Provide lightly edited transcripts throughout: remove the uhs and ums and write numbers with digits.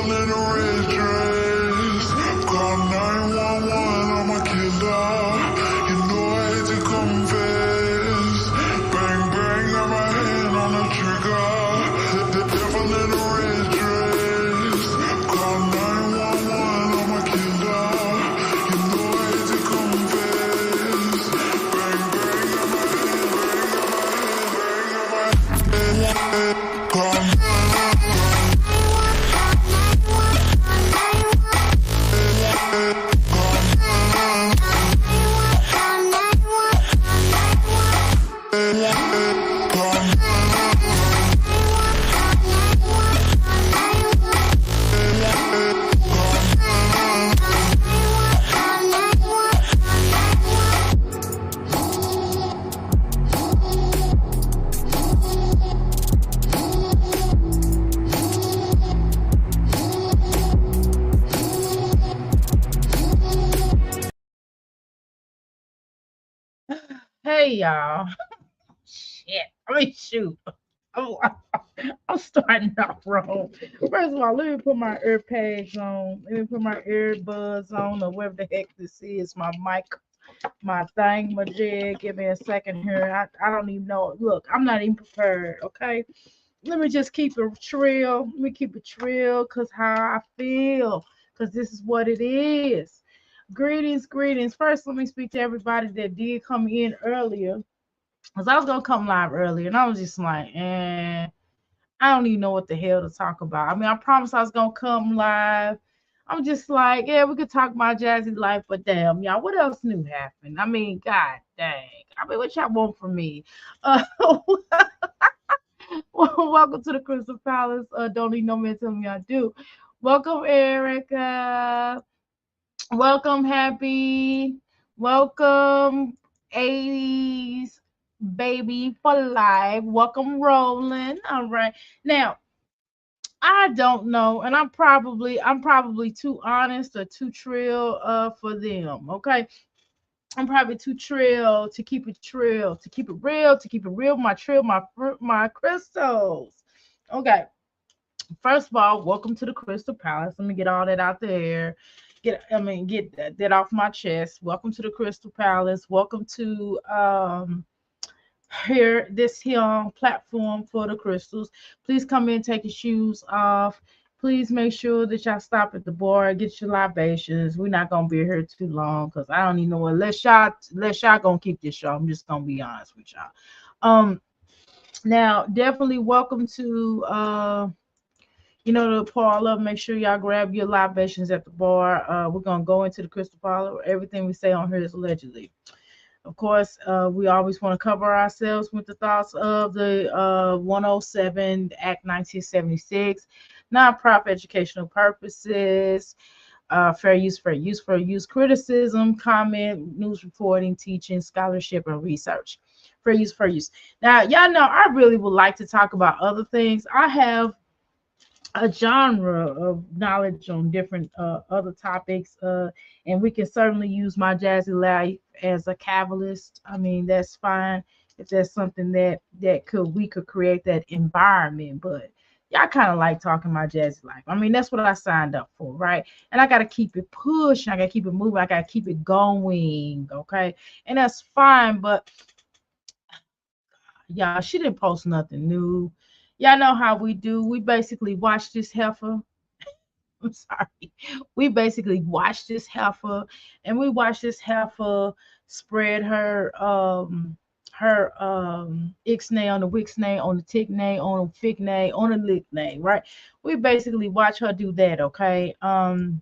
devil in a red dress. Call 911, I'm a killer. You know I hate to confess. Bang, bang, got my hand on the trigger. The devil in a red dress. Call 911, I'm a killer. You know I hate to confess. Bang, bang, got my hand, bang, got my hand. Call Hey y'all. Shit. Shoot. I'm, I'm starting off wrong. First of all, let me put my earpads on. Let me put my earbuds on, or whatever the heck this is. My mic, my thing, my jig. Give me a second here. I don't even know. Look, I'm not even prepared. Okay. Let me just keep it trill. Let me keep it trill, cause how I feel, cause this is what it is. Greetings, greetings. First, let me speak to everybody that did come in earlier, cause I was gonna come live earlier, and I was just like, I don't even know what the hell to talk about. I mean, I promised I was gonna come live. I'm just like, yeah, we could talk about Jazzy life, but damn, y'all, what else new happened? I mean, god dang. I mean, what y'all want from me? Uh, welcome to the Crystal Palace. Don't need no man tell me I do. Welcome, Erica. Welcome, Happy. Welcome, 80s baby for life. Welcome, Roland. All right. Now, I don't know, and I'm probably too honest or too trill for them. Okay. I'm probably too trill to keep it trill, to keep it real, my trill, my crystals. Okay. First of all, welcome to the Crystal Palace. Let me get all that out there. Get that off my chest. Welcome to the Crystal Palace. Welcome to here this here platform for the crystals. Please come in, take your shoes off. Please make sure that y'all stop at the bar, get your libations. We're not gonna be here too long because I don't even know what. Let y'all gonna keep this show. I'm just gonna be honest with y'all. Um, now definitely welcome to the parlor. Make sure y'all grab your libations at the bar. We're gonna go into the crystal parlor. Everything we say on here is allegedly. Of course, we always want to cover ourselves with the thoughts of the 107 Act 1976, nonprofit educational purposes, fair use, criticism, comment, news reporting, teaching, scholarship, and research. Fair use. Now, y'all know I really would like to talk about other things. I have a genre of knowledge on different other topics, and we can certainly use my Jazzy life as a cabalist. I mean, that's fine if that's something that we could create that environment, but y'all kind of like talking my Jazzy life. I mean, that's what I signed up for, right? And I got to keep it pushing, I got to keep it moving, I got to keep it going, okay? And that's fine, but y'all, she didn't post nothing new. Y'all know how we do. We basically watch this heifer. I'm sorry. We basically watch this heifer, and we watch this heifer spread her ixnay on the wixnay, on the ticknay, on the fignay, on the licknay, right? We basically watch her do that, okay? And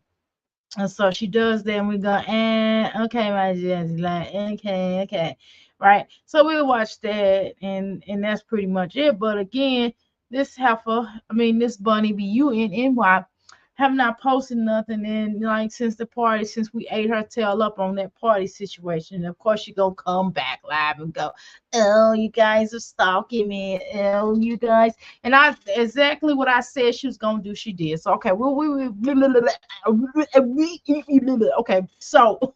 so she does that, and we go, okay, my Jazzy, like, okay, right? So we watch that, and that's pretty much it. But again, this heifer, I mean, this bunny, BUNNY, have not posted nothing in like since the party, since we ate her tail up on that party situation. And of course, she gonna come back live and go, "Oh, you guys are stalking me. Oh, you guys." And I exactly what I said she was gonna do, she did. So okay, okay, so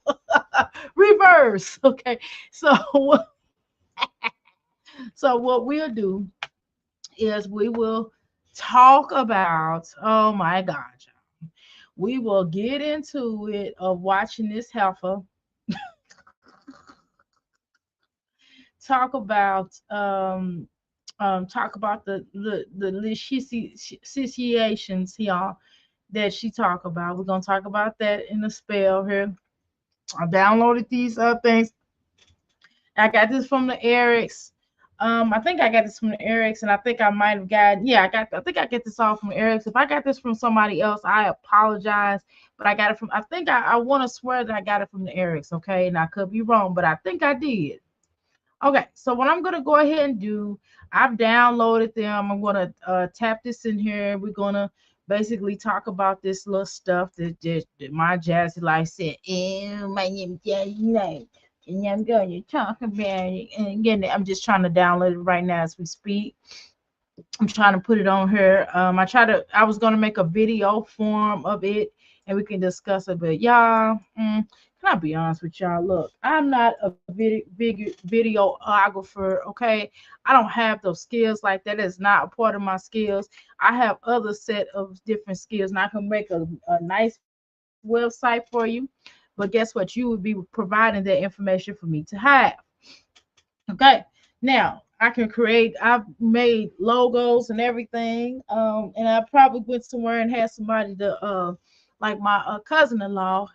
reverse. Okay, so so what we'll do is we will talk about. Oh my God, y'all. We will get into it of watching this heifer talk about the situations here that she talk about. We're gonna talk about that in a spell here. I downloaded these things. I got this from the Eric's. I think I got this from the Eric's, and I think I might have got. Yeah, I think I get this all from Eric's. If I got this from somebody else, I apologize. But I got it from. I think I want to swear that I got it from the Eric's. Okay, and I could be wrong, but I think I did. Okay, so what I'm gonna go ahead and do, I've downloaded them. I'm gonna tap this in here. We're gonna basically talk about this little stuff that my Jazzy life said. My name is Jazzy Life, and I'm going to talk about it. And again, I'm just trying to download it right now as we speak. I'm trying to put it on here. I was gonna make a video form of it and we can discuss it, but y'all, can I be honest with y'all? Look, I'm not a videographer, okay? I don't have those skills like that. Is not a part of my skills. I have other set of different skills, and I can make a nice website for you. But guess what? You would be providing that information for me to have. Okay. Now I can create. I've made logos and everything. And I probably went somewhere and had somebody to like my cousin-in-law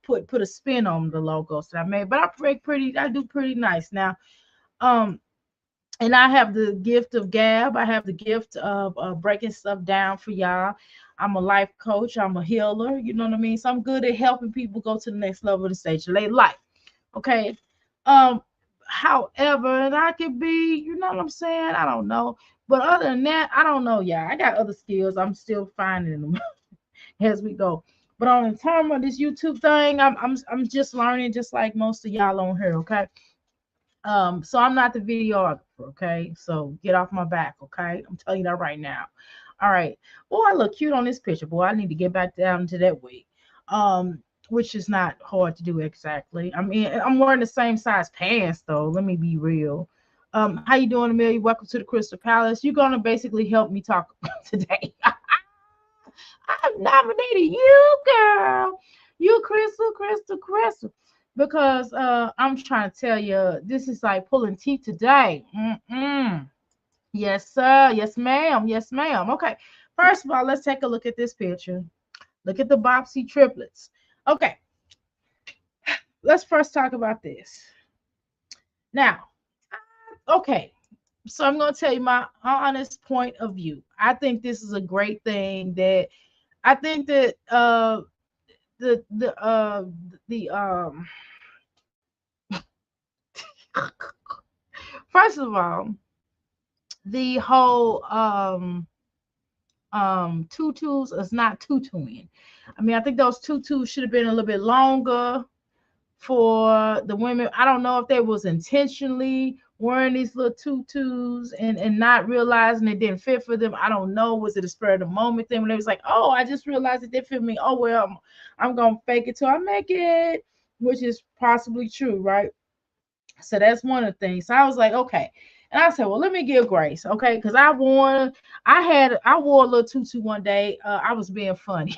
put a spin on the logos that I made. But I break pretty. I do pretty nice now. Um. And I have the gift of gab. I have the gift of breaking stuff down for y'all. I'm a life coach. I'm a healer. You know what I mean? So I'm good at helping people go to the next level of the stage of their life. Okay. Um, However, and I could be, you know what I'm saying? I don't know. But other than that, I don't know, yeah. I got other skills. I'm still finding them as we go. But on the term of this YouTube thing, I'm just learning just like most of y'all on here, okay? So I'm not the videographer, okay? So get off my back, okay? I'm telling you that right now. All right. Boy, I look cute on this picture. Boy, I need to get back down to that weight. Which is not hard to do exactly. I mean, I'm wearing the same size pants though. Let me be real. How you doing, Amelia? Welcome to the Crystal Palace. You're gonna basically help me talk today. I've nominated you, girl. You, Crystal, Crystal, Crystal. Because I'm trying to tell you, this is like pulling teeth today. Mm-mm. Yes, sir. Yes, ma'am. Yes, ma'am. Okay. First of all, let's take a look at this picture. Look at the Bopsy triplets. Okay. Let's first talk about this. Now, okay. So I'm going to tell you my honest point of view. I think this is a great thing that I think that the the uh the first of all, the whole tutus is not tutuing. I mean, I think those tutus should have been a little bit longer for the women. I don't know if they was intentionally wearing these little tutus and not realizing it didn't fit for them. I don't know. Was it a spur of the moment thing when they was like, oh, I just realized it didn't fit me. Oh well, I'm gonna fake it till I make it, which is possibly true, right? So that's one of the things. So I was like, okay. And I said, well, let me give grace, okay? Because I wore a little tutu one day. I was being funny.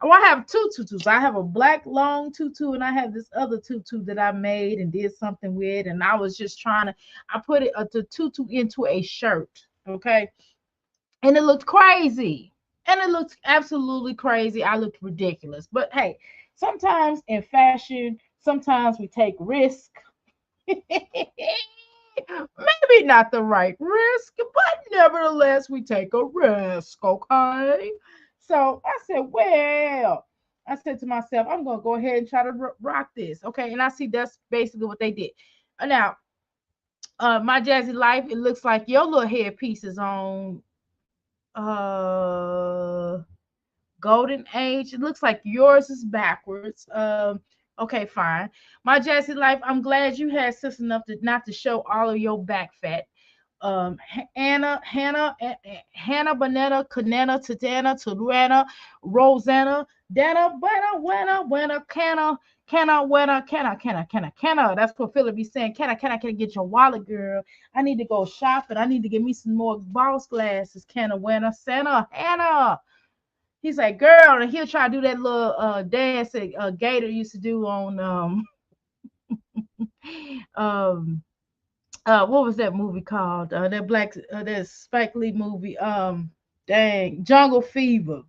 Oh, I have two tutus. I have a black long tutu, and I have this other tutu that I made and did something with. And I was just trying to, I put it the tutu into a shirt, okay? And it looked crazy. And it looked absolutely crazy. I looked ridiculous. But hey, sometimes in fashion, sometimes we take risk. Maybe not the right risk, but nevertheless, we take a risk, okay? So I said, well, I said to myself, I'm going to go ahead and try to rock this, okay? And I see that's basically what they did. Now, my Jazzy life, it looks like your little headpiece is on uh golden age. It looks like yours is backwards. Okay, fine. My Jazzy life, I'm glad you had sense enough to not to show all of your back fat. Hannah, Bonetta, Canetta, Tadana, Tarana, Rosanna, Dana, Buena, Canna. That's what Philip be saying. Can I get your wallet, girl? I need to go shopping. I need to get me some more boss glasses. Canna, Buena, Santa, Hannah. He's like, girl, and he'll try to do that little dance that Gator used to do on um what was that movie called? That Spike Lee movie. Dang, Jungle Fever.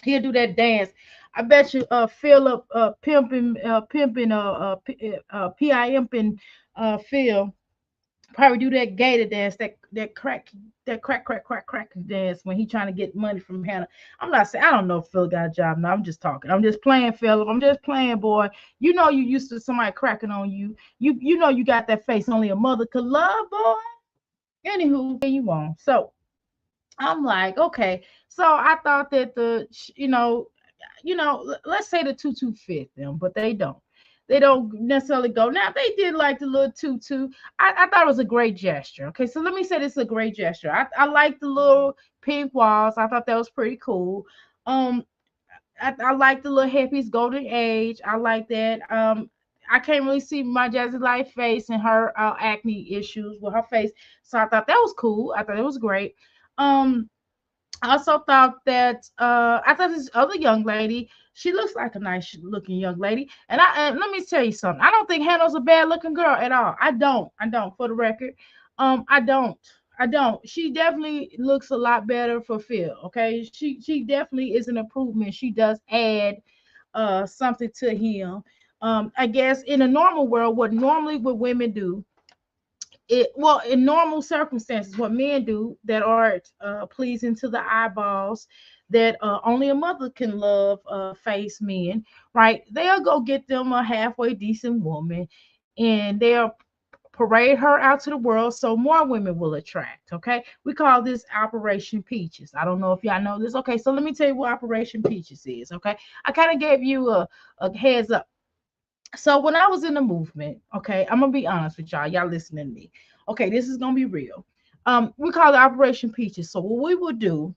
He'll do that dance. I bet you Philip pimping Phil probably do that gator dance, that crack dance when he trying to get money from Hannah. I'm not saying I don't know if Phil got a job. No, I'm just talking. I'm just playing, Philip. I'm just playing, boy. You know you used to somebody cracking on you. You know you got that face only a mother could love, boy. Anywho, you on. So I'm like, okay. So I thought that let's say the tutu fit them, but they don't. They don't necessarily go. Now, if they did like the little tutu, I thought it was a great gesture. Okay, so let me say this is a great gesture. I like the little pink walls. I thought that was pretty cool. Um, I like the little hippies golden age. I like that. I can't really see my Jazzy Life face and her acne issues with her face, so I thought that was cool. I thought it was great. Um, I also thought that I thought this other young lady, she looks like a nice looking young lady. And let me tell you something. I don't think Hannah's a bad looking girl at all. I don't. I don't. For the record, I don't. I don't. She definitely looks a lot better for Phil. Okay, she definitely is an improvement. She does add something to him. I guess in a normal world, what women do well in normal circumstances what men do that are pleasing to the eyeballs that only a mother can love face men, right? They'll go get them a halfway decent woman and they'll parade her out to the world so more women will attract. Okay, we call this Operation Peaches. I don't know if y'all know this. Okay, so let me tell you what Operation Peaches is. Okay, I kind of gave you a heads up. So when I was in the movement, okay, I'm gonna be honest with y'all. Y'all listening to me. Okay, this is gonna be real. We call it Operation Peaches. So what we would do,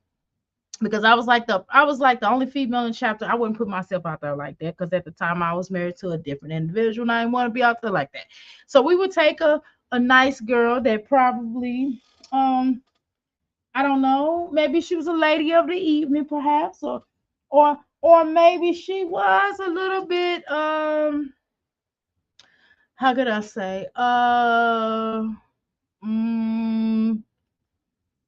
because I was like the only female in the chapter. I wouldn't put myself out there like that because at the time I was married to a different individual and I didn't want to be out there like that. So we would take a nice girl that probably I don't know, maybe she was a lady of the evening, perhaps, or maybe she was a little bit how could I say? Mm,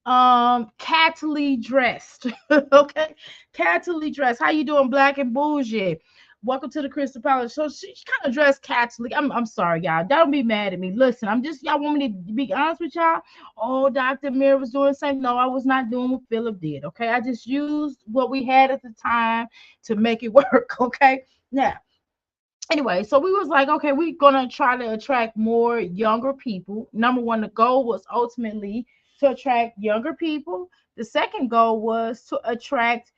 Catily dressed. Okay, catily dressed. How you doing, black and bougie? Welcome to the Crystal Palace. So she kind of dressed catily. I'm sorry, y'all. Don't be mad at me. Listen, I'm just y'all want me to be honest with y'all. Oh, Dr. Mir was doing something. No, I was not doing what Philip did. Okay, I just used what we had at the time to make it work. Okay, now anyway, so we was like, okay, we're gonna try to attract more younger people. Number one, the goal was ultimately to attract younger people. The second goal was to attract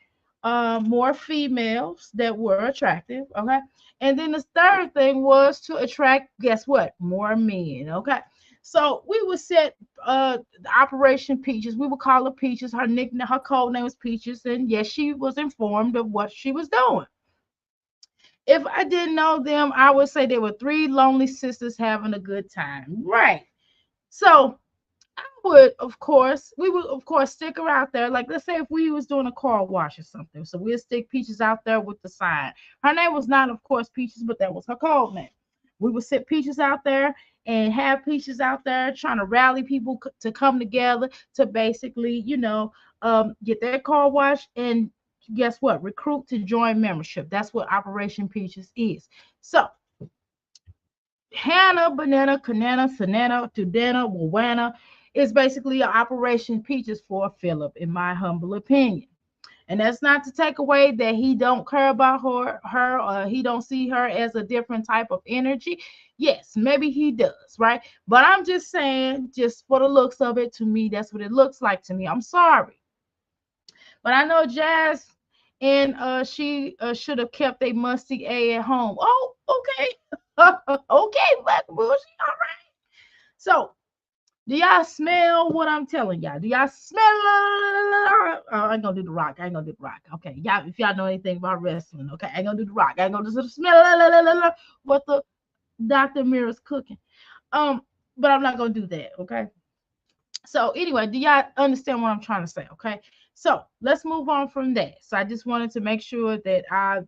more females that were attractive. Okay, and then the third thing was to attract, guess what, more men. Okay, so we would set Operation Peaches. We would call her Peaches. Her nickname, her code name was Peaches, and yes, she was informed of what she was doing. If I didn't know them, I would say they were three lonely sisters having a good time. Right. So we would of course stick her out there. Like let's say if we was doing a car wash or something. So we'll stick Peaches out there with the sign. Her name was not, of course, Peaches, but that was her code name. We would sit Peaches out there and have Peaches out there trying to rally people to come together to basically, get their car washed and guess what? Recruit to join membership. That's what Operation Peaches is. So Hannah, Banana, Canana, Sanana, Tudana, Wawana is basically an Operation Peaches for Philip, in my humble opinion. And that's not to take away that he don't care about her, or he don't see her as a different type of energy. Yes, maybe he does, right? But I'm just saying, just for the looks of it, to me, that's what it looks like to me. I'm sorry. But I know Jazz and she should have kept a musty A at home. Oh, okay. Okay, Black Bullshit. All right. So, do y'all smell what I'm telling y'all? Do y'all smell? I ain't gonna do the rock. I ain't gonna do the rock. Okay, y'all. If y'all know anything about wrestling, okay, I ain't gonna do the rock. I ain't gonna do the smell what the Dr. Mira's cooking. But I'm not gonna do that. Okay. So anyway, do y'all understand what I'm trying to say? Okay. So let's move on from that. So I just wanted to make sure that I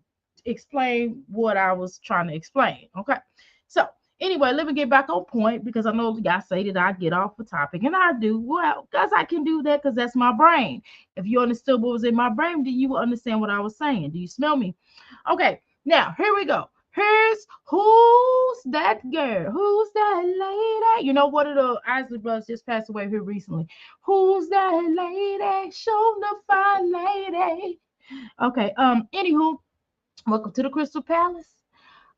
explain what I was trying to explain. Okay. So anyway, let me get back on point because I know y'all say that I get off the topic, and I do. Well, because I can do that because that's my brain. If you understood what was in my brain, then you will understand what I was saying. Do you smell me? Okay. Now here we go. Here's who's that girl? Who's that lady? You know, one of the Isley brothers just passed away here recently. Who's that lady? Show the fine lady. Okay. Anywho, welcome to the Crystal Palace.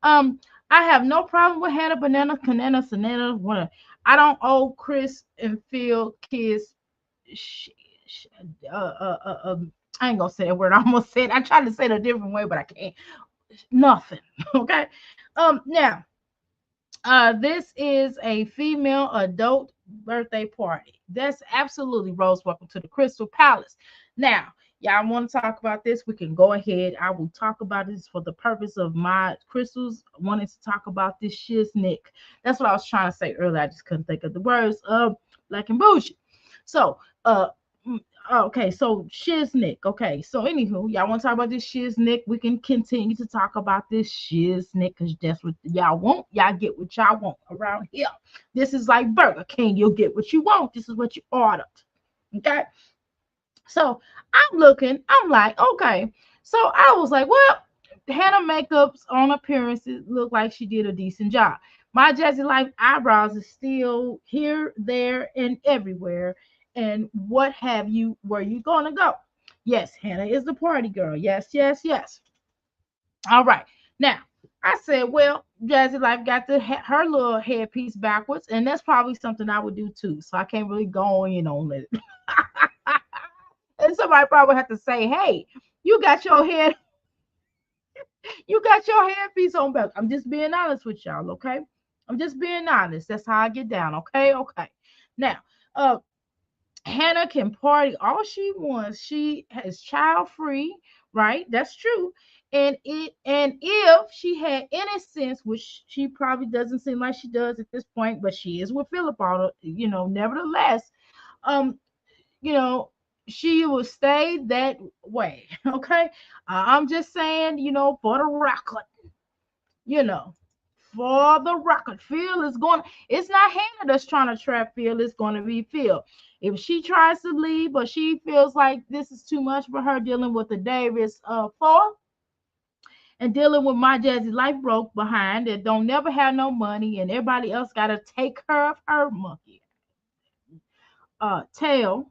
Um, I have no problem with Hannah, Banana, Canana, Sanana. I don't owe Chris and Phil kids. Sh- sh- uh, uh, uh, um, I ain't gonna say that word. I almost said. I tried to say it a different way, but I can't. Nothing. Okay. Now, this is a female adult birthday party. That's absolutely Rose. Welcome to the Crystal Palace. Now, y'all want to talk about this? We can go ahead. I will talk about this for the purpose of my crystals. Wanted to talk about this shiznick. That's what I was trying to say earlier. I just couldn't think of the words. Black and bougie. So, mm, okay, so shiznick. Okay, so anywho, y'all want to talk about this shiznick? We can continue to talk about this shiznick because that's what y'all want. Y'all get what y'all want around here. This is like Burger King. You'll get what you want. This is what you ordered. Okay, so I'm looking. I'm like, okay. So I was like, well, Hannah makeups on appearances look like she did a decent job. My Jazzy Life eyebrows is still here, there, and everywhere. And what have you? Where you gonna go? Yes, Hannah is the party girl. Yes, yes, yes. All right. Now I said, well, Jazzy Life got her little headpiece backwards, and that's probably something I would do too. So I can't really go in on it. And somebody probably have to say, hey, you got your head you got your headpiece on back. I'm just being honest with y'all, okay? I'm just being honest. That's how I get down, okay? Okay. Now, uh, Hannah can party all she wants. She is child free, right? That's true. And if she had any sense, which she probably doesn't seem like she does at this point, but she is with Philip all nevertheless, um, you know, she will stay that way. Okay. I'm just saying, for the record, you know, for the record, Phil is going, it's not Hannah that's trying to trap Phil, it's going to be Phil. If she tries to leave, but she feels like this is too much for her dealing with the Davis 4 and dealing with my Jazzy Life broke behind that don't never have no money and everybody else got to take care of her monkey tail.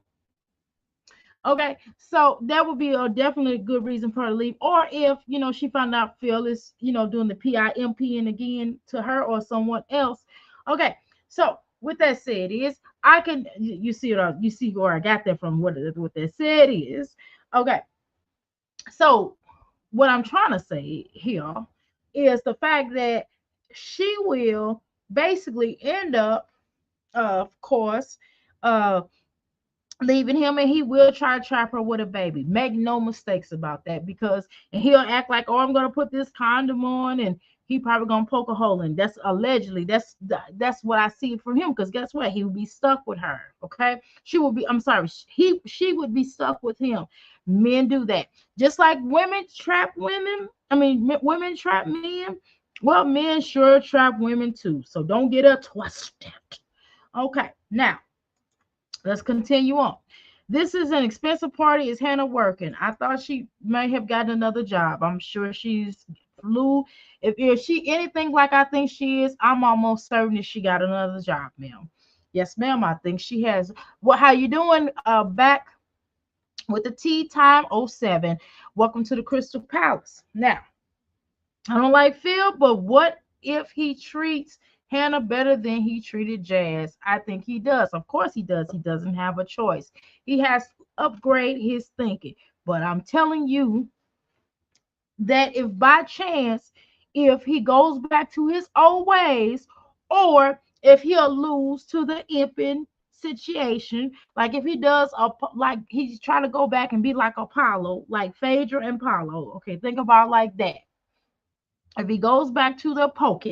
Okay, so that would be a definitely good reason for her to leave. Or if she found out Phil is doing the PIMP and again to her or someone else. Okay, so with that said, is I can you see where I got that from. What that said is okay. So what I'm trying to say here is the fact that she will basically end up, of course, uh leaving him, and he will try to trap her with a baby. Make no mistakes about that, because and he'll act like, oh, I'm gonna put this condom on, and he probably gonna poke a hole in. That's allegedly. That's what I see from him. Because guess what? He would be stuck with her. Okay, she would be. I'm sorry. She would be stuck with him. Men do that. Just like women trap women. I mean, women trap men. Well, men sure trap women too. So don't get it twisted. Okay, now let's continue on. This is an expensive party. Is Hannah working? I thought she may have gotten another job. I'm sure she's flew. If she anything like I think she is, I'm almost certain that she got another job, ma'am. Yes, ma'am. I think she has. Well, how you doing? Back with the tea time 07. Welcome to the Crystal Palace. Now, I don't like Phil, but what if he treats Hannah better than he treated Jazz? I think he does. Of course he does. He doesn't have a choice. He has to upgrade his thinking. But I'm telling you that if by chance, if he goes back to his old ways, or if he'll lose to the imping situation, like if he does like he's trying to go back and be like Apollo, like Phaedra and Apollo. Okay, think about it like that. If he goes back to the poke,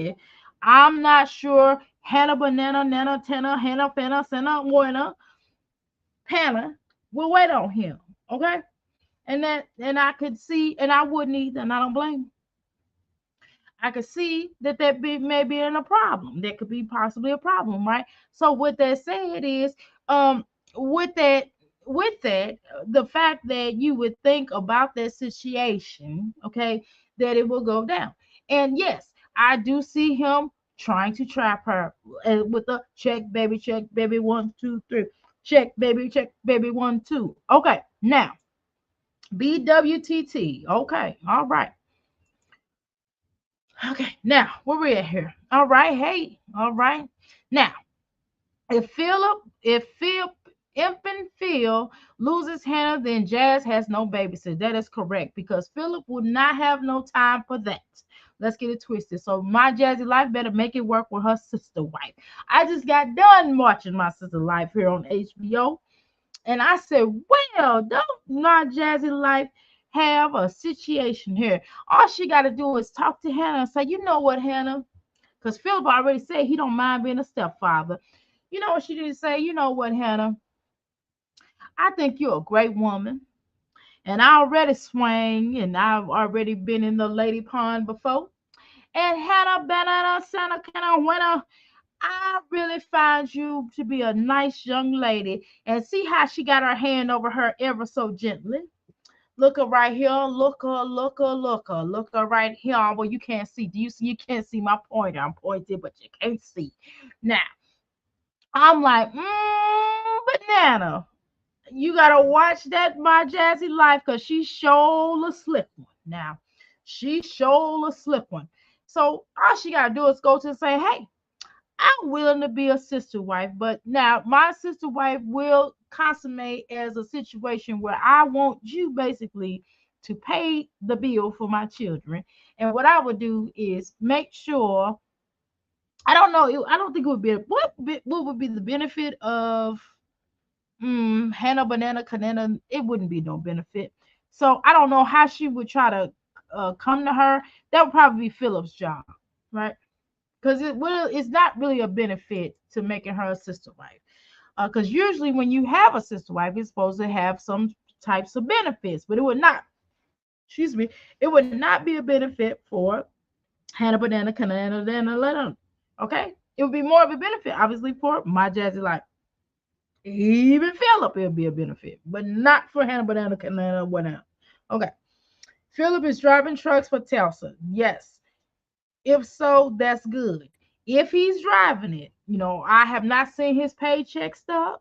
I'm not sure Hannah Banana, Nana, Tena, Hannah, Fena, Sena, Warner, Panna will wait on him. Okay. And I could see, and I wouldn't either, and I don't blame. I could see that may be in a problem. That could be possibly a problem, right? So what that said is, um, with that, the fact that you would think about that situation, okay, that it will go down. And yes, I do see him trying to trap her with a check, baby, 1, 2, 3, check, baby, 1, 2. Okay, now BWTT. Okay, all right. Okay, now where we at here? All right, hey, all right. Now, if infant Phil loses Hannah, then Jazz has no babysitter. That is correct because Philip would not have no time for that. Let's get it twisted. So my Jazzy Life better make it work with her sister wife. I just got done watching my sister life here on HBO, and I said, well, don't my Jazzy Life have a situation here? All she got to do is talk to Hannah and say, you know what, Hannah? Because Philip already said he don't mind being a stepfather. You know what she did say? You know what, Hannah? I think you're a great woman. And I already swang and I've already been in the lady pond before. And Hannah Banana Santa kind of winner. I really find you to be a nice young lady. And see how she got her hand over her ever so gently. Look her right here. Look her right here. Well, you can't see. Do you see? You can't see my pointer. I'm pointed, but you can't see. Now, I'm like, banana. You gotta watch that My Jazzy Life because she showed a slip one. Now, she showed a slip one. So all she gotta do is go to and say, hey, I'm willing to be a sister wife, but now my sister wife will consummate as a situation where I want you basically to pay the bill for my children. And what I would do is make sure, I don't know, I don't think it would be what would be the benefit of Hannah Banana Canana. It wouldn't be no benefit. So I don't know how she would try to come to her. That would probably be Philip's job, right? Because it's not really a benefit to making her a sister wife. Because usually when you have a sister wife, it's supposed to have some types of benefits, but it would not. Excuse me, it would not be a benefit for Hannah Banana Canana Lennon. Okay, it would be more of a benefit, obviously, for My Jazzy Life. Even Philip, it'll be a benefit, but not for Hannah Banana Canana whatever. Okay, Philip is driving trucks for Telsa. Yes, if so, that's good. If he's driving it, I have not seen his paycheck stub.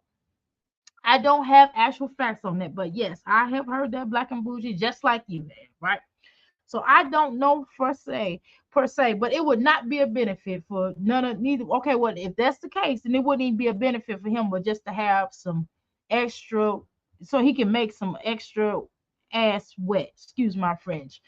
I don't have actual facts on that, but yes, I have heard that Black and Bougie just like you have, right? So I don't know per se, but it would not be a benefit for none of neither. Okay, well, if that's the case, then it wouldn't even be a benefit for him, but just to have some extra, so he can make some extra ass wet. Excuse my French.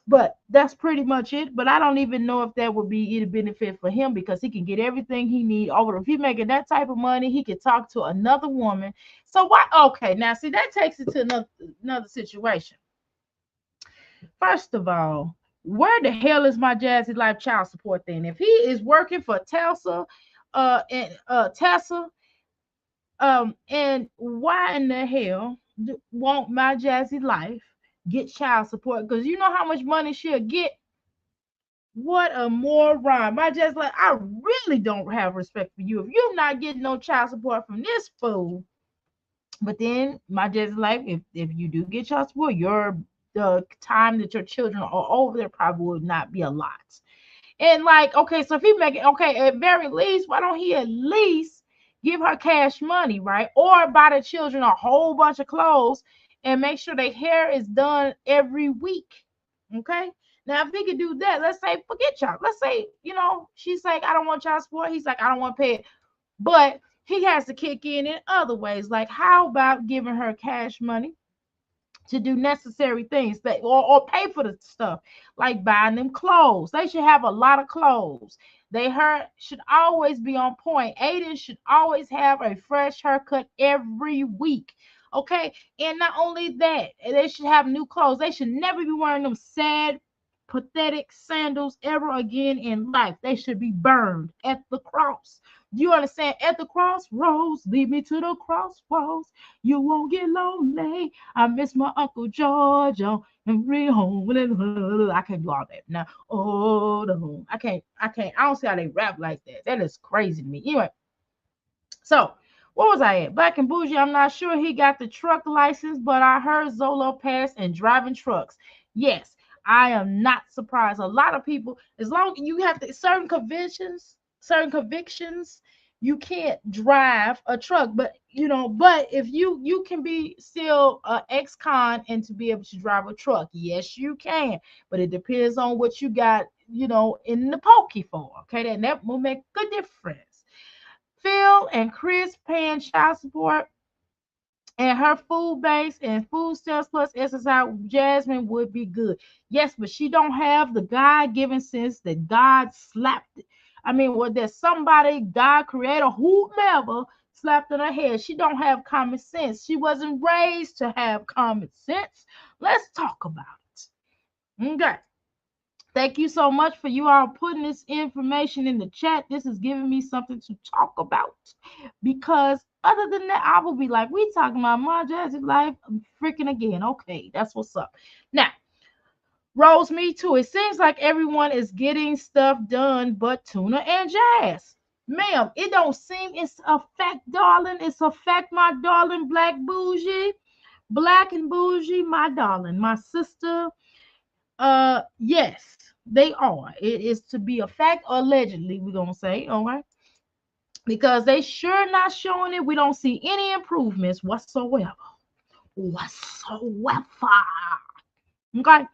But that's pretty much it. But I don't even know if that would be any benefit for him because he can get everything he need over. If he making that type of money, he could talk to another woman. So why? Okay, now see that takes it to another situation. First of all, where the hell is my Jazzy Life child support then? If he is working for Telsa, and Tessa, and why in the hell won't my Jazzy Life get child support? Because you know how much money she'll get. What a moron. My Jazzy Life, I really don't have respect for you. If you're not getting no child support from this fool, but then my Jazzy Life, if you do get child support, the time that your children are over there probably would not be a lot. And like, okay, so if he make it, okay, at very least, why don't he at least give her cash money, right? Or buy the children a whole bunch of clothes and make sure their hair is done every week. Okay. Now, if he could do that, let's say, forget y'all. Let's say, she's like, I don't want child support. He's like, I don't want to pay it. But he has to kick in other ways. Like, how about giving her cash money to do necessary things that or pay for the stuff like buying them clothes. They should have a lot of clothes. They hair should always be on point. Aiden should always have a fresh haircut every week. Okay, and not only that, they should have new clothes. They should never be wearing them sad, pathetic sandals ever again in life. They should be burned at the cross. Do you understand? At the crossroads, lead me to the crossroads. You won't get lonely. I miss my Uncle George and real home. I can't do all that now. Oh, the home. I can't. I don't see how they rap like that. That is crazy to me. Anyway, so what was I at? Black and Bougie. I'm not sure he got the truck license, but I heard Zolo passed and driving trucks. Yes, I am not surprised. A lot of people, as long as you have certain convictions, you can't drive a truck. But but if you can be still ex-con and to be able to drive a truck, yes, you can. But it depends on what you got, in the pokey for. Okay, that will make a difference. Phil and Chris paying child support and her food base and food stamps plus SSI, Jasmine would be good. Yes, but she don't have the God-given sense that God slapped it. I mean, well, there's somebody, God creator, whomever, slapped in her head. She don't have common sense. She wasn't raised to have common sense. Let's talk about it. Okay. Thank you so much for you all putting this information in the chat. This is giving me something to talk about. Because other than that, I will be like, we talking about my Jazzy life freaking again. Okay, that's what's up. Now, Rose, me too. It seems like everyone is getting stuff done but Tuna and Jazz. Ma'am, it don't seem it's a fact, darling. It's a fact, my darling, Black Bougie. Black and Bougie, my darling, my sister. Yes, they are. It is to be a fact, or allegedly, we're gonna say, all right, because they sure not showing it. We don't see any improvements whatsoever. Whatsoever. Okay,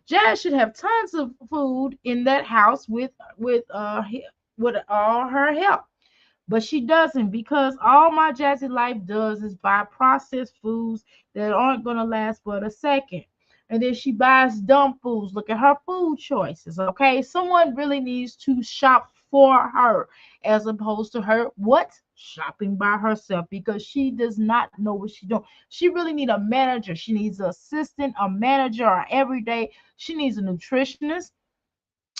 Jazz should have tons of food in that house with all her help. But she doesn't, because all my Jazzy life does is buy processed foods that aren't going to last but a second. And then she buys dumb foods. Look at her food choices, okay? Someone really needs to shop for her as opposed to her what? Shopping by herself, because she does not know what she's doing. She really need a manager. She needs an assistant, a manager, or every day. She needs a nutritionist.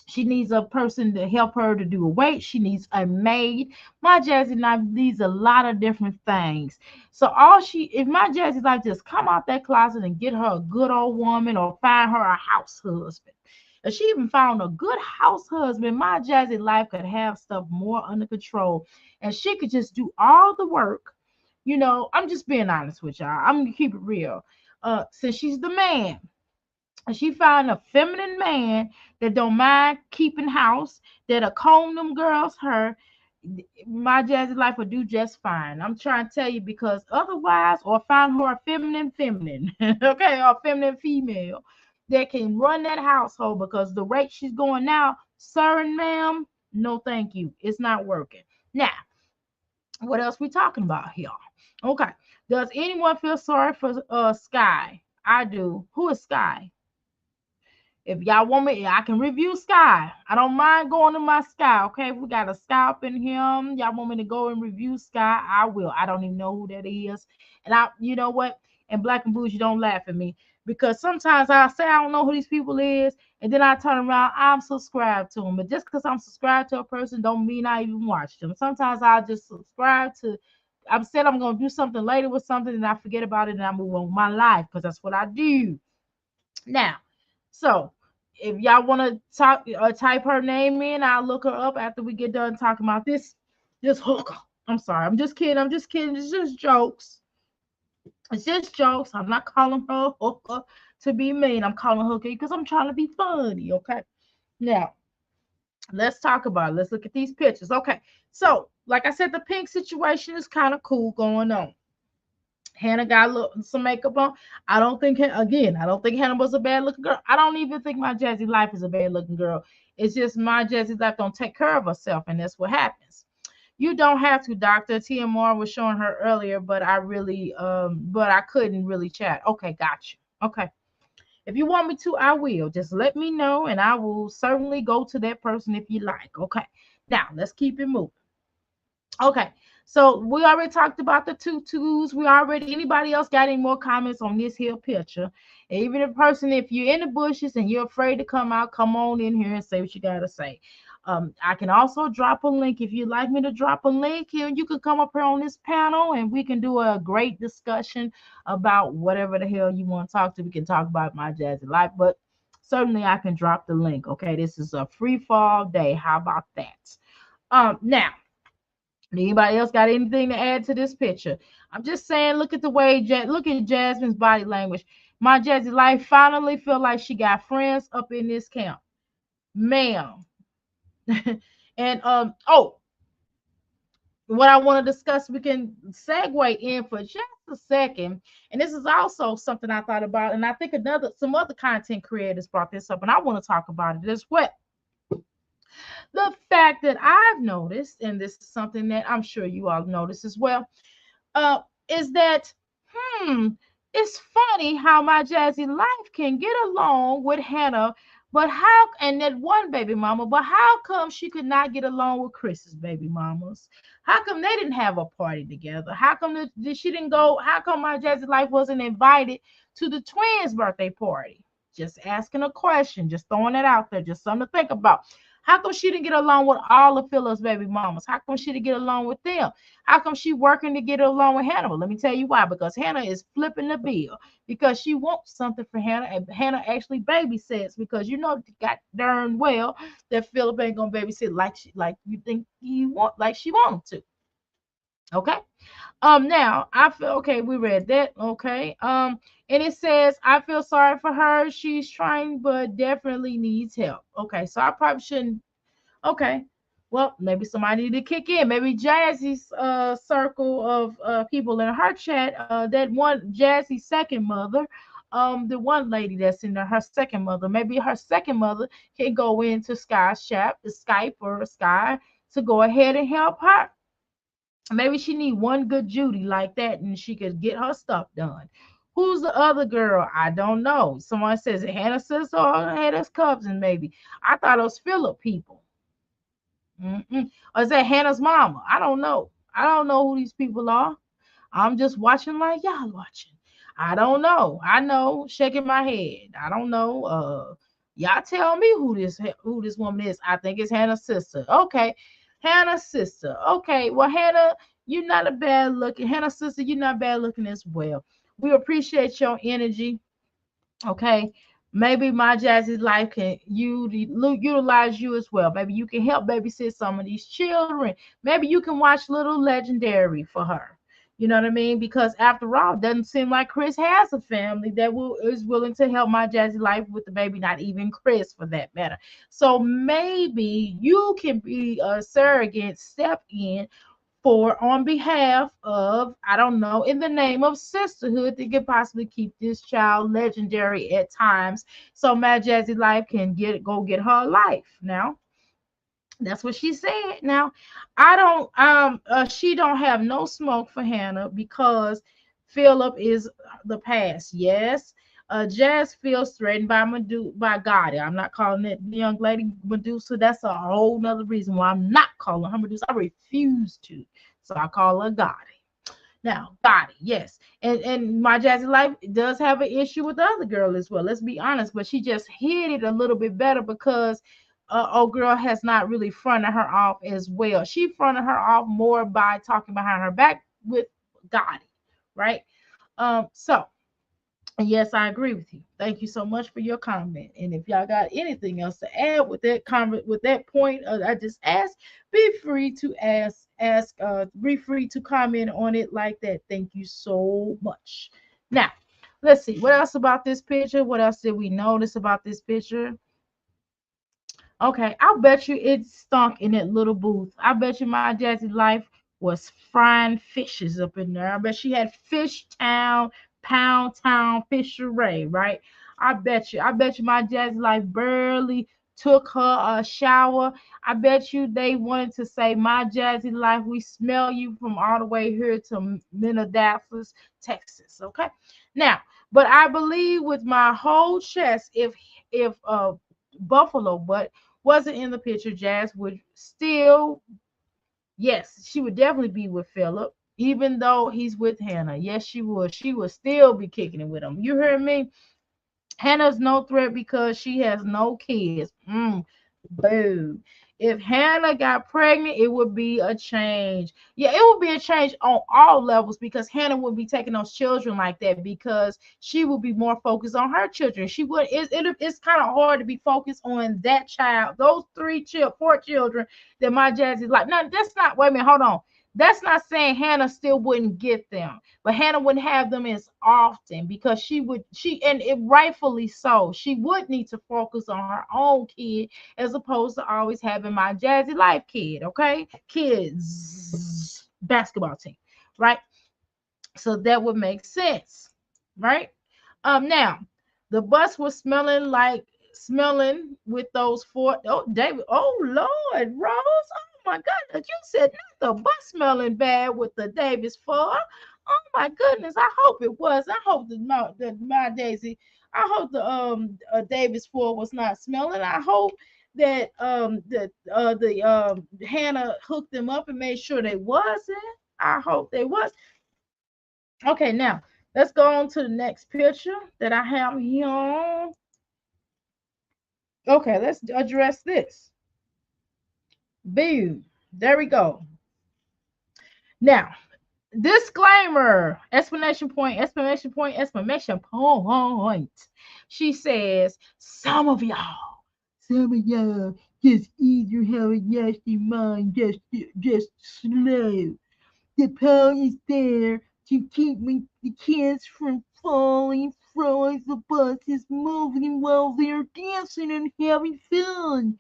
She needs a person to help her to do a weight. She needs a maid. My Jazzy life needs a lot of different things. So if my Jazzy life just come out that closet and get her a good old woman or find her a house husband. If she even found a good house husband, my Jazzy life could have stuff more under control. And she could just do all the work. I'm just being honest with y'all. I'm gonna keep it real. Since she's the man, and she found a feminine man that don't mind keeping house, that'll comb them girls' hair, my Jazzy life will do just fine. I'm trying to tell you, because otherwise, or find her a feminine, okay, or feminine female that can run that household, because the rate she's going now, sir and ma'am, no thank you. It's not working. Now, what else we talking about here? Okay. Does anyone feel sorry for Sky? I do. Who is Sky? If y'all want me, I can review Sky. I don't mind going to my Sky. Okay, if we got a Sky up in him, y'all want me to go and review Sky, I will. I don't even know who that is. And you know what? And Black and Bougie, don't laugh at me, because sometimes I say I don't know who these people is, and then I turn around, I'm subscribed to them. But just because I'm subscribed to a person, don't mean I even watch them. Sometimes I just subscribe to. I've said I'm gonna do something later with something, and I forget about it, and I move on with my life, because that's what I do. Now, so if y'all want to talk, type her name in, I'll look her up after we get done talking about this hooker. I'm sorry. I'm just kidding. I'm just kidding. It's just jokes. It's just jokes. I'm not calling her hooker to be mean. I'm calling her because I'm trying to be funny. Okay. Now, let's talk about it. Let's look at these pictures. Okay. So, like I said, the pink situation is kind of cool going on. Hannah got some makeup on. I don't think Hannah was a bad looking girl. I don't even think my Jazzy life is a bad looking girl. It's just my Jazzy life don't take care of herself, and that's what happens. You don't have to, Doctor. TMR was showing her earlier, but I couldn't really chat. Okay, got you. Okay. If you want me to, I will. Just let me know, and I will certainly go to that person if you like. Okay. Now let's keep it moving. Okay, so we already talked about the tutus. Anybody else got any more comments on this here picture? And even if you're in the bushes and you're afraid to come out, come on in here and say what you got to say. I can also drop a link if you'd like me to drop a link here. You can come up here on this panel and we can do a great discussion about whatever the hell you want to talk to. We can talk about my jazzy life, but certainly I can drop the link. Okay, this is a free fall day. How about that? Now, anybody else got anything to add to this picture? I'm just saying, look at the way, look at Jasmine's body language. My Jazzy life finally feel like she got friends up in this camp, ma'am. And oh, what I want to discuss, we can segue in for just a second. And this is also something I thought about, and I think some other content creators brought this up, and I want to talk about it as well. The fact that I've noticed, and this is something that I'm sure you all noticed as well, uh, is that hmm, it's funny how my Jazzy life can get along with Hannah, but how and that one baby mama, but how come she could not get along with Chris's baby mamas? How come they didn't have a party together? How come she didn't go? How come my Jazzy life wasn't invited to the twins' birthday party? Just asking a question, just throwing it out there, just something to think about. How come she didn't get along with all of Philip's baby mamas? How come she didn't get along with them? How come she working to get along with Hannah? Well, let me tell you why. Because Hannah is flipping the bill because she wants something for Hannah, and Hannah actually babysits because you know got darn well that Philip ain't gonna babysit like you think he want like she wants to. Okay. Now I feel okay. We read that. Okay. And it says I feel sorry for her. She's trying, but definitely needs help. Okay, so I probably shouldn't. Okay. Well, maybe somebody need to kick in. Maybe Jazzy's circle of people in her chat, that one Jazzy's second mother, the one lady that's in there, her second mother. Maybe her second mother can go into Sky's chat, the Skype or Sky to go ahead and help her. Maybe she need one good Judy like that, and she could get her stuff done. Who's the other girl? I don't know. Someone says Hannah's sister or Hannah's cousin, maybe. I thought it was Philip people. Or is that Hannah's mama? I don't know. I don't know who these people are. I'm just watching like y'all watching. I don't know. I know, shaking my head. I don't know. Y'all tell me who this woman is. I think it's Hannah's sister. Okay, Hannah's sister. Okay, well Hannah, you're not a bad looking. Hannah's sister, you're not bad looking as well. We appreciate your energy. Okay, maybe my Jazzy's life can utilize you as well. Maybe you can help babysit some of these children. Maybe you can watch Little Legendary for her. You know what I mean? Because after all, it doesn't seem like Chris has a family that is willing to help my Jazzy life with the baby. Not even Chris, for that matter. So maybe you can be a surrogate, step in for on behalf of, I don't know, in the name of sisterhood that could possibly keep this child legendary at times so Mad Jazzy Life can get her life. Now that's what she said. Now I don't she don't have no smoke for Hannah because Philip is the past. Yes. Jazz feels threatened by by Gotti. I'm not calling it the young lady Medusa. That's a whole nother reason why I'm not calling her Medusa. I refuse to. So I call her Gotti. Now, Gotti, yes. And my Jazzy Life does have an issue with the other girl as well. Let's be honest, but she just hid it a little bit better because old girl has not really fronted her off as well. She fronted her off more by talking behind her back with Gotti, right? So yes, I agree with you. Thank you so much for your comment. And if y'all got anything else to add with that comment, with that point, I just asked, be free to be free to comment on it like that. Thank you so much. Now, let's see what else about this picture. What else did we notice about this picture? Okay, I'll bet you it stunk in that little booth. I bet you my Jazzy life was frying fishes up in there. I bet she had Fish Town, Pound Town, Fishery, right? I bet you. I bet you my Jazzy life barely took her a shower. I bet you they wanted to say, my Jazzy life, we smell you from all the way here to Minneapolis, Texas. Okay. Now, but I believe with my whole chest, if Buffalo Butt wasn't in the picture, Jazz would still, yes, she would definitely be with Philip, even though he's with Hannah. Yes, she would. She would still be kicking it with him. You heard me? Hannah's no threat because she has no kids. Boo. If Hannah got pregnant, it would be a change. Yeah, it would be a change on all levels because Hannah would be taking those children like that because she would be more focused on her children. She would. It's kind of hard to be focused on that child, those four children that my Jazzy's like. No, that's not. Wait a minute. Hold on. That's not saying Hannah still wouldn't get them, but Hannah wouldn't have them as often because and it rightfully so. She would need to focus on her own kid as opposed to always having my Jazzy Life kid, okay? Kids basketball team, right? So that would make sense, right? Now the bus was smelling with those four. Oh, David. Oh Lord, Rose. Oh my goodness, you said not the bus smelling bad with the Davis four. Oh my goodness, I hope it was. I hope my Daisy. I hope the Davis four was not smelling. I hope that the Hannah hooked them up and made sure they wasn't. I hope they was. Okay, now let's go on to the next picture that I have here. Okay, let's address this. Boom. There we go. Now, disclaimer, exclamation point, exclamation point, exclamation point. She says, some of y'all just either have a nasty mind, just slow. The pole is there to keep the kids from falling from the bus is moving while they're dancing and having fun.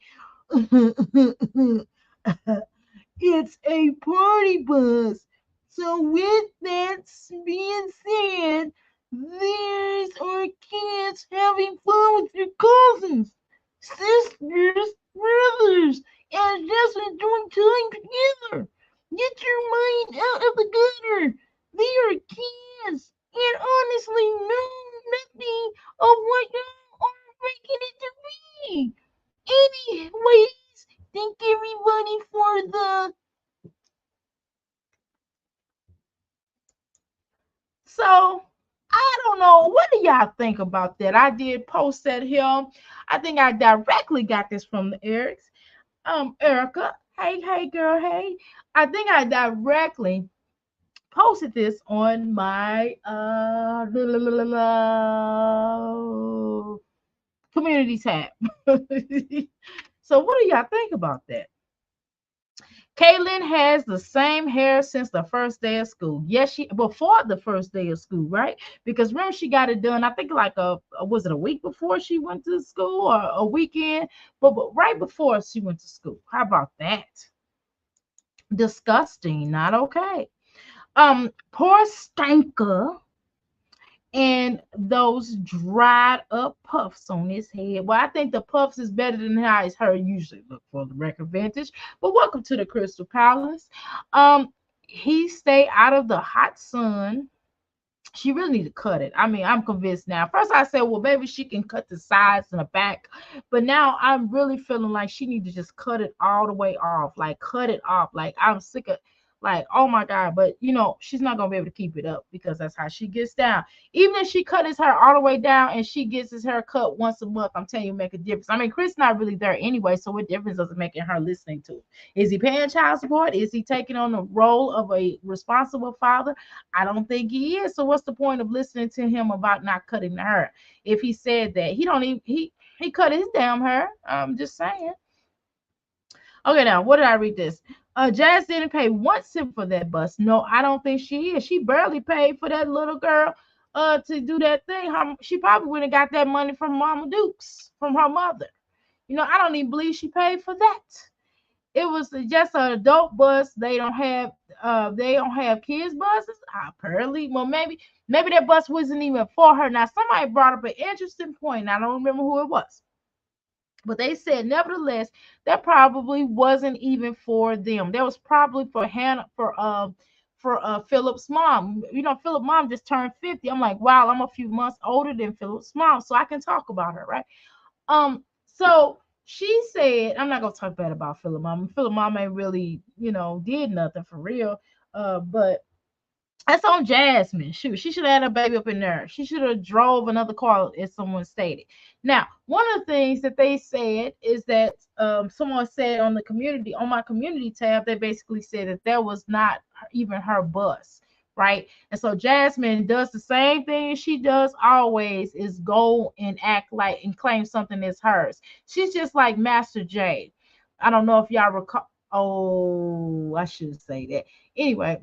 It's a party bus. So with that being said, there's our kids having fun with their cousins, sisters, brothers, and just enjoying time together. Get your mind out of the gutter. They are kids, and honestly know nothing of what you are making it to be. Anyways, thank everybody for the. So I don't know. What do y'all think about that? I did post that here. I think I directly got this from the Erics. Erica. Hey, girl, hey. I think I directly posted this on my community tab. So what do y'all think about that? Kaylin has the same hair since the first day of school. Yes, she before the first day of school, right? Because remember she got it done. I think like was it a week before she went to school or a weekend? But right before she went to school. How about that? Disgusting. Not okay. Poor Stanker and those dried up puffs on his head. Well, I think the puffs is better than how his hair usually look for the record vintage. But welcome to the Crystal Palace. He stay out of the hot sun. She really need to cut it. I mean, I'm convinced now. First I said, well, maybe she can cut the sides and the back. But now I'm really feeling like she need to just cut it all the way off. Like cut it off. Like I'm sick of like, oh my God. But you know, she's not gonna be able to keep it up because that's how she gets down. Even if she cut his hair all the way down and she gets his hair cut once a month, I'm telling you, make a difference. I mean, Chris not really there anyway, so what difference does it make in her listening to it? Is he paying child support? Is he taking on the role of a responsible father? I don't think he is. So what's the point of listening to him about not cutting the hair? If he said that he don't even he cut his damn hair. I'm just saying. Okay, now what did I read this? Jazz didn't pay 1 cent for that bus. No, I don't think she is. She barely paid for that little girl to do that thing. She probably wouldn't have got that money from Mama Dukes, from her mother. You know, I don't even believe she paid for that. It was just an adult bus. They don't have kids buses. Apparently, well, maybe that bus wasn't even for her. Now somebody brought up an interesting point. I don't remember who it was, but they said nevertheless that probably wasn't even for them. That was probably for Hannah, for Philip's mom. You know, Philip's mom just turned 50. I'm like, wow, I'm a few months older than Philip's mom, so I can talk about her, right? So she said, I'm not gonna talk bad about Philip mom. Philip mom ain't really, did nothing for real. But That's on Jasmine. Shoot, she should have had a baby up in there. She should have drove another car, as someone stated. Now, one of the things that they said is that someone said on my community tab, they basically said that there was not even her bus, right? And so Jasmine does the same thing she does always, is go and act like and claim something is hers. She's just like Master J. I don't know if y'all recall. Oh, I should say that. Anyway,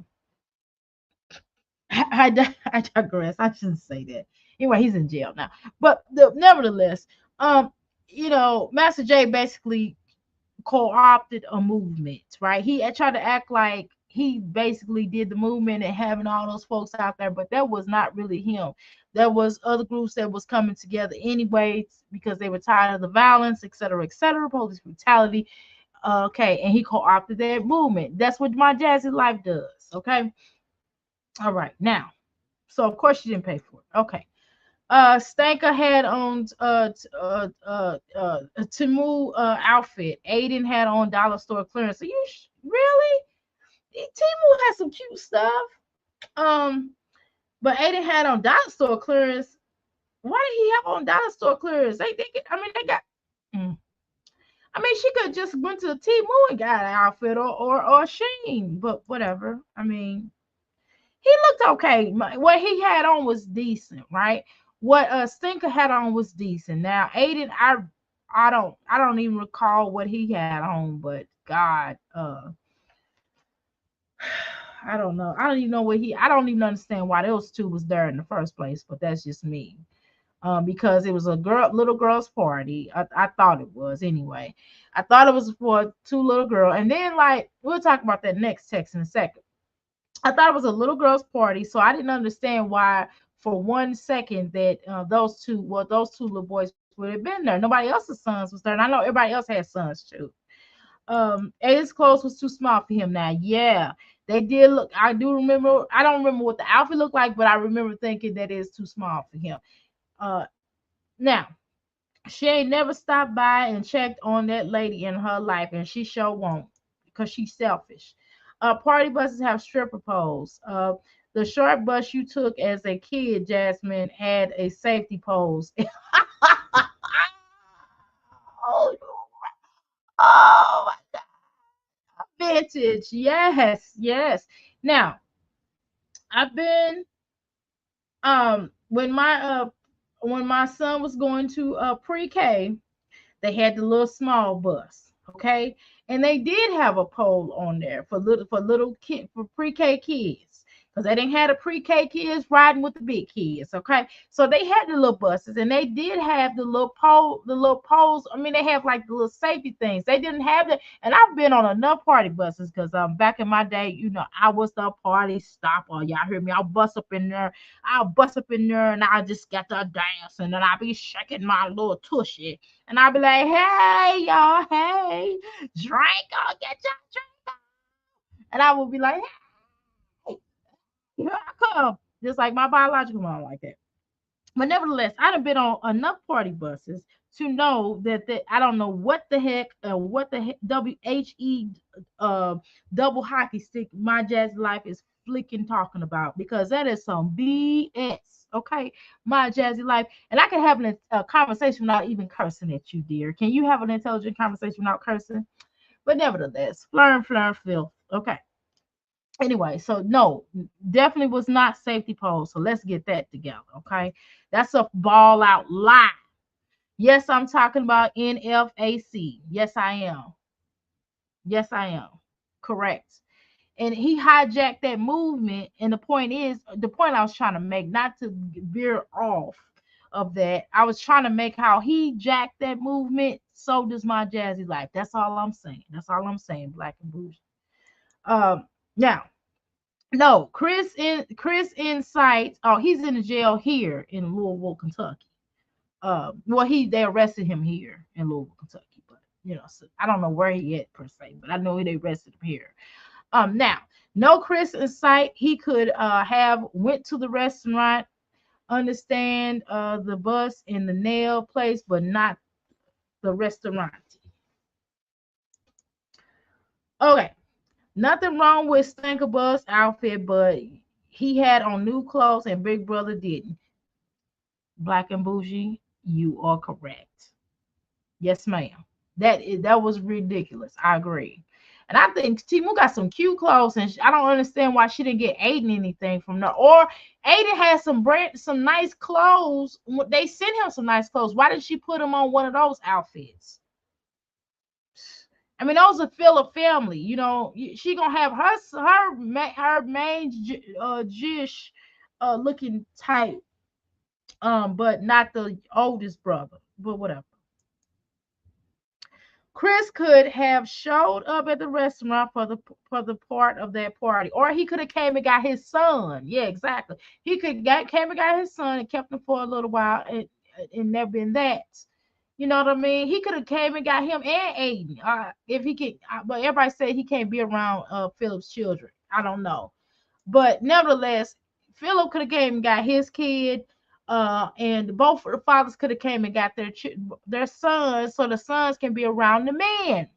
I digress. I shouldn't say that. Anyway, he's in jail now. But nevertheless, um, Master J basically co-opted a movement, right? He tried to act like he basically did the movement and having all those folks out there, but that was not really him. There was other groups that was coming together anyway because they were tired of the violence, et cetera, police brutality. Okay, and he co-opted that movement. That's what my Jazzy Life does. Okay, all right, now. So of course she didn't pay for it. Okay. Stanka had on Timu outfit. Aiden had on dollar store clearance. So really? Timu has some cute stuff. But Aiden had on dollar store clearance. Why did he have on dollar store clearance? They got. Mm. I mean, she could just went to Timu and got an outfit or Sheen, but whatever. I mean, he looked okay. What he had on was decent, right? What Stinker had on was decent. Now Aiden, I don't even recall what he had on, but God, I don't know. I don't even know what he. I don't even understand why those two was there in the first place. But that's just me. Because it was a little girl's party. I thought it was anyway. I thought it was for two little girl, and then like we'll talk about that next text in a second. I thought it was a little girl's party, so I didn't understand why for 1 second that those two little boys would have been there. Nobody else's sons was there, and I know everybody else had sons too. Aiden's clothes was too small for him now. Yeah, they did look. I do remember. I don't remember what the outfit looked like, but I remember thinking that it's too small for him. Uh, Now she ain't never stopped by and checked on that lady in her life, and she sure won't because she's selfish. Party buses have stripper poles. The short bus you took as a kid, Jasmine, had a safety pose. oh, oh, vintage. Yes, yes. Now, I've been when my son was going to pre-K, they had the little small bus, okay, and they did have a pole on there for little kid for pre-K kids because they didn't have the pre-K kids riding with the big kids, okay. So they had the little buses and they did have the little poles. I mean, they have like the little safety things. They didn't have it, and I've been on enough party buses because back in my day, I was the party stopper. Y'all hear me? I'll bust up in there and I just get to dance and then I'll be shaking my little tushy and I'll be like, hey, y'all, hey, drink on, get your drink on. And I will be like, hey, here I come. Just like my biological mom like that. But nevertheless, I done been on enough party buses to know that I don't know what the heck, WHE uh, double hockey stick my jazz life is flicking talking about because that is some BS. Okay, my jazzy life, and I can have a conversation without even cursing at you, dear. Can you have an intelligent conversation without cursing? But nevertheless, flirn, filth. Okay. Anyway, so no, definitely was not safety pole. So let's get that together. Okay. That's a ball out lie. Yes, I'm talking about NFAC. Yes, I am. Yes, I am. Correct. And he hijacked that movement. And the point I was trying to make, not to veer off of that, I was trying to make how he jacked that movement. So does my jazzy life. That's all I'm saying. That's all I'm saying, Black and Bougie. Now, no, Chris Insight. Oh, he's in the jail here in Louisville, Kentucky. Well, they arrested him here in Louisville, Kentucky, but so I don't know where he at per se, but I know they arrested him here. Now, no Chris Insight. He could have went to the restaurant, understand the bus and the nail place, but not the restaurant. Okay. Nothing wrong with Stinker Bus outfit, but He had on new clothes and Big Brother didn't. Black and bougie, you are correct. Yes, ma'am. That was ridiculous. I agree. And I think Timu got some cute clothes, and I don't understand why she didn't get Aiden anything from there. Or Aiden had some nice clothes. They sent him some nice clothes. Why did she put him on one of those outfits? I mean, those are Philip family. You know, she gonna have her main Jewish looking type, but not the oldest brother. But whatever. Chris could have showed up at the restaurant for the part of that party, or he could have came and got his son. Yeah, exactly. He came and got his son and kept him for a little while, and never been that. You know what I mean? He could have came and got him and Aiden. If he could, but everybody said he can't be around Philip's children. I don't know, but nevertheless, Philip could have came and got his kid, and both of the fathers could have came and got their sons, so the sons can be around the man.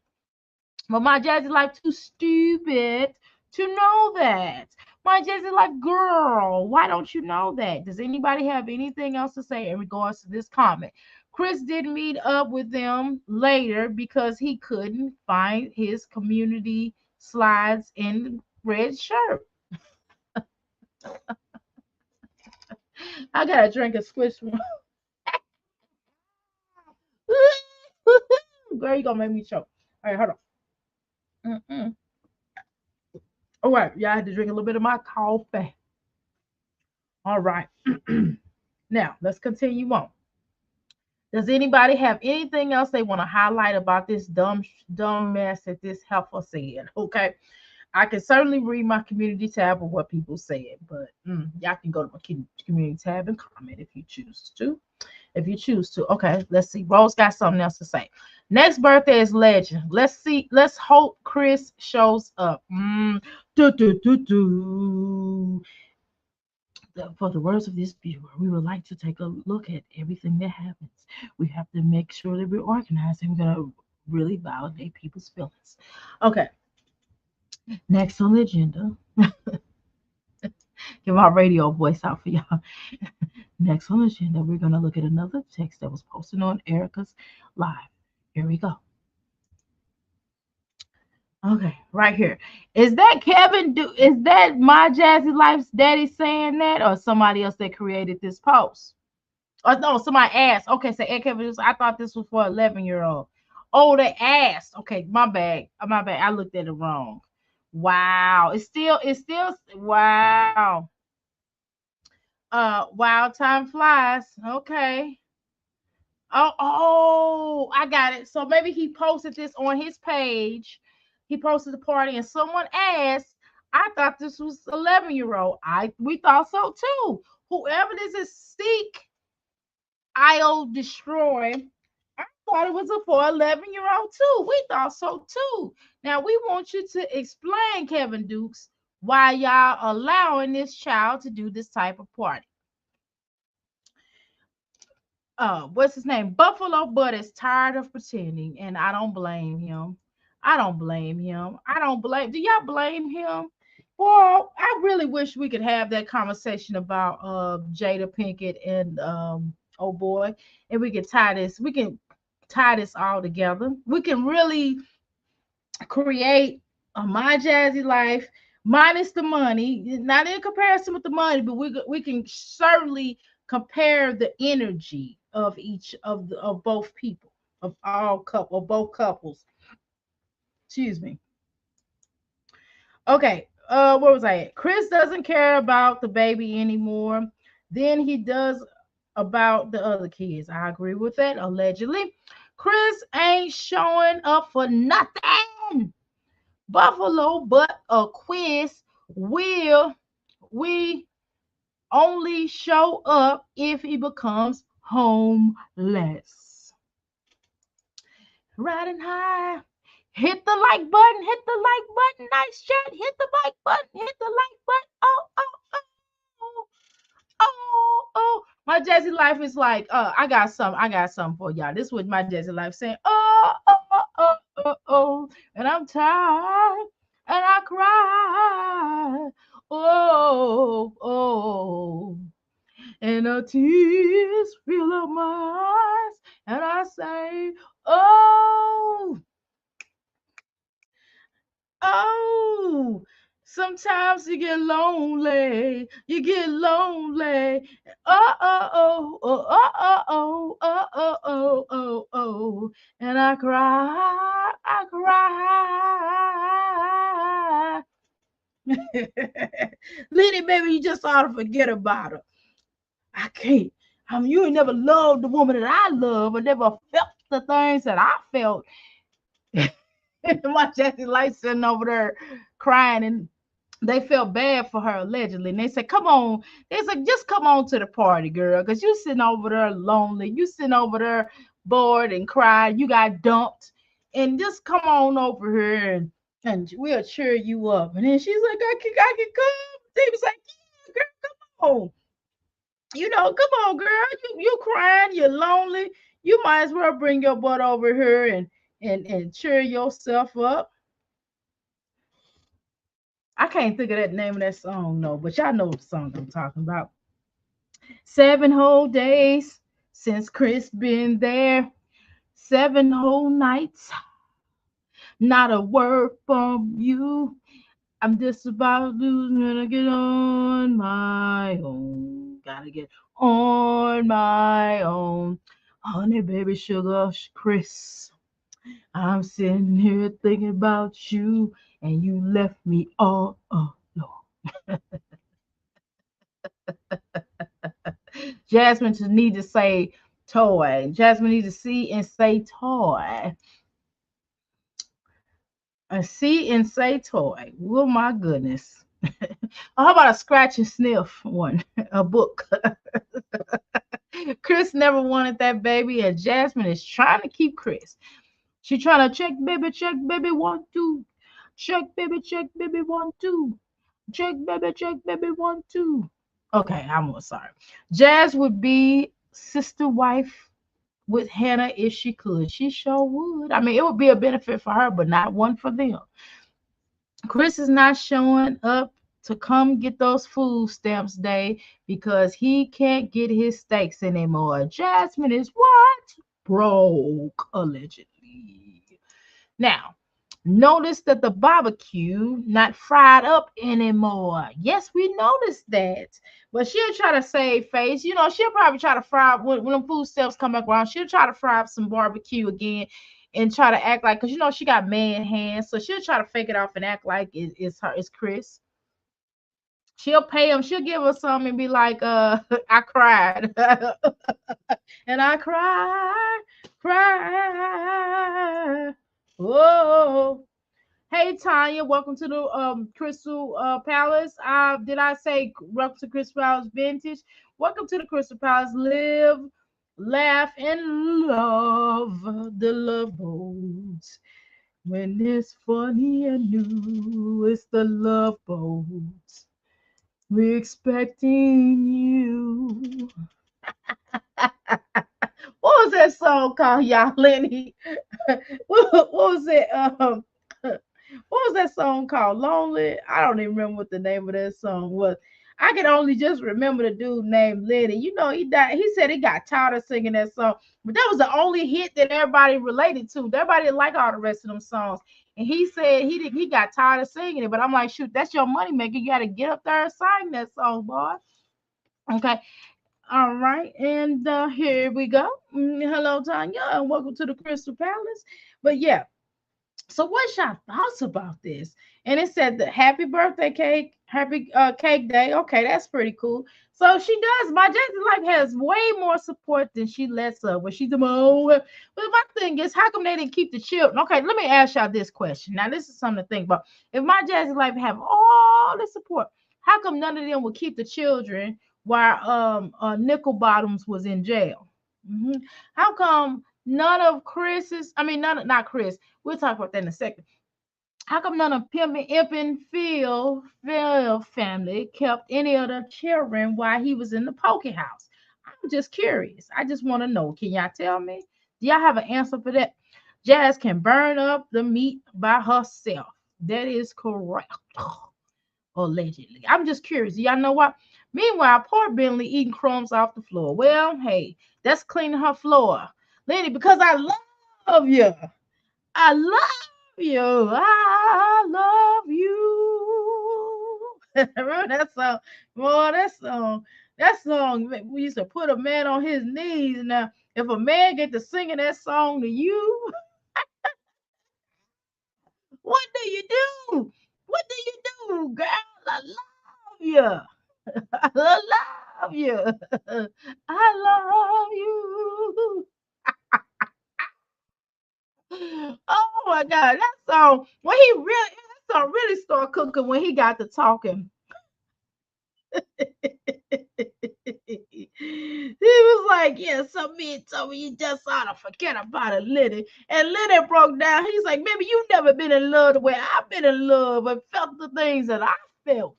But my Jazzy like too stupid to know that. My Jazzy like, girl, why don't you know that? Does anybody have anything else to say in regards to this comment? Chris did meet up with them later because he couldn't find his community slides in red shirt. I gotta drink a squish. Girl, you gonna make me choke. All right, hold on. All right, yeah, I had to drink a little bit of my coffee. All right. Now let's continue on. Does anybody have anything else they want to highlight about this dumb mess that this heifer said? Okay, I can certainly read my community tab of what people said, but y'all can go to my community tab and comment if you choose to. If you choose to. Okay, let's see. Rose got something else to say. Next birthday is legend. Let's see. Let's hope Chris shows up. Do, do, do, do. For the words of this viewer, we would like to take a look at everything that happens. We have to make sure that we're organized and we're going to really validate people's feelings. Okay, next on the agenda. Get my radio voice out for y'all. Next on the agenda, we're going to look at another text that was posted on Erica's live. Here we go. Okay, right here. Is that is that my Jazzy Life's daddy saying that, or somebody else that created this post? Or no, somebody asked. Okay, so Ed Kevin, I thought this was for 11-year-old. Oh, they asked. Okay, my bad. My bad. I looked at it wrong. Wow. It's still wow. Wild time flies. Okay. I got it. So maybe he posted this on his page. He posted the party, and someone asked. I thought this was 11-year-old. We thought so too. Whoever this is, seek, I'll destroy. I thought it was a for 11-year-old too. We thought so too. Now we want you to explain, Kevin Dukes, why y'all allowing this child to do this type of party. What's his name? Buffalo Bud is tired of pretending, and I don't blame him. I don't blame him. I don't blame. Do y'all blame him? Well, I really wish we could have that conversation about Jada Pinkett and oh boy, and we can tie this. We can tie this all together. We can really create a my jazzy life minus the money, not in comparison with the money, but we can certainly compare the energy of each of both people, of both couples. Excuse me. Okay, where was I at? Chris doesn't care about the baby anymore than he does about the other kids. I agree with that. Allegedly, Chris ain't showing up for nothing. Buffalo, but a quiz will we only show up if he becomes homeless. Riding high. Hit the like button. Hit the like button. Nice chat. Hit the like button. Hit the like button. Oh. My Jazzy life is like, I got something for y'all. This was my Jazzy life saying, and I'm tired and I cry. Oh, and the tears fill up my eyes, and I say, oh, oh. Sometimes you get lonely, you get lonely. Oh, oh, oh, oh, oh, oh, oh, oh, oh, oh, oh. And I cry. Lenny, baby, you just ought to forget about her. I can't. You ain't never loved the woman that I love, or never felt the things that I felt. My Jazzy Light sitting over there crying, and they felt bad for her allegedly. And they said, "Come on," they said, "Just come on to the party, girl, because you sitting over there lonely. You sitting over there bored and crying. You got dumped, and just come on over here and we'll cheer you up." And then she's like, I can come." They was like, "Yeah, girl, come on. Come on, girl. You crying, you're lonely. You might as well bring your butt over here and cheer yourself up." I can't think of that name of that song, no, but y'all know the song I'm talking about. 7 whole days since Chris been there. 7 whole nights, not a word from you. I'm just about to get on my own. Gotta get on my own. Honey, baby, sugar, Chris. I'm sitting here thinking about you, and you left me all alone. Jasmine just need to say toy. Jasmine need to see and say toy. See and say toy. Oh my goodness. How about a scratch and sniff one? A book. Chris never wanted that baby, and Jasmine is trying to keep Chris. She trying to check, baby, 1, 2. Check, baby, 1, 2. Check, baby, 1, 2. Okay, I'm sorry. Jazz would be sister wife with Hannah if she could. She sure would. I mean, it would be a benefit for her, but not one for them. Chris is not showing up to come get those food stamps day because he can't get his steaks anymore. Jasmine is what? Broke, allegedly. Now, notice that the barbecue not fried up anymore. Yes, we noticed that. But she'll try to save face. She'll probably try to fry up when them food stamps come back around. She'll try to fry up some barbecue again and try to act like, because she got man hands, so she'll try to fake it off and act like it's her, it's Chris. She'll pay him. She'll give us some and be like, I cried. And I cry. Whoa. Hey Tanya, welcome to the Crystal Palace. Did I say welcome to Crystal Palace Vintage? Welcome to the Crystal Palace. Live, laugh, and love the love boats. When it's funny and new, it's the love boats. We're expecting you. What was that song called, y'all, Lenny? what was it? What was that song called? Lonely? I don't even remember what the name of that song was. I can only just remember the dude named Lenny. He died. He said he got tired of singing that song, but that was the only hit that everybody related to. Everybody didn't like all the rest of them songs. And he said he got tired of singing it. But I'm like, shoot, that's your money maker. You got to get up there and sing that song, boy. Okay. All right. And here we go. Hello, Tanya, and welcome to the Crystal Palace. But yeah, so what's your thoughts about this? And it said the happy birthday cake, happy cake day. Okay, that's pretty cool. So she does. My Jazzy Life has way more support than she lets up. When she's the but my thing is, how come they didn't keep the children? Okay, let me ask y'all this question. Now, this is something to think about. If my Jazzy Life have all the support, how come none of them would keep the children while Nickel Bottoms was in jail? How come none of Chris's? I mean, not Chris. We'll talk about that in a second. How come none of Pimpin' Impin' Phil family kept any of the children while he was in the poker house? I'm just curious. I just want to know. Can y'all tell me? Do y'all have an answer for that? Jazz can burn up the meat by herself. That is correct. Allegedly. I'm just curious. Do y'all know what? Meanwhile, poor Bentley eating crumbs off the floor. Well, hey, that's cleaning her floor. Lenny, because I love you. I love you. I love you. Remember that song? Boy, that song, we used to put a man on his knees. Now, if a man get to singing that song to you, what do you do? What do you do, girl? I love you. I love you. I love you. Oh my God, that song when he really that song really started cooking when he got to talking. He was like, "Yeah, some men told me you just ought to forget about it, Liddy." And Liddy broke down. He's like, "Maybe you never been in love the way I've been in love and felt the things that I felt."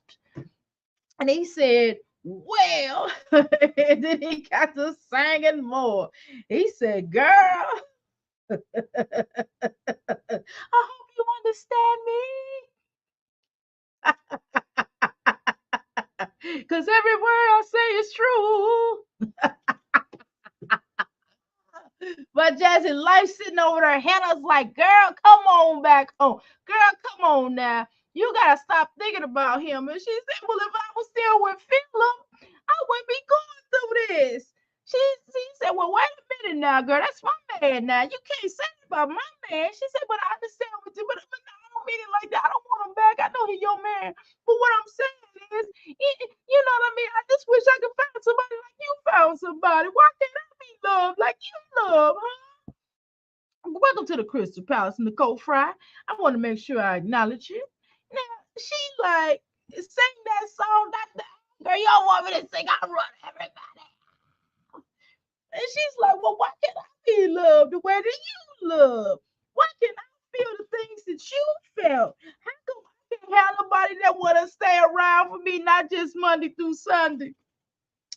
And he said, "Well," and then he got to singing more. He said, "Girl, I hope you understand me. Because every word I say is true." But Jazzy life sitting over there, Hannah's like, "Girl, come on back home. Girl, come on now. You gotta stop thinking about him." And she said, "Well, if I was still with Philip, I wouldn't be going through this." She said, "Well, wait a minute now, girl. That's my man now. You can't say that about my man." She said, "But I understand what you, but no, I don't mean it like that. I don't want him back. I know he's your man. But what I'm saying is, you know what I mean? I just wish I could find somebody like you found somebody. Why can't I be loved like you love, huh?" Welcome to the Crystal Palace, Nicole Fry. I want to make sure I acknowledge you. Now, she like sing that song, girl, y'all want me to sing, I run everybody. And she's like, "Well, why can't I be loved the way that you love? Why can't I feel the things that you felt? How come I can't have nobody that want to stay around for me, not just Monday through Sunday?"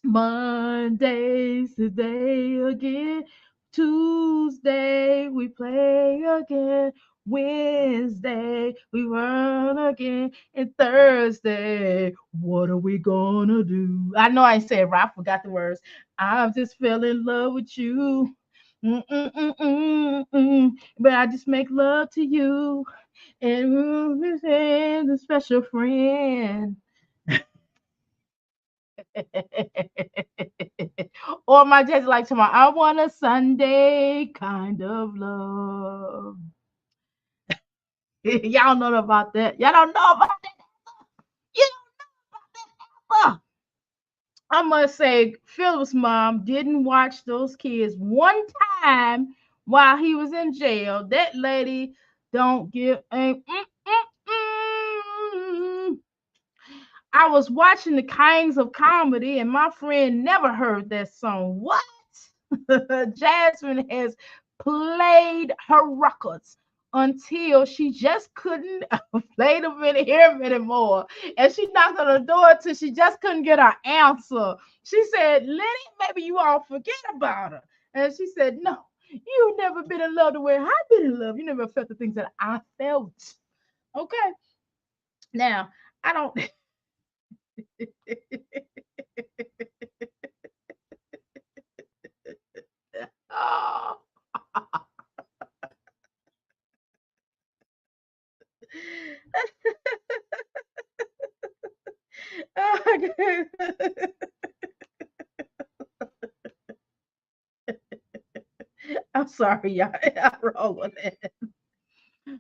Monday's the day again. Tuesday we play again. Wednesday we run again. And Thursday, what are we gonna do? I know I said it right. I forgot the words. I just fell in love with you. Mm-mm-mm-mm-mm. But I just make love to you. And we're a special friend. Or my dad's like tomorrow, I want a Sunday kind of love. Y'all know about that. Y'all don't know about that. You don't know. I must say, Philip's mom didn't watch those kids one time while he was in jail. That lady don't give a. I was watching the Kinds of Comedy, and my friend never heard that song. What? Jasmine has played her records until she just couldn't play them and hear them anymore. And she knocked on the door till she just couldn't get her answer. She said, "Lenny, maybe you all forget about her." And she said, "No, you've never been in love the way I've been in love. You never felt the things that I felt." Okay. Now, I don't. Oh. I'm sorry, y'all. I'm wrong with that.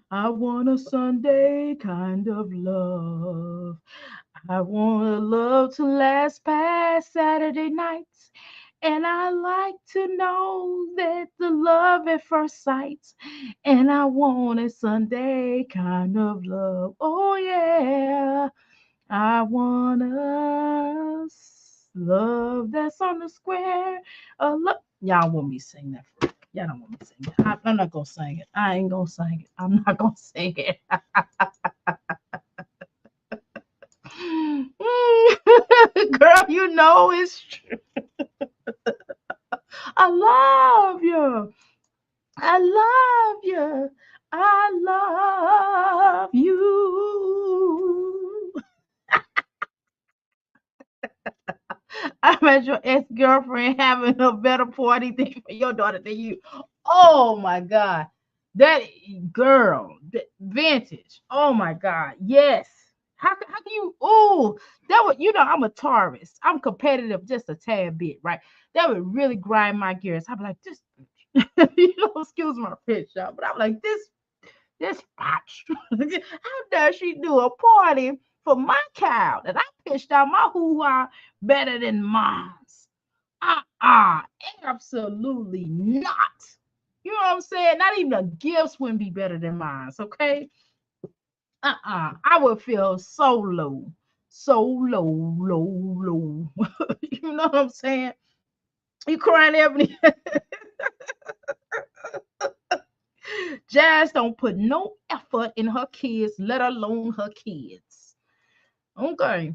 I want a Sunday kind of love. I want a love to last past Saturday nights. And I like to know that the love at first sight. And I want a Sunday kind of love. Oh, yeah. I want a love that's on the square. Y'all want me to sing that for real. Y'all don't want me to sing it. I'm not gonna sing it. I ain't gonna sing it. I'm not gonna sing it. Girl, you know it's true. I love you. I love you. I love you. I met your ex-girlfriend having a better party thing for your daughter than you. Oh my God. That girl, vintage. Oh my God. Yes. How can you? Oh, that would, I'm a Taurus. I'm competitive just a tad bit, right? That would really grind my gears. I'm like, this, excuse my pitch, y'all, but I'm like, this bitch. How does she do a party for my child that I pitched out my hoo-ha better than mine? Uh-uh. Absolutely not. You know what I'm saying? Not even the gifts wouldn't be better than mine, okay? I would feel so low. So low, low, low. You know what I'm saying? You crying, Ebony? Jazz don't put no effort in her kids, let alone her kids. Okay.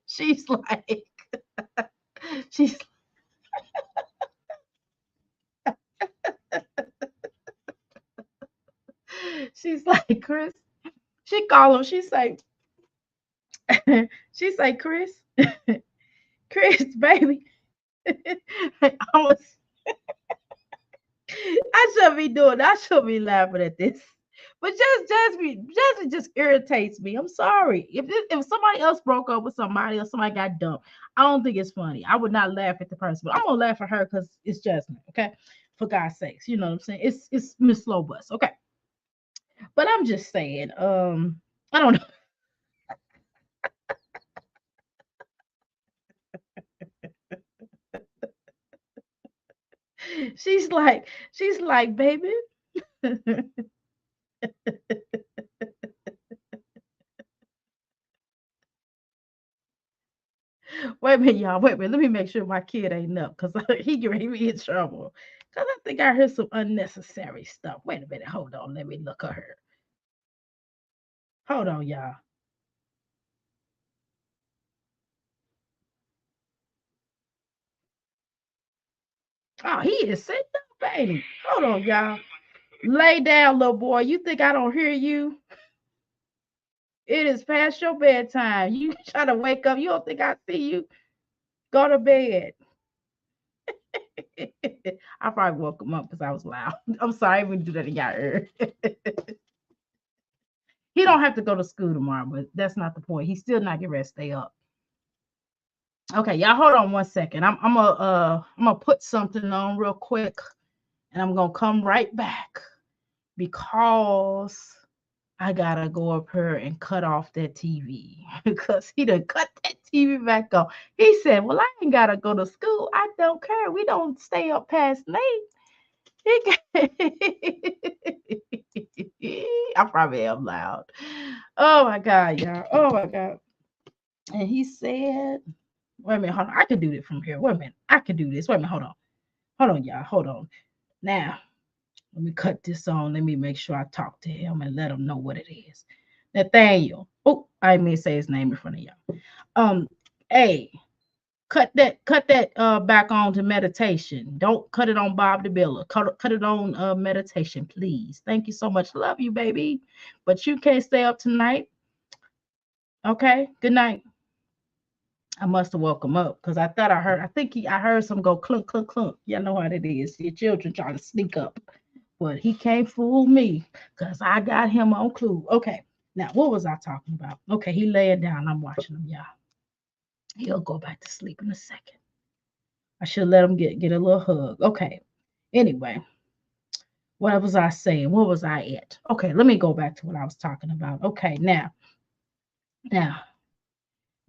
she's like, she's she's like, Chris. She call him. She's like, she's like, Chris, Chris, baby. I was, I should be doing. I should be laughing at this. But just irritates me. I'm sorry. If somebody else broke up with somebody or somebody got dumped, I don't think it's funny. I would not laugh at the person, but I'm gonna laugh at her because it's Jasmine. Okay, for God's sakes, you know what I'm saying? It's Miss Slowbus. Okay, but I'm just saying. I don't know. She's like, baby. Wait a minute, y'all. Wait a minute. Let me make sure my kid ain't up because he getting me in trouble. Because I think I heard some unnecessary stuff. Wait a minute. Hold on. Let me look at her. Hold on, y'all. Oh, he is sitting up, baby. Hold on, y'all. Lay down, little boy. You think I don't hear you? It is past your bedtime. You try to wake up. You don't think I see you? Go to bed. I probably woke him up because I was loud. I'm sorry, I wouldn't do that to y'all. He don't have to go to school tomorrow, but that's not the point. He's still not getting ready to stay up. Okay, y'all hold on one second. I'm gonna put something on real quick and I'm gonna come right back because I gotta go up here and cut off that TV because he done cut that TV back on. He said, well, I ain't gotta go to school. I don't care. We don't stay up past late. I probably am loud. Oh my God, y'all. Oh my God. And he said, wait a minute, hold on. I can do this from here. Wait a minute. I can do this. Wait a minute, hold on. Hold on, y'all. Hold on. Now, let me cut this on. Let me make sure I talk to him and let him know what it is. Nathaniel. Oh, I didn't mean to say his name in front of y'all. Hey, cut that back on to meditation. Don't cut it on Bob the Builder. Cut it on meditation, please. Thank you so much. Love you, baby. But you can't stay up tonight. Okay. Good night. I must have woke him up because I thought I heard some go clunk, clunk, clunk. You know how it is. Your children trying to sneak up. But he can't fool me because I got him on clue. Okay. Now, what was I talking about? Okay, he laying down. I'm watching him, y'all. He'll go back to sleep in a second. I should let him get a little hug. Okay. Anyway, what was I saying? What was I at? Okay, let me go back to what I was talking about. Okay, now,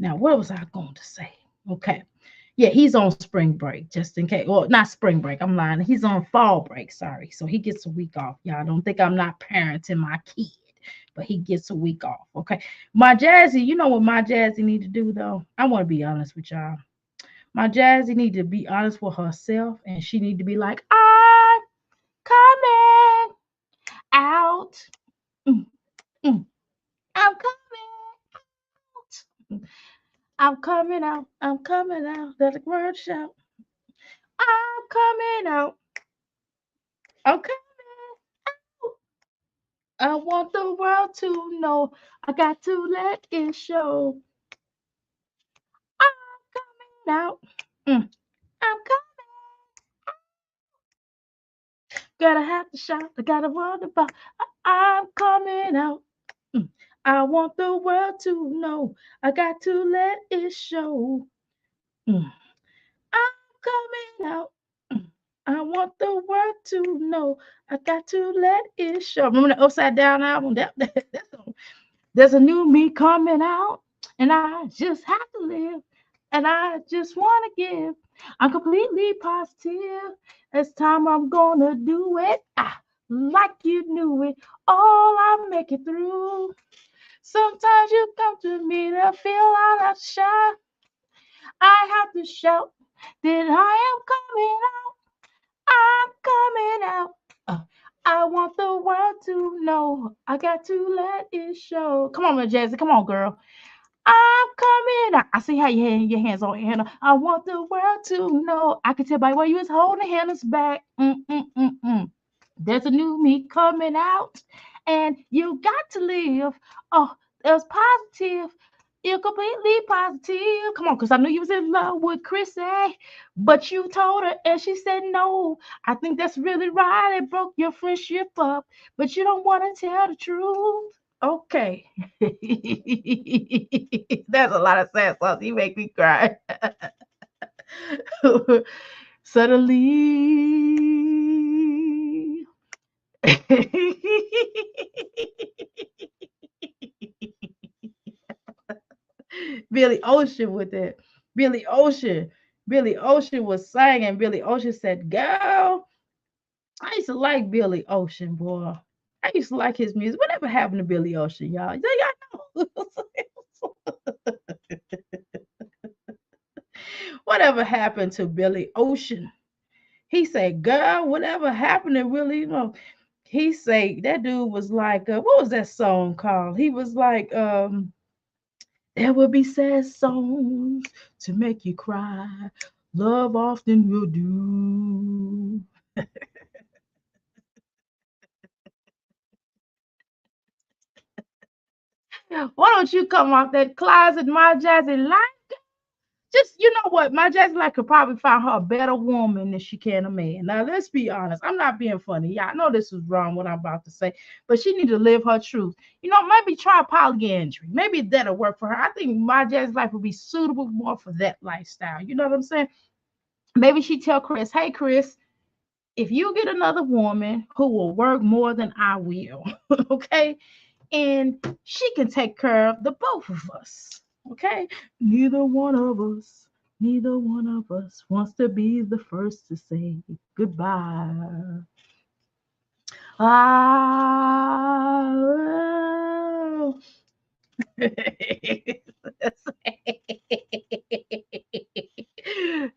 now, what was I going to say? Okay. Yeah, he's on spring break, just in case. Well, not spring break. I'm lying. He's on fall break. Sorry. So he gets a week off. Y'all don't think I'm not parenting my kid, but he gets a week off. Okay. My Jazzy, you know what my Jazzy need to do though? I want to be honest with y'all. My Jazzy need to be honest with herself, and she need to be like, I'm coming out. Mm, mm, I'm coming out. I'm coming out. I'm coming out. That's a word shout. I'm coming out. Okay. I want the world to know. I got to let it show. I'm coming out. Mm, I'm gotta have to shout. I gotta wonder about. I'm coming out. Mm, I want the world to know. I got to let it show. Mm, I'm coming out. Mm, I want the world to know. I got to let it show. Remember the Upside Down album? That's there's a new me coming out, and I just have to live, and I just want to give. I'm completely positive. It's time I'm gonna do it. Like you knew it. All I make it through. Sometimes you come to me to feel out of shine. I have to shout that I am coming out. I'm coming out. I want the world to know. I got to let it show. Come on, Miss Jazzy. Come on, girl. I'm coming out. I see how your hands on Hannah. I want the world to know. I can tell by where you was holding Hannah's back. There's a new me coming out, and you got to live. Oh, there's positive. You're completely positive. Come on, because I knew you was in love with Chrissy, but you told her, and she said no. I think that's really right. It broke your friendship up, but you don't want to tell the truth. Okay. That's a lot of sad songs. You make me cry. Suddenly. Billy Ocean with it. Billy Ocean. Billy Ocean was singing. Billy Ocean said, "Girl, I used to like Billy Ocean, boy. I used to like his music. Whatever happened to Billy Ocean, y'all? Do y'all know? Whatever happened to Billy Ocean?" He said, "Girl, whatever happened to Willie?" He said that dude was like, what was that song called? He was like, there will be sad songs to make you cry. Love often will do. Why don't you come off that closet, my Jazzy? Just you know what, my Jazzy like could probably find her a better woman than she can a man. Now let's be honest. I'm not being funny. Yeah, I know this is wrong what I'm about to say, but she need to live her truth. Maybe try polyandry. Maybe that'll work for her. I think my Jazzy life would be suitable more for that lifestyle. You know what I'm saying? Maybe she tell Chris, "Hey Chris, if you get another woman who will work more than I will, okay, and she can take care of the both of us. Okay? Neither one of us wants to be the first to say goodbye. Ah,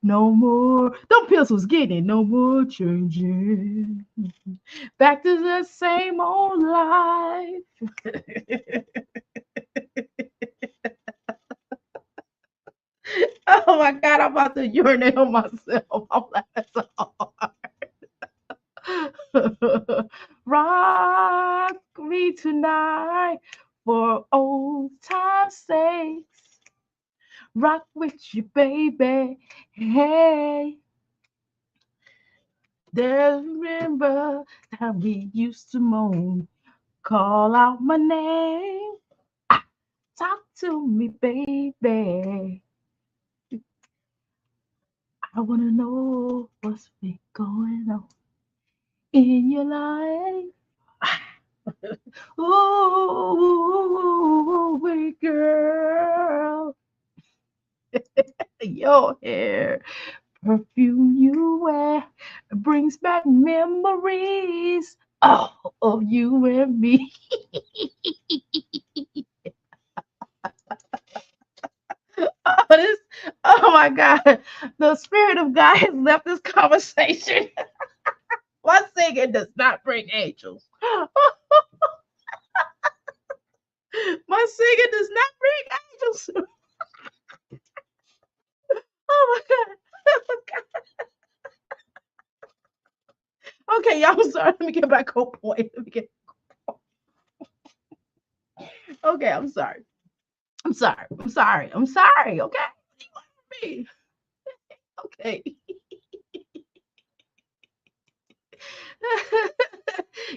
no more. Them pistols getting it. No more changing. Back to the same old life. Oh my God, I'm about to urinate on myself. I'm laughing so hard. Rock me tonight for old time's sake. Rock with you, baby. Hey, there's remember that we used to moan, call out my name. Ah, talk to me, baby. I wanna know what's been going on in your life. Ooh, baby girl, your hair, perfume you wear brings back memories of you and me. Oh, oh my God, the spirit of God has left this conversation. My singing does not bring angels. My singing does not bring angels. Oh my God. Okay, y'all, I'm sorry. Let me get back on point. Let me get. Okay, I'm sorry. I'm sorry. I'm sorry. I'm sorry. Okay. What do you want from me? Okay.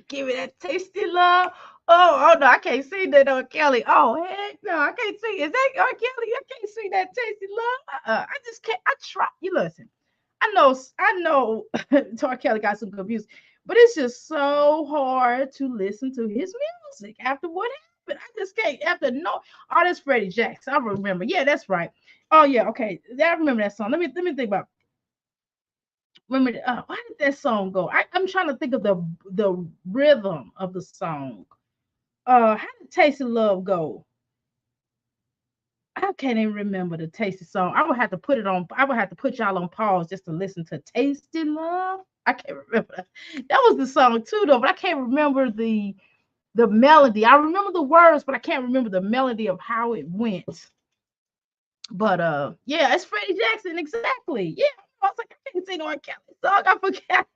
Give me that tasty love. Oh no, I can't see that on Kelly. Oh heck no, I can't see. Is that on Kelly? I can't see that tasty love. I just can't. I try. You listen. I know. Tar Kelly got some good music, but it's just so hard to listen to his music after what happened. I just can't. After no, oh, that's Freddie Jackson. I remember. Yeah, that's right. Oh yeah, okay. I remember that song. Let me think about. Remember, why did that song go? I'm trying to think of the rhythm of the song. How did Taste of Love go? I can't even remember the Tasty song. I would have to put it on. I would have to put y'all on pause just to listen to Tasty Love. I can't remember that. That was the song too, though. But I can't remember the melody. I remember the words, but I can't remember the melody of how it went. But yeah, it's Freddie Jackson exactly. Yeah, I was like, I can't say no R. Kelly song. I forgot.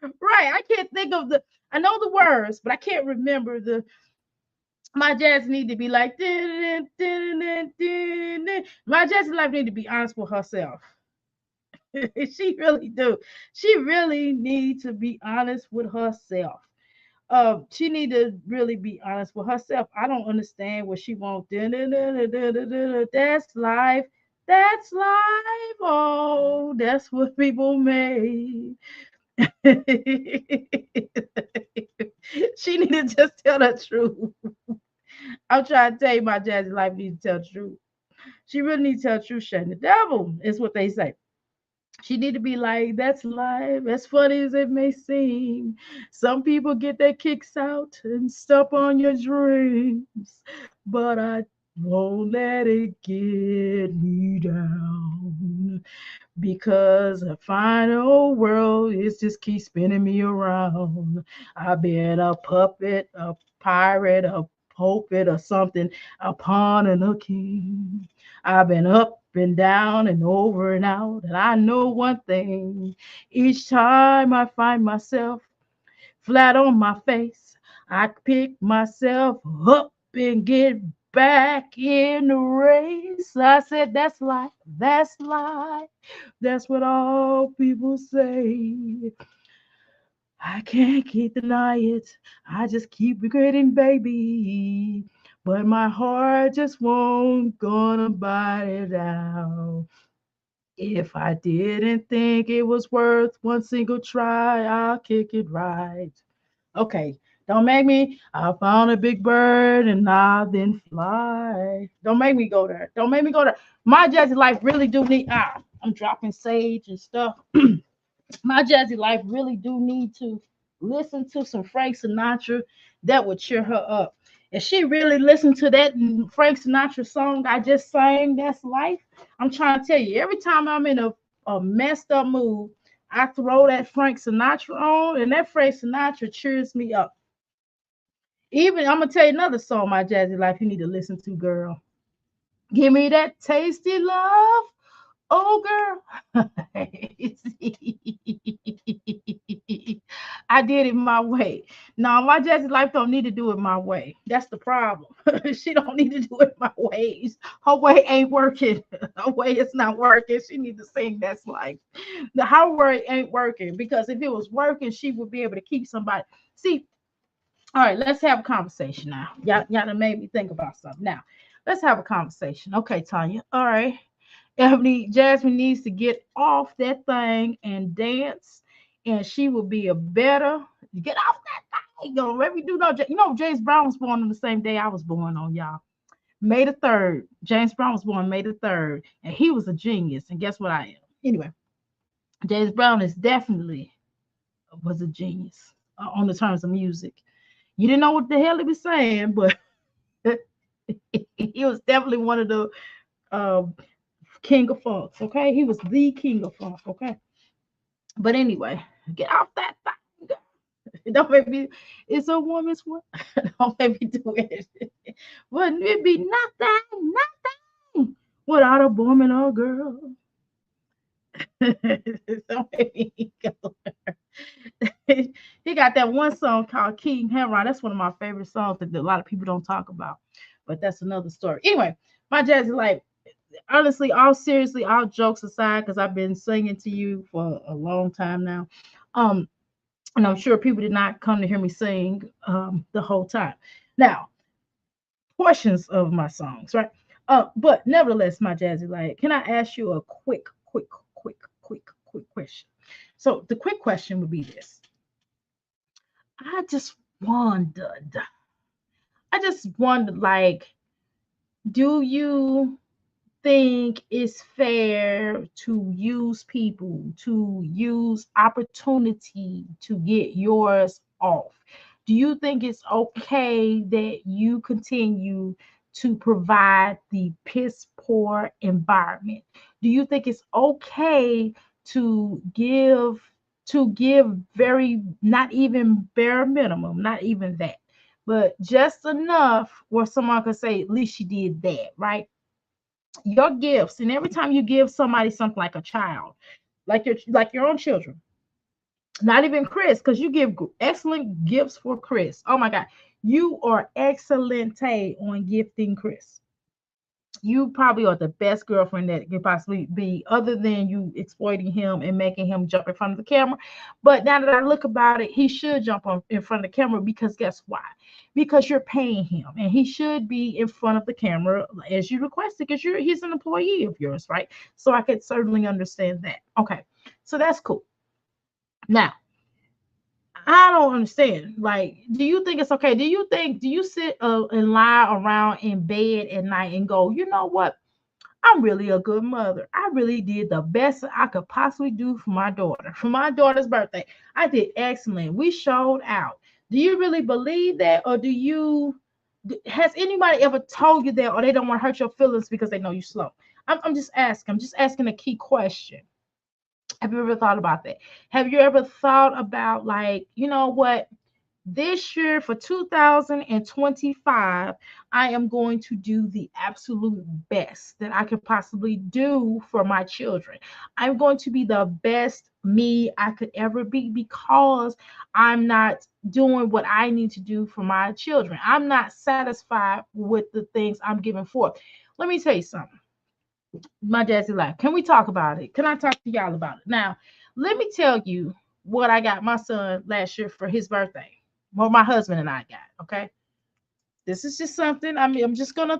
Right. I can't think of the. I know the words, but I can't remember the. My jazz need to be like. Dun, dun, dun, dun, dun. My jazz life need to be honest with herself. She really do. She really need to be honest with herself. She need to really be honest with herself. I don't understand what she wants. That's life. That's life. Oh, that's what people made. She need to just tell the truth. I'm trying to tell you, my jazzy life needs to tell the truth. She really needs to tell the truth. Shame the devil is what they say. She need to be like, that's life, as funny as it may seem. Some people get their kicks out and step on your dreams, but I won't let it get me down because a final world is just keep spinning me around. I've been a puppet, a pirate, a pulpit, or something, a pawn and a king. I've been up and down and over and out, and I know one thing. Each time I find myself flat on my face, I pick myself up and get back in the race. I said, that's life, that's life. That's what all people say. I can't keep deny it. I just keep regretting, baby. But my heart just won't gonna bite it out. If I didn't think it was worth one single try, I'll kick it right. Okay, don't make me. I found a big bird and I then fly. Don't make me go there. Don't make me go there. My jazzy life really do need. I'm dropping sage and stuff. My jazzy life really do need to listen to some Frank Sinatra that would cheer her up. If she really listened to that Frank Sinatra song I just sang, that's life. I'm trying to tell you, every time I'm in a messed up mood, I throw that Frank Sinatra on, and that Frank Sinatra cheers me up. Even I'm gonna tell you another song, my jazzy life, you need to listen to, girl. Give me that tasty love. Oh, girl. I did it my way. No, my Jazzy life don't need to do it my way. That's the problem. She don't need to do it my ways. Her way ain't working. Her way is not working. She need to sing that's life. Her way ain't working because if it was working, she would be able to keep somebody. See, all right, let's have a conversation now. Y'all done made me think about something. Now, let's have a conversation. Okay, Tanya. All right. Ebony Jasmine needs to get off that thing and dance, and she will be a better get off that thing. Yo, let me do no. You know, James Brown was born on the same day I was born on, y'all. May the 3rd. James Brown was born May the 3rd, and he was a genius. And guess what I am? Anyway, James Brown is definitely was a genius on the terms of music. You didn't know what the hell he was saying, but he was definitely one of the uh, king of funk. Okay, he was the king of funk. Okay, but anyway, get off that thing. Don't make me. It's a woman's world. Don't make me do it. Wouldn't it be nothing, nothing without a woman or girl? Don't make me go. He got that one song called King Hammer. That's one of my favorite songs that a lot of people don't talk about. But that's another story. Anyway, my Jazzy, like, honestly, all seriously, all jokes aside, because I've been singing to you for a long time now. Um, and I'm sure people did not come to hear me sing the whole time. Now, portions of my songs, right? But nevertheless, my Jazzy, like, can I ask you a quick question? So the quick question would be this. I just wondered, like, do you think it's fair to use people, to use opportunity to get yours off? Do you think it's okay that you continue to provide the piss poor environment? Do you think it's okay to give very, not even bare minimum, not even that, but just enough where someone could say at least she did that, right? Your gifts, and every time you give somebody something, like a child, like your own children, not even Chris, because you give excellent gifts for Chris. Oh my God, you are excellent on gifting Chris. You probably are the best girlfriend that could possibly be, other than you exploiting him and making him jump in front of the camera. But now that I look about it, he should jump on in front of the camera, because guess why? Because you're paying him, and he should be in front of the camera as you requested, because he's an employee of yours, right? So I could certainly understand that. Okay, so that's cool. Now, I don't understand. Like, do you think it's okay? Do you sit and lie around in bed at night and go, you know what? I'm really a good mother. I really did the best I could possibly do for my daughter. For my daughter's birthday, I did excellent. We showed out. Do you really believe that? Or has anybody ever told you that, or they don't want to hurt your feelings because they know you're slow? I'm just asking. I'm just asking a key question. Have you ever thought about that? Have you ever thought about, like, you know what? This year for 2025, I am going to do the absolute best that I could possibly do for my children. I'm going to be the best me I could ever be, because I'm not doing what I need to do for my children. I'm not satisfied with the things I'm giving forth. Let me tell you something, my Jazzy life. Can we talk about it? Can I talk to y'all about it? Now, let me tell you what I got my son last year for his birthday. What my husband and I got. Okay. This is just something. I mean, I'm just gonna,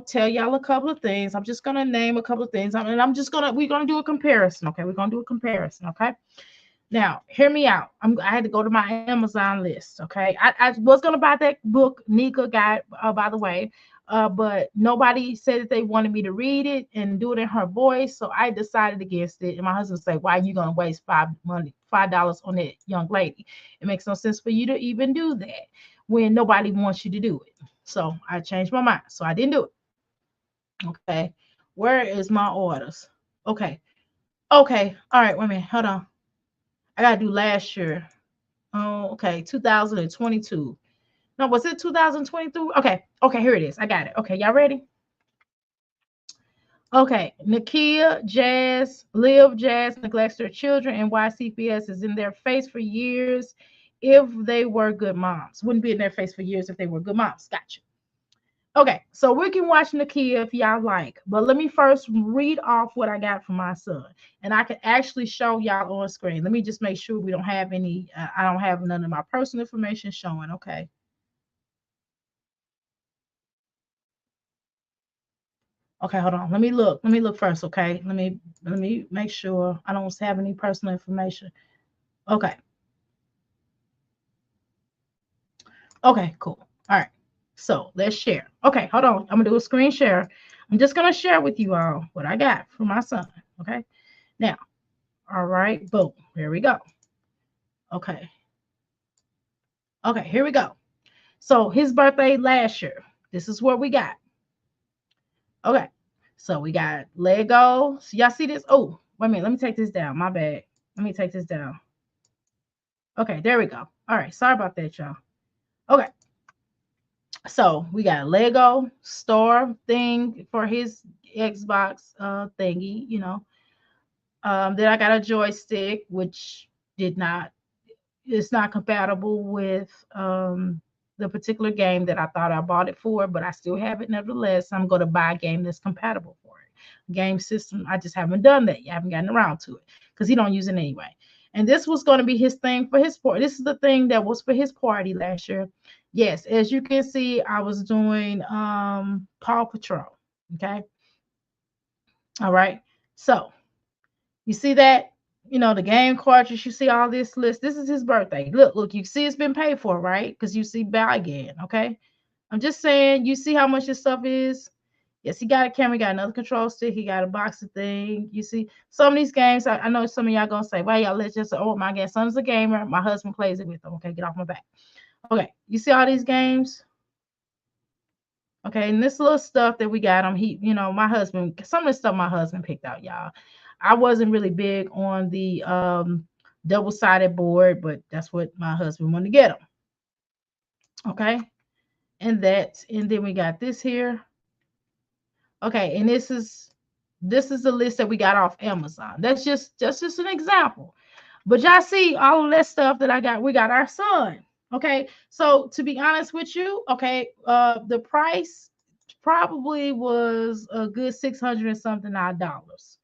tell y'all a couple of things. I'm just gonna name a couple of things. I mean, we're gonna do a comparison. Okay. We're gonna do a comparison. Okay. Now, hear me out. I had to go to my Amazon list. Okay, I was gonna buy that book Nika got, by the way, but nobody said that they wanted me to read it and do it in her voice, so I decided against it. And my husband said, "Why are you gonna waste $5 on that young lady? It makes no sense for you to even do that when nobody wants you to do it." So I changed my mind, so I didn't do it. Okay, where is my orders? Okay, okay, all right. Wait a minute, hold on. I gotta do last year. Oh, okay, 2022. No, was it 2023? Okay, okay, here it is. I got it. Okay, y'all ready? Okay, Nakia, Jazz neglects their children, and why CPS is in their face for years if they were good moms. Wouldn't be in their face for years if they were good moms. Gotcha. Okay, so we can watch Nakia if y'all like, but let me first read off what I got from my son, and I can actually show y'all on screen. Let me just make sure we don't have any. I don't have none of my personal information showing. Okay. Okay, hold on. Let me look. Let me look first. Okay. Let me make sure I don't have any personal information. Okay. Okay. Cool. All right. So let's share. Okay. Hold on. I'm gonna do a screen share. I'm just gonna share with you all what I got for my son. Okay. Now. All right. Boom. Here we go. Okay. Okay, here we go. So his birthday last year. This is what we got. Okay. So we got Lego. So y'all see this? Oh, wait a minute. Let me take this down. My bad. Let me take this down. Okay, there we go. All right. Sorry about that, y'all. Okay. So we got a Lego store thing for his Xbox thingy. Then I got a joystick, which did not it's not compatible with the particular game that I thought I bought it for, but I still have it nevertheless. I'm going to buy a game that's compatible for it. Game system, I just haven't done that. You haven't gotten around to it because he don't use it anyway. And this was going to be his thing for his party. This is the thing that was for his party last year. Yes, as you can see, I was doing Paw Patrol. Okay. All right. So you see that, the game cartridge, you see all this list. This is his birthday. Look, you see it's been paid for, right? Because you see buy again, okay? I'm just saying, you see how much this stuff is? Yes, he got a camera, he got another control stick, he got a boxing thing. You see, some of these games, I know some of y'all gonna say, well, y'all let's just, oh, my son's a gamer, my husband plays it with him. Okay, get off my back. Okay, you see all these games? Okay, and this little stuff that we got him, my husband, some of the stuff my husband picked out, y'all. I wasn't really big on the double-sided board, but that's what my husband wanted to get him. Okay, and then we got this here. Okay, and this is the list that we got off Amazon. That's just an example. But y'all see all of that stuff that I got. We got our son. Okay, so to be honest with you, okay, the price probably was a good 600 and something odd dollars,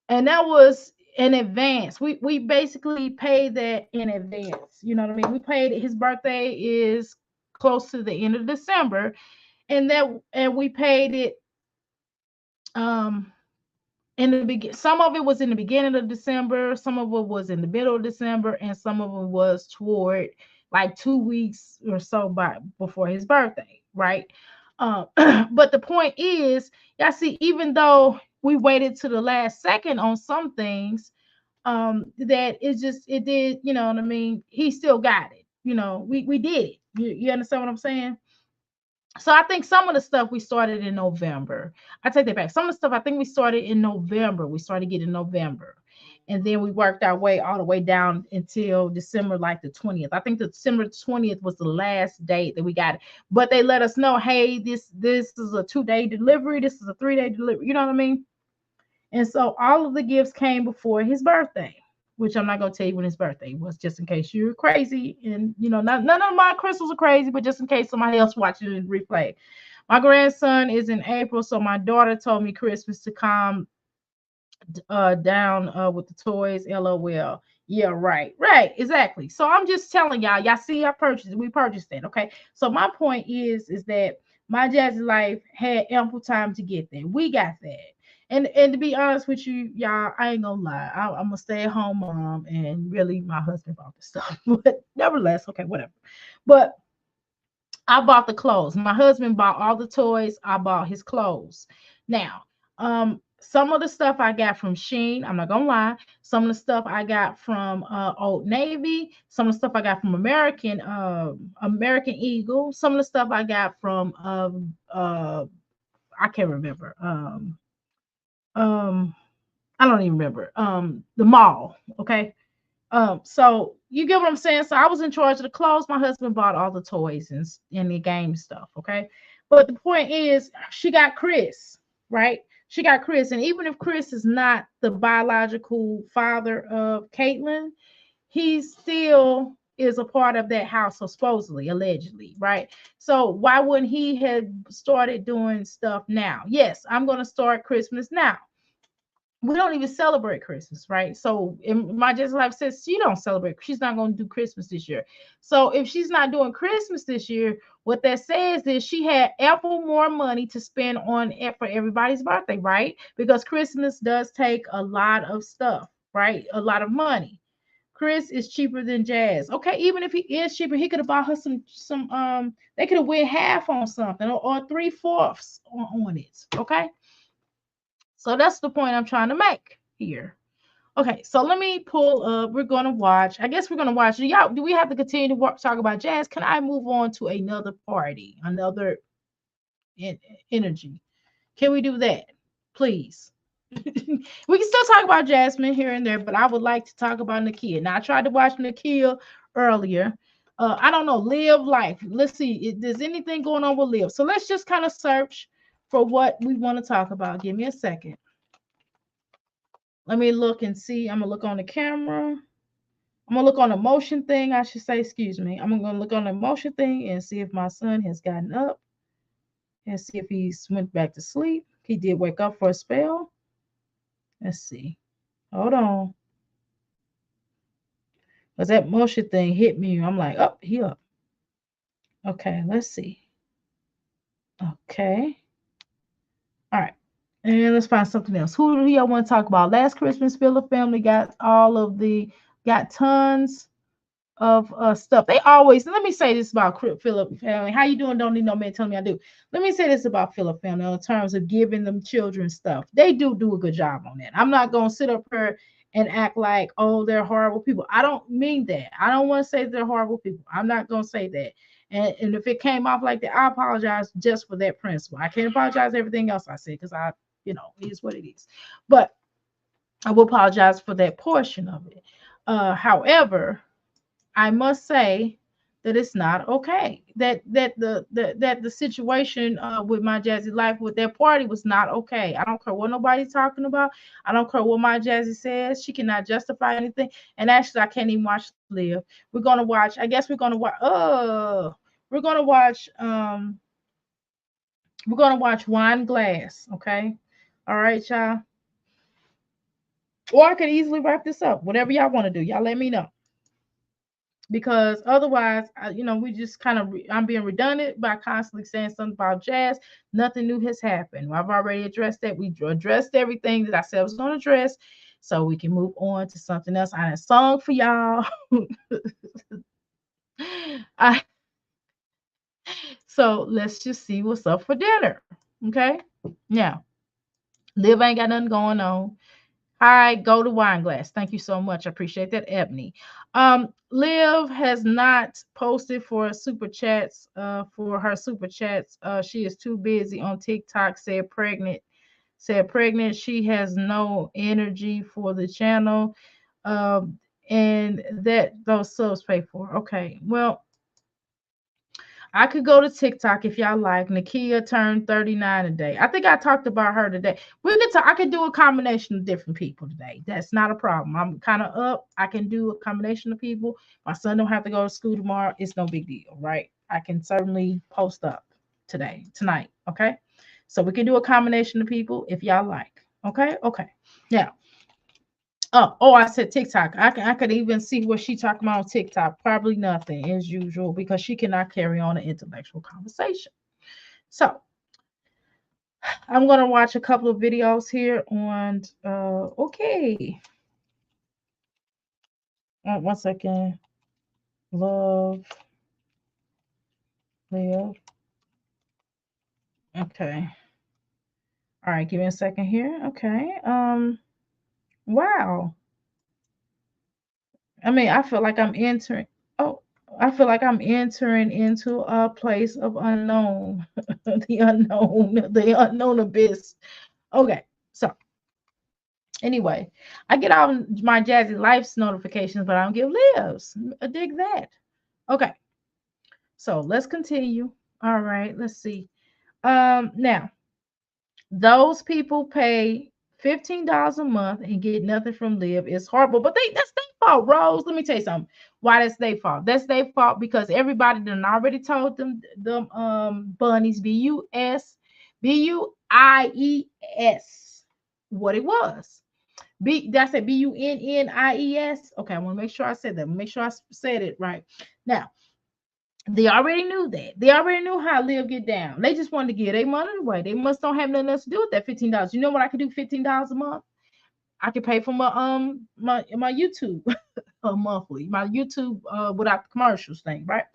and that was in advance. We basically paid that in advance. You know what I mean? We paid it. His birthday is close to the end of December, and we paid it um in the begin. Some of it was in the beginning of December, some of it was in the middle of December, and some of it was toward like 2 weeks or so before his birthday, right? But the point is, y'all see, even though we waited to the last second on some things, that it did, you know what I mean? He still got it. We did it. You understand what I'm saying? So I think some of the stuff we started in November. I take that back. Some of the stuff I think we started in November. We started getting November. And then we worked our way all the way down until December, like the 20th. I think the December 20th was the last date that we got it. But they let us know, hey, this is a 2-day delivery. This is a 3-day delivery. You know what I mean? And so all of the gifts came before his birthday, which I'm not gonna tell you when his birthday was, just in case you're crazy. And none of my crystals are crazy, but just in case somebody else watching the replay. My grandson is in April, so my daughter told me Christmas to calm down with the toys. LOL. Yeah, right, exactly. So I'm just telling y'all see, we purchased it. Okay, so my point is that my Jazzy life had ample time to get there. We got that. And to be honest with you, y'all, I ain't gonna lie. I'm a stay-at-home mom, and really my husband bought the stuff. But nevertheless, okay, whatever. But I bought the clothes. My husband bought all the toys. I bought his clothes. Now, some of the stuff I got from Shein. I'm not gonna lie. Some of the stuff I got from Old Navy. Some of the stuff I got from American Eagle. Some of the stuff I got from I can't remember. Um, I don't even remember. The mall. Okay. So you get what I'm saying? So I was in charge of the clothes. My husband bought all the toys and the game stuff. Okay. But the point is, she got Chris, right? She got Chris. And even if Chris is not the biological father of Caitlin, he still is a part of that household, supposedly, allegedly, right? So why wouldn't he have started doing stuff now? Yes, I'm going to start Christmas now. We don't even celebrate Christmas, right? So my Just Life says she don't celebrate. She's not going to do Christmas this year. So if she's not doing Christmas this year, what that says is she had ample more money to spend on it for everybody's birthday, right? Because Christmas does take a lot of stuff, right? A lot of money. Chris is cheaper than Jazz. Okay, even if he is cheaper, he could have bought her some they could have went half on something or 3/4 on it. Okay. So that's the point I'm trying to make here. Okay, so let me pull up. We're gonna watch. I guess we're gonna watch. Do we have to continue to talk about Jazz? Can I move on to another party, another energy? Can we do that, please? We can still talk about Jasmine here and there, but I would like to talk about Nakia. Now I tried to watch Nakia earlier. I don't know. Live life. Let's see. If there's anything going on with Live. So let's just kind of search for what we want to talk about. Give me a second. Let me look and see. I'm gonna look on the camera. I'm gonna look on the motion thing. I should say, excuse me. I'm gonna look on the motion thing and see if my son has gotten up and see if he's went back to sleep. He did wake up for a spell. Let's see. Hold on. Cause that motion thing hit me. I'm like, oh, he up. Okay, let's see. Okay. All right. And let's find something else. Who do y'all want to talk about? Last Christmas, Phillip family got tons of stuff. They always, let me say this about Phillip family. How you doing? Don't need no man telling me I do. Let me say this about Phillip family in terms of giving them children stuff. They do a good job on that. I'm not gonna sit up here and act like, oh, they're horrible people. I don't mean that. I don't want to say they're horrible people. I'm not gonna say that. And if it came off like that, I apologize just for that principle. I can't apologize for everything else I said because it is what it is. But I will apologize for that portion of it. However, I must say that it's not okay. That the situation with my Jazzy life with that party was not okay. I don't care what nobody's talking about. I don't care what my Jazzy says. She cannot justify anything. And actually, I can't even watch Live. We're gonna watch. I guess we're gonna watch. We're gonna watch. We're gonna watch Wine Glass. Okay. All right, y'all. Or I could easily wrap this up. Whatever y'all want to do, y'all let me know. Because otherwise, we just kind of I'm being redundant by constantly saying something about jazz. Nothing new has happened. I've already addressed that. We addressed everything that I said I was going to address, so we can move on to something else. I had a song for y'all. I, so let's just see what's up for dinner. Okay, now Liv ain't got nothing going on. All right, go to Wine Glass. Thank you so much. I appreciate that, Ebony. Liv has not posted for super chats, for her super chats. She is too busy on TikTok, said pregnant. Said pregnant. She has no energy for the channel. And that those subs pay for. Okay. Well, I could go to TikTok if y'all like. Nakia turned 39 today. I think I talked about her today. I could do a combination of different people today. That's not a problem. I'm kind of up. I can do a combination of people. My son don't have to go to school tomorrow. It's no big deal, right? I can certainly post up tonight. Okay. So we can do a combination of people if y'all like. Okay. Okay. Now, I said TikTok. I could even see what she talking about on TikTok. Probably nothing as usual because she cannot carry on an intellectual conversation. So I'm gonna watch a couple of videos here on. Okay, 1 second. Love, live. Okay. All right. Give me a second here. Okay. Wow. I mean, I feel like I'm entering. Oh, I feel like I'm entering into a place of unknown, the unknown abyss. Okay, so anyway, I get all my Jazzy Life's notifications, but I don't get Lives. I dig that. Okay, so let's continue. All right, let's see. Now those people pay $15 a month and get nothing from Live. It's horrible, but that's their fault, Rose. Let me tell you something. Why that's their fault? That's their fault because everybody done already told them bunnies BUIES what it was. Did I say BUNNIES? Okay, I want to make sure I said that. Make sure I said it right. Now they already knew that. They already knew how Live get down. They just wanted to give their money away. They must don't have nothing else to do with that $15. You know what I could do $15 a month? I could pay for my YouTube monthly, my YouTube without the commercials thing, right?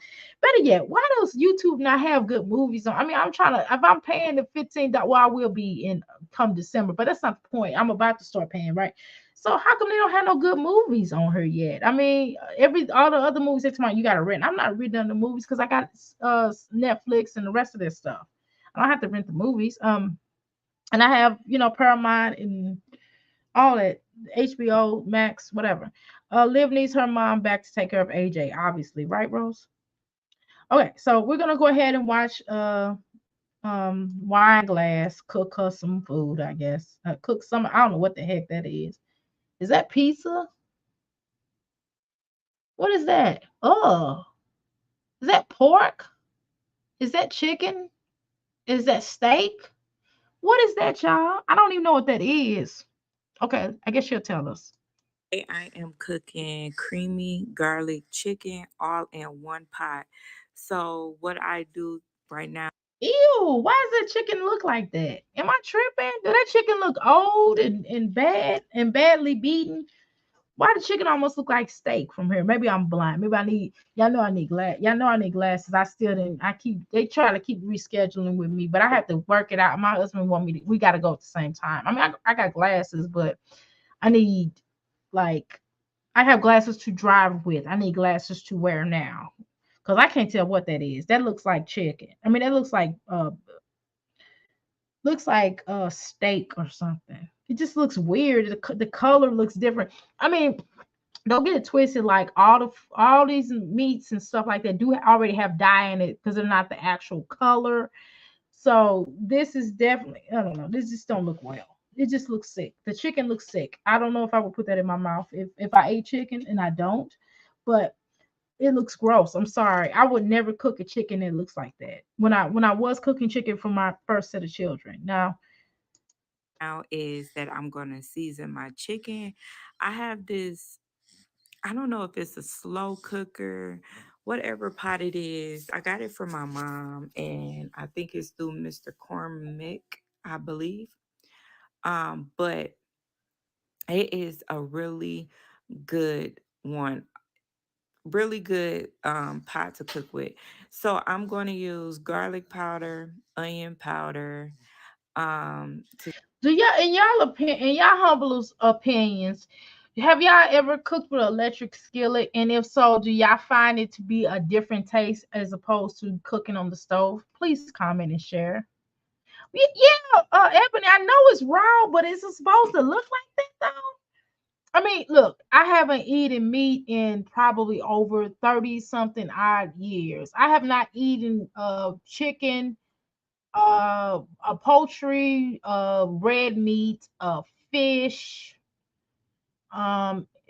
Better yet, why does YouTube not have good movies on? I mean, I'm trying to if I'm paying the $15, well, I will be in come December, but that's not the point. I'm about to start paying, right? So how come they don't have no good movies on her yet? I mean, all the other movies that's mine, you gotta rent. I'm not renting the movies because I got Netflix and the rest of their stuff. I don't have to rent the movies. And I have Paramount and all that, HBO Max, whatever. Liv needs her mom back to take care of AJ, obviously, right, Rose? Okay, so we're gonna go ahead and watch Wine Glass cook her some food, I guess. Cook some, I don't know what the heck that is. Is that pizza? What is that? Oh, is that pork? Is that chicken? Is that steak? What is that, y'all? I don't even know what that is. Okay, I guess you'll tell us. Today I am cooking creamy garlic chicken all in one pot. So what I do right now, Ew, why does that chicken look like that? Am I tripping? Does that chicken look old and bad and badly beaten? Why the chicken almost look like steak from here? Maybe I'm blind. Maybe I need y'all know I need glass. Y'all know I need glasses. I still didn't. I keep they try to keep rescheduling with me, but I have to work it out. My husband want me to. We got to go at the same time. I mean, I got glasses, but I need like I have glasses to drive with. I need glasses to wear now because I can't tell what that is. That looks like chicken. I mean, that looks like steak or something. It just looks weird. The color looks different. I mean, don't get it twisted. Like all these meats and stuff like that do already have dye in it because they're not the actual color. So this is definitely I don't know. This just don't look well. It just looks sick. The chicken looks sick. I don't know if I would put that in my mouth if I ate chicken and I don't, but it looks gross. I'm sorry. I would never cook a chicken that looks like that. When I was cooking chicken for my first set of children. Now, now is that I'm gonna season my chicken. I have this, I don't know if it's a slow cooker, whatever pot it is. I got it from my mom and I think it's through Mr. Cormick, I believe. But it is a really good one, really good pot to cook with. So I'm going to use garlic powder, onion powder, to do y'all in y'all humble opinions, have y'all ever cooked with an electric skillet? And if so, do y'all find it to be a different taste as opposed to cooking on the stove? Please comment and share. Yeah, Ebony, I know it's raw, but is it supposed to look like that though? I mean, look, I haven't eaten meat in probably over 30 something odd years. I have not eaten chicken, a poultry, red meat, fish,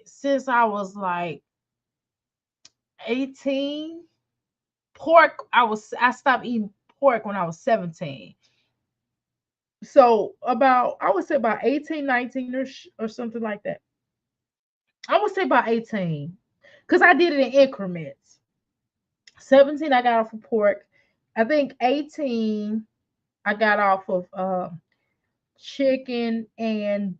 since I was like 18. Pork, I stopped eating pork when I was 17. So about I would say about 18, 19 or something like that. I would say about 18. Because I did it in increments. 17 I got off of pork. I think 18 I got off of chicken and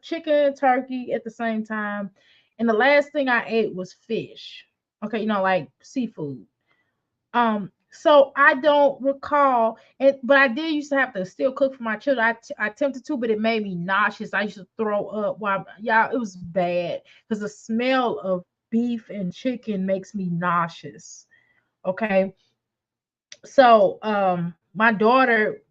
chicken, turkey at the same time. And the last thing I ate was fish. Okay, like seafood. So I don't recall it, but I did used to have to still cook for my children. I attempted to, but it made me nauseous. I used to throw up. While y'all, it was bad because the smell of beef and chicken makes me nauseous. Okay, so my daughter,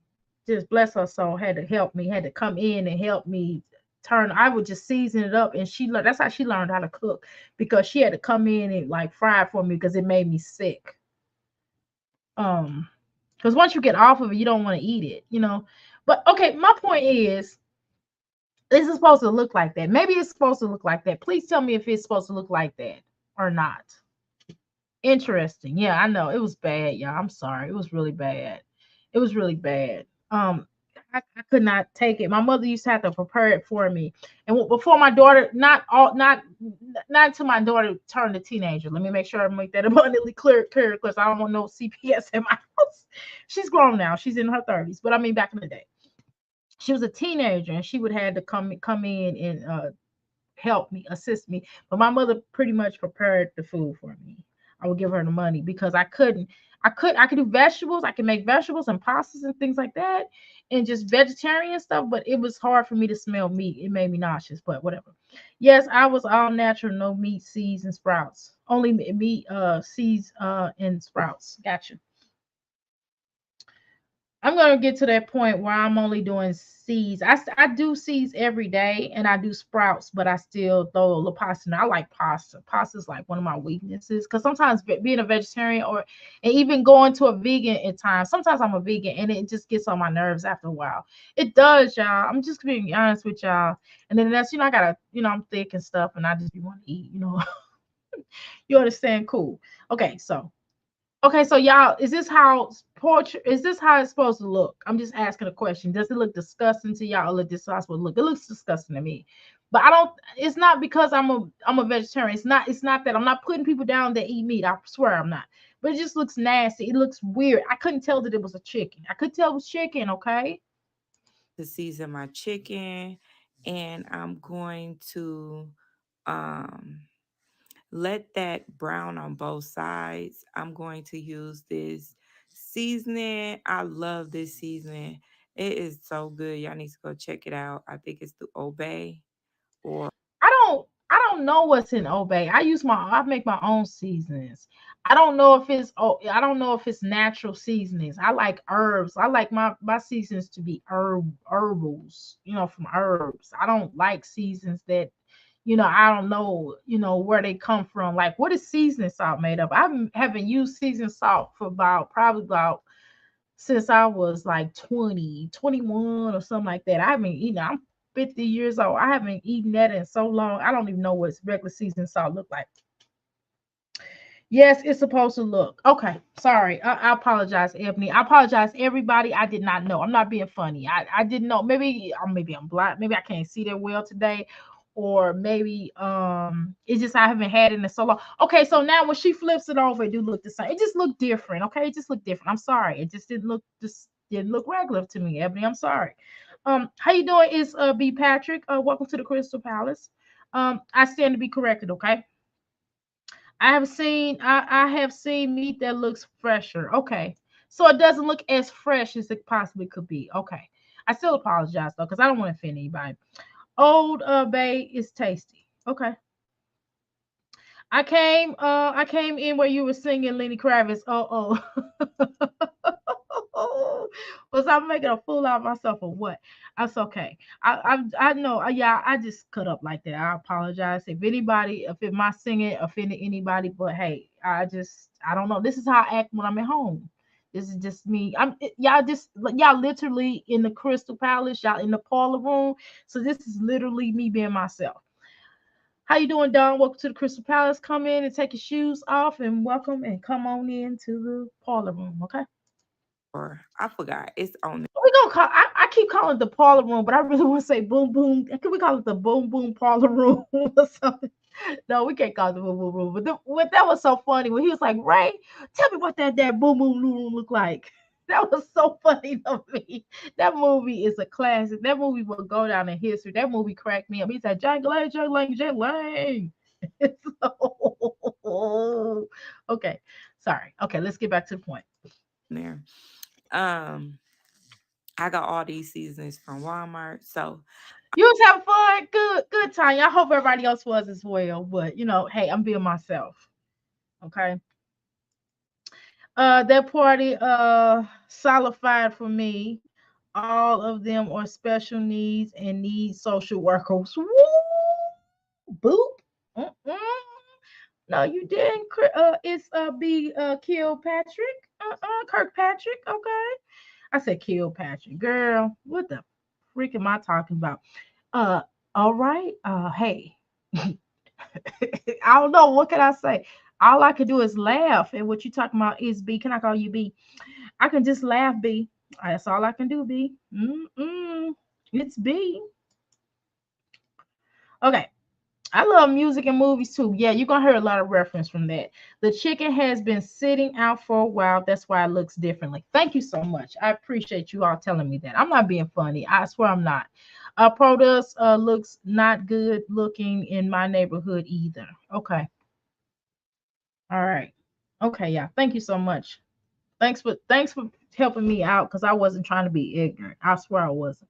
just bless her soul, had to help me, had to come in and help me turn. I would just season it up, and she learned. That's how she learned how to cook because she had to come in and like fry it for me because it made me sick. Um, because once you get off of it, you don't want to eat it. But okay, my point is it supposed to look like that? Maybe it's supposed to look like that. Please tell me if it's supposed to look like that or not. Interesting. Yeah, I know. It was bad, y'all. I'm sorry. It was really bad. It was really bad. I could not take it. My mother used to have to prepare it for me. And before my daughter, not until my daughter turned a teenager. Let me make sure I make that abundantly clear because I don't want no CPS in my house. She's grown now. She's in her 30s. But I mean back in the day. She was a teenager and she would have to come in and help me, assist me. But my mother pretty much prepared the food for me. I would give her the money because I couldn't. I could do vegetables. I could make vegetables and pastas and things like that, and just vegetarian stuff. But it was hard for me to smell meat. It made me nauseous. But whatever. Yes, I was all natural, no meat, seeds, and sprouts. Only meat, seeds, and sprouts. Gotcha. I'm gonna get to that point where I'm only doing seeds. I do seeds every day, and I do sprouts, but I still throw a little pasta. I like pasta. Pasta is like one of my weaknesses because sometimes being a vegetarian and even going to a vegan at times, sometimes I'm a vegan and it just gets on my nerves after a while. It does, y'all. I'm just being honest with y'all. And then that's I gotta I'm thick and stuff, and I just be want to eat. You understand? Cool. Okay, so okay, so y'all, is this how portrait? Is this how it's supposed to look? I'm just asking a question. Does it look disgusting to y'all, or look this how it's supposed to look? It looks disgusting to me, but I don't. It's not because I'm a vegetarian. It's not. It's not that I'm not putting people down that eat meat. I swear I'm not. But it just looks nasty. It looks weird. I couldn't tell that it was a chicken. I could tell it was chicken. Okay. To season my chicken, and I'm going to um let that brown on both sides. I'm going to use this seasoning. I love this seasoning. It is so good. Y'all need to go check it out. I think it's the Obey or I don't know what's in Obey. I make my own seasonings. I don't know if it's natural seasonings. I like herbs. I like my seasonings to be herbals, from herbs. I don't like seasons that I don't know, where they come from. Like, what is seasoning salt made of? Haven't used seasoning salt for probably about since I was like 20, 21 or something like that. I haven't eaten. I'm 50 years old. I haven't eaten that in so long. I don't even know what regular season salt look like. Yes, it's supposed to look. Okay. Sorry. I apologize, Ebony. I apologize, everybody. I did not know. I'm not being funny. I didn't know. Maybe I'm blind. Maybe I can't see that well today. Or maybe it's just I haven't had it in so long. Okay, so now when she flips it over, it do look the same. It just looked different. Okay, it just looked different. I'm sorry. It just didn't look regular to me, Ebony. I'm sorry. How you doing? Is B Patrick. Welcome to the Crystal Palace. I stand to be corrected, okay? I have seen meat that looks fresher. Okay. So it doesn't look as fresh as it possibly could be. Okay. I still apologize though, because I don't want to offend anybody. Old Bay is tasty. Okay. I came in where you were singing Lenny Kravitz. Was I making a fool out of myself or what? That's okay. I know. Yeah, I just cut up like that. I apologize if my singing offended anybody. But hey, I don't know. This is how I act when I'm at home. This is just me. Y'all literally in the Crystal Palace. Y'all in the parlor room. So this is literally me being myself. How you doing, Don? Welcome to the Crystal Palace. Come in and take your shoes off and welcome and come on into the parlor room, okay? I forgot. It's on We gonna call. I keep calling it the parlor room, but I really want to say boom boom. Can we call it the boom boom parlor room or something? No, we can't call it the boom boom room. But that was so funny when he was like, "Ray, tell me what that boom boom room look like." That was so funny to me. That movie is a classic. That movie will go down in history. That movie cracked me up. He said, "Jangling, jangling, jangling." So, okay, sorry. Okay, let's get back to the point. there. Um, I got all these seasons from Walmart. So You was having fun, good time. I hope everybody else was as well. But hey, I'm being myself. Okay. That party solidified for me. All of them are special needs and need social workers. Woo! Boop. Mm-mm. No, you didn't. It's B. Kilpatrick. Kirkpatrick. Okay. I said Kilpatrick. Girl, what the freak am I talking about? Uh, all right. Hey, I don't know. What can I say? All I can do is laugh. And what you talking about is B. Can I call you B? I can just laugh, B. That's all I can do, B. Mm-mm. It's B. Okay. I love music and movies too. Yeah, you're gonna hear a lot of reference from that. The chicken has been sitting out for a while. That's why it looks differently. Thank you so much. I appreciate you all telling me that. I'm not being funny. I swear I'm not. Produce looks not good looking in my neighborhood either. Okay. All right. Okay, yeah. Thank you so much. Thanks for helping me out because I wasn't trying to be ignorant. I swear I wasn't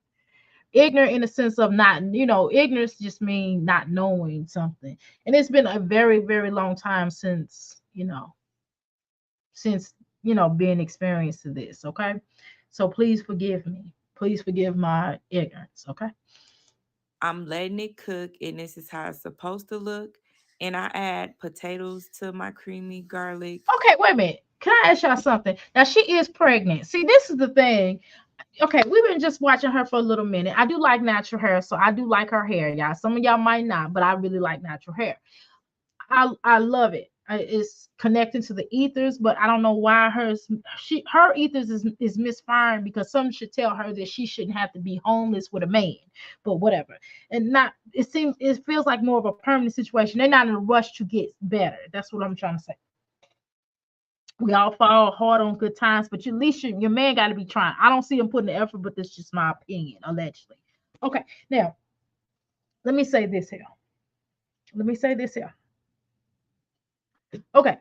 ignorant in the sense of not, ignorance just mean not knowing something. And it's been a very, very long time since being experienced to this. Okay. So please forgive me. Please forgive my ignorance. Okay. I'm letting it cook, and this is how it's supposed to look. And I add potatoes to my creamy garlic. Okay, wait a minute. Can I ask y'all something? Now she is pregnant. See, this is the thing. Okay, we've been just watching her for a little minute. I do like natural hair, so I do like her hair, y'all. Some of y'all might not, but I really like natural hair. I love it. It's connecting to the ethers, but I don't know why her ethers is misfiring because some should tell her that she shouldn't have to be homeless with a man, but whatever. And not it feels like more of a permanent situation. They're not in a rush to get better. That's what I'm trying to say. We all fall hard on good times, but at least your man got to be trying. I don't see him putting the effort, but that's just my opinion, allegedly. Okay, now let me say this here. Let me say this here. Okay,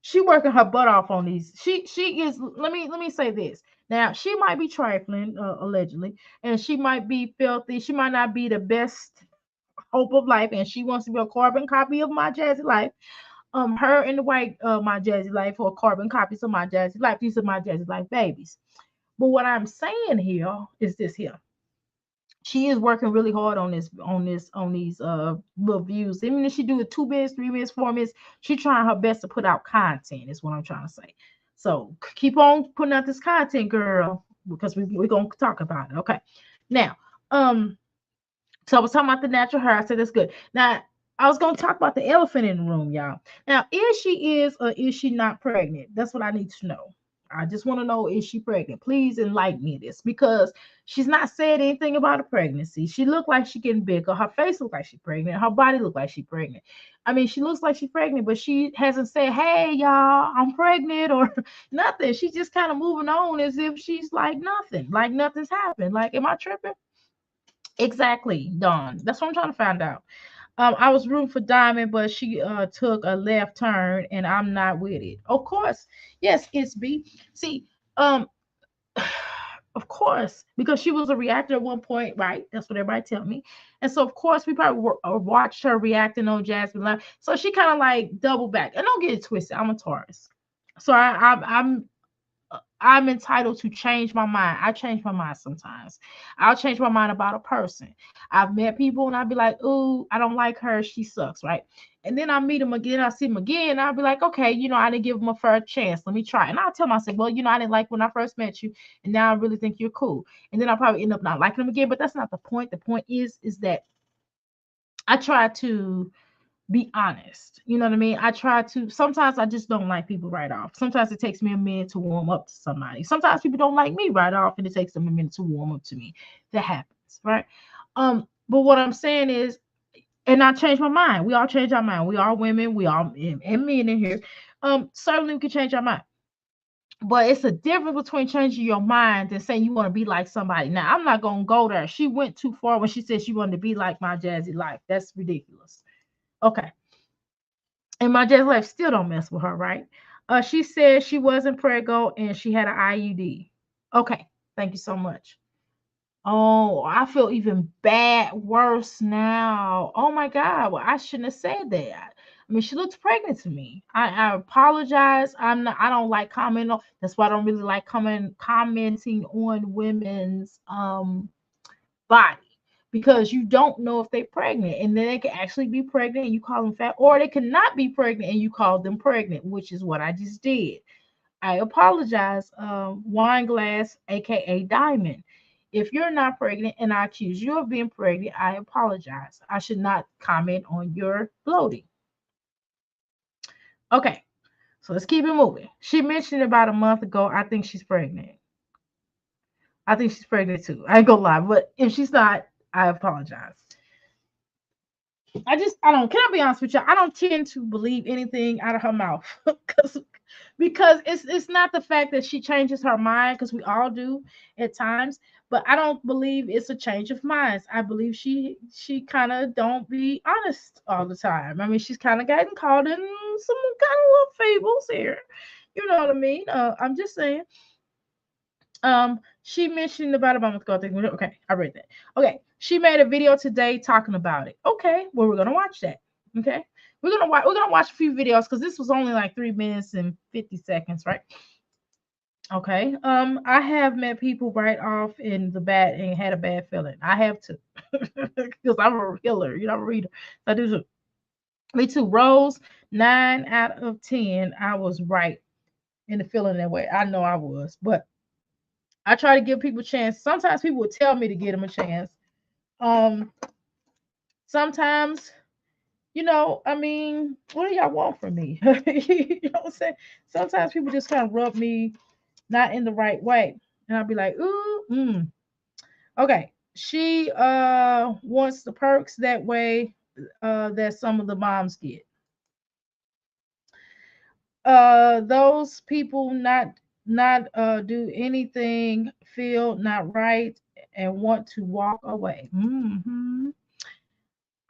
she working her butt off on these. She is. Let me say this. Now she might be trifling, allegedly, and she might be filthy. She might not be the best hope of life, and she wants to be a carbon copy of my jazzy life. Her and the white my jazzy life or carbon copies of my jazzy life. These are my jazzy life babies. But what I'm saying here is this here. She is working really hard on these little views. Even if she do it 2 minutes, 3 minutes, 4 minutes, she trying her best to put out content, is what I'm trying to say. So keep on putting out this content, girl, because we're gonna talk about it. Okay. Now, um, so I was talking about the natural hair. I said that's good. Now I was gonna talk about the elephant in the room, y'all. Now, is she is or is she not pregnant? That's what I need to know. I just want to know, is she pregnant? Please enlighten me this because she's not said anything about a pregnancy. She looked like she getting bigger. Her face looked like she's pregnant. Her body looked like she's pregnant. I mean, she looks like she's pregnant, but she hasn't said, "Hey, y'all, I'm pregnant" or nothing. She's just kind of moving on as if she's like nothing's happened. Like, am I tripping? Exactly, Dawn. That's what I'm trying to find out. I was rooting for Diamond, but she took a left turn, and I'm not with it. Of course, yes, it's B. See, um, of course, because she was a reactor at one point, right? That's what everybody tell me. And so, of course, we probably watched her reacting on Jasmine Live. So she kind of like double back. And don't get it twisted, I'm a Taurus, so I'm entitled to change my mind. I change my mind sometimes. I'll change my mind about a person. I've met people and I'll be like, "Ooh, I don't like her. She sucks," right? And then I meet them again. I see them again. I'll be like, "Okay, I didn't give them a fair chance. Let me try." And I'll tell myself, "Well, I didn't like when I first met you, and now I really think you're cool." And then I'll probably end up not liking them again. But that's not the point. The point is that I try to be honest. You know what I mean? I try to, sometimes I just don't like people right off. Sometimes it takes me a minute to warm up to somebody. Sometimes people don't like me right off and it takes them a minute to warm up to me. That happens, right? But what I'm saying is, and I change my mind. We all change our mind. We are women, we all and men in here. Certainly we can change our mind. But it's a difference between changing your mind and saying you want to be like somebody. Now, I'm not gonna go there. She went too far when she said she wanted to be like my jazzy life. That's ridiculous. Okay. And my just life still don't mess with her, right? She said she wasn't preggo and she had an IUD. Okay, thank you so much. Oh, I feel even worse now. Oh my God, well, I shouldn't have said that. I mean, she looks pregnant to me. I apologize. I don't like commenting on. That's why I don't really like commenting on women's body because you don't know if they're pregnant and then they can actually be pregnant and you call them fat, or they cannot be pregnant and you call them pregnant, which is what I just did. I apologize, wine glass, aka Diamond. If you're not pregnant and I accuse you of being pregnant, I apologize. I should not comment on your bloating. Okay, so let's keep it moving. She mentioned about a month ago, I think she's pregnant. I think she's pregnant too. I ain't gonna lie, but if she's not, I apologize. I don't. Can I be honest with you? I don't tend to believe anything out of her mouth because it's not the fact that she changes her mind because we all do at times, but I don't believe it's a change of minds. I believe she kind of don't be honest all the time. I mean, she's kind of getting caught in some kind of little fables here. You know what I mean? I'm just saying. She mentioned about a month ago. Okay, I read that. Okay, she made a video today talking about it. Okay, well, we're gonna watch that. Okay, we're gonna watch a few videos because this was only like 3 minutes and 50 seconds, right? Okay. I have met people right off in the bat and had a bad feeling. I have to because I'm a healer, I'm a reader. I do too. Me too. Rose, 9 out of 10. I was right in the feeling that way. I know I was, but I try to give people a chance. Sometimes people will tell me to give them a chance. Um, sometimes I mean, what do y'all want from me? You know what I'm saying? Sometimes people just kind of rub me not in the right way. And I'll be like, ooh, okay. She wants the perks that way that some of the moms get. Those people not do anything, feel not right, and want to walk away.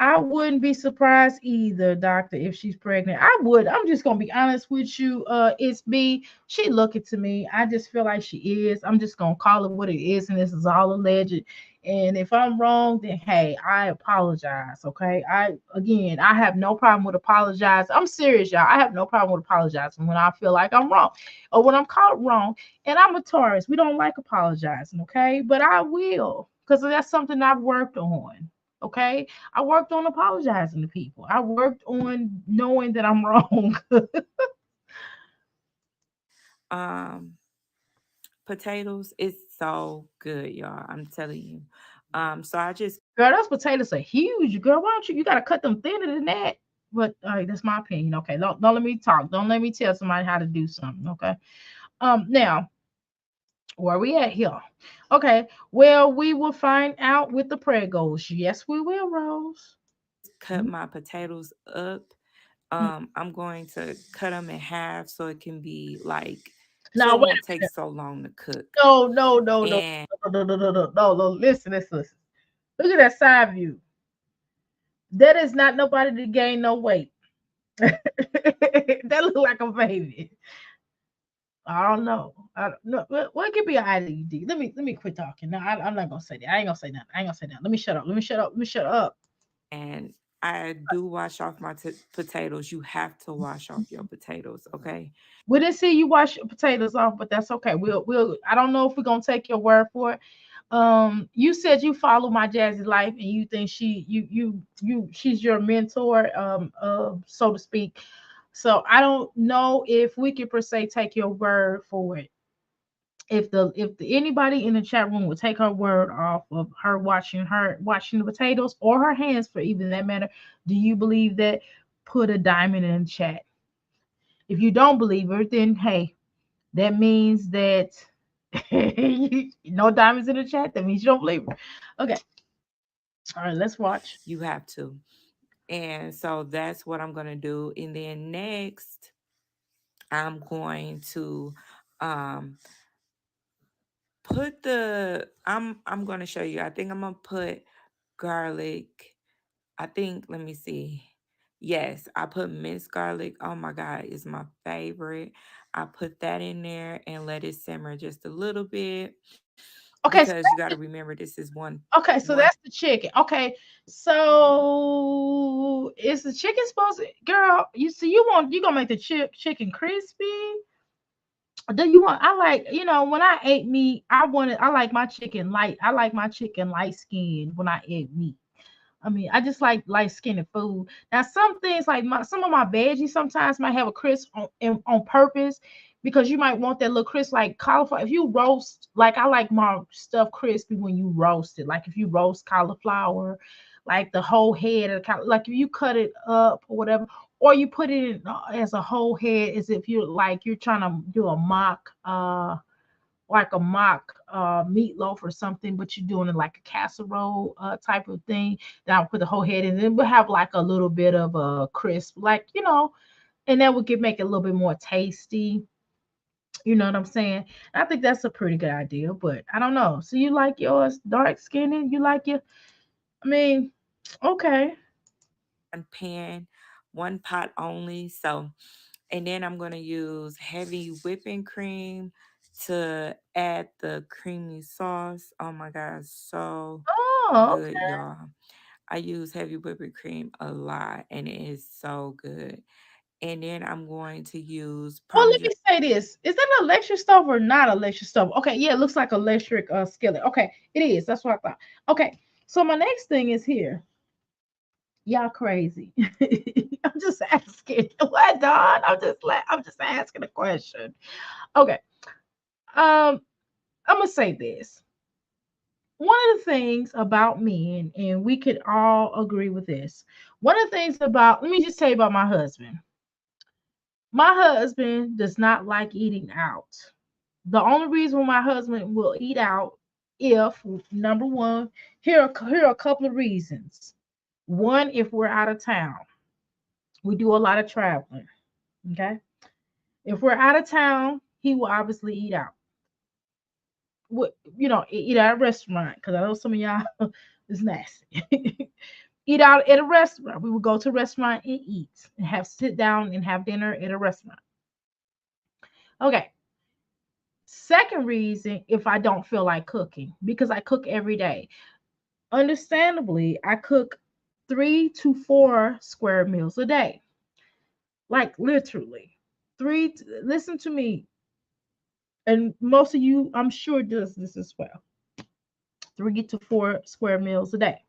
I wouldn't be surprised either, doctor, if she's pregnant. I would. I'm just gonna be honest with you. It's me. She looking to me. I just feel like she is. I'm just gonna call it what it is, and this is all alleged. And if I'm wrong, then hey, I apologize. Okay. I have no problem with apologize. I'm serious, y'all. I have no problem with apologizing when I feel like I'm wrong or when I'm caught wrong. And I'm a Taurus. We don't like apologizing, okay? But I will, because that's something I've worked on. Okay. I worked on apologizing to people. I worked on knowing that I'm wrong. Um, Potatoes is so good, y'all. I'm telling you. So I just Girl, those potatoes are huge. Girl, why don't you? You gotta cut them thinner than that. But all right, that's my opinion. Okay, don't let me talk. Don't let me tell somebody how to do something. Okay. Now where we at here? Okay. Well, we will find out with the prayer goals. Yes, we will, Rose. cut my potatoes up. Mm. I'm going to cut them in half so it can be like, so Now it wait won't a take minute. so long to cook. No, no, no, no, And no, no, no, no, no, no. Listen, listen, listen. Look at that side view. That is not nobody to gain no weight. That look like a baby. I don't know. I don't know. What could be an IUD? Let me quit talking. No, I'm not gonna say that. I ain't gonna say nothing. I ain't gonna say nothing. Let me shut up. Let me shut up. Let me shut up. and I do wash off my potatoes. You have to wash off your potatoes, okay? We didn't see you wash your potatoes off, but that's okay. We'll. I don't know if we're gonna take your word for it. You said you follow my Jazzy life, and you think she's your mentor, so to speak. So I don't know if we can per se take your word for it. If anybody in the chat room would take her word off of her washing the potatoes or her hands for even that matter, do you believe that? Put a diamond in the chat. If you don't believe her, then hey, that means that no diamonds in the chat. That means you don't believe her. Okay, all right, let's watch. You have to. And so that's what I'm going to do. And then next, I'm going to um put the I'm going to show you. I think I'm going to put garlic. I think, let me see. Yes, I put minced garlic. Oh my God, it's my favorite. I put that in there and let it simmer just a little bit Okay, because you got to remember this is so one that's the chicken. Okay, so is the chicken supposed to, girl? You gonna make the chicken crispy? Do you want? I like, when I ate meat, I like my chicken light. I like my chicken light skinned when I eat meat. I mean, I just like light skinned food. Now, some things like some of my veggies sometimes might have a crisp on purpose because you might want that little crisp like cauliflower. If you roast, like I like my stuff crispy when you roast it. Like if you roast cauliflower, like the whole head of like if you cut it up or whatever, or you put it in as a whole head, as if you're trying to do a mock like a mock meatloaf or something, but you're doing it like a casserole type of thing. Then I'll put the whole head in. Then we'll have like a little bit of a crisp, like and that would make it a little bit more tasty. You know what I'm saying? I think that's a pretty good idea, but I don't know. So you like yours dark skinned? You like your? I mean, okay. one pan, one pot only. So, and then I'm going to use heavy whipping cream to add the creamy sauce. Oh my God, so Oh, good, okay. y'all. I use heavy whipping cream a lot and it is so good. And then I'm going to use Well, let Parmesan me say this. Is that an electric stove or not electric stove? Okay, yeah, it looks like electric skillet. Okay, it is. That's what I thought. Okay, so my next thing is here. Y'all crazy. I'm just asking. What, Don? I'm just asking a question. Okay. I'm gonna say this. one of the things about men, and we could all agree with this. One of the things about, let me just tell you about my husband. My husband does not like eating out. The only reason my husband will eat out, if number one, here are a couple of reasons. One, if we're out of town, we do a lot of traveling. Okay. If we're out of town, he will obviously eat out. Eat at a restaurant, because I know some of y'all is nasty. Eat out at a restaurant. We would go to a restaurant and eat and have sit down and have dinner at a restaurant. Okay. Second reason, if I don't feel like cooking, because I cook every day. Understandably, I cook 3 to 4 square meals a day. Like literally. Listen to me. And most of you, I'm sure, does this as well. 3 to 4 square meals a day.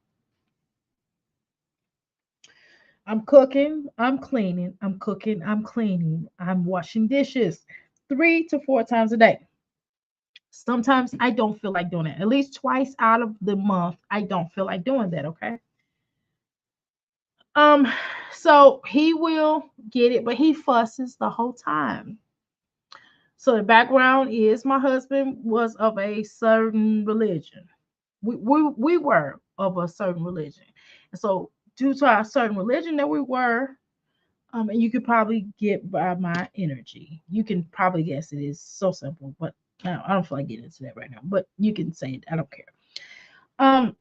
I'm cooking, I'm cleaning, I'm cooking, I'm cleaning, I'm washing dishes 3 to 4 times a day. Sometimes I don't feel like doing it. At least twice out of the month, I don't feel like doing that. Okay. Um, so he will get it, but he fusses the whole time. So the background is my husband was of a certain religion. We were of a certain religion. And so due to our certain religion that we were, and you could probably get by my energy. You can probably guess it is so simple, but I don't feel like getting into that right now. But you can say it. I don't care. Um,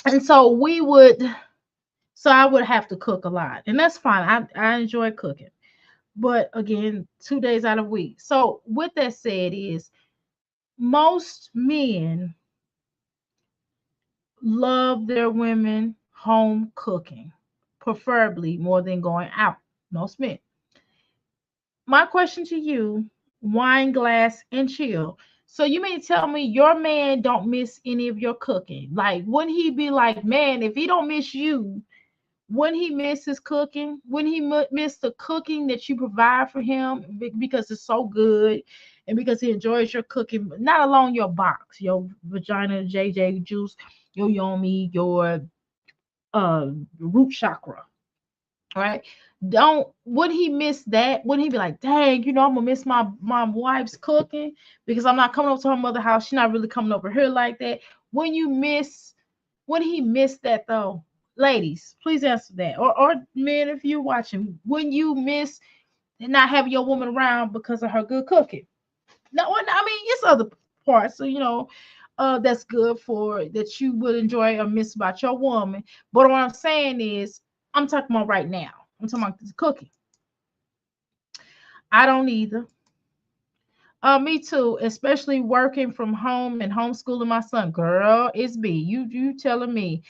and so I would have to cook a lot, and that's fine. I enjoy cooking, but again, 2 days out of the week. So with that said, is most men love their women home cooking, preferably more than going out. Most men. My question to you, wine glass and chill. So you mean tell me your man don't miss any of your cooking? Like, wouldn't he be like, man, if he don't miss you, wouldn't he miss his cooking? Wouldn't he miss the cooking that you provide for him because it's so good and because he enjoys your cooking, not alone your box, your vagina JJ juice, your yomi, your uh root chakra, right? Don't Would he miss that? Wouldn't he be like, dang, I'm gonna miss my wife's cooking because I'm not coming over to her mother house. She's not really coming over here like that. When you miss, when he missed that though, ladies, please answer that. Or men, if you're watching, when you miss not having your woman around because of her good cooking. No, I mean it's other parts, so that's good for that you would enjoy or miss about your woman. But what I'm saying is, I'm talking about right now. I'm talking about this cooking. I don't either. Me too, especially working from home and homeschooling my son. Girl, it's B. You telling me.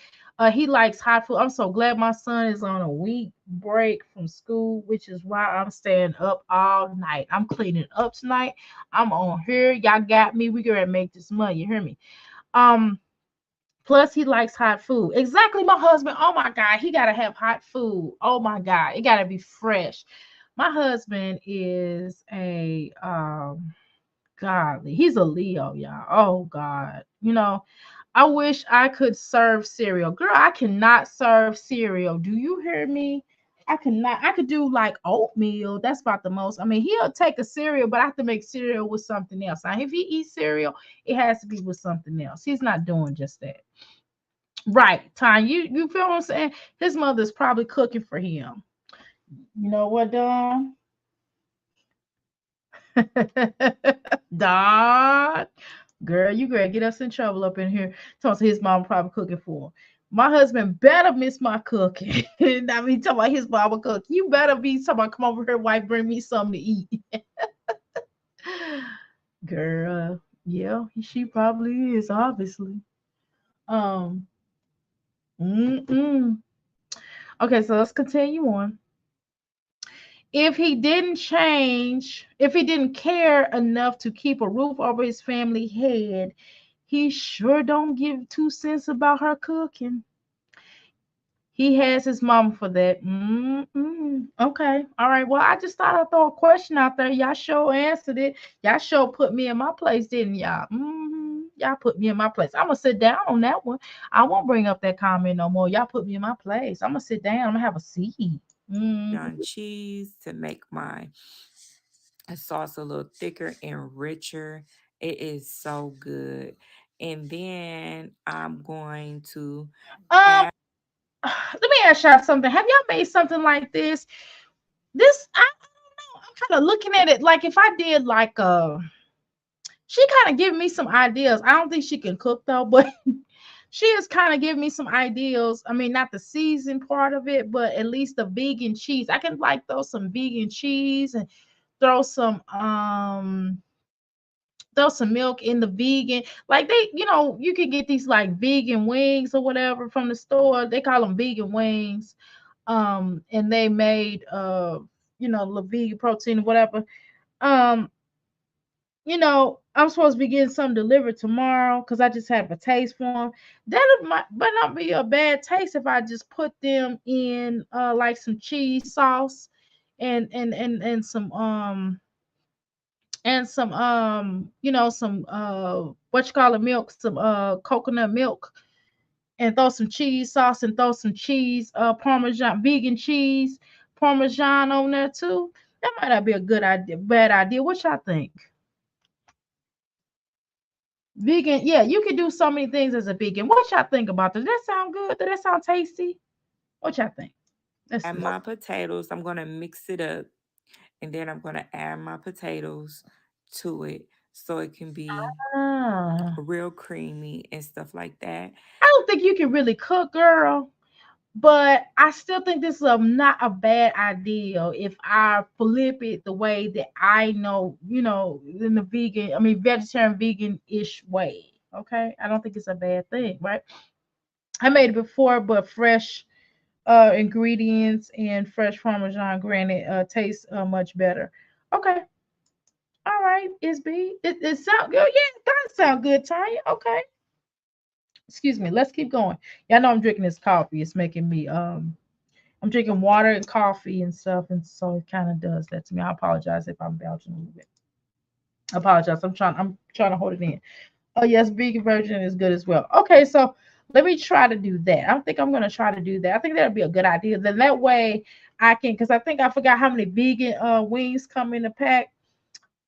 He likes hot food. I'm so glad my son is on a week break from school, which is why I'm staying up all night. I'm cleaning up tonight. I'm on here. Y'all got me. We gonna make this money. You hear me? Um, Plus, he likes hot food. Exactly, my husband. Oh my God, he gotta have hot food. Oh my God, it gotta be fresh. My husband is a godly. He's a Leo, y'all. Oh God. I wish I could serve cereal. Girl, I cannot serve cereal. Do you hear me? I cannot. I could do like oatmeal. That's about the most. I mean, he'll take a cereal, but I have to make cereal with something else. Now, if he eats cereal, it has to be with something else. He's not doing just that. Right, Time. You feel what I'm saying? His mother's probably cooking for him. You know what, Don? Don, girl, you gonna get us in trouble up in here. Talking to his mom probably cooking for him. My husband better miss my cooking. I mean, talking about his mama cook. You better be talking about come over here, wife, bring me something to eat. Girl, yeah, she probably is, obviously. Um, mm-mm. Okay, so let's continue on. If he didn't care enough to keep a roof over his family head, he sure don't give 2 cents about her cooking. He has his mama for that. Okay. All right. Well, I just thought I'd throw a question out there. Y'all sure answered it. Y'all sure put me in my place, didn't y'all? Y'all put me in my place. I'm gonna sit down on that one. I won't bring up that comment no more. Y'all put me in my place. I'm gonna sit down. I'm gonna have a seat. Mhm. on cheese to make my sauce a little thicker and richer. It is so good. And then I'm going to Um, add let me ask y'all something. Have y'all made something like this? This I don't know. I'm kind of looking at it like if I did like she kind of giving me some ideas. I don't think she can cook though, but she is kind of giving me some ideas. I mean, not the season part of it, but at least the vegan cheese. I can like throw some vegan cheese and throw some milk in the vegan. Like they, you can get these like vegan wings or whatever from the store. They call them vegan wings. And they made the vegan protein or whatever. Um, I'm supposed to be getting some delivered tomorrow because I just have a taste for them. Might not be a bad taste if I just put them in like some cheese sauce and some what you call it, milk, some coconut milk, and throw some cheese sauce and throw some cheese, parmesan, vegan cheese parmesan on there too. That might not be a good idea, bad idea. What y'all think? Vegan, yeah, you can do so many things as a vegan. What y'all think about this? Does that sound good? Does that sound tasty? What y'all think? Let's add see. my potatoes. I'm going to mix it up and then I'm going to add my potatoes to it so it can be Ah, real creamy and stuff like that. I don't think you can really cook, girl. But I still think this is not a bad idea if I flip it the way that I know, in the vegan, I mean, vegetarian, vegan ish way. Okay. I don't think it's a bad thing, right? I made it before, but fresh ingredients and fresh parmesan, granted, tastes much better. Okay. All right. It's B. It sound good. Yeah, it does sound good, Tanya. Okay. Excuse me. Let's keep going. Y'all know I'm drinking this coffee. It's making me I'm drinking water and coffee and stuff, and so it kind of does that to me. I apologize if I'm belching a little bit. I apologize. I'm trying to hold it in. Oh yes, vegan version is good as well. Okay, so let me try to do that. I think I'm gonna try to do that. I think that'll be a good idea. Then that way I can, because I think I forgot how many vegan wings come in the pack.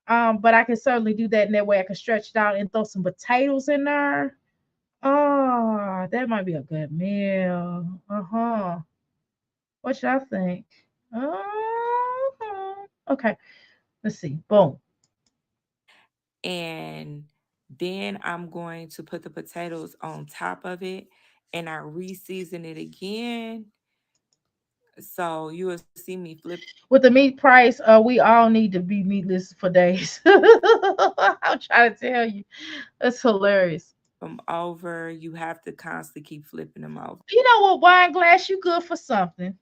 But I can certainly do that, and that way I can stretch it out and throw some potatoes in there. Oh, that might be a good meal. Uh-huh. What y'all think? Okay, let's see. Boom. And then I'm going to put the potatoes on top of it and I re-season it again. So you will see me flip With the meat price, we all need to be meatless for days. I'm trying to tell you. That's hilarious. them over. You have to constantly keep flipping them over. You know what, wine glass? You good for something.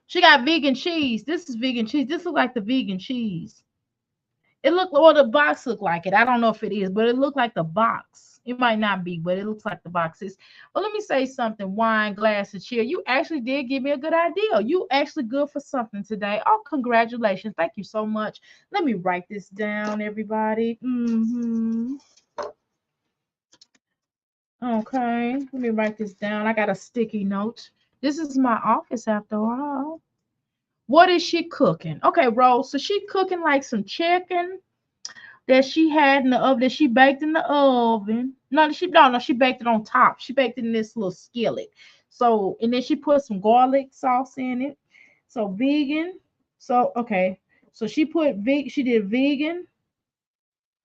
She got vegan cheese. This is vegan cheese. This look like the vegan cheese. It look, or the box look like it. I don't know if it is, but it looked like the box. It might not be, but it looks like the box is. But let me say something. Wine, glass, and cheer. You actually did give me a good idea. You actually good for something today. Oh, congratulations! Thank you so much. Let me write this down, everybody. Okay, let me write this down. I got a sticky note. This is my office after all. What is she cooking? Okay, Rose. So she cooking like some chicken that she had in the oven, that she baked in the oven. No, she baked it on top. She baked it in this little skillet. So, and then she put some garlic sauce in it. So vegan. So okay. So she did vegan.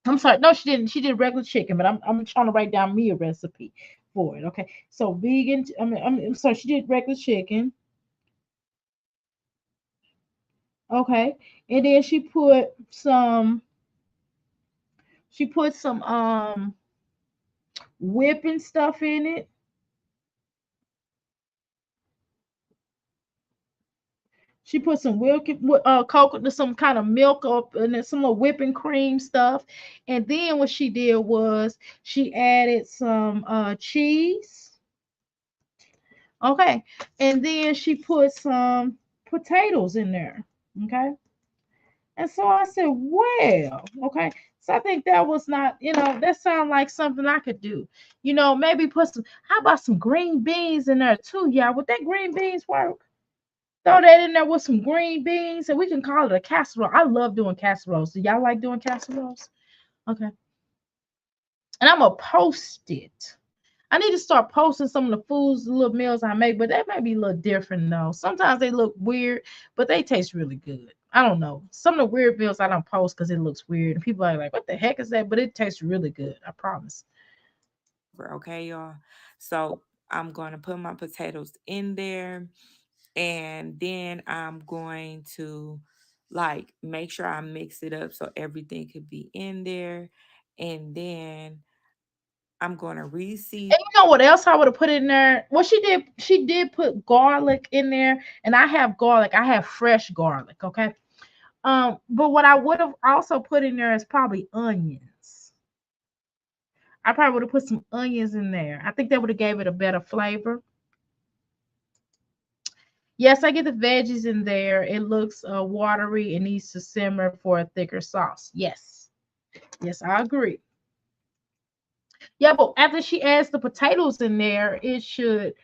I'm sorry, no, she didn't. She did regular chicken, but I'm trying to write down me a recipe for it. Okay. So vegan, I'm sorry, she did regular chicken. Okay. And then she put some whipping stuff in it. She put some coconut, some kind of milk up, and then some little whipping cream stuff. And then what she did was she added some cheese. Okay. And then she put some potatoes in there. Okay. And so I said, well, okay. So I think that was not, that sounded like something I could do. Maybe put some, how about some green beans in there too? Yeah, would that green beans work? Throw that in there with some green beans and we can call it a casserole. I love doing casseroles. Do y'all like doing casseroles? Okay. And I'm going to post it. I need to start posting some of the foods, the little meals I make, but that might be a little different though. Sometimes they look weird, but they taste really good. I don't know. Some of the weird meals I don't post because it looks weird, and people are like, "What the heck is that?" But it tastes really good. I promise. Okay, y'all. So I'm going to put my potatoes in there, and then I'm going to like make sure I mix it up so everything could be in there. And then I'm going to reseason. And you know what else I would have put in there? Well, she did put garlic in there, and I have garlic. I have fresh garlic. Okay. But what I would have also put in there is probably onions. I probably would have put some onions in there. I think that would have gave it a better flavor. Yes, I get the veggies in there. It looks watery and needs to simmer for a thicker sauce. Yes. Yes, I agree. Yeah, but after she adds the potatoes in there, it should.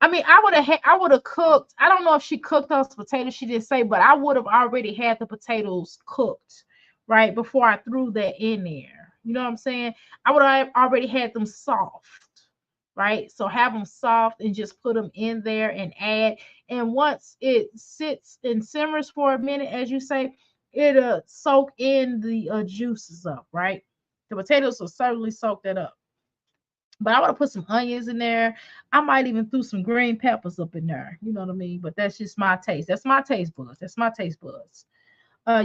I mean, I would have cooked. I don't know if she cooked those potatoes. She didn't say, but I would have already had the potatoes cooked right before I threw that in there. You know what I'm saying? I would have already had them soft, right? So have them soft and just put them in there and add. And once it sits and simmers for a minute, as you say, it'll soak in the juices up, right? The potatoes will certainly soak that up. But I want to put some onions in there. I might even throw some green peppers up in there. You know what I mean? But that's just my taste. That's my taste buds. That's my taste buds.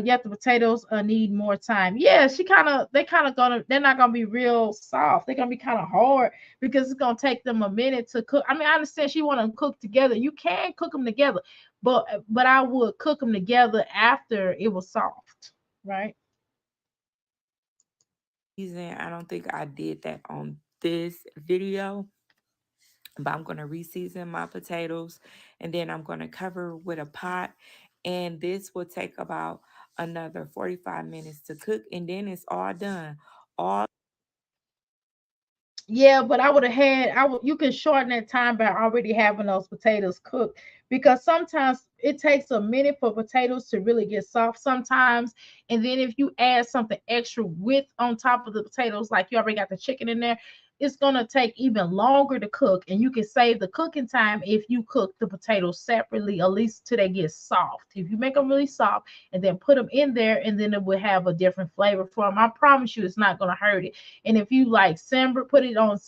Yet the potatoes need more time. Yeah, they're not gonna be real soft. They're gonna be kind of hard because it's gonna take them a minute to cook. I mean, I understand she want to cook together. You can cook them together, but I would cook them together after it was soft, right? I don't think I did that on this video, but I'm going to reseason my potatoes, and then I'm going to cover with a pot. And this will take about another 45 minutes to cook, and then it's all done. All Yeah, but I would have had I would you can shorten that time by already having those potatoes cooked because sometimes it takes a minute for potatoes to really get soft sometimes. And then if you add something extra with on top of the potatoes, like you already got the chicken in there, it's gonna take even longer to cook. And you can save the cooking time if you cook the potatoes separately, at least till they get soft. If you make them really soft and then put them in there, and then it will have a different flavor for them. I promise you, it's not gonna hurt it. And if you like simmer, put it on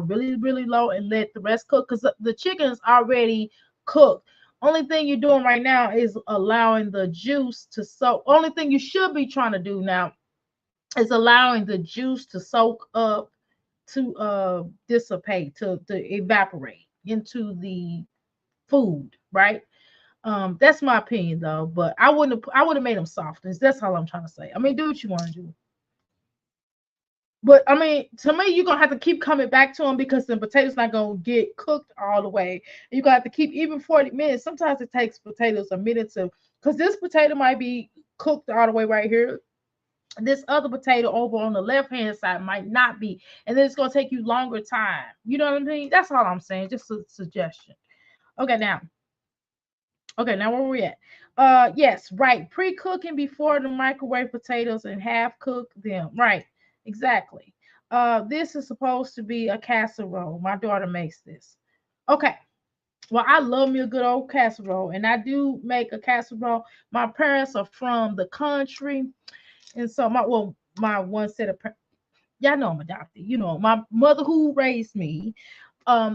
really, really low and let the rest cook because the chicken is already cooked. Only thing you're doing right now is allowing the juice to soak. Only thing you should be trying to do now is allowing the juice to soak up, to dissipate, to evaporate into the food, right? That's my opinion though, but I would have made them softer. That's all I'm trying to say. I mean, do what you want to do. But I mean, to me, you're gonna have to keep coming back to them because the potatoes not gonna get cooked all the way. You gotta have to keep even 40 minutes. Sometimes it takes potatoes a minute to, because this potato might be cooked all the way right here. This other potato over on the left hand side might not be, and then it's gonna take you longer time. You know what I mean? That's all I'm saying. Just a suggestion. Okay, now Okay, now where we at? Yes, right. Pre-cooking before the microwave potatoes and half cook them. Right, exactly. This is supposed to be a casserole. My daughter makes this. Okay. Well, I love me a good old casserole, and I do make a casserole. My parents are from the country, and so my one set of y'all know I'm adopted. You know, my mother who raised me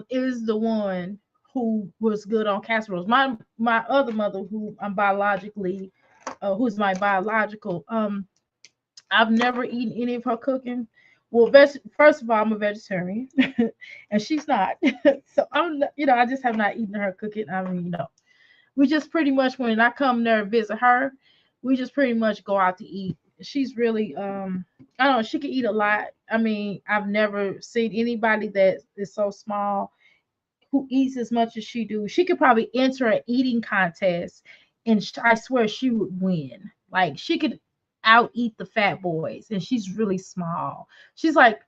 is the one who was good on casseroles. My other mother, who I'm biologically, who's my biological, I've never eaten any of her cooking. Well, first of all, I'm a vegetarian, and she's not. So I just have not eaten her cooking. I mean, we just pretty much when I come there and visit her, we just pretty much go out to eat. She's really, I don't know, she can eat a lot. I mean, I've never seen anybody that is so small who eats as much as she do. She could probably enter an eating contest, and I swear she would win. Like she could out eat the fat boys, and she's really small. She's like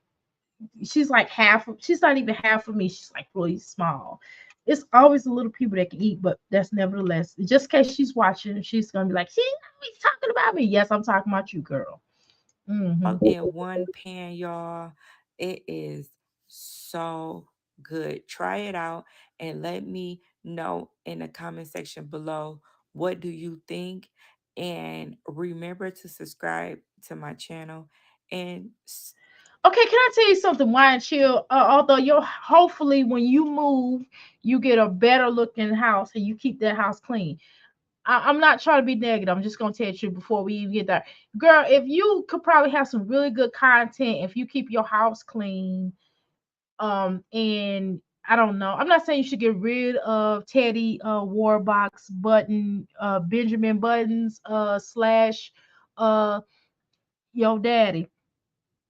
she's like half of, she's not even half of me. She's like really small. It's always the little people that can eat, but that's nevertheless, just in case she's watching, she's gonna be like, "She always talking about me." Yes, I'm talking about you, girl. All Hmm. in one pan, y'all. It is so good. Try it out and let me know in the comment section below, what do you think? And remember to subscribe to my channel. And Okay, can I tell you something, Wine Chill? Although you're hopefully when you move, you get a better looking house and you keep that house clean. I'm not trying to be negative. I'm just gonna tell you before we even get there, girl. If you could probably have some really good content if you keep your house clean. And I don't know. I'm not saying you should get rid of Teddy Warbox Button, Benjamin Buttons, slash yo daddy,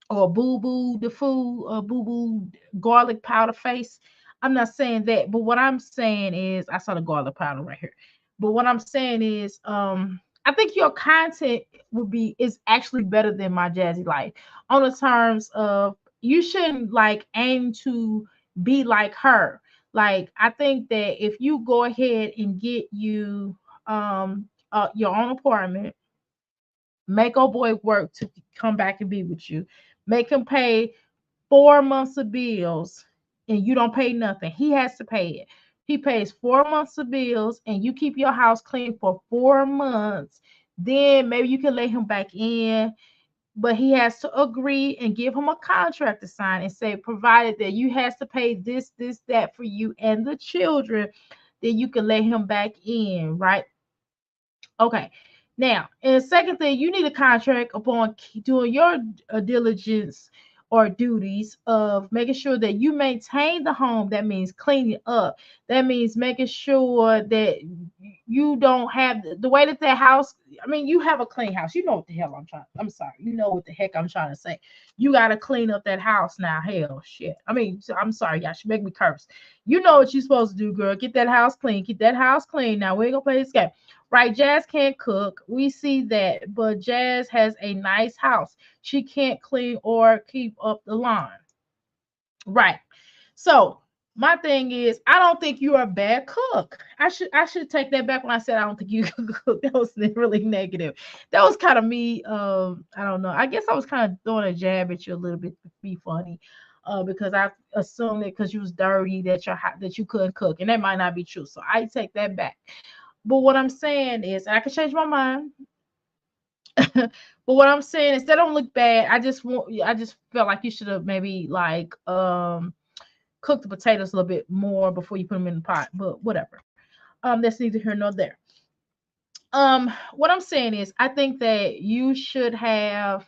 or Boo Boo the Fool, Boo Boo garlic powder face. I'm not saying that, but what I'm saying is I saw the garlic powder right here. But what I'm saying is, I think your content would be is actually better than my Jazzy life on the terms of you shouldn't like aim to be like her. Like I think that if you go ahead and get you your own apartment, make old boy work to come back and be with you, make him pay 4 months of bills, and you don't pay nothing. He has to pay it. He pays 4 months of bills and you keep your house clean for 4 months. Then maybe you can let him back in, but he has to agree and give him a contract to sign and say, provided that you has to pay this, that for you and the children, then you can let him back in, right? Okay. Now, and the second thing, you need a contract upon doing your diligence or duties of making sure that you maintain the home. That means cleaning up. That means making sure that you don't have the way that that house. I mean, you have a clean house. You know what the hell I'm trying. I'm sorry. You know what the heck I'm trying to say. You got to clean up that house now. Hell, shit. I mean, I'm sorry. Y'all should make me curse. You know what you're supposed to do, girl. Get that house clean. Keep that house clean. Now we ain't gonna play this game. Right, Jazz can't cook. We see that, but Jazz has a nice house. She can't clean or keep up the lawn. Right. So my thing is, I don't think you're a bad cook. I should take that back when I said I don't think you could cook. That was really negative. That was kind of me. I don't know. I guess I was kind of throwing a jab at you a little bit to be funny. Because I assumed that because you was dirty that that you couldn't cook, and that might not be true. So I take that back. But what I'm saying is, I can change my mind. But what I'm saying is, that don't look bad. I just felt like you should have maybe like cook the potatoes a little bit more before you put them in the pot. But whatever. That's neither here nor there. What I'm saying is, I think that you should have.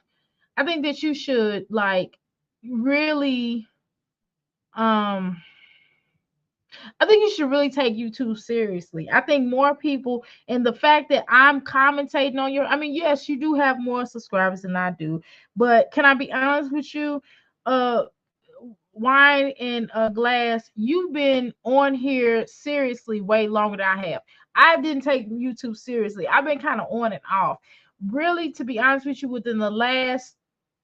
I think that you should like really um I think you should really take YouTube seriously. I think more people, and the fact that I'm commentating on your, I mean, yes, you do have more subscribers than I do, but can I be honest with you? Uh, Wine and Glass, you've been on here seriously way longer than I have. I didn't take YouTube seriously. I've been kind of on and off. Really, to be honest with you, within the last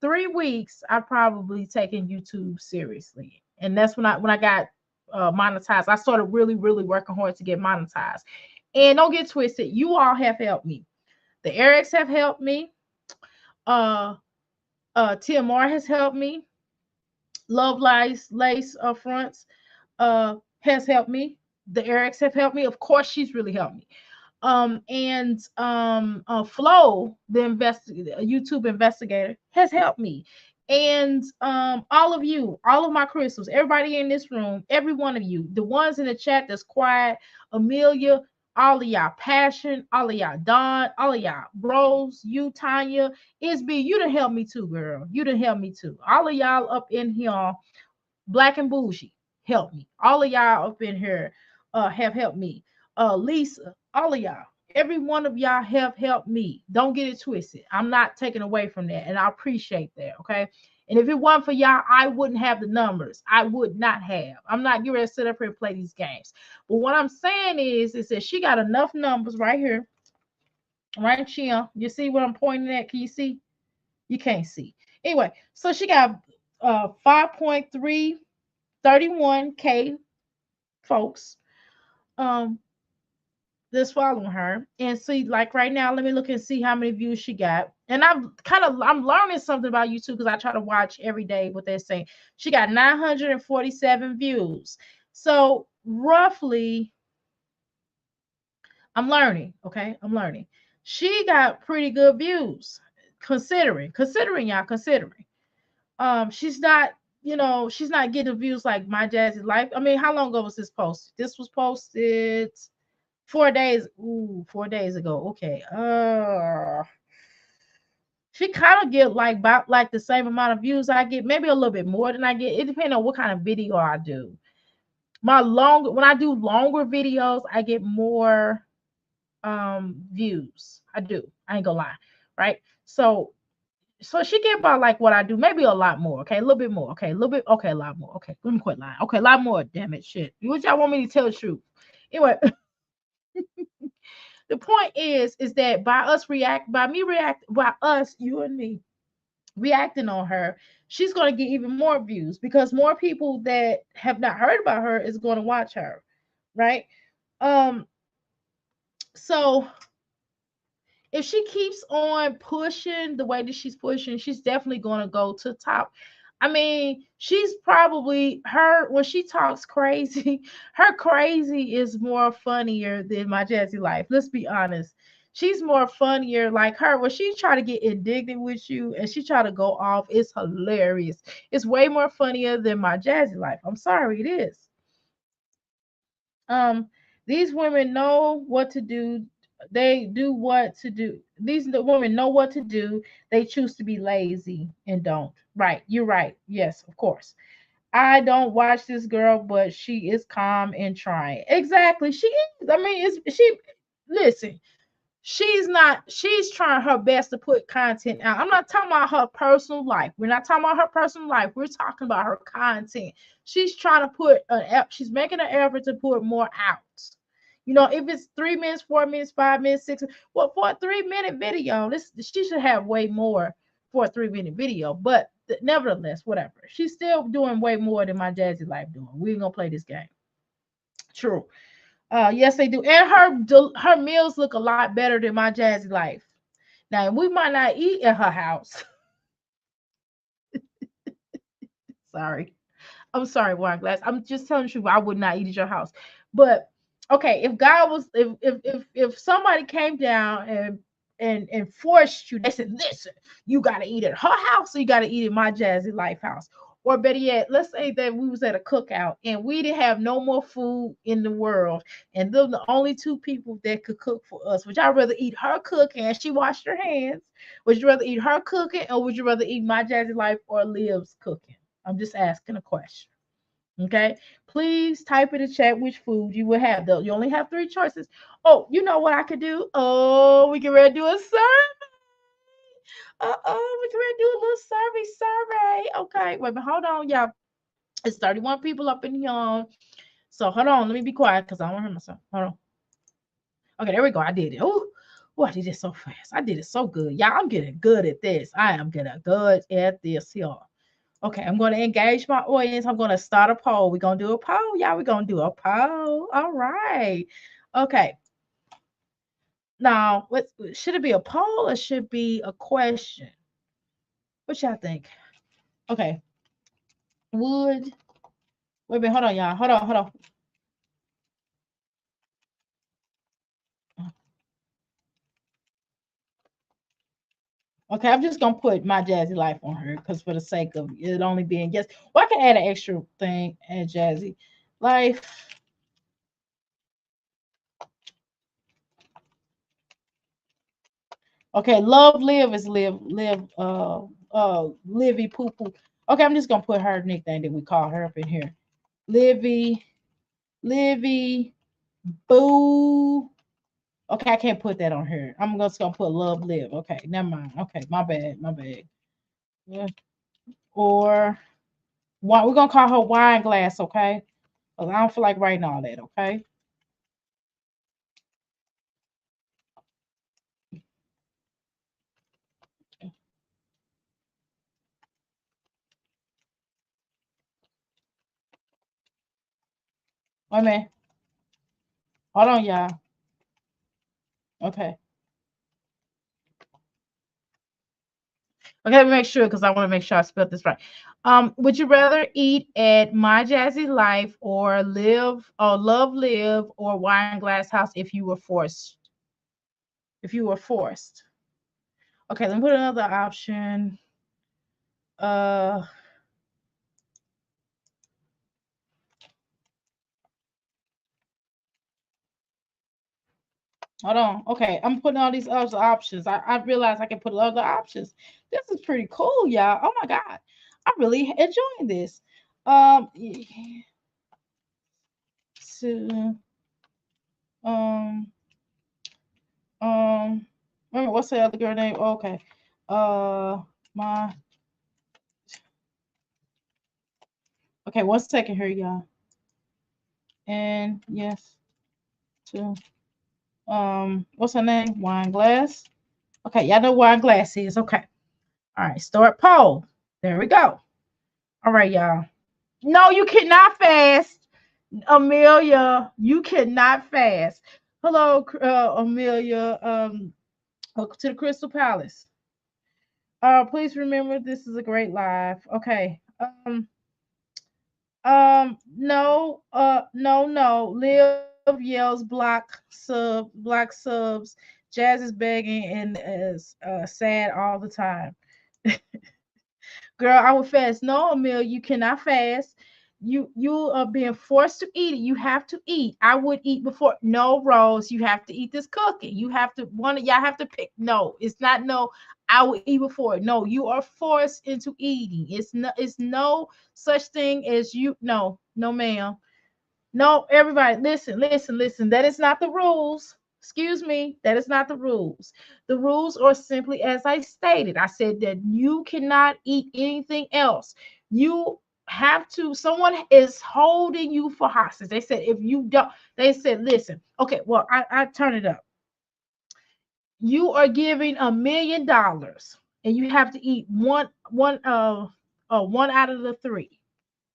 3 weeks, I've probably taken YouTube seriously, and that's when I got monetized. I started really working hard to get monetized. And don't get twisted, you all have helped me. The Erics have helped me. Uh, TMR has helped me. Love Lace Fronts has helped me. The Erics have helped me. Of course, she's really helped me. And Flo, the YouTube investigator, has helped me. And all of you, all of my crystals, everybody in this room, every one of you, the ones in the chat that's quiet, Amelia, all of y'all, Passion, all of y'all, Don, all of y'all, Rose, you, Tanya, Isby, you done help me too, girl. You done help me too. All of y'all up in here, Black and Bougie, help me. All of y'all up in here have helped me. Lisa, all of y'all, every one of y'all have helped me. Don't get it twisted. I'm not taking away from that, and I appreciate that. Okay. And if it wasn't for y'all, I wouldn't have the numbers. I would not have. I'm not getting ready to sit up here and play these games. But what I'm saying is that she got enough numbers right here right here. You see what I'm pointing at? Can you see? You can't see. Anyway, so she got 5.331K folks um that's following her. And see, like right now, let me look and see how many views she got. And I'm learning something about YouTube because I try to watch every day what they're saying. She got 947 views. So roughly, I'm learning, okay? I'm learning. She got pretty good views, considering y'all, considering. She's not, she's not getting views like My Jazzy Life. I mean, how long ago was this posted? This was posted 4 days. Ooh, 4 days ago. Okay. She kind of get like about like the same amount of views I get, maybe a little bit more than I get. It depends on what kind of video I do. When I do longer videos, I get more views. I do. I ain't gonna lie. Right? So she get about like what I do, maybe a lot more. Okay, a little bit more. Okay, a little bit. Okay, a lot more. Okay, let me quit lying. Okay, a lot more. Damn it, shit. What y'all want me to tell the truth? Anyway, the point is that by us, you and me reacting on her, she's gonna get even more views because more people that have not heard about her is gonna watch her, right? Um, so if she keeps on pushing the way that she's pushing, she's definitely going to go to top. I mean, she's probably her when she talks crazy, her crazy is more funnier than My Jazzy Life. Let's be honest. She's more funnier. Like her, when she try to get indignant with you and she try to go off, it's hilarious. It's way more funnier than My Jazzy Life. I'm sorry, it is. Um, these women know what to do. They do what to do. Women know what to do. They choose to be lazy and don't. Right. You're right. Yes, of course. I don't watch this girl, but she is calm and trying. Exactly. She is. I mean, it's she listen, she's trying her best to put content out. I'm not talking about her personal life. We're not talking about her personal life. We're talking about her content. She's trying to she's making an effort to put more out. If it's 3 minutes, 4 minutes, 5 minutes, 6, well, for a 3 minute video, this she should have way more for a 3 minute video. But nevertheless, whatever. She's still doing way more than My Jazzy Life doing. We ain't gonna play this game. True. Yes, they do. And her meals look a lot better than My Jazzy Life. Now we might not eat at her house. Sorry. I'm sorry, wine glass. I'm just telling you, I would not eat at your house. But okay, if God was, if somebody came down and forced you, they said, listen, you gotta eat at her house, or you gotta eat at My Jazzy Life house. Or better yet, let's say that we was at a cookout and we didn't have no more food in the world, and they're the only two people that could cook for us. Would y'all rather eat her cooking and she washed her hands? Would you rather eat her cooking, or would you rather eat My Jazzy Life or Liv's cooking? I'm just asking a question. Okay. Please type in the chat which food you will have. Though you only have three choices. Oh, you know what I could do? Oh, we can ready to do a survey. We can ready to do a little survey. Okay. Wait, but hold on, y'all. It's 31 people up in here. So hold on. Let me be quiet because I don't want to hear myself. Hold on. Okay, there we go. I did it. Oh, I did it so fast. I did it so good. Y'all, I'm getting good at this. I am getting good at this, y'all. Okay, I'm going to engage my audience. I'm going to start a poll. We're going to do a poll. Yeah, we're going to do a poll. All right. Okay. Now, what should it be, a poll or should it be a question? What y'all think? Okay. Would wait a minute. Hold on, y'all. Hold on. Okay, I'm just gonna put My Jazzy Life on her because for the sake of it only being yes. Well, I can add an extra thing and Jazzy Life. Okay, love live is Livy poo poo. Okay, I'm just gonna put her nickname that we call her up in here. Livy, Livy, boo. Okay, I can't put that on her. I'm just gonna put love live. Okay, never mind. Okay, my bad. Yeah. Or we're gonna call her wine glass, okay? 'Cause I don't feel like writing all that, okay? Wait a minute. Hold on, y'all. Okay. Okay, let me make sure because I want to make sure I spelled this right. Would you rather eat at My Jazzy Life or live or love live or wine glass house if you were forced? If you were forced. Okay, let me put another option. Uh Hold on. Okay, I'm putting all these other options. I realize I can put other options. This is pretty cool, y'all. Oh my god. I'm really enjoying this. Um to um Um, wait a minute, what's the other girl name? Oh, okay. My okay, 1 second here, y'all. And yes, to what's her name? Wine glass. Okay, y'all know wine glass is okay. All right, start poll. There we go. All right, y'all. No, you cannot fast, Amelia. You cannot fast. Hello, Amelia. Welcome to the Crystal Palace. Please remember this is a great live. Okay. No. Liv yells black subs. Jazz is begging and is sad all the time. Girl, I would fast. No, Emil, you cannot fast. You are being forced to eat it. You have to eat. I would eat before. No, Rose, you have to eat this cookie. You have to one of y'all have to pick. No, it's not no. I will eat before. No, you are forced into eating. It's no such thing as you. No, no, ma'am. No, everybody, listen. That is not the rules. Excuse me. That is not the rules. The rules are simply as I stated. I said that you cannot eat anything else. You have to, someone is holding you for hostage. They said, if you don't, they said, listen, okay, well, I turn it up. You are giving $1 million and you have to eat one out of the three.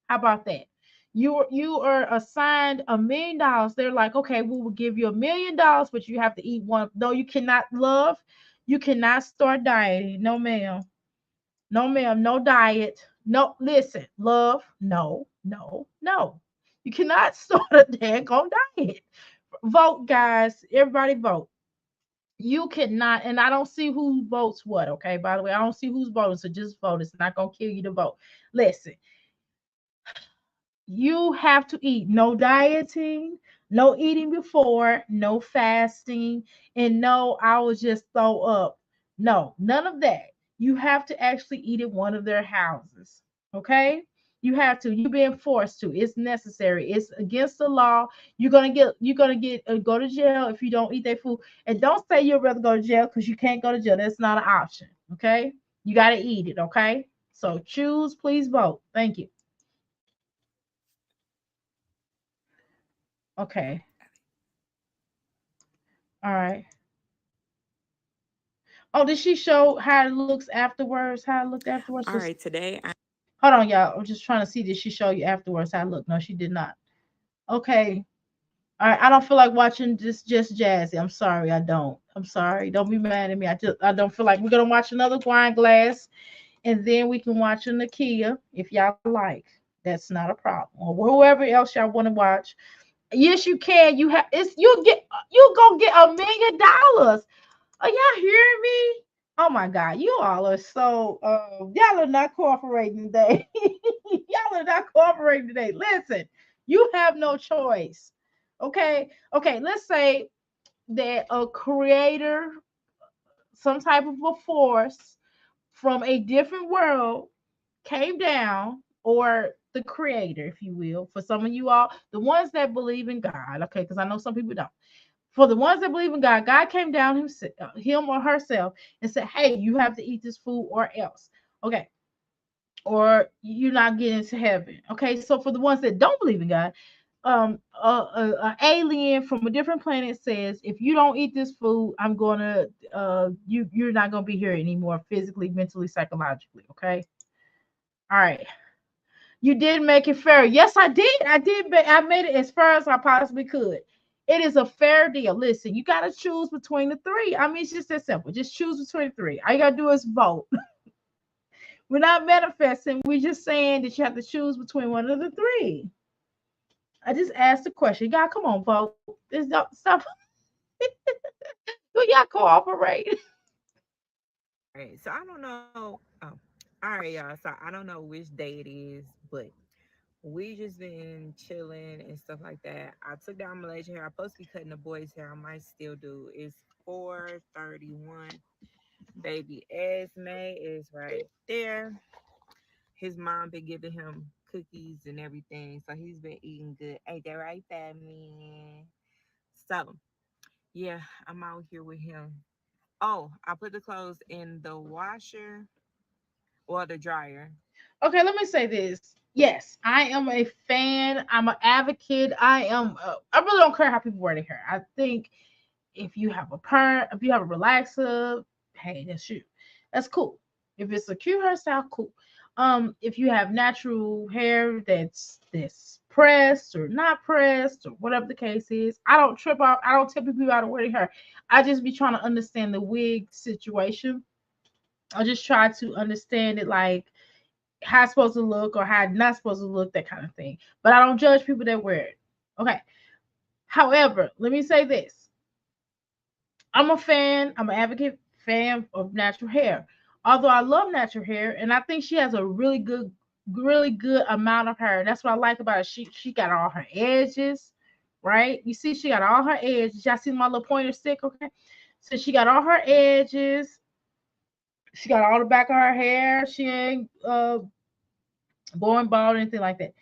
How about that? You are assigned $1 million. They're like, okay, we will give you $1 million, but you have to eat one. No, you cannot love. You cannot start dieting. No, ma'am. No, ma'am. No diet. No, listen, love. No, no, no. You cannot start a daggone diet. Vote, guys. Everybody vote. You cannot, and I don't see who votes what. Okay, by the way, I don't see who's voting, so just vote. It's not gonna kill you to vote. Listen, you have to eat. No dieting, no eating before, no fasting, and no, I will just throw up. No, none of that. You have to actually eat at one of their houses. Okay? You have to. You're being forced to. It's necessary. It's against the law. You're gonna get go to jail if you don't eat that food. And don't say you'd rather go to jail because you can't go to jail. That's not an option. Okay? You gotta eat it. Okay? So choose, please vote. Thank you. Okay. All right. Oh, did she show how it looks afterwards? How it looked afterwards? All right, today I Hold on, y'all. I'm just trying to see. Did she show you afterwards how it looked? No, she did not. Okay. All right. I don't feel like watching just Jazzy. I'm sorry. I don't. I'm sorry. Don't be mad at me. I don't feel like we're gonna watch another wine glass, and then we can watch a Nakia if y'all like. That's not a problem. Or whoever else y'all want to watch. Yes, you can. You have it's you gonna get $1 million. Are y'all hearing me? Oh my God, you all are so y'all are not cooperating today. Y'all are not cooperating today. Listen, you have no choice. Okay, okay. Let's say that a creator, some type of a force from a different world came down, or the creator, if you will, for some of you all, the ones that believe in God, okay, because I know some people don't. For the ones that believe in God, God came down himself, him or herself, and said, "Hey, you have to eat this food or else." Okay, or you're not getting to heaven. Okay, so for the ones that don't believe in God, a alien from a different planet says, "If you don't eat this food, I'm gonna, you're not gonna be here anymore, physically, mentally, psychologically." Okay, all right. You did make it fair. Yes, I did. I did. I made it as fair as I possibly could. It is a fair deal. Listen, you got to choose between the three. I mean, it's just that simple. Just choose between the three. All you got to do is vote. We're not manifesting. We're just saying that you have to choose between one of the three. I just asked the question. Y'all, come on, vote. There's no stop. Do y'all cooperate? Right. So I don't know. All right, y'all. So I don't know which day it is, but we just been chilling and stuff like that. I took down Malaysia hair. I'm supposed to be cutting the boys' hair. I might still do. It's 4:31. Baby Esme is right there. His mom been giving him cookies and everything, so he's been eating good. Ain't that right, family? So yeah, I'm out here with him. Oh, I put the clothes in the washer or the dryer. Okay, let me say this. Yes, I am a fan. I'm an advocate. I am. I really don't care how people wear their hair. I think if you have a perm, if you have a relaxer, hey, that's you. That's cool. If it's a cute hairstyle, cool. If you have natural hair that's pressed or not pressed or whatever the case is, I don't trip out. I don't tell people how to wear their hair. I just be trying to understand the wig situation. I just try to understand it, like how it's supposed to look or how it's not supposed to look, that kind of thing. But I don't judge people that wear it. Okay. However, let me say this. I'm a fan, I'm an advocate fan of natural hair. Although I love natural hair, and I think she has a really good amount of hair. That's what I like about it. She got all her edges, right? You see, she got all her edges. Y'all see my little pointer stick, okay? So she got all her edges. She got all the back of her hair. She ain't going bald or anything like that.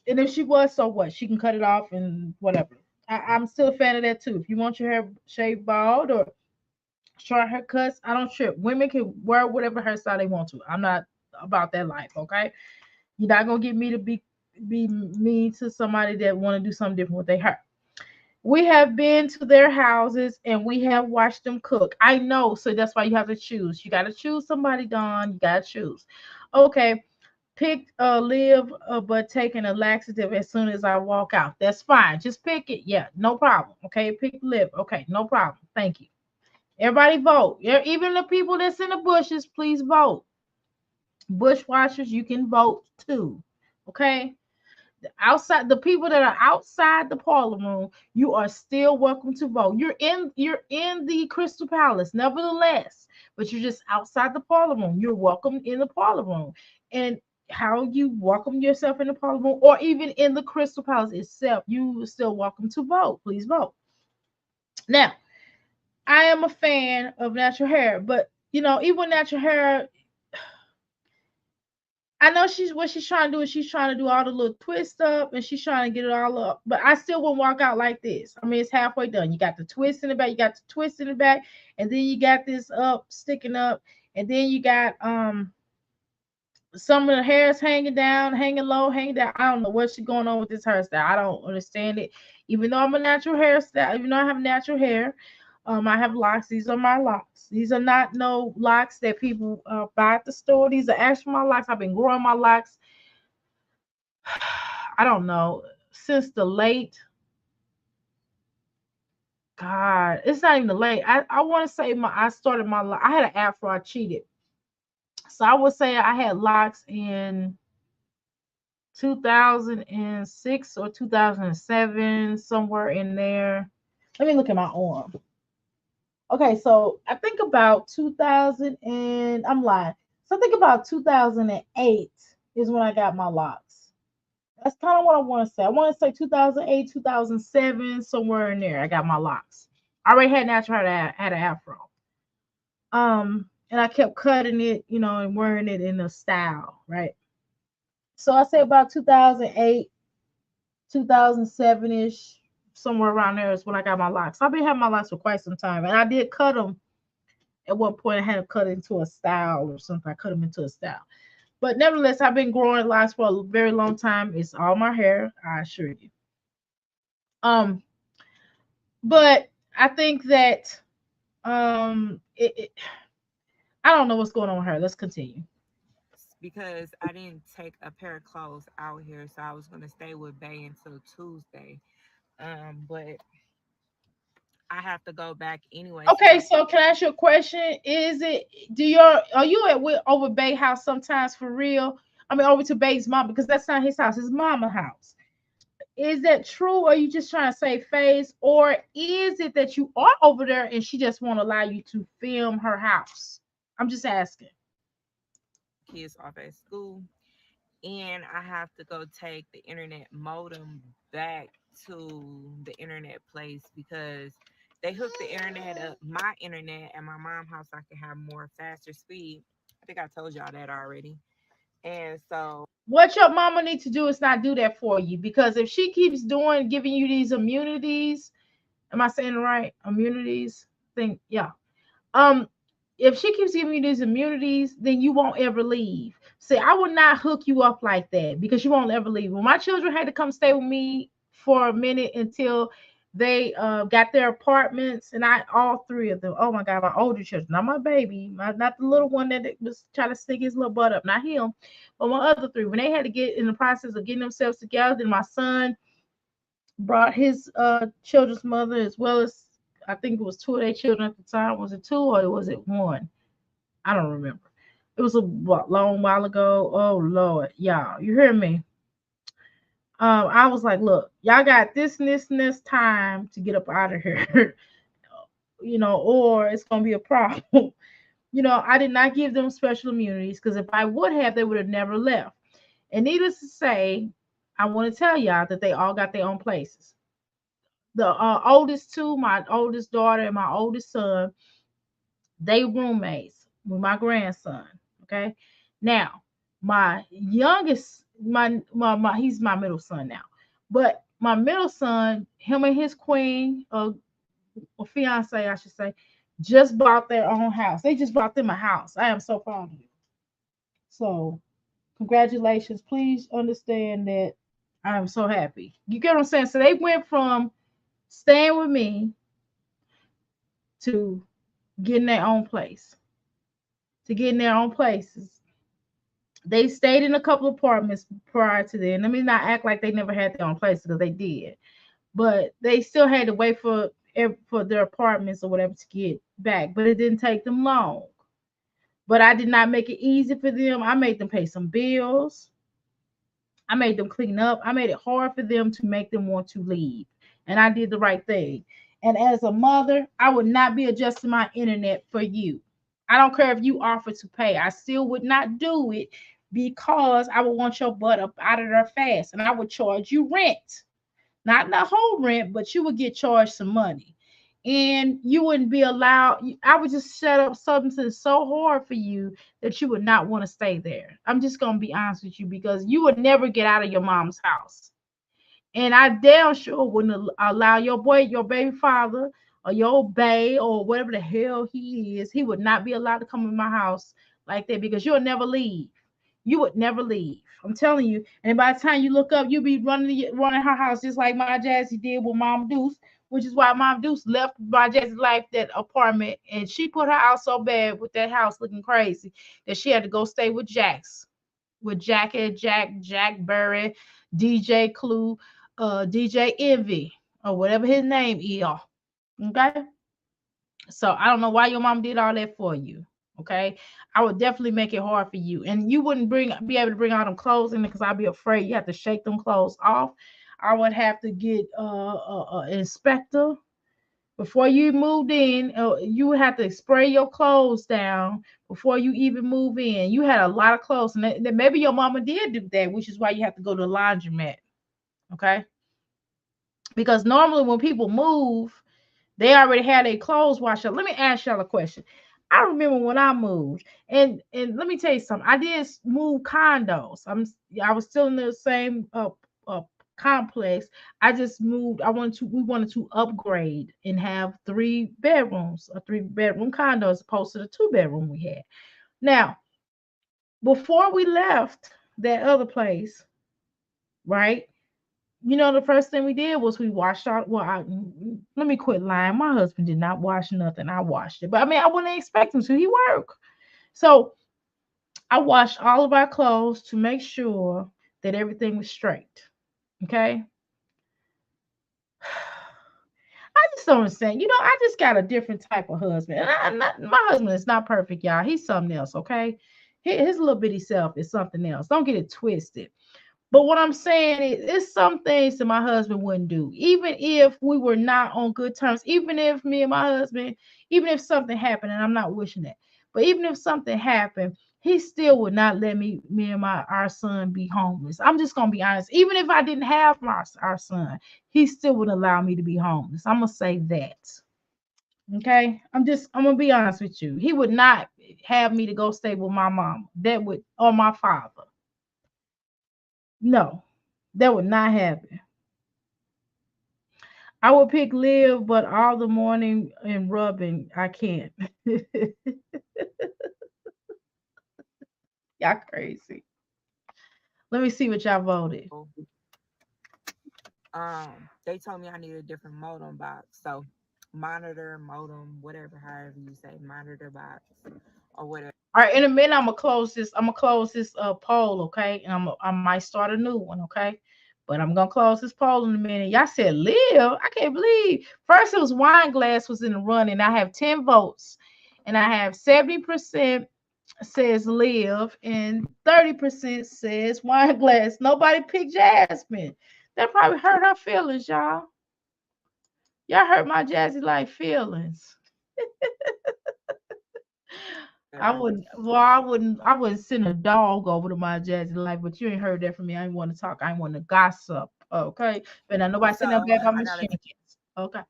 And if she was, so what? She can cut it off and whatever. I'm still a fan of that too. If you want your hair shaved bald or short haircuts, I don't trip. Women can wear whatever hairstyle they want to. I'm not about that life, okay? You're not gonna get me to be mean to somebody that want to do something different with their hair. We have been to their houses and we have watched them cook. I know, so that's why you have to choose. You got to choose somebody, Don. You got to choose. Okay, pick live but taking a laxative as soon as I walk out. That's fine. Just pick it. Yeah, no problem. Okay, pick live. Okay, no problem. Thank you. Everybody vote. Yeah, even the people that's in the bushes, please vote. Bushwashers, you can vote too. Okay, outside, the people that are outside the parlor room, you are still welcome to vote. You're in the Crystal Palace nevertheless, but you're just outside the parlor room. You're welcome in the parlor room. And how you welcome yourself in the parlor room or even in the Crystal Palace itself, you are still welcome to vote. Please vote. Now, I am a fan of natural hair, but even natural hair, I know she's trying to do is she's trying to do all the little twist up and she's trying to get it all up. But I still wouldn't walk out like this. I mean, it's halfway done. You got the twist in the back, you got the twist in the back, and then you got this up sticking up, and then you got some of the hairs hanging down, hanging low, hanging down. I don't know what's going on with this hairstyle. I don't understand it. Even though I'm a natural hairstyle, even though I have natural hair, I have locks. These are my locks. These are not no locks that people buy at the store. These are actually my locks. I've been growing my locks. I don't know, since the late. God, it's not even the late. I want to say I started my. I had an afro. I cheated, so I would say I had locks in 2006 or 2007, somewhere in there. Let me look at my arm. Okay, so I think about 2000 and I'm lying. So I think about 2008 is when I got my locks. That's kind of what I want to say. I want to say 2008, 2007, somewhere in there. I got my locks. I already had natural hair, had an afro. And I kept cutting it, and wearing it in a style, right? So I say about 2008, 2007 ish, somewhere around there is when I got my locks. I've been having my locks for quite some time, and I did cut them at one point. I had to cut into a style or something. I cut them into a style, but nevertheless, I've been growing locks for a very long time. It's all my hair, I assure you. Um, but I think that I don't know what's going on with her. Let's continue. because I didn't take a pair of clothes out here, so I was gonna stay with Bay until Tuesday. But I have to go back anyway since Okay, I so can I ask you a question? Is it do your are you at over Bay House sometimes for real? I mean over to Bay's mom because that's not his house, his mama house. Is that true, or are you just trying to save face, or is it that you are over there and she just won't allow you to film her house? I'm just asking. kids off at school, and I have to go take the internet modem back to the internet place because they hooked the internet up, my internet at my mom's house, so I can have more faster speed. I think I told y'all that already. And so What your mama needs to do is not do that for you, because if she keeps doing giving you these immunities, am I saying it right? Immunities, think yeah. um if she keeps giving you these immunities, then you won't ever leave. See, I would not hook you up like that because you won't ever leave. When my children had to come stay with me for a minute until they got their apartments, and I all three of them, oh my god, my older children, not my baby, not the little one that was trying to stick his little butt up, not him, but my other three, when they had to get in the process of getting themselves together, then my son brought his children's mother, as well as I think it was two of their children at the time. Was it two or was it one? I don't remember. It was a long while ago. Oh Lord, y'all, you hear me? I was like, look, y'all got this and this and this time to get up out of here, or it's gonna be a problem. I did not give them special immunities because if I would have, they would have never left. And needless to say, I want to tell y'all that they all got their own places. The oldest two, my oldest daughter and my oldest son, they roommates with my grandson. Okay. Now, my youngest, he's my middle son now. But my middle son, him and his queen, or fiance, I should say, just bought their own house. They just bought them a house. I am so proud of you. So, congratulations. Please understand that I am so happy. You get what I'm saying? So they went from staying with me to getting their own place, to getting their own places. They stayed in a couple of apartments prior to then. Let me not act like they never had their own place because they did, but they still had to wait for their apartments or whatever to get back. But it didn't take them long. But I did not make it easy for them. I made them pay some bills. I made them clean up. I made it hard for them to make them want to leave. And I did the right thing. And as a mother, I would not be adjusting my internet for you. I don't care if you offer to pay. I still would not do it because I would want your butt up out of there fast. And I would charge you rent. Not the whole rent, but you would get charged some money. And you wouldn't be allowed. I would just set up something so hard for you that you would not want to stay there. I'm just gonna be honest with you because you would never get out of your mom's house. And I damn sure wouldn't allow your baby father, or your bae, or whatever the hell he is, he would not be allowed to come in my house like that because you'll never leave. You would never leave. I'm telling you. And by the time you look up, you'll be running her house just like my Jazzy did with Mom Deuce, which is why Mom Deuce left my Jazzy's life that apartment, and she put her out so bad with that house looking crazy that she had to go stay with Jax, with Jack Berry, DJ Clue, DJ Envy, or whatever his name is. Okay. So I don't know why your mom did all that for you. Okay. I would definitely make it hard for you. And you wouldn't be able to bring all them clothes in because I'd be afraid you have to shake them clothes off. I would have to get an inspector before you moved in. You would have to spray your clothes down before you even move in. You had a lot of clothes, and maybe your mama did do that, which is why you have to go to the laundromat. Okay. Because normally when people move, they already had their clothes washed up. Let me ask y'all a question. I remember when I moved, and let me tell you something. I did move condos. I was still in the same complex. I just moved. We wanted to upgrade and have 3 bedrooms, a 3 bedroom condo as opposed to the 2 bedroom we had. Now, before we left that other place, right? The first thing we did was we washed out. Well, let me quit lying. My husband did not wash nothing. I washed it, but I mean, I wouldn't expect him to. He worked, so I washed all of our clothes to make sure that everything was straight. Okay. I just don't understand. I just got a different type of husband. And my husband is not perfect, y'all. He's something else, okay? His little bitty self is something else. Don't get it twisted. But what I'm saying is, it's some things that my husband wouldn't do, even if we were not on good terms. Even if me and my husband, even if something happened, and I'm not wishing that, but even if something happened, he still would not let me and my our son be homeless. I'm just gonna be honest. Even if I didn't have our son, he still would allow me to be homeless. I'm gonna say that. Okay, I'm gonna be honest with you. He would not have me to go stay with my mom. That would or my father. No, that would not happen. I would pick live, but all the morning and rubbing, I can't. Y'all crazy. Let me see what y'all voted. Oh, they told me I need a different modem box. So monitor, modem, whatever, however you say, monitor box or whatever. All right, in a minute, I'm gonna close this. I'm gonna close this poll, okay? And I might start a new one, okay? But I'm gonna close this poll in a minute. Y'all said live. I can't believe. First, it was wine glass was in the running. I have 10 votes, and I have 70% says live, and 30% says wine glass. Nobody picked Jasmine. That probably hurt her feelings, y'all. Y'all hurt my Jazzy life feelings. Whatever. I wouldn't send a dog over to my Jazzy life, but you ain't heard that from me. I ain't want to talk. I ain't want to gossip. Okay. But now nobody So sitting up back by I my gotta Jenkins. Okay.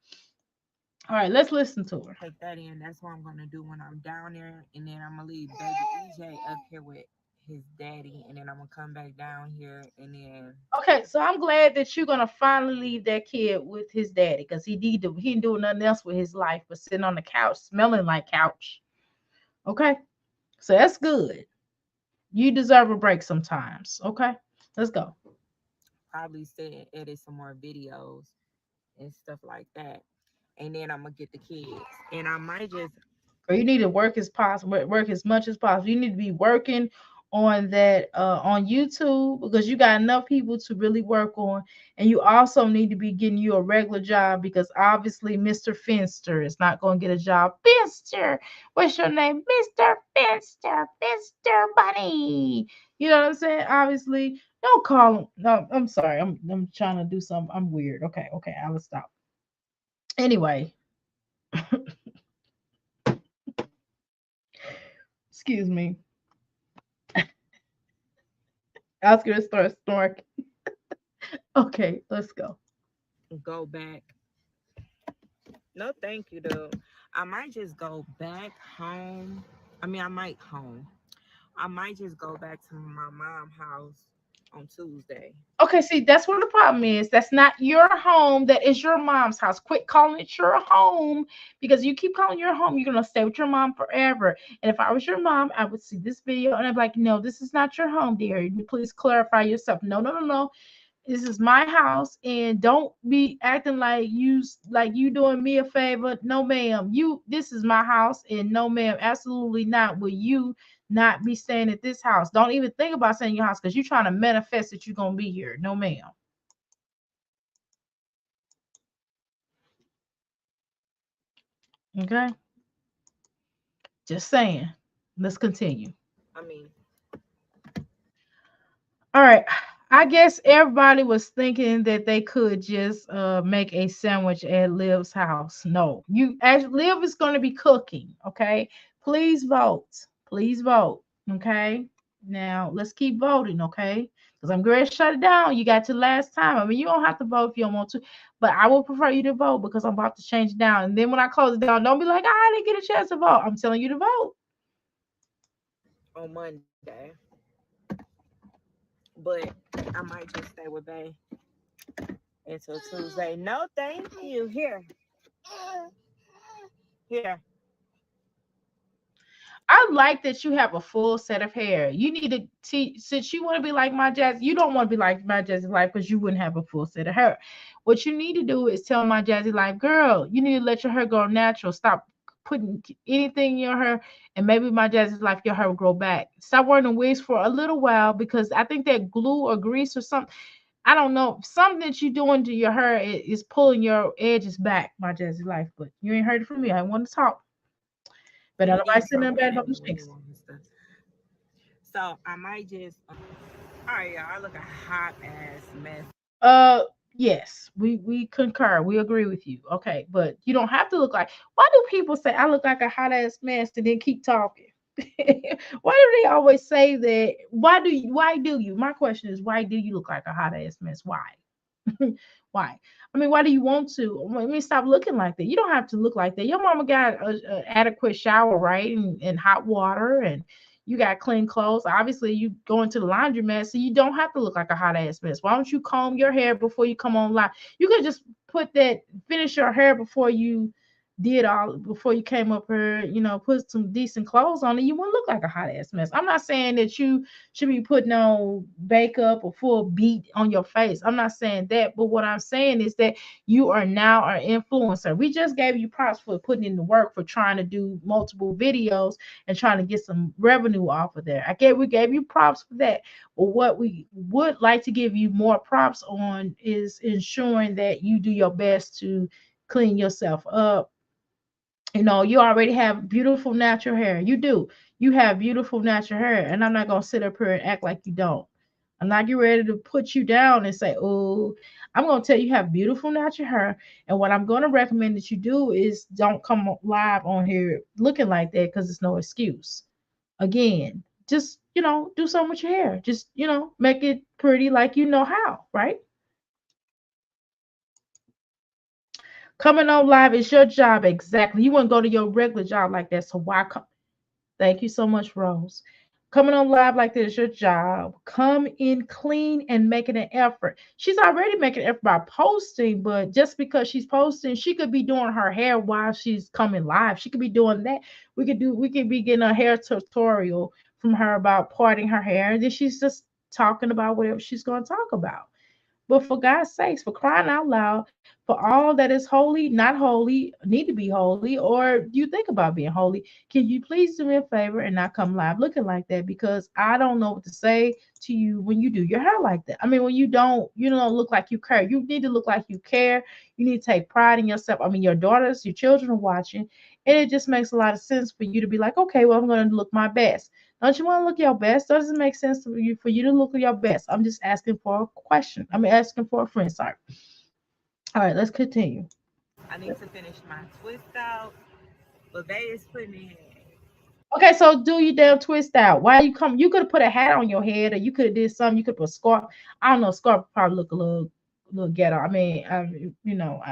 All right, let's listen to her. take that in. That's what I'm gonna do when I'm down there, and then I'm gonna leave baby EJ up here with his daddy, and then I'm gonna come back down here, and then Okay, so I'm glad that you're gonna finally leave that kid with his daddy because he ain't doing nothing else with his life but sitting on the couch smelling like couch. Okay, so that's good. You deserve a break sometimes. Okay, let's go. probably sit and edit some more videos and stuff like that. And then I'm gonna get the kids, and I might just Or you need to work as possible, work as much as possible. You need to be working on that on YouTube because you got enough people to really work on, and you also need to be getting you a regular job because obviously Mr. Finster is not going to get a job. Finster, what's your name, Mr. Finster? Finster Bunny. You know what I'm saying? Obviously, don't call him. No, I'm sorry. I'm trying to do something. I'm weird. Okay, okay, I will stop. Anyway, excuse me. I was gonna start snorking. Okay, let's go. go back. No, thank you, though. I might just go back home. I mean, I might home. I might just go back to my mom' house on Tuesday. Okay, see, that's what the problem is. That's not your home. That is your mom's house. Quit calling it your home because you keep calling your home. You're gonna stay with your mom forever. And if I was your mom, I would see this video and I'd be like, no, this is not your home, dear. Please clarify yourself. No, no, no, no. This is my house, and don't be acting like you doing me a favor. No, ma'am. This is my house, and no, ma'am, absolutely not. Will you not be staying at this house? Don't even think about staying in your house because you're trying to manifest that you're gonna be here. No, ma'am. Okay, just saying. Let's continue. I mean, All right. I guess everybody was thinking that they could just make a sandwich at Liv's house. No, you actually Liv is going to be cooking. Okay, please vote. Please vote. Okay. Now let's keep voting. Okay, because I'm going to shut it down. You got to last time. I mean, you don't have to vote if you don't want to, but I will prefer you to vote because I'm about to change it down. And then when I close it down, don't be like, I didn't get a chance to vote. I'm telling you to vote. on Monday. But I might just stay with Bay until Tuesday. No, thank you. Here, here. I like that you have a full set of hair. You need to teach, since you want to be like my Jazzy, you don't want to be like my Jazzy Life because you wouldn't have a full set of hair. What you need to do is tell my Jazzy Life, girl, you need to let your hair go natural. Stop putting anything in your hair, and maybe my Jazzy's life, your hair will grow back. Stop wearing the wigs for a little while because I think that glue or grease or something, I don't know, something that you're doing to your hair is pulling your edges back, my Jazzy life. But you ain't heard it from me. I want to talk. But You nobody did saying talk nothing bad about about it the when we snakes. were on stuff. So I might just all right, y'all. I look a hot ass mess. Uh, yes, we concur. We agree with you. Okay, but you don't have to look like. Why do people say I look like a hot ass mess and then keep talking? Why do they always say that? Why do you? Why do you? My question is, why do you look like a hot ass mess? Why? Why? I mean, why do you want to? I mean, stop looking like that. You don't have to look like that. Your mama got a adequate shower, right? And hot water, and you got clean clothes. Obviously, you go into the laundromat, so you don't have to look like a hot ass mess. Why don't you comb your hair before you come on live? You could just put that, finish your hair before you did all, before you came up here, put some decent clothes on, and you wouldn't look like a hot ass mess. I'm not saying that you should be putting on makeup or full beat on your face. I'm not saying that, but what I'm saying is that you are now an influencer. We just gave you props for putting in the work for trying to do multiple videos and trying to get some revenue off of there. We gave you props for that. But what we would like to give you more props on is ensuring that you do your best to clean yourself up. You already have beautiful natural hair. You do. You have beautiful natural hair, and I'm not gonna sit up here and act like you don't. I'm not getting ready to put you down and say, "Oh," I'm gonna tell you, you have beautiful natural hair, and what I'm gonna recommend that you do is don't come live on here looking like that because it's no excuse. Again, just do something with your hair. Just make it pretty like you know how, right? Coming on live is your job exactly. You wouldn't go to your regular job like that, so why come? Thank you so much, Rose. Coming on live like this is your job. Come in clean and making an effort. She's already making an effort by posting, but just because she's posting, she could be doing her hair while she's coming live. She could be doing that. We could be getting a hair tutorial from her about parting her hair, and then she's just talking about whatever she's going to talk about. But for God's sakes, for crying out loud, for all that is holy, not holy, need to be holy, or you think about being holy, can you please do me a favor and not come live looking like that? Because I don't know what to say to you when you do your hair like that. I mean, when you don't look like you care. You need to look like you care. You need to take pride in yourself. I mean, your daughters, your children are watching, and it just makes a lot of sense for you to be like, okay, well, I'm going to look my best. Don't you want to look your best? Doesn't make sense for you to look your best. I'm just asking for a question. I'm asking for a friend. Sorry. All right, let's continue. I need to finish my twist out, but they is putting in. Okay, so do your damn twist out. Why you come? You could have put a hat on your head, or you could have did something. You could put a scarf. I don't know. Scarf probably look a little ghetto. I mean,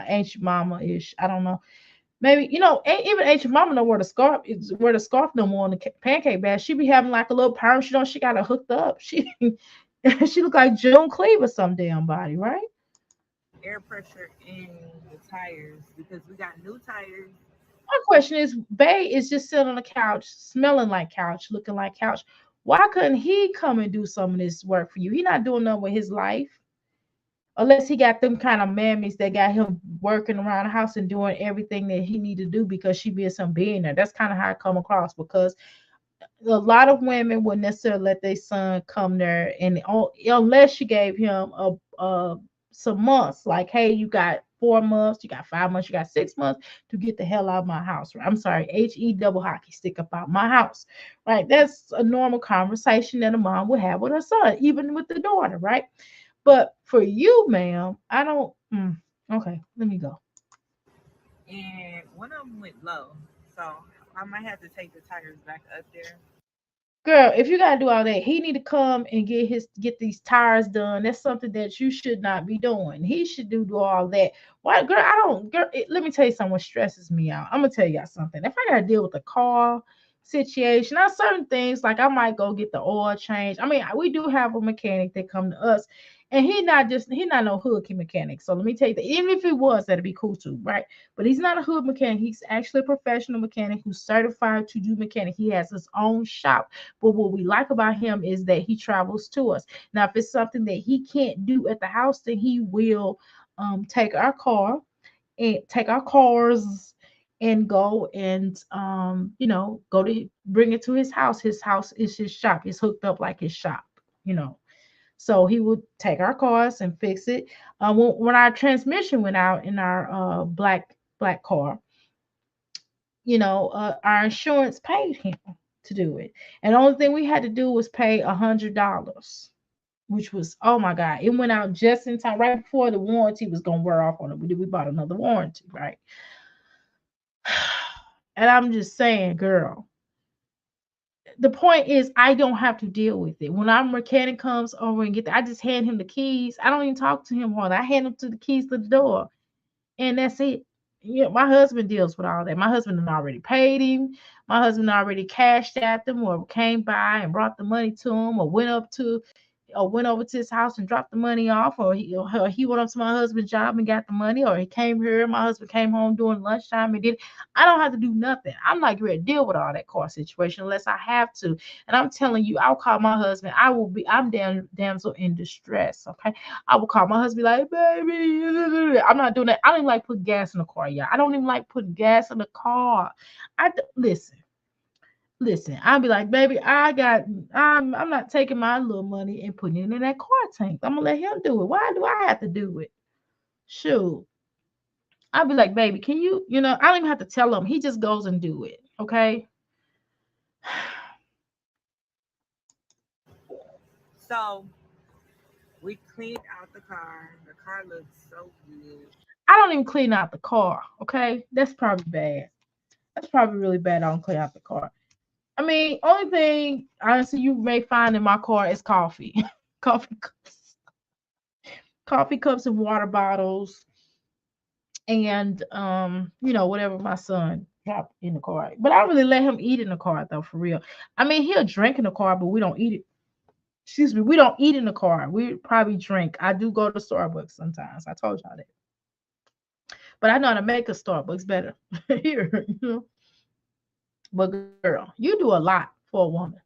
ancient mama ish. I don't know. Maybe even ancient mama don't wear the scarf no more in the pancake bag. She be having like a little perm. She got it hooked up. She look like June Cleaver some damn body, right? Air pressure in the tires because we got new tires. My question is, Bay is just sitting on the couch, smelling like couch, looking like couch. Why couldn't he come and do some of this work for you? He not doing nothing with his life. Unless he got them kind of mammies that got him working around the house and doing everything that he need to do because she be some being there. That's kind of how I come across because a lot of women wouldn't necessarily let their son come there and unless you gave him some months, like, hey, you got 4 months, you got 5 months, you got 6 months to get the hell out of my house. Right? I'm sorry, he double hockey stick about my house. Right? That's a normal conversation that a mom would have with her son, even with the daughter, right? But for you, ma'am, I don't. Okay, let me go. And one of them went low, so I might have to take the tires back up there. Girl, if you gotta do all that, he need to come and get these tires done. That's something that you should not be doing. He should do all that. Why, girl? I don't. Girl, let me tell you something. What stresses me out. I'm gonna tell y'all something. If I gotta deal with a car situation, now certain things like I might go get the oil change. I mean, we do have a mechanic that come to us, and he not no hood mechanic. So let me tell you that even if he was, that'd be cool too, right? But he's not a hood mechanic. He's actually a professional mechanic who's certified to do mechanic. He has his own shop, but what we like about him is that he travels to us. Now, if it's something that he can't do at the house, then he will take our car and take our cars and go and go to bring it to his house. His house is his shop. It's hooked up like his shop, you know. So he would take our cars and fix it. When our transmission went out in our black car, our insurance paid him to do it, and the only thing we had to do was pay $100, which was, oh my god, it went out just in time, right before the warranty was gonna wear off on it. We bought another warranty, right? And I'm just saying, girl, the point is I don't have to deal with it. When our mechanic comes over and I just hand him the keys. I don't even talk to him hard. I hand him to the keys to the door, and that's it. My husband deals with all that. My husband had already paid him. My husband already cashed at them, or came by and brought the money to him, or went over to his house and dropped the money off, or he went up to my husband's job and got the money, or he came here. My husband came home during lunchtime and did. I don't have to do nothing. I'm not ready to deal with all that car situation unless I have to. And I'm telling you, I'll call my husband. I'm damsel in distress. Okay, I will call my husband like, baby. I'm not doing that. I don't even like putting gas in the car, y'all. I don't even like putting gas in the car. Listen. Listen, I'll be like, baby, I'm not taking my little money and putting it in that car tank. I'm gonna let him do it. Why do I have to do it? Shoot. I'll be like, baby, can I don't even have to tell him. He just goes and do it. Okay. So we cleaned out the car. The car looks so good. I don't even clean out the car. Okay. That's probably bad. That's probably really bad. I don't clean out the car. I mean, only thing honestly you may find in my car is coffee. coffee cups. Coffee cups and water bottles, and whatever my son dropped in the car. But I don't really let him eat in the car though, for real. I mean, he'll drink in the car, but we don't eat it. Excuse me, we don't eat in the car. We probably drink. I do go to Starbucks sometimes. I told y'all that. But I know how to make a Starbucks better here. But girl, you do a lot for a woman.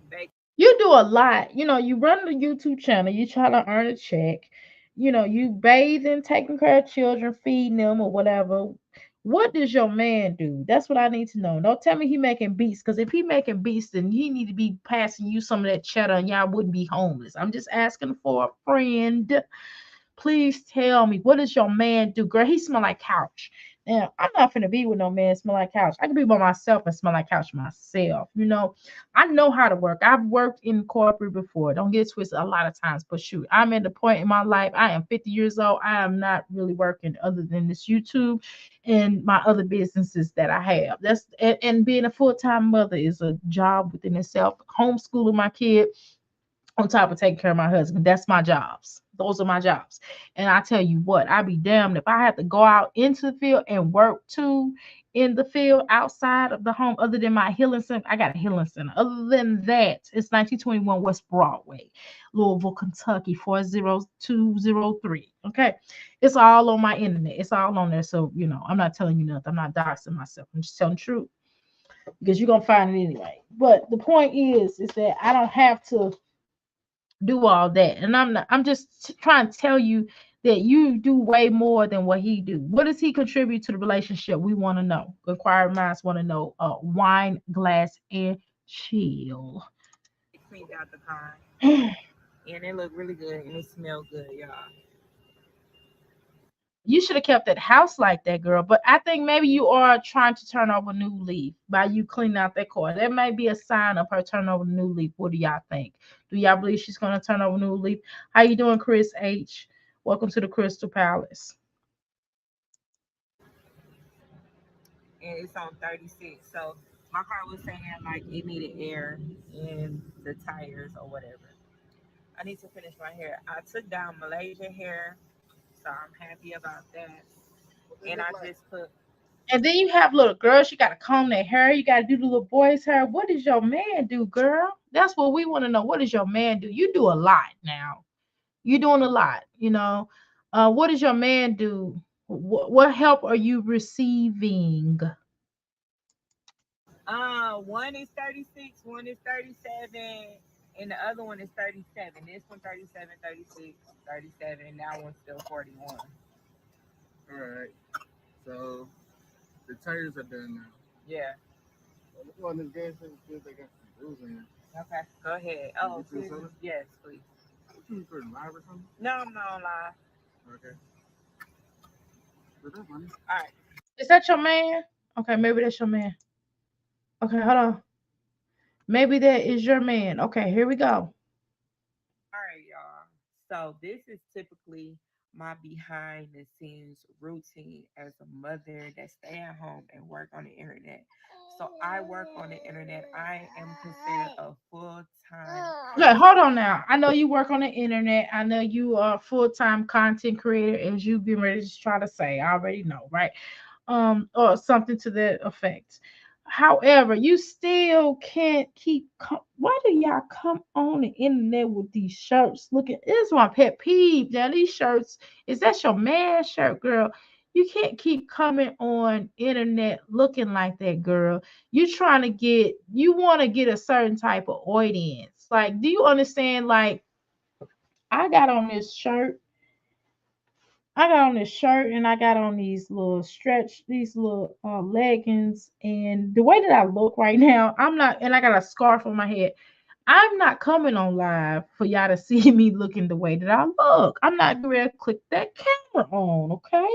Bake. You do a lot. You run the YouTube channel, you try to earn a check. You bathing, taking care of children, feeding them or whatever. What does your man do? That's what I need to know. Don't tell me he making beats, because if he making beats, then he need to be passing you some of that cheddar and y'all wouldn't be homeless. I'm just asking for a friend. Please tell me, what does your man do? Girl, he smell like couch. Now, I'm not finna be with no man smell like couch. I can be by myself and smell like couch myself. I know how to work. I've worked in corporate before. Don't get twisted a lot of times, but shoot, I'm at the point in my life. I am 50 years old. I am not really working other than this YouTube and my other businesses that I have. And being a full-time mother is a job within itself. Homeschooling my kid on top of taking care of my husband. That's my jobs. Those are my jobs. And I tell you what, I'd be damned if I have to go out into the field and work too in the field outside of the home, other than my healing center. I got a healing center. Other than that, it's 1921 West Broadway, Louisville, Kentucky, 40203. Okay. It's all on my internet. It's all on there. So, I'm not telling you nothing. I'm not doxing myself. I'm just telling the truth, because you're going to find it anyway. But the point is that I don't have to do all that. And I'm just trying to tell you that you do way more than what he do. What does he contribute to the relationship? We want to know. Inquiring minds want to know. Wine, glass, and chill. We cleaned out the car, and it looked really good, and it smelled good, y'all. You should have kept that house like that, girl. But I think maybe you are trying to turn over a new leaf by you cleaning out that car. That may be a sign of her turning over a new leaf. What do y'all think? Do y'all believe she's gonna turn over a new leaf? How you doing, Chris H? Welcome to the Crystal Palace. And it's on 36. So my car was saying like it needed air in the tires or whatever. I need to finish my hair. I took down Malaysia hair, so I'm happy about that. And I just put And then you have little girls, you gotta comb their hair, you gotta do the little boys' hair. What does your man do, girl? That's what we want to know. What does your man do? You do a lot now. You're doing a lot, what does your man do? What help are you receiving? one is 36, one is 37, and the other one is 37. This one 37, 36, 37, and that one's still 41. All right. So The tires are done now. Yeah. Well, look on this gas station, see if they got some booze in here. Okay. Go ahead. Can Oh, you get you a please. soda? Yes, please. What you recording live or something? No, I'm not on live. Okay. But that's funny. All right. Is that your man? Okay, maybe that's your man. Okay, hold on. Maybe that is your man. Okay, here we go. All right, y'all. So this is typically my behind the scenes routine as a mother that stay at home and work on the internet. So I work on the internet. I am considered a full-time Okay, hold person. on now. I know you work on the internet. I know you are a full-time content creator, as you've been ready to try to say. I already know, right? Or something to that effect. However, you still can't why do y'all come on the internet with these shirts looking? It's my pet peeve. Now these shirts, is that your man shirt, girl? You can't keep coming on internet looking like that, girl. You want to get a certain type of audience. Like, do you understand? Like, I got on this shirt I got on this shirt and I got on these little leggings. And the way that I look right now, I'm not, and I got a scarf on my head. I'm not coming on live for y'all to see me looking the way that I look. I'm not going to click that camera on, okay?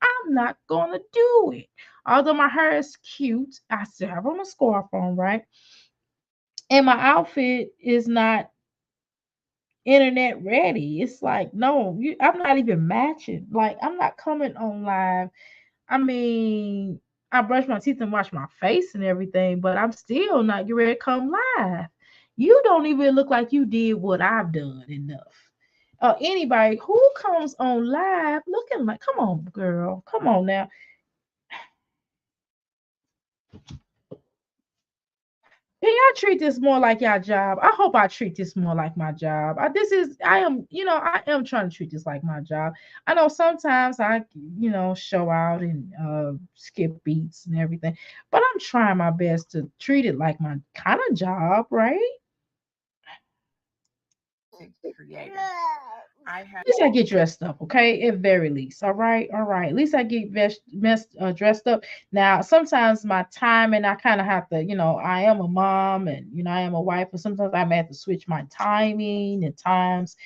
I'm not going to do it. Although my hair is cute, I still have on a scarf on, right? And my outfit is not internet ready. It's like, no, I'm not even matching. Like, I'm not coming on live. I mean, I brush my teeth and wash my face and everything, but I'm still not getting ready to come live. You don't even look like you did what I've done enough. Anybody who comes on live looking like, come on, girl, come on now. Can y'all treat this more like y'all job? I hope I treat this more like my job. I am trying to treat this like my job. I know sometimes I show out and skip beats and everything, but I'm trying my best to treat it like my kind of job, right? Creator. I have At least I get dressed up, okay? At very least, all right, all right. At least I get dressed up. Now, sometimes my time, and I kind of have to, I am a mom and I am a wife, but sometimes I may have to switch my timing and times,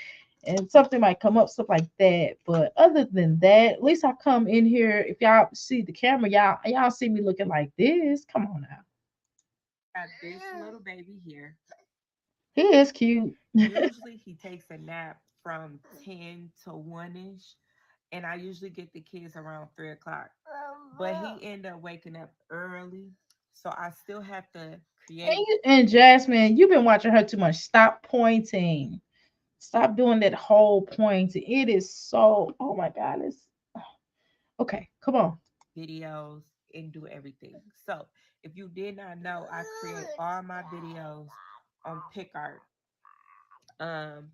and something might come up, stuff like that. But other than that, at least I come in here. If y'all see the camera, y'all see me looking like this. Come on now, this little baby here. he is cute. Usually he takes a nap from 10 to 1 ish. And I usually get the kids around 3 o'clock. But he ended up waking up early. So I still have to create And Jasmine, you've been watching her too much. Stop pointing. Stop doing that whole pointing. It is so. Oh my God. It's okay. Come on. videos and do everything. So if you did not know, I create all my videos on PicArt. Um,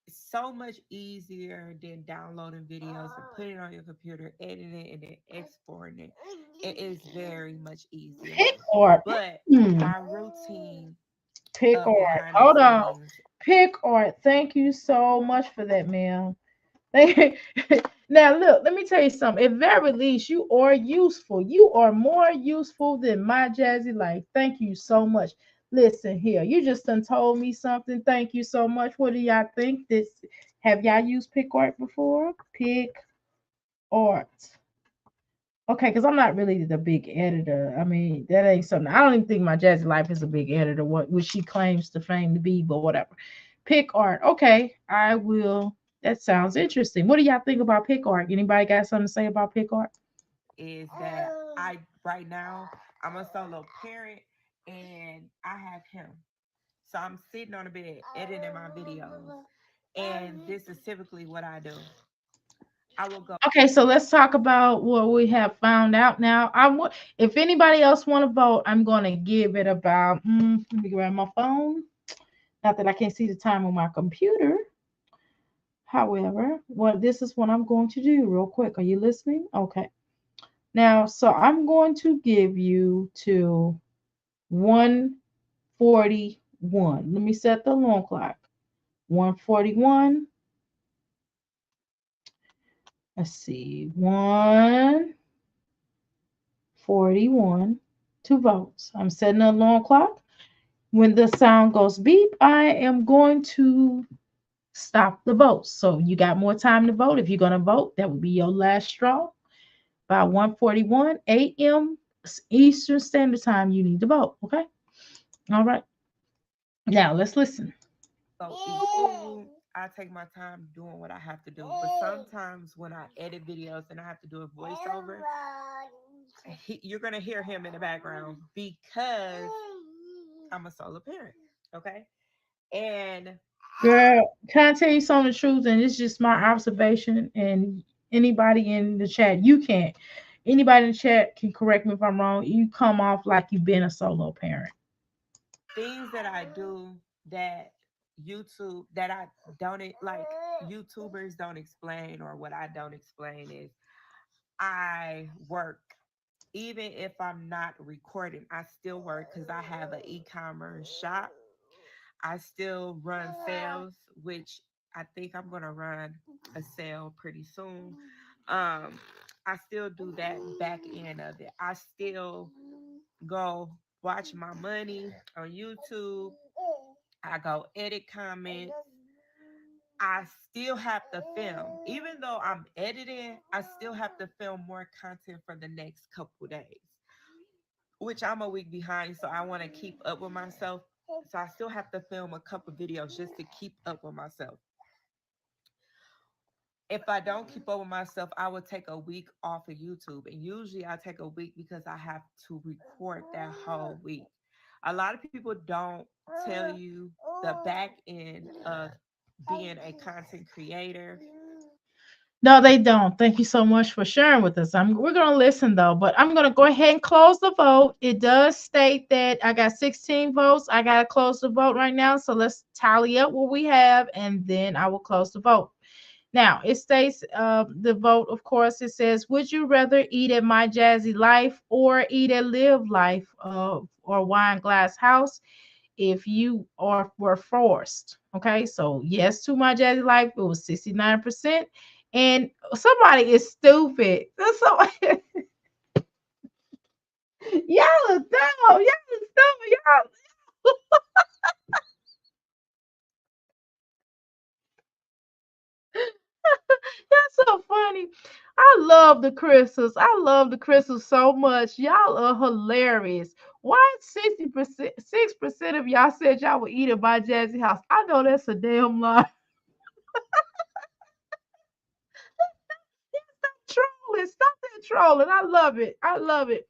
it's so much easier than downloading videos and putting it on your computer, editing it, and then exporting it. It is very much easier. Pick art. But Hmm. my routine Pick of art. behind the Hold on. scenes Pick art. Thank you so much for that, ma'am. Thank Now, look, let me tell you something. At very least, you are useful. You are more useful than my Jazzy life. Thank you so much. Listen here, you just done told me something. Thank you so much. What do y'all think? Have y'all used pick art before? Pick art. Okay, because I'm not really the big editor. I mean, that ain't something. I don't even think my Jazzy Life is a big editor, which she claims to fame to be, but whatever. Pick art. Okay, I will. That sounds interesting. What do y'all think about pick art? Anybody got something to say about pick art? is that I right now I'm a solo parent and I have him. So I'm sitting on the bed editing my videos. And this is typically what I do. I will go Okay, so let's talk about what we have found out now. If anybody else want to vote, I'm going to give it about. Let me grab my phone. Not that I can't see the time on my computer. However, this is what I'm going to do real quick. Are you listening? Okay. Now, so I'm going to give you to 141. Let me set the alarm clock. 141. Let's see. 141. 41 to votes. I'm setting an alarm clock. When the sound goes beep, I am going to stop the vote. So you got more time to vote. If you're going to vote, that would be your last straw. By 1:41 a.m. Eastern Standard Time, you need to vote. Okay. All right. Now let's listen. So in school, I take my time doing what I have to do. But sometimes when I edit videos and I have to do a voiceover, you're gonna hear him in the background because I'm a solo parent. Okay. And Girl, can I tell you some of the truth? And it's just my observation. And anybody in the chat, you can't. Anybody in the chat can correct me if I'm wrong. You come off like you've been a solo parent. things that I do that YouTube that I don't like YouTubers don't explain, or what I don't explain is I work. Even if I'm not recording, I still work because I have an e-commerce shop. I still run sales, which I think I'm gonna run a sale pretty soon. Um, I still do that back end of it. I still go watch my money on YouTube. I go edit comments. I still have to film. Even though I'm editing, I still have to film more content for the next couple days, which I'm a week behind. So I want to keep up with myself. So I still have to film a couple videos just to keep up with myself. If I don't keep up with myself, I will take a week off of YouTube. And usually I take a week because I have to record that whole week. A lot of people don't tell you the back end of being a content creator. No, they don't. Thank you so much for sharing with us. We're gonna listen though, but I'm gonna go ahead and close the vote. It does state that I got 16 votes. I gotta close the vote right now. So let's tally up what we have, and then I will close the vote. Now it states the vote, of course. It says, "Would you rather eat at My Jazzy Life or eat at Live Life or Wine Glass House if you are were forced?" Okay, so yes to My Jazzy Life, it was 69%. And somebody is stupid. Somebody, y'all are dumb. Y'all are stupid. Y'all, that's so funny. I love the crystals. I love the crystals so much. Y'all are hilarious. Why 60%, 6% of y'all said y'all would eat at my Jazzy house? I know that's a damn lie. Trolling. Stop that trolling. I love it. I love it.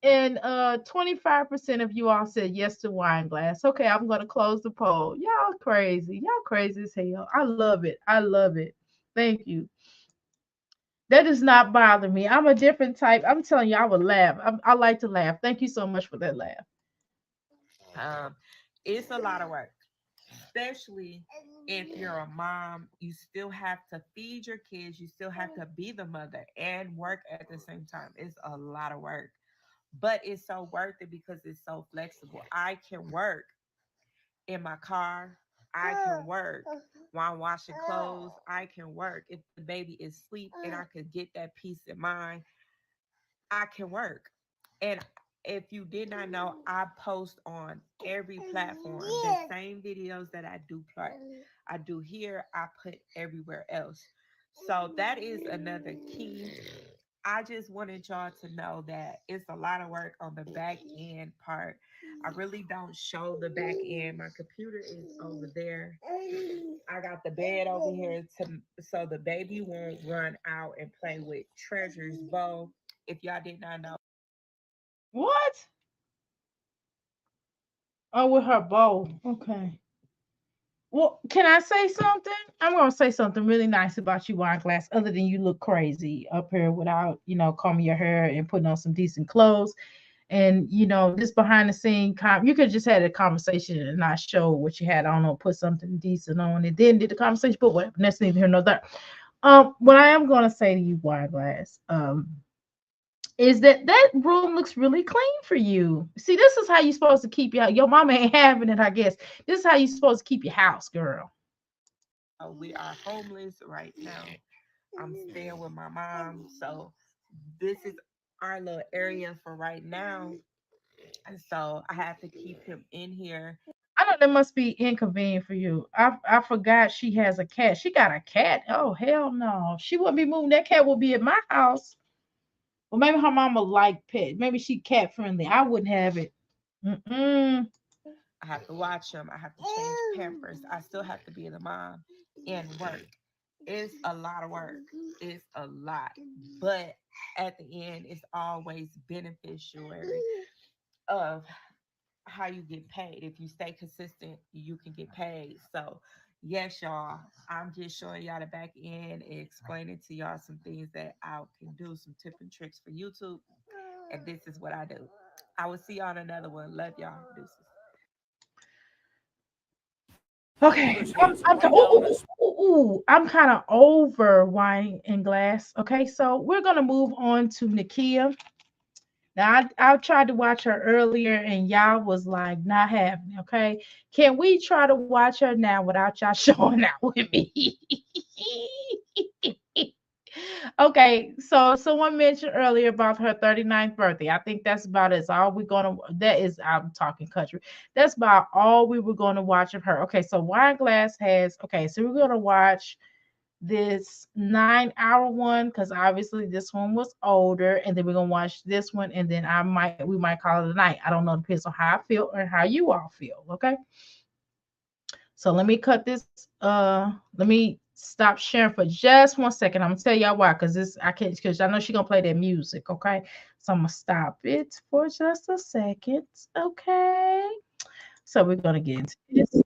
And 25% of you all said yes to wine glass. Okay, I'm gonna close the poll. Y'all crazy. Y'all crazy as hell. I love it. I love it. Thank you. That does not bother me. I'm a different type. I'm telling you, I would laugh. I like to laugh. Thank you so much for that laugh. Um, it's a lot of work, especially if you're a mom. You still have to feed your kids. You still have to be the mother and work at the same time. It's a lot of work, but it's so worth it because it's so flexible. I can work in my car. I can work while I'm washing clothes. I can work if the baby is asleep and I can get that peace of mind. I can work. And if you did not know, I post on every platform. The same videos that I do here, I put everywhere else. So that is another key. I just wanted y'all to know that it's a lot of work on the back end part. I really don't show the back end. My computer is over there. I got the bed over here to so the baby won't run out and play with Treasure's bow. If y'all did not know, What? Oh, with her bow. Okay. Well, can I say something? I'm gonna say something really nice about you, wine glass. Other than you look crazy up here without, combing your hair and putting on some decent clothes, and this behind the scene, you could just had a conversation and not show what you had on, or put something decent on, and then did the conversation. But whatever, that's neither here nor there. What I am gonna say to you, wine glass, is that room looks really clean for you. See, this is how you supposed to keep your mama ain't having it, I guess. This is how you supposed to keep your house, girl. we are homeless right now. I'm staying with my mom, so this is our little area for right now. And so I have to keep him in here. I know that must be inconvenient for you. I forgot she has a cat. She got a cat. Oh hell no. She wouldn't be moving. That cat would be at my house. Well, maybe her mama like pet. Maybe she cat friendly. I wouldn't have it. Mm-mm. I have to watch him. I have to change pampers. I still have to be the mom and work. It's a lot of work. It's a lot. But at the end, it's always beneficiary of how you get paid. If you stay consistent, you can get paid. So, yes, y'all, I'm just showing y'all the back end and explaining to y'all some things that I can do, some tip and tricks for YouTube. And this is what I do. I will see y'all on another one. Love y'all. Deuces. Okay. I'm kind of over wine and glass. Okay, so we're gonna move on to Nakia. Now I tried to watch her earlier and y'all was like not having it, okay. Can we try to watch her now without y'all showing out with me? Okay, so someone mentioned earlier about her 39th birthday. I think that's about it. All we're gonna that is I'm talking country. That's about all we were gonna watch of her. Okay, so Wine Glass has okay, so we're gonna watch this 9 hour one because obviously this one was older, and then we're gonna watch this one, and then we might call it a night. I don't know, depends on how I feel or how you all feel. Okay. So let me cut this. Let me stop sharing for just 1 second. I'm gonna tell y'all why, because this I can't because I know she's gonna play that music. Okay. So I'm gonna stop it for just a second. Okay. So we're gonna get into this.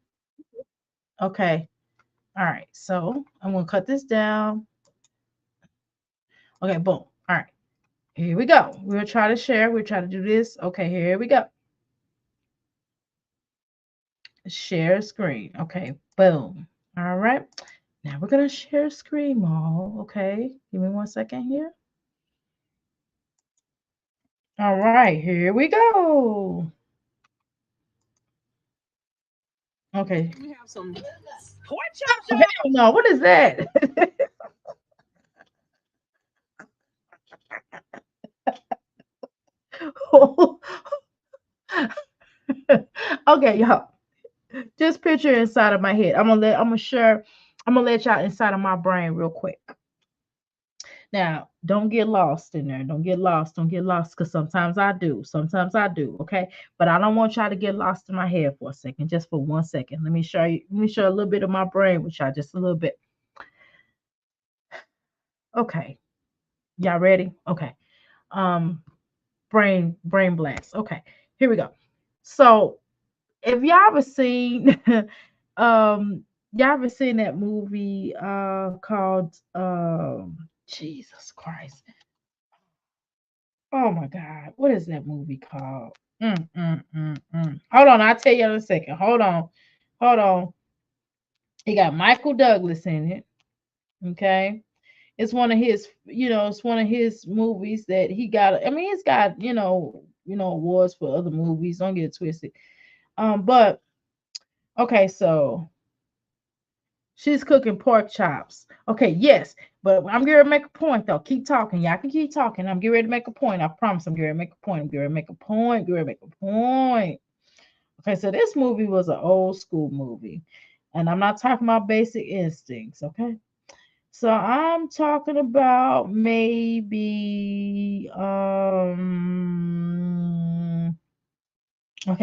Okay. All right. So I'm gonna cut this down. Okay, boom. All right. Here we go. We'll try to share. We'll try to do this. Okay, here we go. Share screen. Okay, boom. All right. Now we're going to share screen all. Okay, give me 1 second here. All right, here we go. Okay. We have some pork chops. Oh, hell no, what is that? Okay, y'all. Just picture inside of my head. I'm gonna let y'all inside of my brain real quick. Now, don't get lost in there. Don't get lost. Don't get lost because sometimes I do. Sometimes I do. Okay. But I don't want y'all to get lost in my head for a second, just for 1 second. Let me show you, let me show a little bit of my brain with y'all, just a little bit. Okay. Y'all ready? Okay. Um, brain blast. Okay, here we go. So if y'all ever seen y'all ever seen that movie called Jesus Christ. Oh my God, what is that movie called? Hold on, I'll tell you in a second. Hold on. He got Michael Douglas in it. Okay, it's one of his, it's one of his movies that he got. I mean, he's got, awards for other movies. Don't get it twisted. But okay, so she's cooking pork chops. Okay, yes, but I'm getting ready to make a point though. Keep talking. Y'all can keep talking. I'm getting ready to make a point. I promise I'm getting ready to make a point. I'm getting ready to make a point. Getting ready to make a point. Okay, so this movie was an old school movie. And I'm not talking about Basic Instincts, okay? So I'm talking about maybe okay,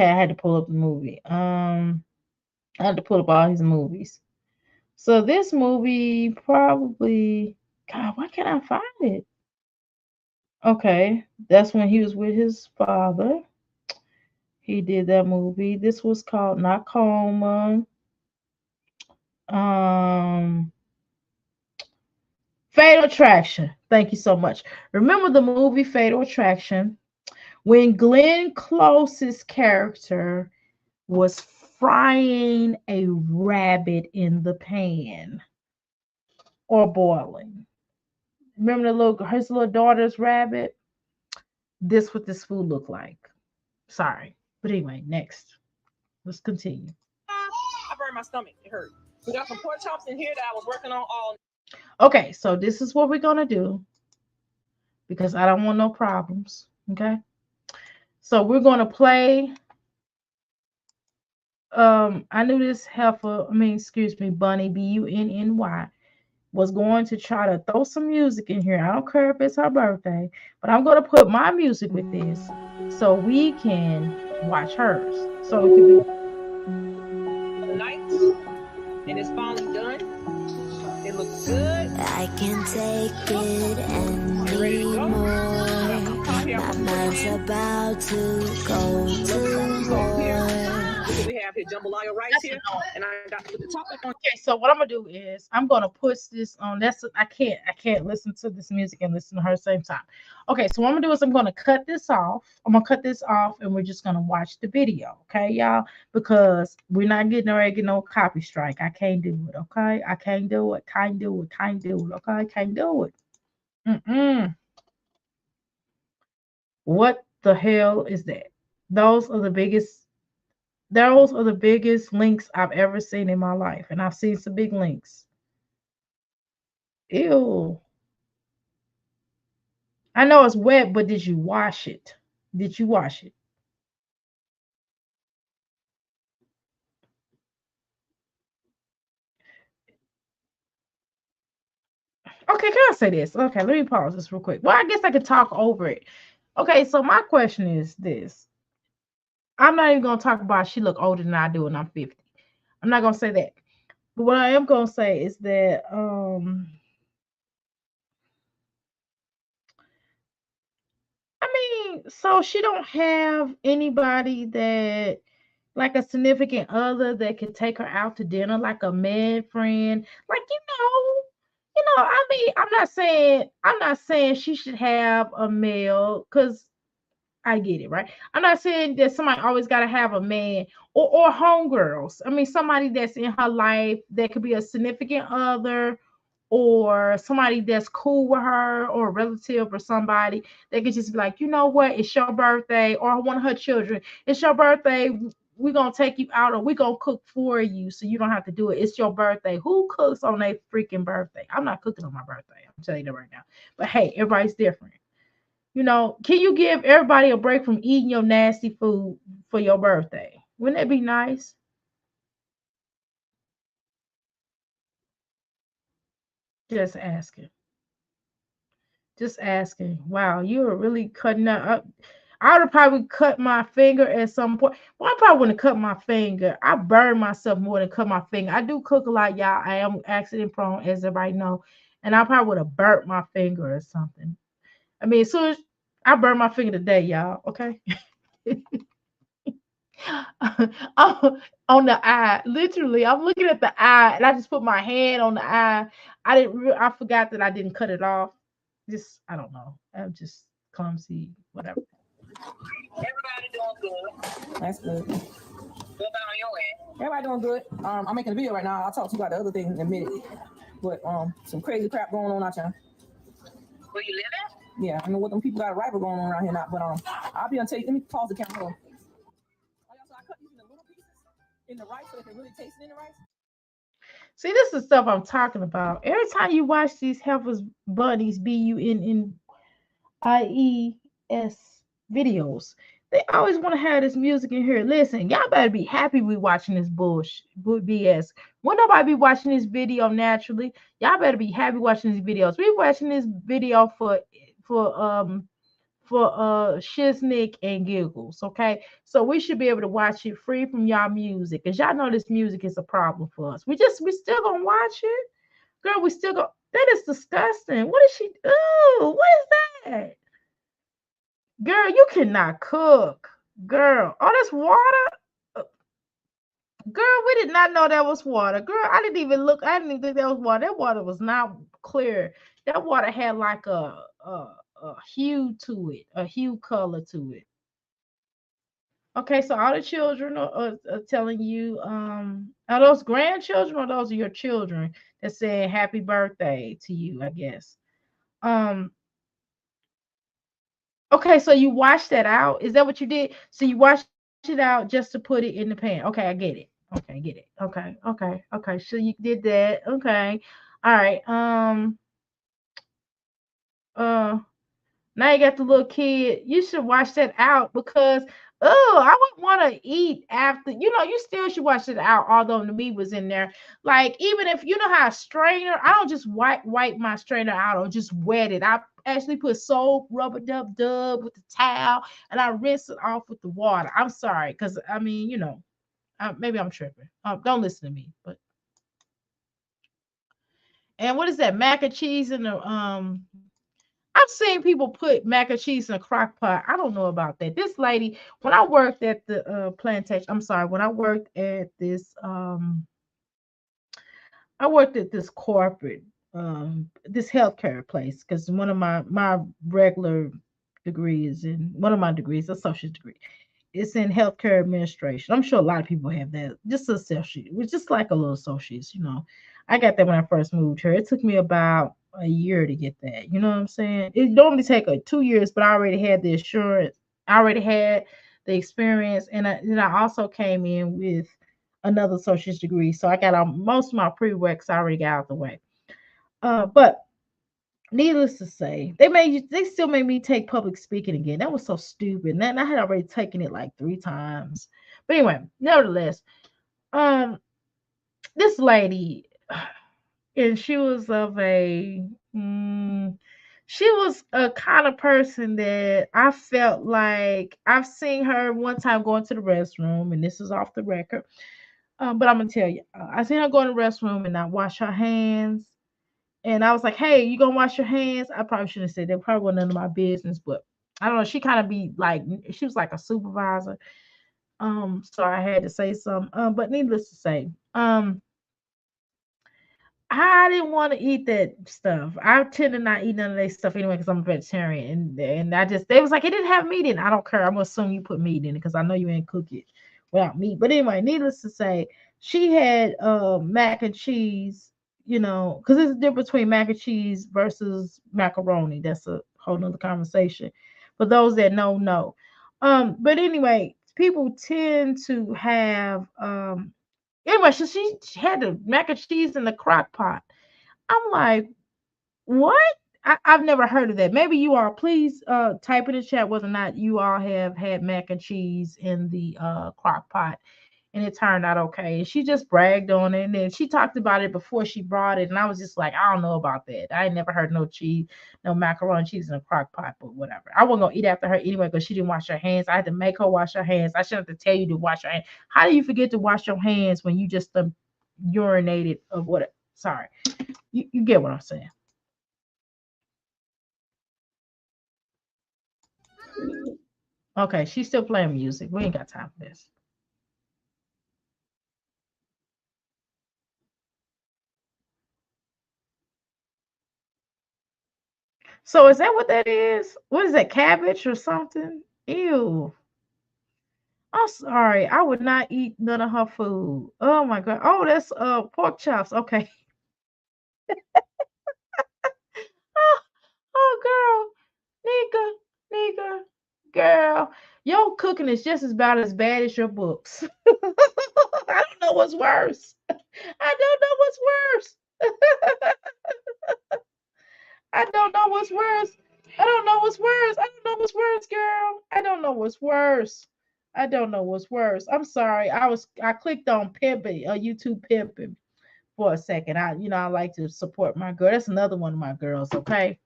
I had to pull up the movie. I had to pull up all his movies. So this movie probably, God, why can't I find it? Okay, that's when he was with his father. He did that movie. This was called not Coma. Um, Fatal Attraction. Thank you so much. Remember the movie Fatal Attraction when Glenn Close's character was frying a rabbit in the pan or boiling. Remember his little daughter's rabbit? This what this food looked like. Sorry. But anyway, next. Let's continue. I burned my stomach. It hurt. We got some pork chops in here that I was working on all. Okay, so this is what we're gonna do. because I don't want no problems. Okay. So we're gonna play. I knew this heifer, I mean, excuse me, Bunny, Bunny, was going to try to throw some music in here. I don't care if it's her birthday, but I'm gonna put my music with this so we can watch hers. So it could be Lights, and it's finally done. It looks good. I can take it Ready to go. anymore. My mind's about to go to war. So we have here jambalaya rice here, and I got to put the top up on. okay. So what I'm gonna do is I'm gonna put this on. I can't listen to this music and listen to her same time. Okay, so what I'm gonna do is I'm gonna cut this off. I'm gonna cut this off, and we're just gonna watch the video. Okay, y'all, because we're not getting ready to get no copy strike. I can't do it. Okay, I can't do it. Can't do it. Can't do it. Okay, can't do it. Mm-mm. What the hell is that? Those are the biggest. Those are the biggest links I've ever seen in my life, and I've seen some big links. Ew. I know it's wet, but did you wash it? Did you wash it? Okay, can I say this? Okay, let me pause this real quick. Well, I guess I could talk over it. Okay, so my question is this. I'm not even gonna talk about she look older than I do and I'm 50. I'm not gonna say that. But what I am gonna say is that I mean, so she don't have anybody that like a significant other that could take her out to dinner, like a man friend, like I mean, I'm not saying she should have a male because I get it, right? I'm not saying that somebody always got to have a man or homegirls. I mean, somebody that's in her life that could be a significant other or somebody that's cool with her or a relative or somebody that could just be like, you know what, it's your birthday, or one of her children, it's your birthday. We're gonna take you out or we're gonna cook for you so you don't have to do it. It's your birthday. Who cooks on their freaking birthday? I'm not cooking on my birthday. I'm telling you that right now. But hey, everybody's different. Can you give everybody a break from eating your nasty food for your birthday? Wouldn't that be nice? Just asking. Just asking. Wow, you were really cutting up. I would have probably cut my finger at some point. Well, I probably wouldn't cut my finger. I burn myself more than cut my finger. I do cook a lot, y'all. I am accident prone, as everybody know. And I probably would have burnt my finger or something. I mean, as soon as I burned my finger today, y'all. Okay. On the eye. Literally, I'm looking at the eye and I just put my hand on the eye. I forgot that I didn't cut it off. Just I don't know. I'm just clumsy, whatever. Everybody doing good. That's good. What about on your end? Everybody doing good. I'm making a video right now. I'll talk to you about the other thing in a minute. But some crazy crap going on out there. Where you living? Yeah, I know what them people got a rival going on around here now. But I'll be on tape. Let me pause the camera. Oh, yeah, so I cut these into little pieces in the rice so they can really taste it in the rice. See, this is stuff I'm talking about. Every time you watch these heifers bunnies BUNNIES videos, they always want to have this music in here. Listen, y'all better be happy we watching this bullshit BS. Will nobody be watching this video naturally? Y'all better be happy watching these videos. We watching this video for shiznick and giggles. Okay, so we should be able to watch it free from y'all music, because y'all know this music is a problem for us. We still gonna watch it, girl. We still go. That is disgusting. What is she? Ooh, what is that? Girl, you cannot cook. Girl, oh, that's water. Uh, Girl, we did not know that was water. Girl, I didn't even look. I didn't even think that was water. That water was not clear. That water had like a hue to it, a hue color to it. Okay, so all the children are telling you, are those grandchildren or those are your children that saying happy birthday to you, I guess. Um, okay, so you washed that out. Is that what you did? So you washed it out just to put it in the pan. Okay, I get it. Okay, get it. Okay. So you did that. Okay. All right. Uh Now you got the little kid. You should wash that out because oh, I wouldn't want to eat after. You still should wash it out, although the meat was in there. Like even if you know how a strainer, I don't just wipe my strainer out or just wet it. I actually put soap, rubber dub with the towel, and I rinse it off with the water. I'm sorry, because I mean, maybe I'm tripping. Don't listen to me. But and what is that mac and cheese in the I've seen people put mac and cheese in a crock pot. I don't know about that. This lady, when I worked at the plantation, I'm sorry, when I worked at this I worked at this corporate this healthcare place because one of my regular degrees and one of my degrees, associate degree, it's in healthcare administration. I'm sure a lot of people have that. Just associate, it's just like a little associates. I got that when I first moved here. It took me about a year to get that. You know what I'm saying? It normally take 2 years, but I already had the assurance. I already had the experience, and then I also came in with another associate's degree, so I got most of my prereqs I already got out the way. But needless to say, they still made me take public speaking again. That was so stupid. And I had already taken it like 3 times. But anyway, nevertheless, um, this lady, and she was she was a kind of person that I felt like I've seen her one time going to the restroom, and this is off the record. But I'm gonna tell you, I seen her go in the restroom and not wash her hands. And I was like, "Hey, you gonna wash your hands?" I probably shouldn't have said that. Probably wasn't none of my business, but I don't know. She kind of be like, she was like a supervisor. So I had to say something. But needless to say, I didn't want to eat that stuff. I tend to not eat none of that stuff anyway because I'm a vegetarian, and I just they was like it didn't have meat in it. I don't care. I'm gonna assume you put meat in it because I know you ain't cook it without meat. But anyway, needless to say, she had mac and cheese. Because there's a difference between mac and cheese versus macaroni. That's a whole nother conversation. For those that know. But anyway, people tend to have anyway, so she had the mac and cheese in the crock pot. I'm like, what? I've never heard of that. Maybe you all please type in the chat whether or not you all have had mac and cheese in the crock pot and it turned out okay. And she just bragged on it and then she talked about it before she brought it. And I was just like, I don't know about that. I ain't never heard no cheese, no macaroni cheese in a crock pot, but whatever. I wasn't gonna eat after her anyway because she didn't wash her hands. I had to make her wash her hands. I shouldn't have to tell you to wash your hands. How do you forget to wash your hands when you just urinated of what? Sorry. You get what I'm saying. Okay, she's still playing music. We ain't got time for this. So is that what that is? What is that? Cabbage or something? Ew. I'm sorry. I would not eat none of her food. Oh my god. Oh, that's pork chops. Okay. Oh, oh girl. Nigga. Girl. Your cooking is just about as bad as your books. I don't know what's worse. I don't know what's worse. I don't know what's worse. I don't know what's worse. I don't know what's worse, girl. I don't know what's worse. I don't know what's worse. I'm sorry. I clicked on pimping, YouTube pimping for a second. I like to support my girl. That's another one of my girls. Okay.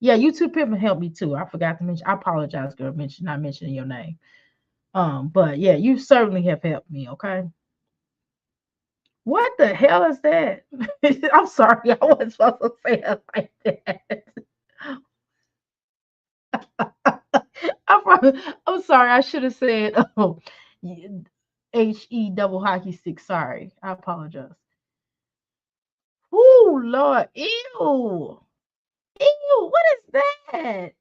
Yeah, YouTube pimping helped me too. I forgot to mention. I apologize, girl. Not mentioning your name. But yeah, you certainly have helped me. Okay. What the hell is that? I'm sorry. I wasn't supposed to say it like that. I'm sorry. I should have said HE double hockey stick. Sorry. I apologize. Oh Lord. Ew. Ew. What is that?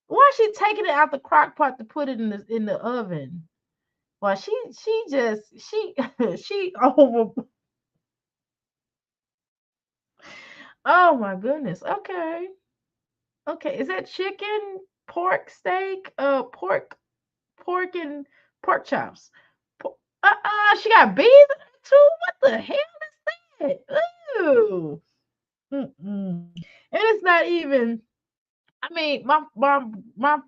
Why is she taking it out the crock pot to put it in the oven? Well, she just she over. Oh my goodness. Okay. Okay. Is that chicken, pork steak, pork and pork chops? She got beans in it too. What the hell is that? Ooh. Mm-mm. And it's not even. I mean, my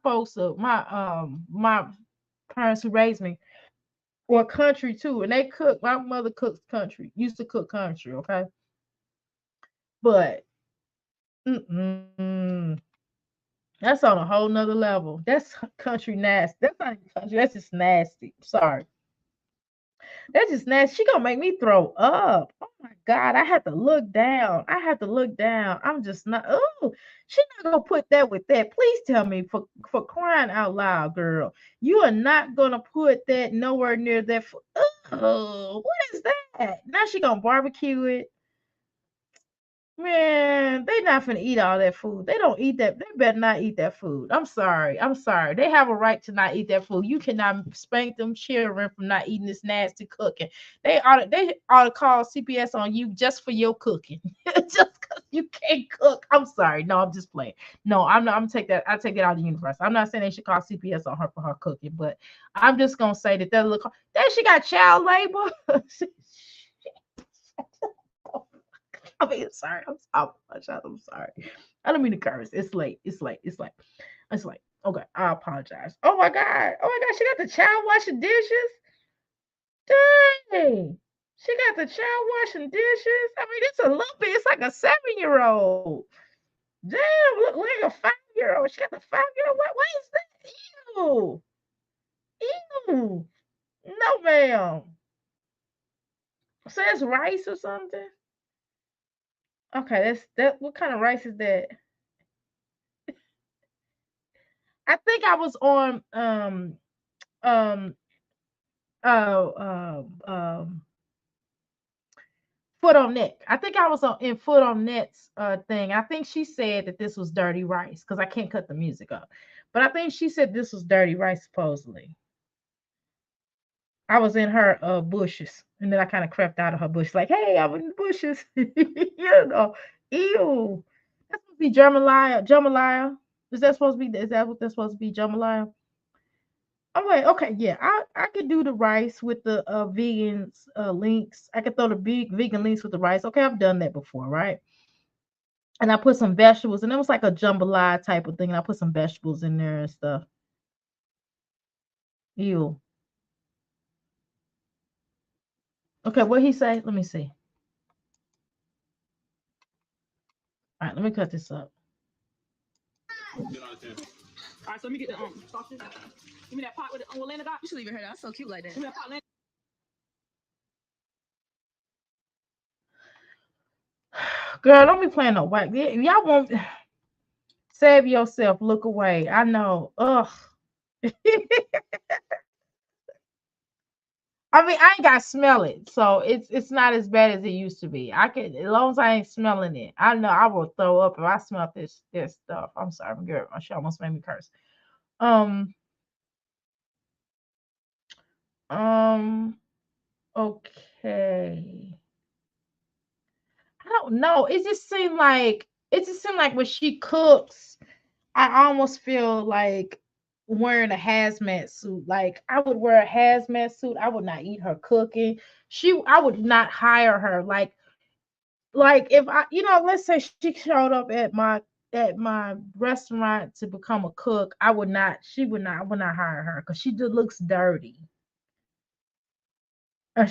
folks, my parents who raised me were country too, and they cook. My mother cooks country, used to cook country, okay, but mm-mm, that's on a whole nother level. That's country nasty. That's not even country. That's just nasty. Sorry. That's just nasty. She gonna make me throw up. Oh my God. I had to look down. I had to look down. I'm just not. Oh, she not gonna put that with that. Please tell me for crying out loud, girl. You are not gonna put that nowhere near that. Oh, what is that? Now she gonna barbecue it. Man, they not finna eat all that food. They don't eat that. They better not eat that food. I'm sorry. I'm sorry. They have a right to not eat that food. You cannot spank them children from not eating this nasty cooking. They ought to call CPS on you just for your cooking. Just because you can't cook. I'm sorry. No, I'm just playing. No, I'm not. I'm gonna take that. I take that out of the universe. I'm not saying they should call CPS on her for her cooking, but I'm just gonna say that look. That she got child labor. I mean, sorry. I'm sorry. I don't mean to curse. It's late. It's late. It's late. It's late. Okay, I apologize. Oh my God. Oh my God. She got the child washing dishes. Dang. She got the child washing dishes. I mean, it's a little bit. It's like a 7-year-old. Damn, look like a 5-year-old. She got the 5-year-old. What is that? Ew. Ew. No, ma'am. So it's rice or something? Okay, that's that. What kind of rice is that? I think I was on um foot on neck. I think I was on in foot on net's thing. I think she said that this was dirty rice because I can't cut the music up. But I think she said this was dirty rice supposedly. I was in her bushes and then I kind of crept out of her bush like, hey, I'm in the bushes. You know, ew. That's supposed to be jambalaya. Jambalaya. Is that supposed to be? Is that what that's supposed to be? Jambalaya. Oh wait, okay, yeah, I could do the rice with the vegans links. I could throw the big vegan links with the rice. Okay, I've done that before, right? And I put some vegetables, and it was like a jambalaya type of thing. And I put some vegetables in there and stuff. Ew. Okay, what he say? Let me see. All right, let me cut this up. All right, so let me get the sausage. Give me that pot with the Lena got. You should leave it here. That's so cute like that. Give me that pot, Lena. Girl, don't be playing no white. Y'all won't save yourself. Look away. I know. Ugh. I mean, I ain't got to smell it, so it's not as bad as it used to be. I can, as long as I ain't smelling it. I know I will throw up if I smell this stuff. I'm sorry, girl. She almost made me curse. Um, um, okay. I don't know. It just seemed like when she cooks, I almost feel like wearing a hazmat suit. Like I would wear a hazmat suit. I would not eat her cooking. I would not hire her. Like if let's say she showed up at my restaurant to become a cook, I would not. I would not hire her because she just looks dirty.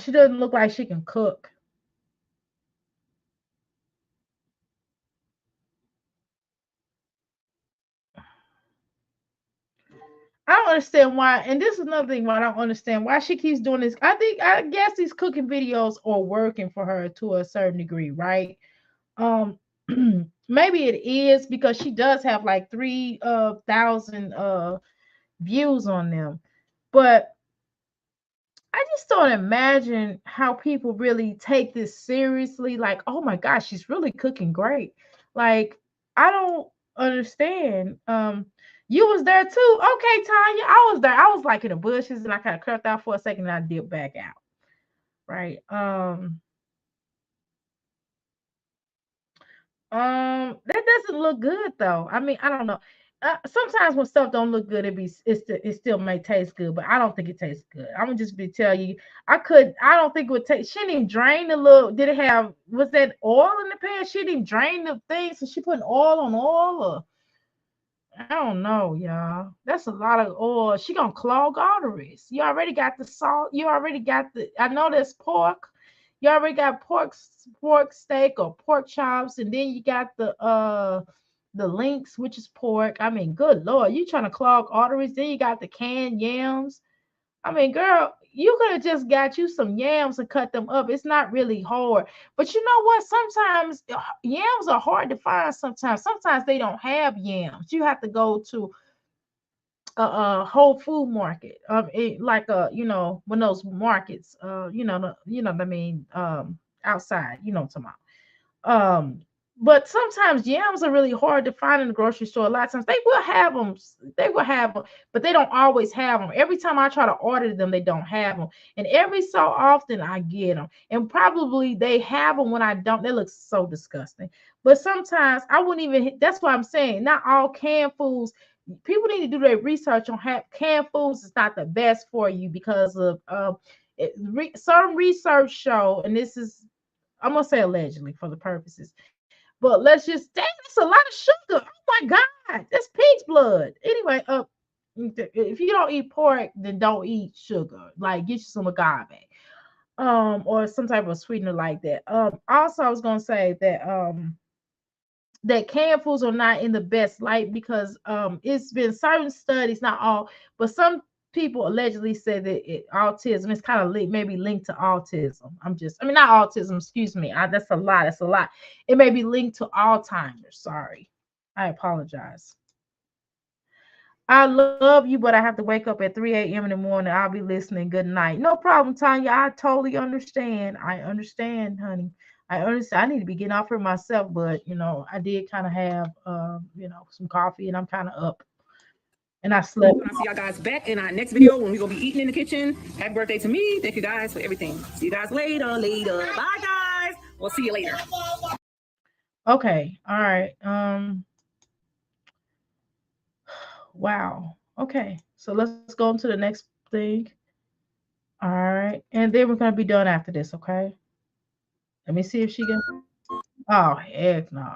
She doesn't look like she can cook. I don't understand why, and this is another thing why I don't understand why she keeps doing this. I guess these cooking videos are working for her to a certain degree, right? Um, maybe it is because she does have like 3,000 views on them, but I just don't imagine how people really take this seriously. Like, oh my gosh, she's really cooking great. Like, I don't understand. You was there too. Okay, Tanya. I was there. I was like in the bushes and I kind of crept out for a second and I dipped back out. Right. That doesn't look good though. I mean, I don't know. Sometimes when stuff don't look good, it still may taste good, but I don't think it tastes good. I'm gonna just be tell you, I don't think it would taste. She didn't even drain the little. Did it have? Was that oil in the pan? She didn't drain the thing, so she putting oil on oil. Or, I don't know, y'all. That's a lot of oil. She gonna clog arteries. You already got the salt. You already got the. I know there's pork. You already got pork steak or pork chops, and then you got the links, which is pork. I mean, good lord, you trying to clog arteries? Then you got the canned yams. I mean, girl, you could have just got you some yams and cut them up. It's not really hard. But you know what? Sometimes yams are hard to find sometimes. Sometimes they don't have yams. You have to go to a whole food market. Like when those markets, what I mean, outside, you know what I'm talking about. But sometimes yams are really hard to find in the grocery store. A lot of times they will have them, but they don't always have them. Every time I try to order them, they don't have them, and every so often I get them, and probably they have them when I don't. They look so disgusting. But sometimes I wouldn't even. That's why I'm saying not all canned foods. People need to do their research on canned foods is not the best for you because of some research show, and this is I'm gonna say allegedly for the purposes, but let's just dang, that's a lot of sugar. Oh my God, that's pig's blood. Anyway, if you don't eat pork, then don't eat sugar. Like get you some agave, or some type of sweetener like that. Also I was gonna say that canned foods are not in the best light because it's been certain studies, not all, but some people allegedly said that autism is kind of maybe linked to autism. I mean, not autism, excuse me. That's a lot. That's a lot. It may be linked to Alzheimer's. Sorry. I apologize. I love you, but I have to wake up at 3 a.m. in the morning. I'll be listening. Good night. No problem, Tanya. I totally understand. I understand, honey. I understand. I need to be getting off here myself, but I did kind of have some coffee and I'm kind of up. And I slept. I'll see y'all guys back in our next video when we're gonna be eating in the kitchen. Happy birthday to me. Thank you guys for everything. See you guys later. Bye guys. We'll see you later. Okay. All right. Wow. Okay. So let's go on to the next thing. All right. And then we're gonna be done after this, okay? Let me see if she can. Oh heck no.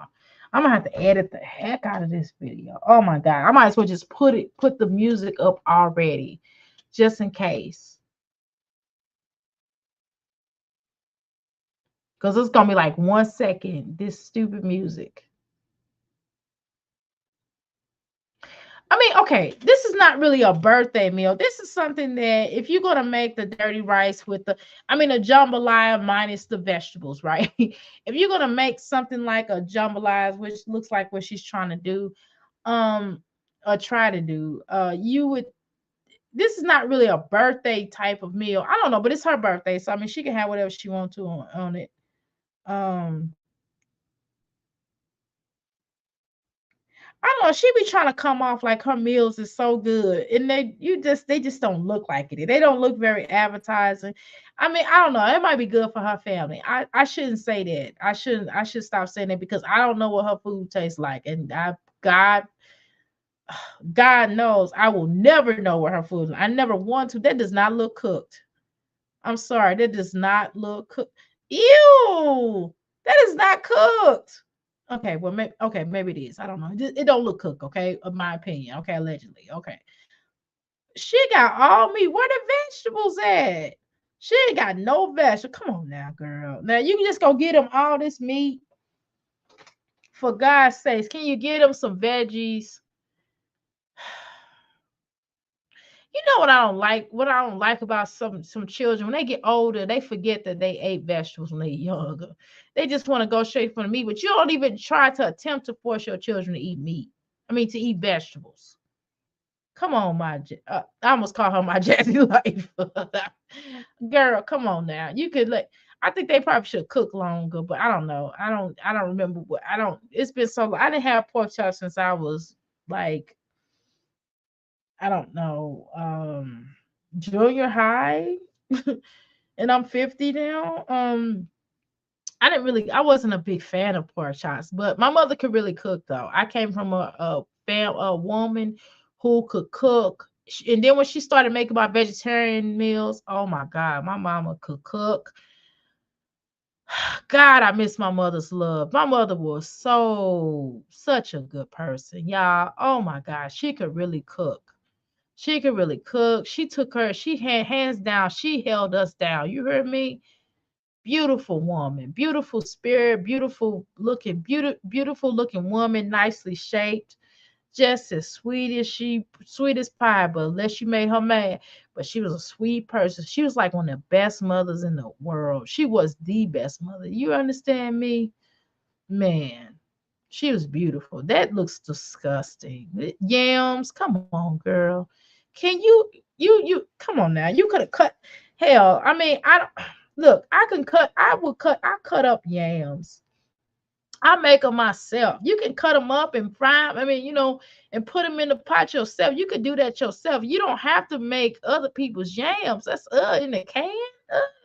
I'm gonna have to edit the heck out of this video. Oh my god. I might as well just put the music up already. Just in case. Because it's gonna be like 1 second, this stupid music. I mean, okay, this is not really a birthday meal. This is something that if you're gonna make the dirty rice with a jambalaya minus the vegetables, right? If you're gonna make something like a jambalaya, which looks like what she's trying to do, um, or try to do, you would. This is not really a birthday type of meal. I don't know, but it's her birthday, so I mean, she can have whatever she wants to on it. Um, I don't know. She be trying to come off like her meals is so good, and they just don't look like it. They don't look very appetizing. I mean, I don't know. It might be good for her family. I shouldn't say that. I should stop saying that because I don't know what her food tastes like, and God knows I will never know what her food. I never want to. That does not look cooked. I'm sorry. That does not look cooked. Ew. That is not cooked. Okay, well, maybe it is. I don't know. It don't look cooked. Okay, in my opinion. Okay, allegedly. Okay, she got all meat. Where the vegetables at? She ain't got no vegetable. Come on now, girl. Now you can just go get them all this meat. For God's sakes, can you get them some veggies? You know what I don't like? What I don't like about some children when they get older, they forget that they ate vegetables when they younger. They just want to go straight for the meat, but you don't even try to attempt to force your children to eat meat. I mean, to eat vegetables. Come on, I almost call her my Jazzy life. Girl, come on now. You could let. I think they probably should cook longer, but I don't know. I don't remember what. I don't. It's been so long. I didn't have pork chops since I was like I don't know, junior high, and I'm 50 now. I wasn't a big fan of pork chops, but my mother could really cook though. I came from a woman who could cook. And then when she started making my vegetarian meals, oh my God, my mama could cook. God, I miss my mother's love. My mother was such a good person, y'all. Oh my God, she could really cook. She could really cook. She had hands down, she held us down. You heard me? Beautiful woman, beautiful spirit, beautiful looking woman, nicely shaped, just as sweet as pie, but unless you made her mad. But she was a sweet person. She was like one of the best mothers in the world. She was the best mother. You understand me? Man, she was beautiful. That looks disgusting. Yams, come on, girl. Can you come on now? You could have cut. Hell, I mean, I don't look. I can cut. I would cut. I cut up yams. I make them myself. You can cut them up and fry them. I mean, and put them in the pot yourself. You could do that yourself. You don't have to make other people's yams. That's in the can.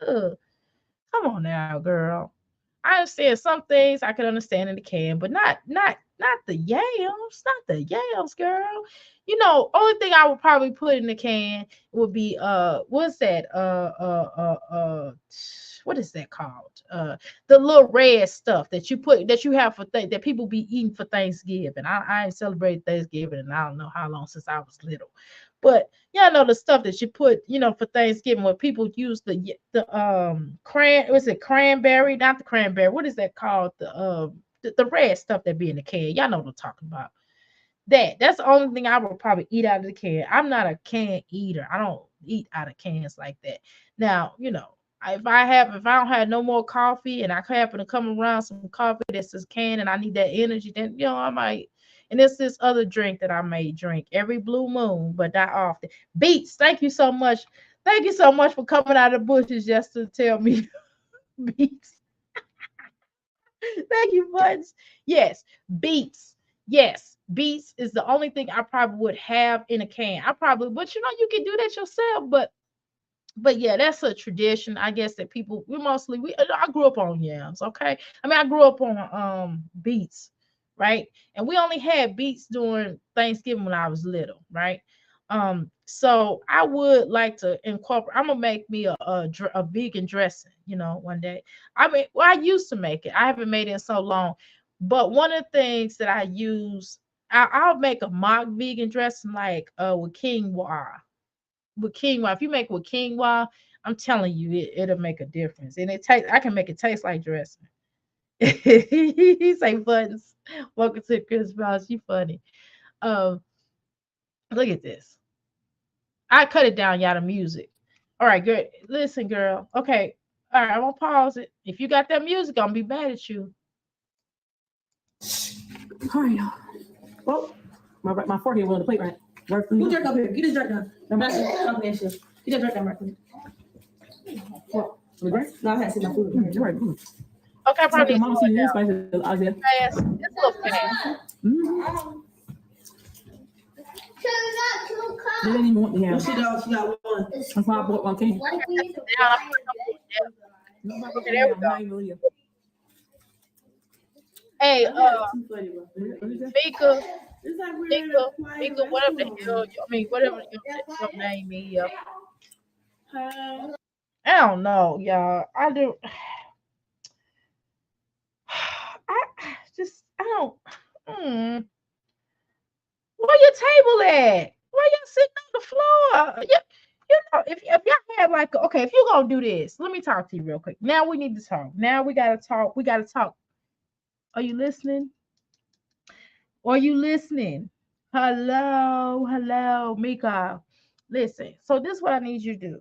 Ugh. Come on now, girl. I understand some things I can understand in the can, but not the yams, not the yams, girl. Only thing I would probably put in the can would be what's that? What is that called? The little red stuff that you have that people be eating for Thanksgiving. I ain't celebrated Thanksgiving and I don't know how long since I was little. But yeah, I know the stuff that you put, for Thanksgiving where people use was it cranberry? Not the cranberry. What is that called? The red stuff that be in the can. Y'all know what I'm talking about. That's the only thing I would probably eat out of the can. I'm not a can eater. I don't eat out of cans like that. Now, if I don't have no more coffee and I happen to come around some coffee that's just can and I need that energy, then I might. And it's this other drink that I may drink every blue moon, but not often. Beets, thank you so much. Thank you so much for coming out of the bushes just to tell me beets. Thank you, Buttons. Yes, beets. Yes, beets is the only thing I probably would have in a can. I probably, but you can do that yourself. But yeah, that's a tradition, I guess, that people I grew up on yams, okay? I mean, I grew up on beets, right? And we only had beets during Thanksgiving when I was little, right? So I would like to incorporate. I'm gonna make me a vegan dressing, one day. I mean, well, I used to make it. I haven't made it in so long, but one of the things that I use, I'll make a mock vegan dressing like with quinoa. With quinoa, if you make with quinoa, I'm telling you, it'll make a difference, and I can make it taste like dressing. He say buttons. Welcome to Chris Mouse. You funny. Um, Look at this. I cut it down, y'all. The music. All right, good. Listen, girl. Okay. All right, I'm gonna pause it. If you got that music, I'm gonna be mad at you. All right, y'all. Oh, my forehead was on the plate, right? Who jerk up here? Get this jerk down. Get that jerk down, right, please. What? No, I had to see my food. Right. Okay, I probably mama see this spice out there. fast. It's a little fast. They didn't even want to have. She got one. That's why I bought one can. Okay, there we go. Hey, Mika, whatever the hell, whatever your name is. I don't know, y'all. I do. I don't. Where your table at? Where you sitting on the floor? If y'all had like, okay, if you're gonna do this, let me talk to you real quick. Now we need to talk. Now we gotta talk. We gotta talk. Are you listening? Are you listening? Hello, Mika. Listen. So this is what I need you to do.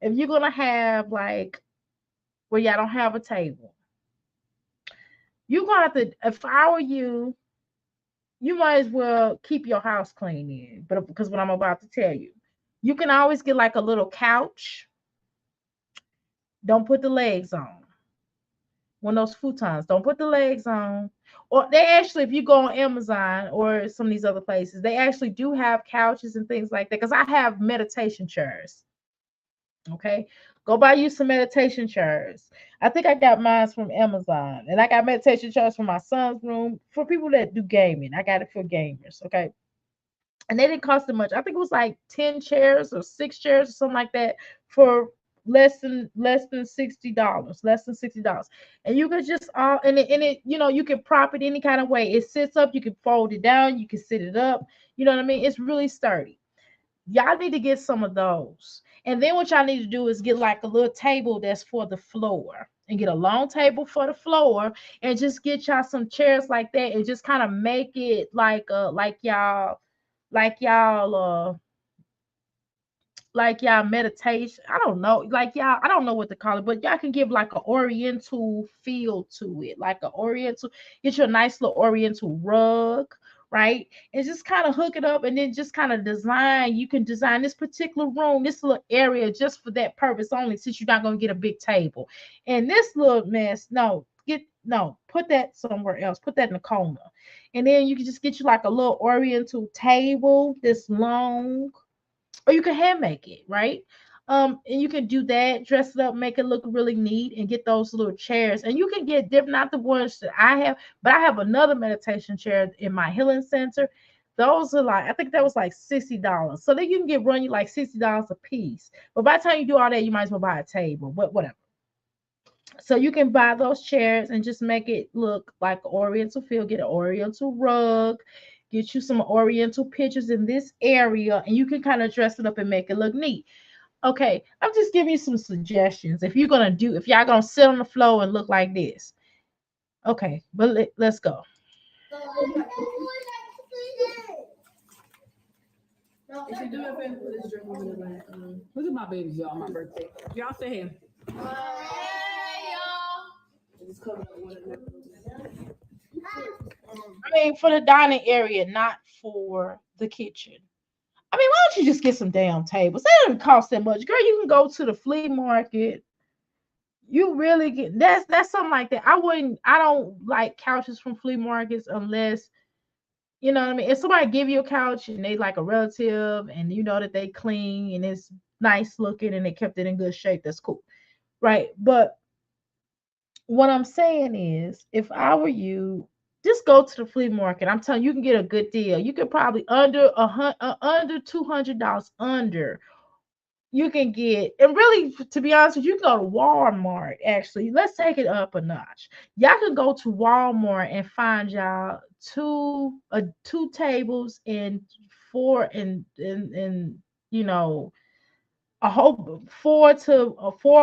If you're gonna have like where y'all don't have a table, you're gonna have to. If I were you, you might as well keep your house clean in. But because what I'm about to tell you, you can always get like a little couch. Don't put the legs on. One of those futons. Don't put the legs on. Or they actually, if you go on Amazon or some of these other places, they actually do have couches and things like that. Because I have meditation chairs. Okay. Go buy you some meditation chairs. I think I got mine from Amazon. And I got meditation chairs for my son's room. For people that do gaming. I got it for gamers. Okay. And they didn't cost them much. I think it was like 10 chairs or 6 chairs or something like that for less than $60, less than $60. And you can just and it, you can prop it any kind of way. It sits up, you can fold it down, you can sit it up. You know what I mean? It's really sturdy. Y'all need to get some of those. And then what y'all need to do is get like a little table that's for the floor. And get a long table for the floor, and just get y'all some chairs like that, and just kind of make it like y'all meditation. I don't know, like y'all, I don't know what to call it, but y'all can give like an oriental feel to it, like an oriental. Get you a nice little oriental rug, right? And just kind of hook it up, and then just kind of design. You can design this particular room, this little area, just for that purpose only, since you're not gonna get a big table. And this little mess, no, put that somewhere else. Put that in the corner. And then you can just get you like a little oriental table this long, or you can hand make it, right? And you can do that, dress it up, make it look really neat, and get those little chairs. And you can get different, not the ones that I have, but I have another meditation chair in my healing center. Those are like, I think that was like $60. So then you can get run you like $60 a piece. But by the time you do all that, you might as well buy a table, but whatever. So you can buy those chairs and just make it look like oriental feel. Get an oriental rug, get you some oriental pictures in this area, and you can kind of dress it up and make it look neat. Okay, I'm just giving you some suggestions. If y'all gonna sit on the floor and look like this. Okay, but let's go. If you do it, look at my babies, y'all, on my birthday. Y'all say here. I mean, for the dining area, not for the kitchen. I mean, why don't you just get some damn tables? They don't cost that much, girl. You can go to the flea market. You really get that's something like that. I don't like couches from flea markets unless, you know what I mean. If somebody give you a couch and they like a relative, and you know that they clean and it's nice looking and they kept it in good shape, that's cool, right? But what I'm saying is, if I were you, just go to the flea market. I'm telling you, you can get a good deal. You could probably under $200 under. You can get, and really, to be honest with you, you can go to Walmart. Actually, let's take it up a notch. Y'all can go to Walmart and find y'all two tables and you know a whole four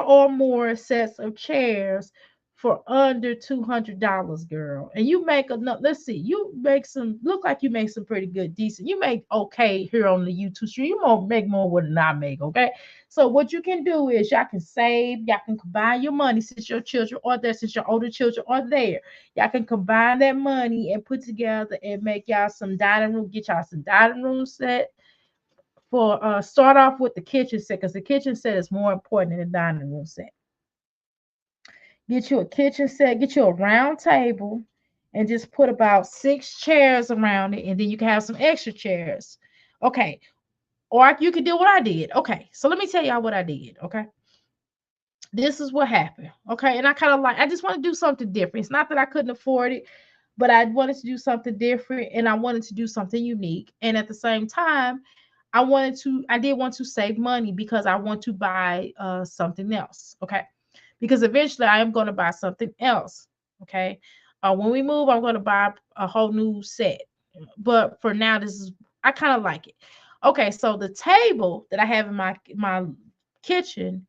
or more sets of chairs for under $200, girl. And you make enough. Let's see, you make some look like you make some pretty good, decent. You make okay here on the YouTube stream. You won't make more than I make, okay? So what you can do is y'all can save, y'all can combine your money since your children are there, since your older children are there. Y'all can combine that money and put together and make y'all some dining room, get y'all some dining room set for start off with the kitchen set, because the kitchen set is more important than the dining room set. Get you a kitchen set, get you a round table, and just put about 6 chairs around it, and then you can have some extra chairs. Okay. Or you could do what I did. Okay. So let me tell y'all what I did. Okay. This is what happened. Okay. And I just want to do something different. It's not that I couldn't afford it, but I wanted to do something different, and I wanted to do something unique. And at the same time, I did want to save money because I want to buy something else. Okay. Because eventually I am going to buy something else. Okay. When we move, I'm going to buy a whole new set. But for now, I kind of like it. Okay. So the table that I have in my kitchen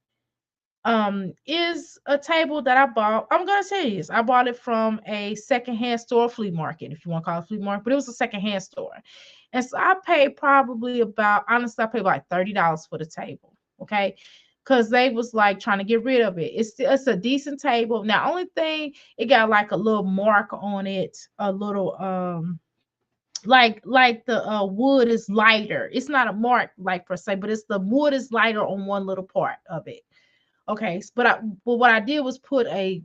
is a table that I bought. I'm gonna say this. I bought it from a secondhand store, flea market, if you want to call it flea market, but it was a secondhand store. And so I paid probably about, honestly, I paid like $30 for the table. Okay. Because they was like trying to get rid of it. It's a decent table. Now, only thing, it got like a little mark on it, a little like the wood is lighter. It's not a mark like per se, but it's the wood is lighter on one little part of it. Okay, but what I did was put a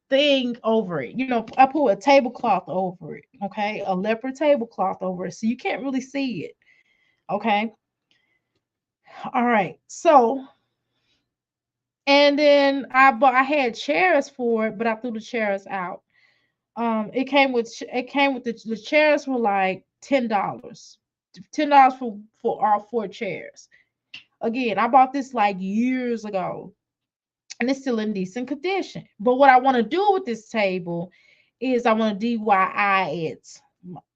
thing over it. I put a tablecloth over it. Okay, a leopard tablecloth over it, so you can't really see it. Okay, all right. So, and then I had chairs for it, but I threw the chairs out. The chairs were like $10, $10 for all 4 chairs. Again, I bought this like years ago, and it's still in decent condition. But what I want to do with this table is I want to DIY it.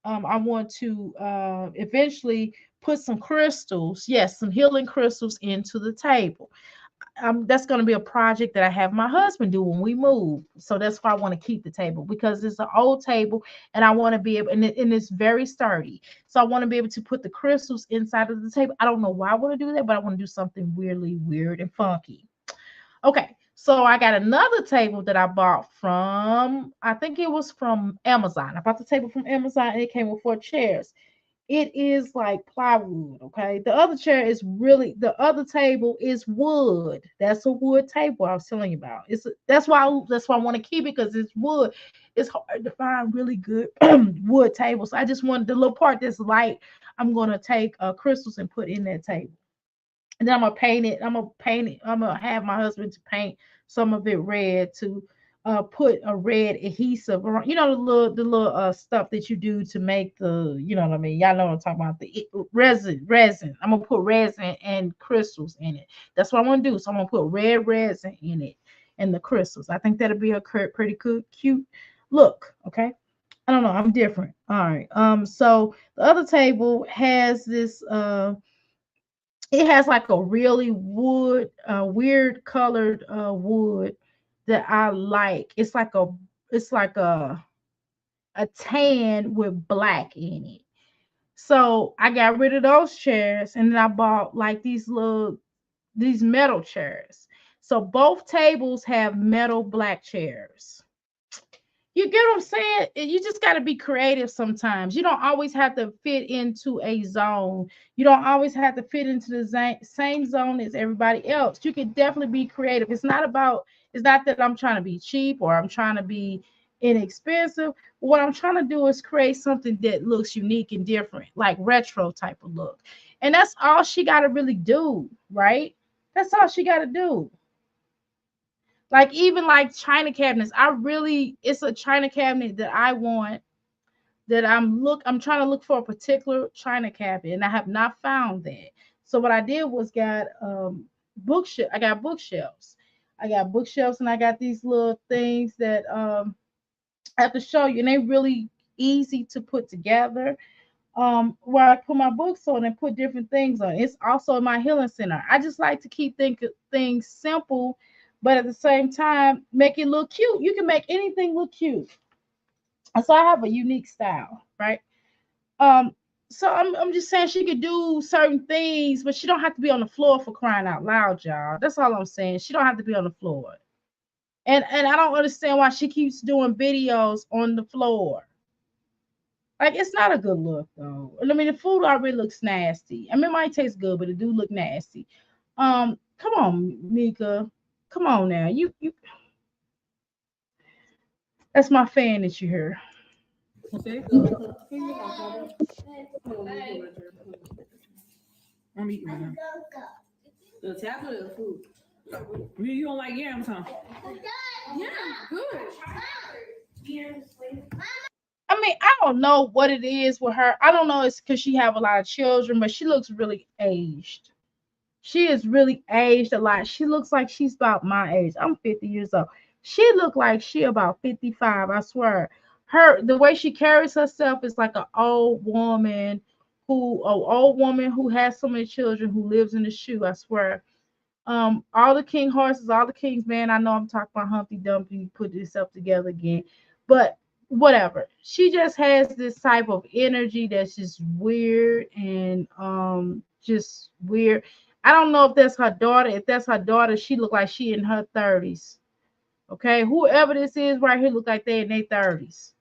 I want to eventually put some crystals, yes, some healing crystals into the table. That's going to be a project that I have my husband do when we move. So that's why I want to keep the table, because it's an old table, and I want to be able, and it's very sturdy. So I want to be able to put the crystals inside of the table. I don't know why I want to do that, but I want to do something weirdly weird and funky. Okay, so I got another table that I bought from, I think it was from Amazon. I bought the table from Amazon, and it came with four chairs. It is like plywood. Okay, the other table is wood. That's a wood table I was telling you about. That's why I want to keep it, because it's wood. It's hard to find really good wood tables. I just wanted the little part that's light. I'm gonna take crystals and put in that table, and then I'm gonna paint it. I'm gonna paint it. I'm gonna have my husband to paint some of it red, to put a red adhesive around. You know, the little stuff that you do to make the, you know what I mean. Y'all know what I'm talking about. The resin. I'm gonna put resin and crystals in it. That's what I want to do. So I'm gonna put red resin in it and the crystals. I think that'll be a pretty good, cute look. Okay. I don't know. I'm different. All right. So the other table has this. It has like a really wood, weird colored wood that I like. It's like a tan with black in it. So I got rid of those chairs, and then I bought like these metal chairs. So both tables have metal black chairs. You get what I'm saying? You just got to be creative sometimes. You don't always have to fit into a zone. You don't always have to fit into the same zone as everybody else. You can definitely be creative. It's not that I'm trying to be cheap or I'm trying to be inexpensive. What I'm trying to do is create something that looks unique and different, like retro type of look. And that's all she got to really do, right? That's all she got to do. Like even like china cabinets, it's a china cabinet that I want, that I'm trying to look for a particular china cabinet, and I have not found that. So what I did was got bookshelf I got bookshelves. I got bookshelves, and I got these little things that I have to show you, and they really easy to put together. Where I put my books on and put different things on. It's also in my healing center. I just like to keep things simple, but at the same time make it look cute. You can make anything look cute. And so I have a unique style, right? Um, so I'm just saying she could do certain things, but she don't have to be on the floor, for crying out loud, y'all. That's all I'm saying. She don't have to be on the floor. And I don't understand why she keeps doing videos on the floor. Like it's not a good look though. I mean, the food already looks nasty. I mean, it might taste good, but it do look nasty. Come on, Mika. Come on now. You That's my fan that you hear. Okay. I'm eating right now. The tablet or the food? You don't like yams, huh? I mean, I don't know what it is with her. I don't know. It's because she have a lot of children, but she looks really aged. She is really aged a lot. She looks like she's about my age. I'm 50 years old. She look like she about 55. I swear. The way she carries herself is like an old woman who has so many children, who lives in the shoe. I swear. All the king horses, all the kings, man. I know I'm talking about Humpty Dumpty put himself together again, but whatever. She just has this type of energy that's just weird and just weird. I don't know if that's her daughter. If that's her daughter, she look like she in her 30s. Okay, whoever this is right here look like they in their 30s.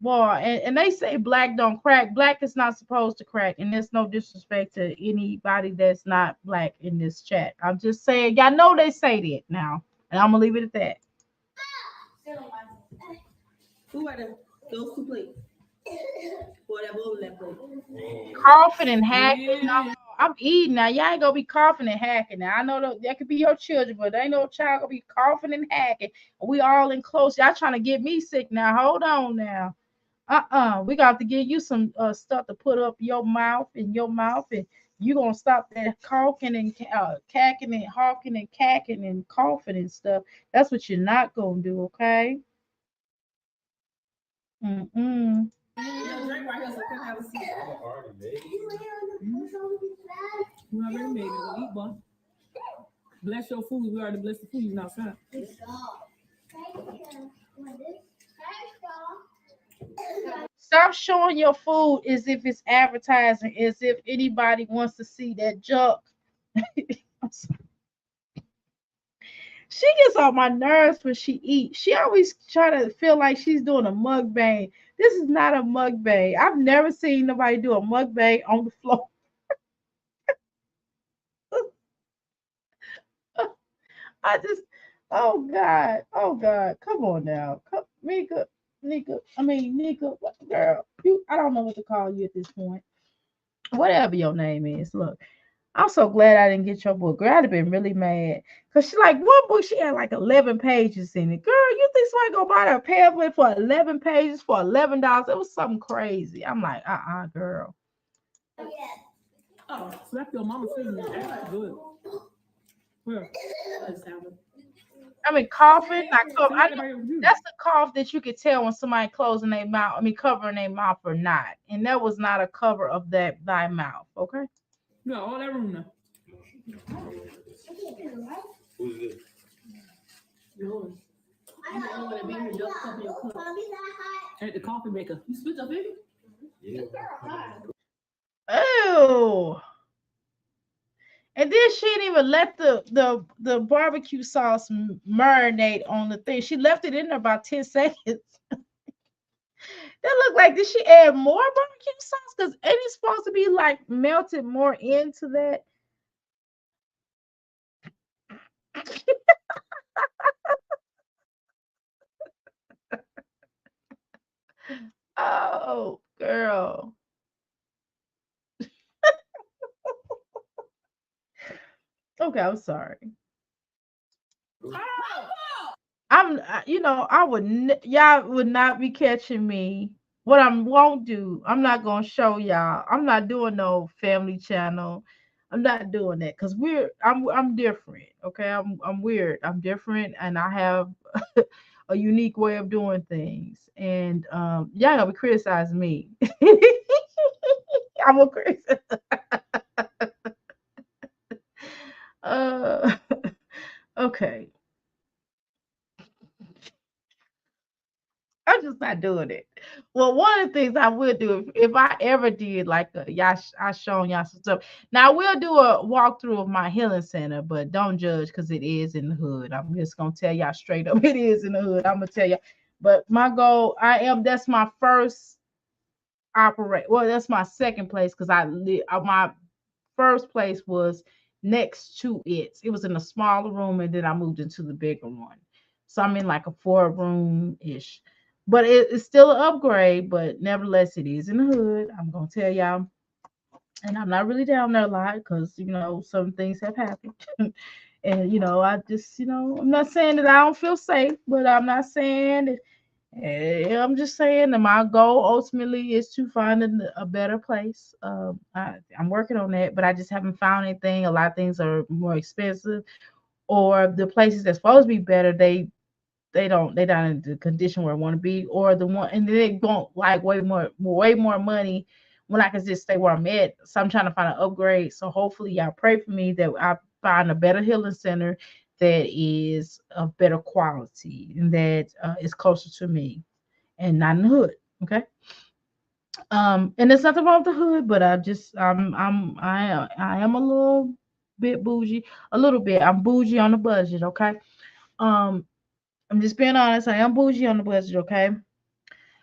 Boy, and they say black don't crack. Black is not supposed to crack, and there's no disrespect to anybody that's not black in this chat. I'm just saying, y'all know they say that now, and I'm gonna leave it at that. Who are them? Those two plates. Or that bowl that plate. Coughing and hacking. No, I'm eating now. Y'all ain't gonna be coughing and hacking now. I know that could be your children, but ain't no child gonna be coughing and hacking. We all in close. Y'all trying to get me sick now. Hold on now. We got to give you some stuff to put up your mouth and You gonna stop that coughing and cacking and hawking and cacking and coughing and stuff. That's what you're not gonna do, okay? Mm-mm. Your drink right here, so can have a seat. You already made it. Go eat, boy. Bless your food. We already blessed the food. You outside. Stop showing your food as if it's advertising, as if anybody wants to see that junk. She gets on my nerves when she eats. She always try to feel like she's doing a mukbang. This is not a mukbang. I've never seen nobody do a mukbang on the floor. I just, oh God, come on now, come, Nika, girl, you, I don't know what to call you at this point. Whatever your name is, look, I'm so glad I didn't get your book. Girl, I'd have been really mad. Cause she like one book, she had like 11 pages in it. Girl, you think somebody gonna buy a pamphlet for 11 pages for $11? It was something crazy. I'm like, girl. Oh, slap your mama's feelings. That's good. Where? I mean, coughing, like cough. See, That's the cough that you could tell when somebody closing their mouth. I mean, covering their mouth or not. And that was not a cover of that thy mouth. Okay. No, all that room now. Who's this? Yours. You don't want to be here, just cup your cup. At the coffee maker. You split up, baby? Yeah. Oh. And then she didn't even let the barbecue sauce marinate on the thing. She left it in there about 10 seconds. That looked like, did she add more barbecue sauce? Because ain't it supposed to be like melted more into that? Oh, girl. Okay, I'm sorry. I would, y'all would not be catching me. What I won't do, I'm not gonna show y'all. I'm not doing no family channel. I'm not doing that because I'm different. Okay, I'm weird. I'm different, and I have a unique way of doing things. And y'all gonna be criticizing me. I'm a criticize. Uh, okay. I'm just not doing it. Well, one of the things I would do if I ever did like y'all, I shown y'all some stuff. Now I will do a walkthrough of my healing center, but don't judge because it is in the hood. I'm just gonna tell y'all straight up, it is in the hood. I'm gonna tell you. But my goal, that's my first operate. Well, that's my second place because my first place was next to it. It was in a smaller room, and then I moved into the bigger one. So I'm in like a 4 room ish. But it's still an upgrade, but nevertheless, it is in the hood. I'm gonna tell y'all. And I'm not really down there a lot because some things have happened. And I just, I'm not saying that I don't feel safe, but I'm not saying that. I'm just saying that my goal ultimately is to find a better place. I'm working on that, but I just haven't found anything. A lot of things are more expensive, or the places that's supposed to be better, they're not in the condition where I want to be, or the one, and they want like way more money when I can just stay where I'm at. So I'm trying to find an upgrade. So hopefully y'all pray for me that I find a better healing center that is of better quality and that is closer to me and not in the hood. Okay. And there's nothing wrong with the hood, but I am a little bit bougie, a little bit. I'm bougie on the budget. Okay. Um, I'm just being honest. I am bougie on the budget. Okay.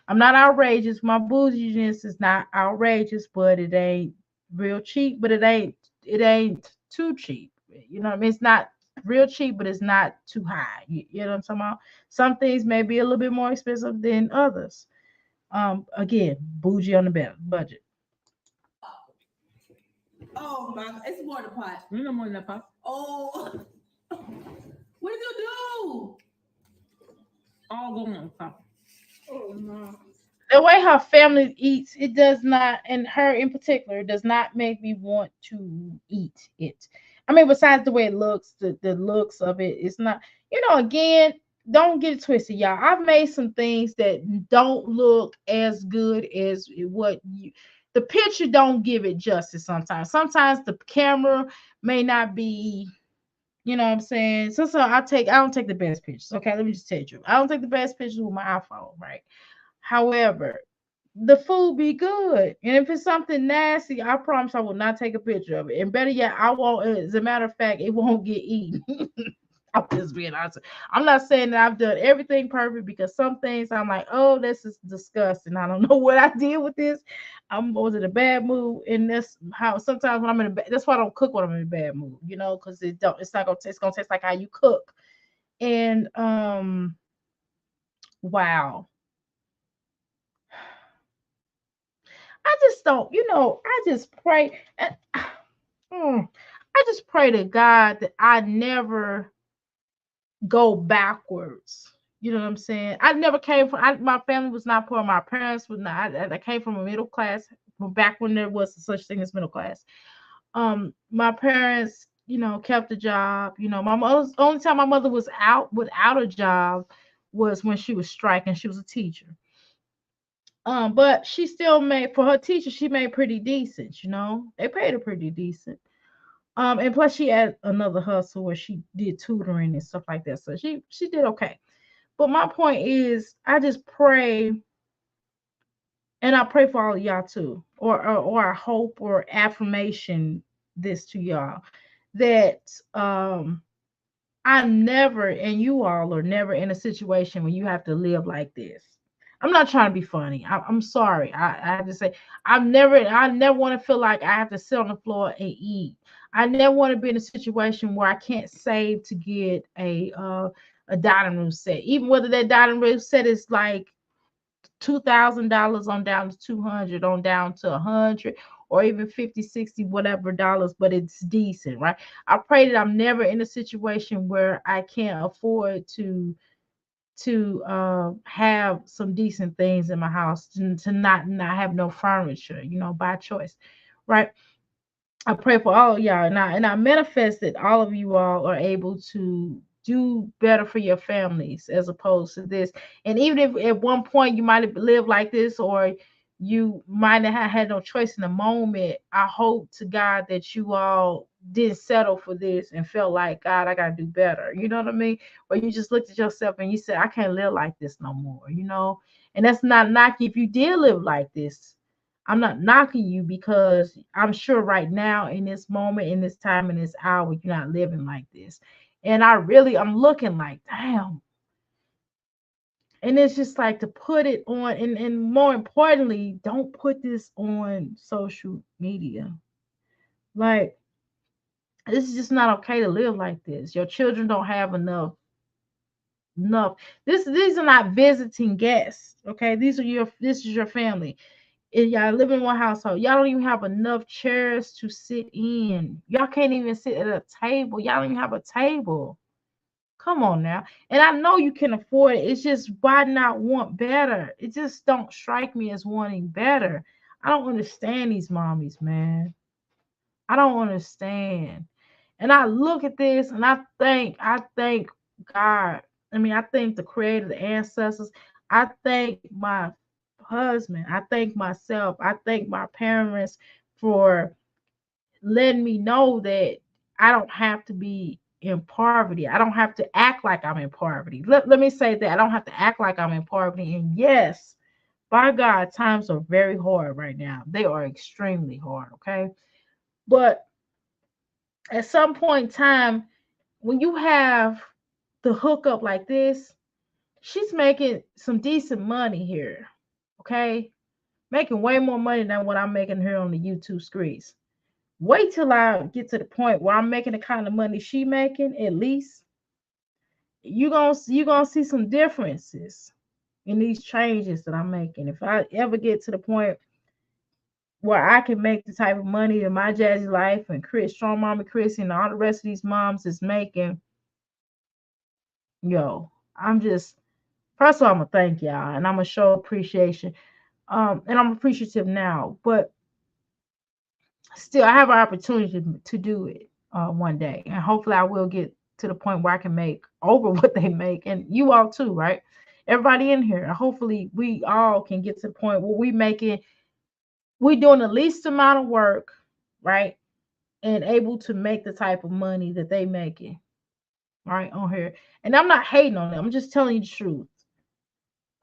I'm not outrageous. My bouginess is not outrageous, but it ain't real cheap. But it ain't too cheap. You know what I mean? It's not real cheap, but it's not too high. You know what I'm talking about? Some things may be a little bit more expensive than others. Again, bougie on the budget. Oh my, it's more than pot. You know more than that pot. Oh, what did you do? All going on pot. Oh no. the way her family eats, it does not, and her in particular, does not make me want to eat it. I mean, besides the way it looks, the looks of it, it's not, again, don't get it twisted, y'all. I've made some things that don't look as good as what the picture don't give it justice sometimes. Sometimes the camera may not be, what I'm saying? So I don't take the best pictures. Okay, let me just tell you. I don't take the best pictures with my iPhone, right? However, the food be good. And if it's something nasty, I promise I will not take a picture of it. And better yet, I won't, as a matter of fact, it won't get eaten. I'm just being honest. I'm not saying that I've done everything perfect, because some things I'm like, oh, this is disgusting. I don't know what I did with this. I was in a bad mood. And that's how sometimes when I'm in a bad, that's why I don't cook when I'm in a bad mood, because it's not gonna taste, it's gonna taste like how you cook. And wow. I just don't, I just pray and I just pray to God that I never go backwards. You know what I'm saying? I never came from, my family was not poor. My parents was not. I came from a middle class, from back when there was such thing as middle class. My parents, kept a job. My mother's only time my mother was out without a job was when she was striking. She was a teacher. But she still made, for her teacher, she made pretty decent. They paid her pretty decent. And plus she had another hustle where she did tutoring and stuff like that. So she did okay. But my point is, I just pray, and I pray for all of y'all too, or I hope or affirmation this to y'all, that I'm never, and you all are never in a situation where you have to live like this. I'm not trying to be funny. I'm sorry. I have to say, I never want to feel like I have to sit on the floor and eat. I never want to be in a situation where I can't save to get a dining room set, even whether that dining room set is like $2,000 on down to 200, on down to 100, or even 50, 60, whatever dollars, but it's decent, right? I pray that I'm never in a situation where I can't afford to have some decent things in my house, to not have no furniture, by choice, right? I pray for all of y'all, and I manifest that all of you all are able to do better for your families as opposed to this. And even if at one point you might have lived like this, or you might have had no choice in the moment, I hope to God that you all didn't settle for this and felt like, God, I gotta do better. You know what I mean? Or you just looked at yourself and you said, I can't live like this no more. And that's not knocking if you did live like this. I'm not knocking you, because I'm sure right now, in this moment, in this time, in this hour, you're not living like this. And I'm looking like, damn. And it's just like, to put it on, and more importantly, don't put this on social media. Like, this is just not okay to live like this. Your children don't have enough. These are not visiting guests. Okay. This is your family. And y'all live in one household. Y'all don't even have enough chairs to sit in. Y'all can't even sit at a table. Y'all don't even have a table. Come on now. And I know you can afford it. It's just, why not want better? It just don't strike me as wanting better. I don't understand these mommies, man. I don't understand. And I look at this and I thank God. I mean, I thank the creator, the ancestors. I thank my husband. I thank myself. I thank my parents for letting me know that I don't have to be in poverty. I don't have to act like I'm in poverty. Let me say that I don't have to act like I'm in poverty. And yes, by God, times are very hard right now. They are extremely hard. Okay. But at some point in time, when you have the hookup like this, she's making some decent money here. Okay. Making way more money than what I'm making here on the YouTube streets. Wait till I get to the point where I'm making the kind of money she making, at least. You gonna see some differences in these changes that I'm making. If I ever get to the point where I can make the type of money that my Jazzy Life and Chris, Strong Mama Chris, and all the rest of these moms is making, yo, I'm just, first of all, I'm gonna thank y'all, and I'm gonna show appreciation. And I'm appreciative now, but still I have an opportunity to do it one day, and hopefully I will get to the point where I can make over what they make, and you all too, right? Everybody in here, hopefully we all can get to the point where we doing the least amount of work, right, and able to make the type of money that they making, right, on here. And I'm not hating on them, I'm just telling you the truth.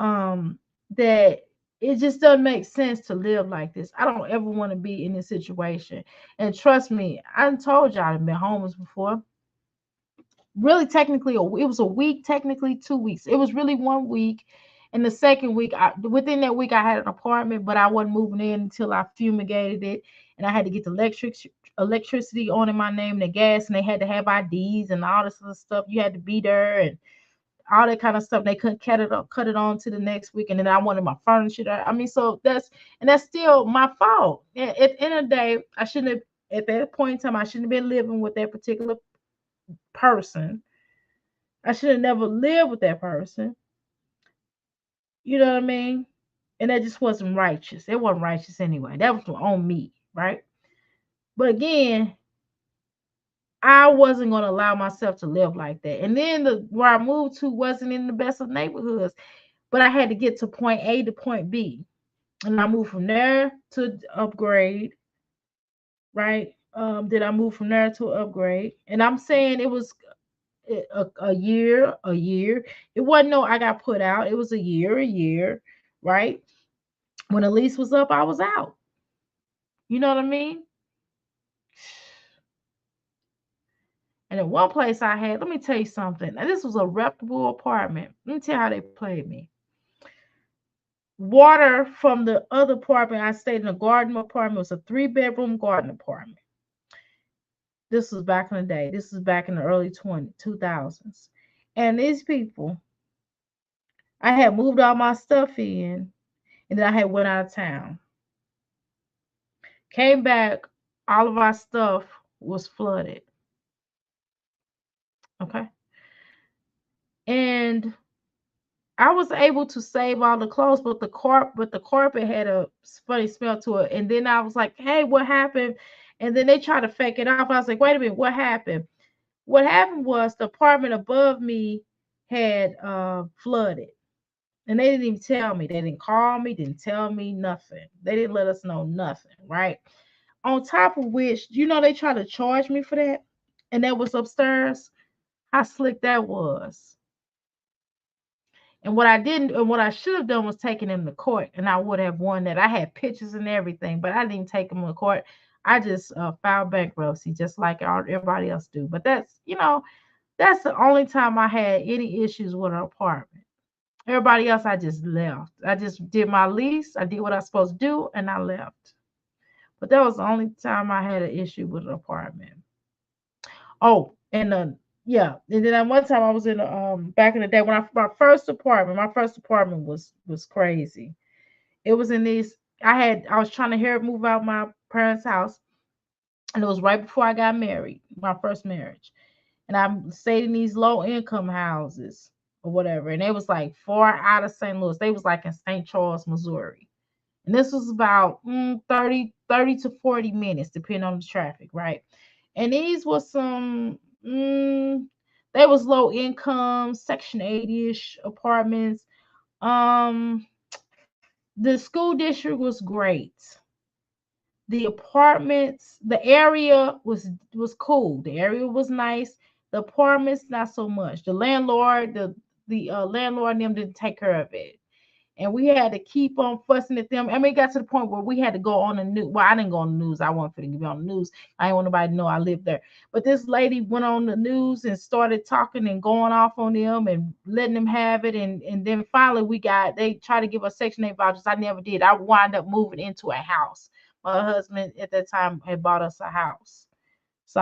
um that it just doesn't make sense to live like this. I don't ever want to be in this situation. And trust me, I done told y'all I've been homeless before. Really, technically, it was a week, technically 2 weeks. It was really 1 week. And the second week, within that week, I had an apartment, but I wasn't moving in until I fumigated it, and I had to get the electricity on in my name, the gas, and they had to have IDs and all this other stuff. You had to be there, and all that kind of stuff. They couldn't cut it on to the next week, and then I wanted my furniture there. I mean, so that's still my fault. At the end of the day, I shouldn't have. At that point in time, I shouldn't have been living with that particular person. I should have never lived with that person. You know what I mean? And that just wasn't righteous. It wasn't righteous anyway. That was on me, right? But again, I wasn't going to allow myself to live like that. And then where I moved to wasn't in the best of neighborhoods, but I had to get to point A to point B. And I moved from there to upgrade, right? Did I move from there to upgrade? And I'm saying it was a year, a year. It wasn't no I got put out. It was a year, right? When the lease was up, I was out. You know what I mean? And in one place I had, let me tell you something. And this was a reputable apartment. Let me tell you how they played me. Water from the other apartment, I stayed in a garden apartment. It was a 3-bedroom garden apartment. This was back in the day. This was back in the early 2000s. And these people, I had moved all my stuff in, and then I had went out of town. Came back, all of our stuff was flooded. Okay. And I was able to save all the clothes, but the carpet had a funny smell to it. And then I was like, "Hey, what happened?" And then they tried to fake it off. I was like, "Wait a minute, what happened?" What happened was the apartment above me had flooded, and they didn't even tell me. They didn't call me, didn't tell me nothing. They didn't let us know nothing, right? On top of which, they tried to charge me for that, and that was upstairs. How slick that was. And what I didn't, and what I should have done was taken him to court, and I would have won that. I had pictures and everything, but I didn't take him to court. I just filed bankruptcy, just like everybody else do. But that's the only time I had any issues with an apartment. Everybody else, I just left. I just did my lease. I did what I was supposed to do, and I left. But that was the only time I had an issue with an apartment. Oh, and yeah, and then at one time I was in back in the day when my first apartment was crazy. It was in these. I was trying to move out my parents' house, and it was right before I got married, my first marriage, and I stayed in these low income houses or whatever, and they was like far out of St. Louis. They was like in St. Charles, Missouri. And this was about 30 to 40 minutes, depending on the traffic, right? And these was they was low income, Section 80-ish apartments. Um, the school district was great. The apartments, the area was cool. The area was nice. The apartments, not so much. The landlord and them didn't take care of it, and we had to keep on fussing at them. I mean, it got to the point where we had to go on the news. Well, I didn't go on the news. I wasn't going to be on the news. I didn't want nobody to know I lived there. But this lady went on the news and started talking and going off on them and letting them have it. And then finally they tried to give us Section 8 vouchers. I never did. I wound up moving into a house. My husband at that time had bought us a house. So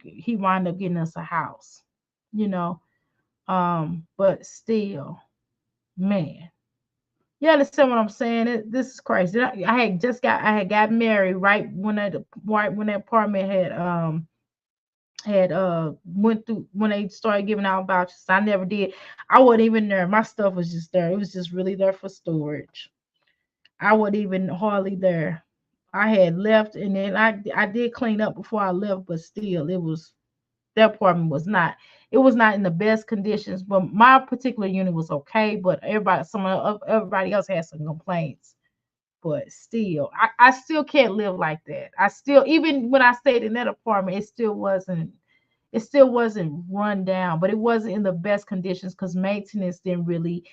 he wound up getting us a house, you know. But still, man. You understand what I'm saying? This is crazy. I had got married right when that apartment had went through when they started giving out vouchers. I never did. I wasn't even there. My stuff was just there. It was just really there for storage. I wasn't even hardly there. I had left, and then I did clean up before I left, but still, it was that apartment was not. It was not in the best conditions. But my particular unit was okay. But everybody else had some complaints. But still, I still can't live like that. I still, even when I stayed in that apartment, it still wasn't run down, but it wasn't in the best conditions because maintenance didn't really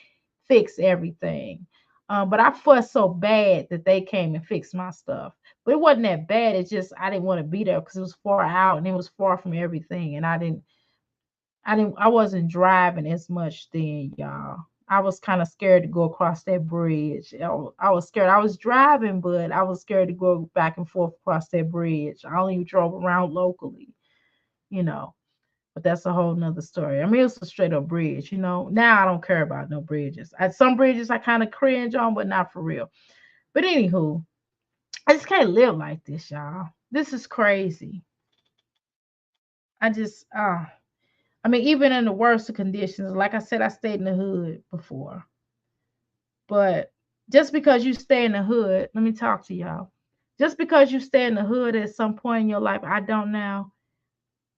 fix everything. But I fussed so bad that they came and fixed my stuff. But it wasn't that bad. It's just I didn't want to be there because it was far out and it was far from everything. And I wasn't driving as much then, y'all. I was kind of scared to go across that bridge. I was scared. I was driving, but I was scared to go back and forth across that bridge. I only drove around locally, you know. But that's a whole nother story. I mean, it's a straight up bridge, you know. Now I don't care about no bridges. Some bridges I kind of cringe on, but not for real. But anywho, I just can't live like this, y'all. This is crazy. I just, I mean, even in the worst of conditions, like I said, I stayed in the hood before. But just because you stay in the hood, let me talk to y'all. Just because you stay in the hood at some point in your life, I don't now.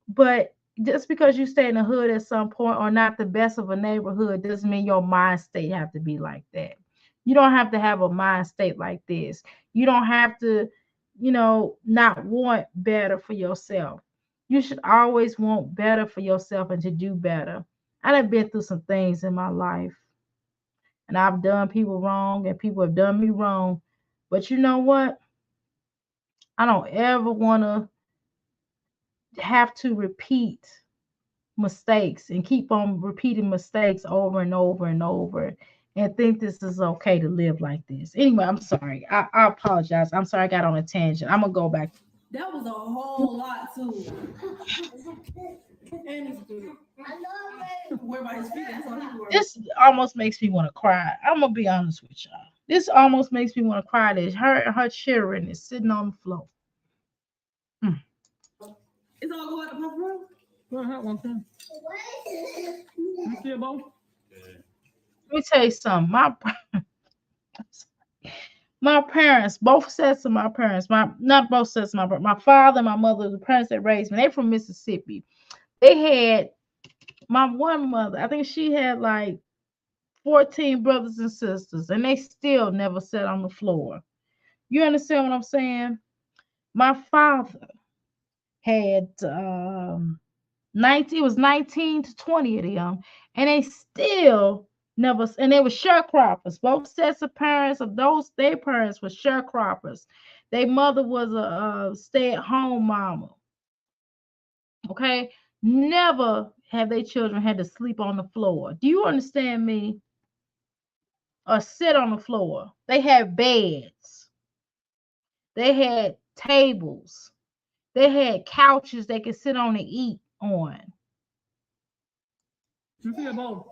But just because you stay in the hood at some point or not the best of a neighborhood doesn't mean your mind state have to be like that. You don't have to have a mind state like this. You don't have to, not want better for yourself. You should always want better for yourself and to do better. I done been through some things in my life and I've done people wrong and people have done me wrong. But you know what? I don't ever want to have to repeat mistakes and keep on repeating mistakes over and over and over and think this is okay to live like this. Anyway, I'm sorry. I apologize. I'm sorry I got on a tangent. I'm gonna go back. That was a whole lot too. And it's good. Where by his feet? That's all he worried. This almost makes me want to cry. I'm gonna be honest with y'all. This almost makes me want to cry. That her children is sitting on the floor. Hmm. It's all going up my room. Go ahead, one thing. You see it, Bo? Let me tell you something. My parents, both sets of my parents, my not both sets of my father and my mother, the parents that raised me, they from Mississippi. They had my one mother, I think she had like 14 brothers and sisters, and they still never sat on the floor. You understand what I'm saying? My father had 19, it was 19 to 20 of them, and they still never, and they were sharecroppers. Both sets of parents of those, their parents were sharecroppers. Their mother was a stay-at-home mama. Okay, never have their children had to sleep on the floor. Do you understand me? Or sit on the floor. They had beds. They had tables. They had couches they could sit on and eat on. You see it, Bo?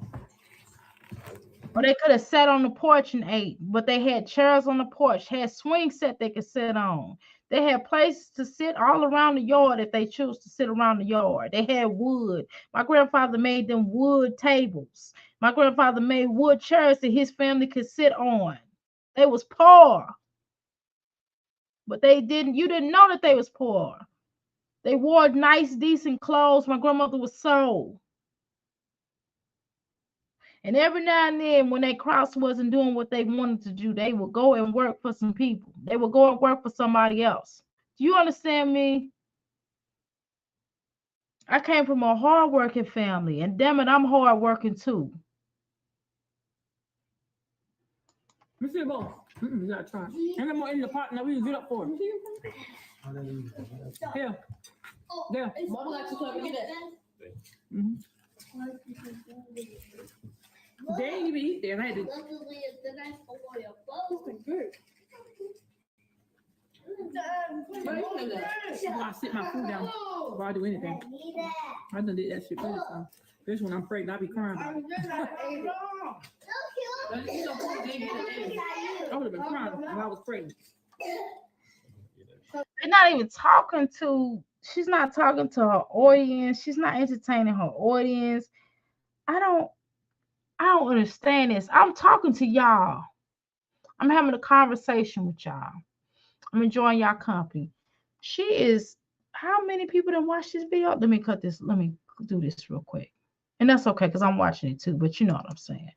Or they could have sat on the porch and ate, but they had chairs on the porch, had swing set they could sit on. They had places to sit all around the yard if they choose to sit around the yard. They had wood. My grandfather made them wood tables. My grandfather made wood chairs that his family could sit on. They was poor, but you didn't know that they was poor. They wore nice, decent clothes. My grandmother was sold. And every now and then, when they cross wasn't doing what they wanted to do, they would go and work for some people. They would go and work for somebody else. Do you understand me? I came from a hardworking family, and damn it, I'm hardworking too. You see it, Bo? You gotta try. And I'm in the pot now. We can get up for it. Here. There. Mama likes to come get that. Mm-hmm. They ain't even eat there. I had to. I sit my food down before I do anything. I done did that shit first time. This one I'm pregnant, I be crying. I would have been crying if I was pregnant. They're not even talking to. She's not talking to her audience. She's not entertaining her audience. I don't. I don't understand this. I'm talking to y'all. I'm having a conversation with y'all. I'm enjoying y'all company. She is. How many people done watch this video? Let me cut this. Let me do this real quick. And that's okay because I'm watching it too. But you know what I'm saying.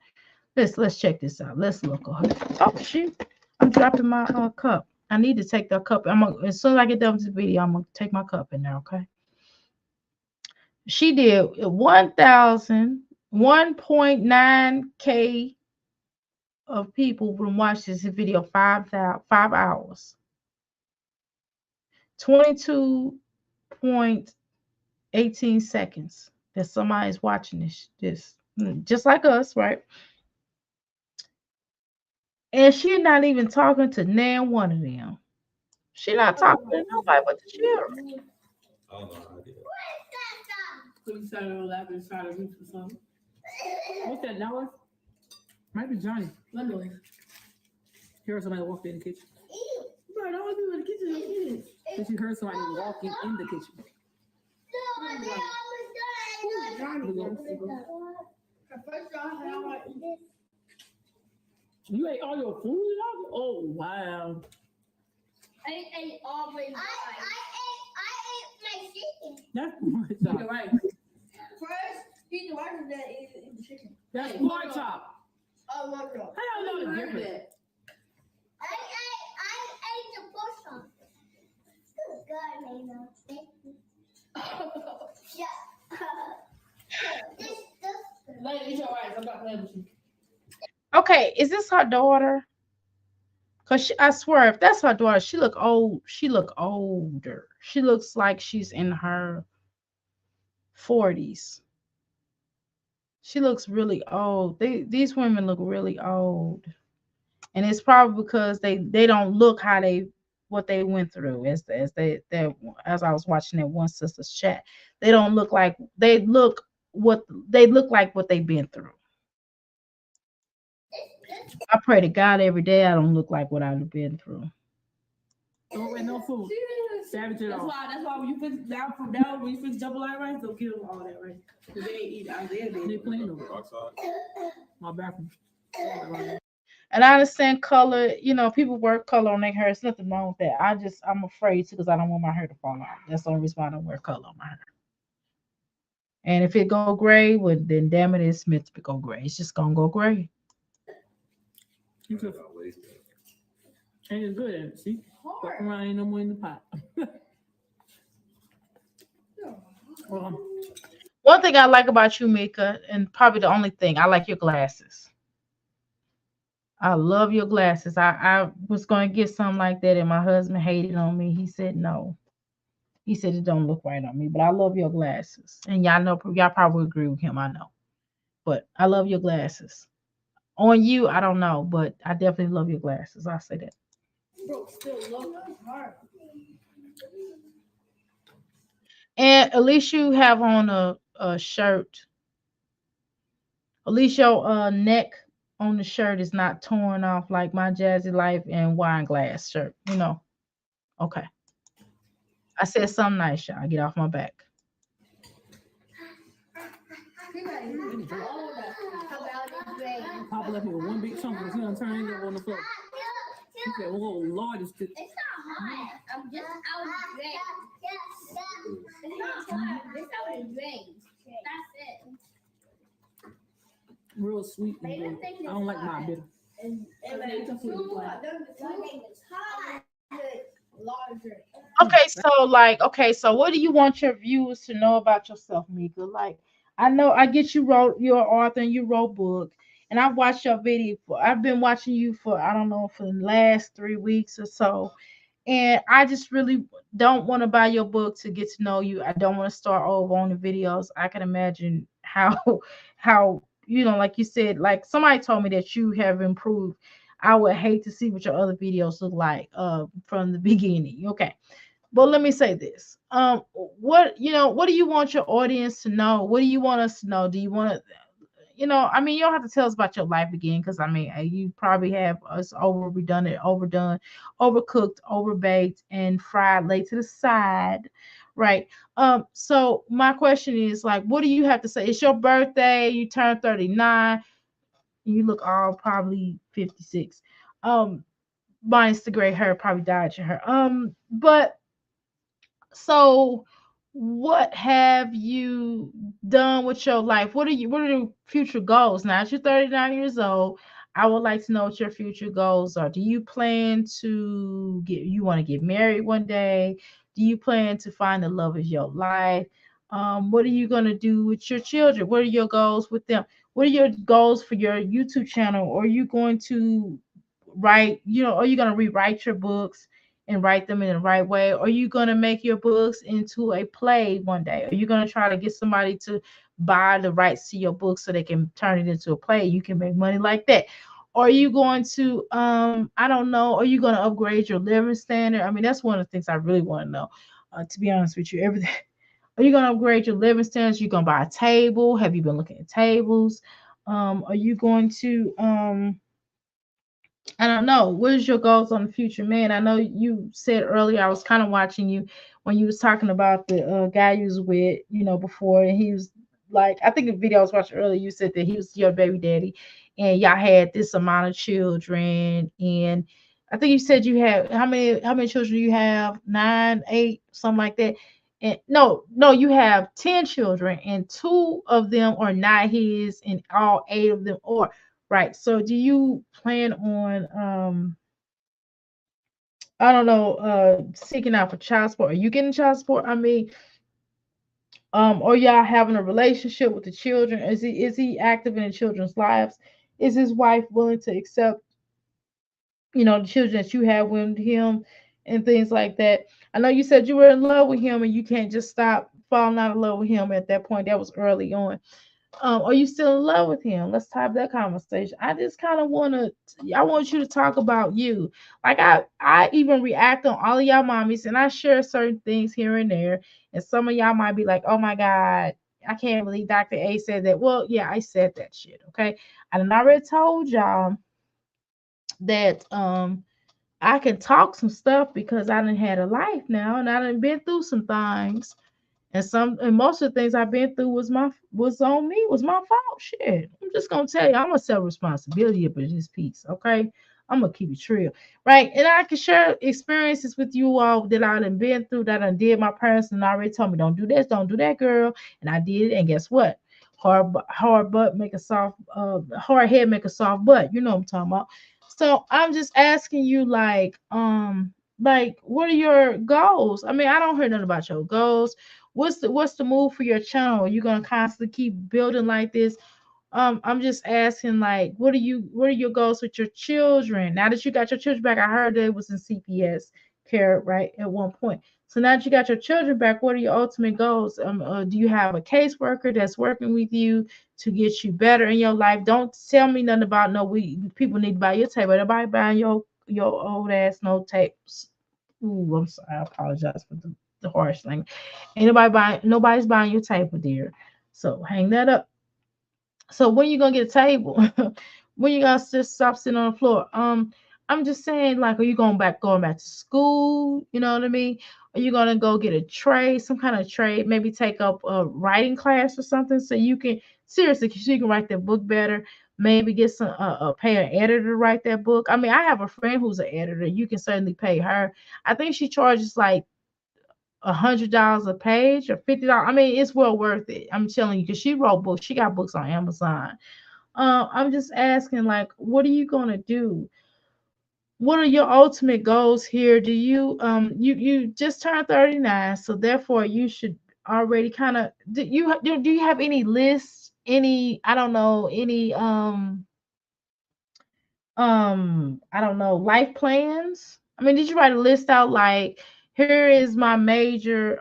Let's check this out. Let's look at her. Oh shoot! I'm dropping my cup. I need to take the cup. As soon as I get done with this video, I'm gonna take my cup in there. Okay. She did 1,1.9K of people will watch this video 5 hours. 22.18 seconds that somebody's watching this just like us, right? And she's not even talking to nan one of them. She's not talking to nobody but the children. I don't know how I did that. So you started on laughing and started to reach for something. What's that noise? Might be Johnny. What noise? Heard somebody walk in the kitchen. Bro, don't be in the kitchen. Because she heard somebody walking in the kitchen. You ate all your food? Oh, wow. I ate all my. I ate my chicken. That's pork chop. You're right. First, eat the rice and then eat the chicken. That's pork chop. Oh, no, no. How y'all know the difference? I ate the pork chop. Good God, Nana. Yeah. Let eat your rice. I'm not playing with you. Okay, is this her daughter? Cause I swear, if that's her daughter, she look old. She look older. She looks like she's in her 40s. She looks really old. These women look really old, and it's probably because they don't look how they what they went through. As I was watching that one sister's chat, they don't look like they look like what they've been through. I pray to God every day I don't look like what I've been through. Don't eat no food. Savage it all. That's why when you fix down from down, when you fix double line rice, don't give them all that rice. Because they ain't eat out there. They clean them. My bathroom. And I understand color, people wear color on their hair. There's nothing wrong with that. I'm afraid to because I don't want my hair to fall out. That's the only reason why I don't wear color on my hair. And if it go gray, well, then damn it, it's meant to go gray. It's just gonna go gray. And it's good at it. See? Walk around, ain't no more in the pot. One thing I like about you, Mika, and probably the only thing, I like your glasses. I love your glasses. I was going to get something like that, and my husband hated on me. He said no. He said it don't look right on me, but I love your glasses. And y'all probably agree with him, I know. But I love your glasses. On you, I don't know, but I definitely love your glasses. I'll say that. Bro, still love hard. And at least you have on a shirt. At least your neck on the shirt is not torn off like my Jazzy Life and wine glass shirt. Okay. I said something nice, y'all. Get off my back. Papa left me with one big chunk because he done turned it over on the floor. He said, oh, Lord, it's It's not hot. I'm just out of drain. It's not hot. It's out of drain. That's it. real sweet and good. I don't like my bitter. Okay, so what do you want your viewers to know about yourself, Mika? Like, I know I get you're an author and you wrote book, and I've watched your video I've been watching you for I don't know for the last 3 weeks or so. And I just really don't want to buy your book to get to know you. I don't want to start over on the videos. I can imagine how how like you said, like somebody told me that you have improved. I would hate to see what your other videos look like from the beginning. Okay. But let me say this. What do you want your audience to know? What do you want us to know? Do you want to I mean, you don't have to tell us about your life again, because I mean, you probably have us overdone, overcooked, overbaked, and fried late to the side, right? So my question is, like, what do you have to say? It's your birthday, you turn 39, you look all probably 56. Um, Minus the gray hair, probably dyed your hair. But so what have you done with your life? What are your future goals? Now that you're 39 years old, I would like to know what your future goals are. Do you plan to get you want to get married one day? Do you plan to find the love of your life? What are you gonna do with your children? What are your goals with them? What are your goals for your YouTube channel? Are you going to write, are you going to rewrite your books and write them in the right way? Are you going to make your books into a play one day? Are you going to try to get somebody to buy the rights to your book so they can turn it into a play? You can make money like that. Are you going to, I don't know, are you going to upgrade your living standard? I mean, that's one of the things I really want to know. To be honest with you, everything. Are you going to upgrade your living standards? You going to buy a table? Have you been looking at tables? Are you going to I don't know. What is your goals on the future, man? I know you said earlier. I was kind of watching you when you was talking about the guy you was with, before, and he was like, I think the video I was watching earlier, you said that he was your baby daddy, and y'all had this amount of children, and I think you said you had how many children you have? Nine, eight, something like that. And no, you have 10 children, and two of them are not his, and all eight of them are. Right. So do you plan on I don't know, seeking out for child support? Are you getting child support? I mean, or y'all having a relationship with the children? Is he active in the children's lives? Is his wife willing to accept, the children that you have with him and things like that? I know you said you were in love with him and you can't just stop falling out of love with him at that point. That was early on. Are you still in love with him? Let's have that conversation. I just kind of I want you to talk about you. Like I even react on all of y'all mommies, and I share certain things here and there. And some of y'all might be like, "Oh my God, I can't believe Dr. A said that." Well, yeah, I said that shit. Okay, I done already told y'all that I can talk some stuff because I done had a life now, and I done been through some things. And most of the things I've been through was on me, was my fault. Shit. I'm just gonna tell you, I'm gonna self responsibility up in this piece, okay? I'm gonna keep it real. Right. And I can share experiences with you all that I done been through, that I did. My parents and already told me, don't do this, don't do that, girl. And I did it, and guess what? Hard butt make a soft hard head make a soft butt. You know what I'm talking about. So I'm just asking you, like what are your goals? I mean, I don't hear nothing about your goals. What's the move for your channel? Are you gonna constantly keep building like this? I'm just asking, like, what are your goals with your children? Now that you got your children back, I heard that it was in CPS care, right, at one point. So now that you got your children back, what are your ultimate goals? Do you have a caseworker that's working with you to get you better in your life? Don't tell me nothing about no we people need to buy your tape, but nobody buying your old ass no tapes. Ooh, I'm sorry. I apologize for the harsh language. Ain't nobody's buying your table, dear. So hang that up. So when you gonna get a table? When you gonna just stop sitting on the floor? I'm just saying, like, are you going back to school? You know what I mean? Are you gonna go get a trade, some kind of trade? Maybe take up a writing class or something, so you can seriously, so you can write that book better. Maybe get some pay an editor to write that book. I mean, I have a friend who's an editor. You can certainly pay her. I think she charges like $100 a page or $50. I mean, it's well worth it. I'm telling you, because she wrote books. She got books on Amazon. I'm just asking, like, what are you gonna do? What are your ultimate goals here? Do you you just turned 39, so therefore you should already kind of do you have any lists? Any, I don't know, any I don't know, life plans? I mean, did you write a list out like, here is my major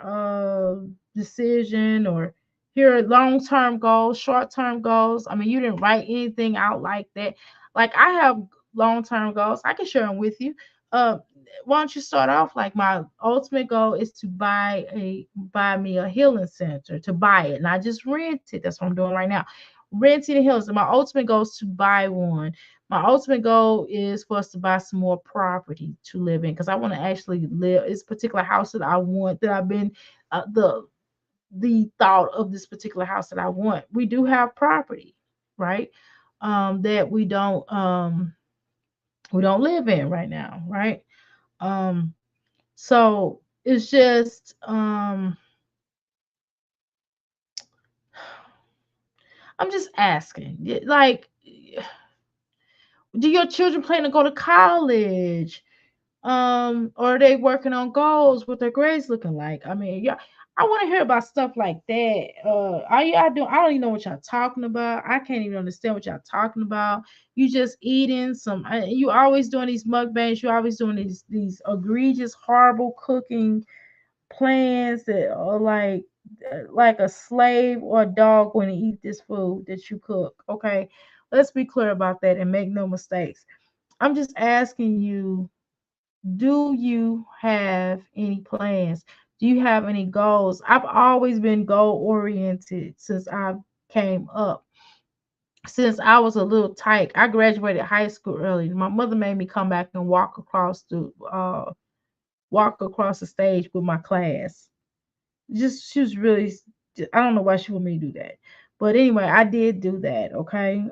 decision, or here are long-term goals, short-term goals? I mean, you didn't write anything out like that. Like, I have long-term goals. I can share them with you. uh why don't you start off, like, my ultimate goal is to buy me a healing center, to buy it, not just rent it. That's what I'm doing right now, renting a healing center. My ultimate goal is to buy one. My ultimate goal is for us to buy some more property to live in, because I want to actually live. It's a particular house that I want, that I've been the thought of this particular house that I want. We do have property, right? That we don't we don't live in right now, right? Um, so it's just I'm just asking, like, do your children plan to go to college? Or are they working on goals? What their grades looking like? I mean, yeah, I want to hear about stuff like that. Are y'all doing? I don't even know what y'all talking about. I can't even understand what y'all talking about. You just eating some. You always doing these mukbangs. You always doing these egregious, horrible cooking plans that are like a slave or a dog when you eat this food that you cook. Okay, let's be clear about that and make no mistakes. I'm just asking you, do you have any plans? Do you have any goals? I've always been goal oriented since I came up. Since I was a little tyke, I graduated high school early. My mother made me come back and walk across the stage with my class. Just she was really, I don't know why she wanted me to do that, but anyway, I did do that. Okay.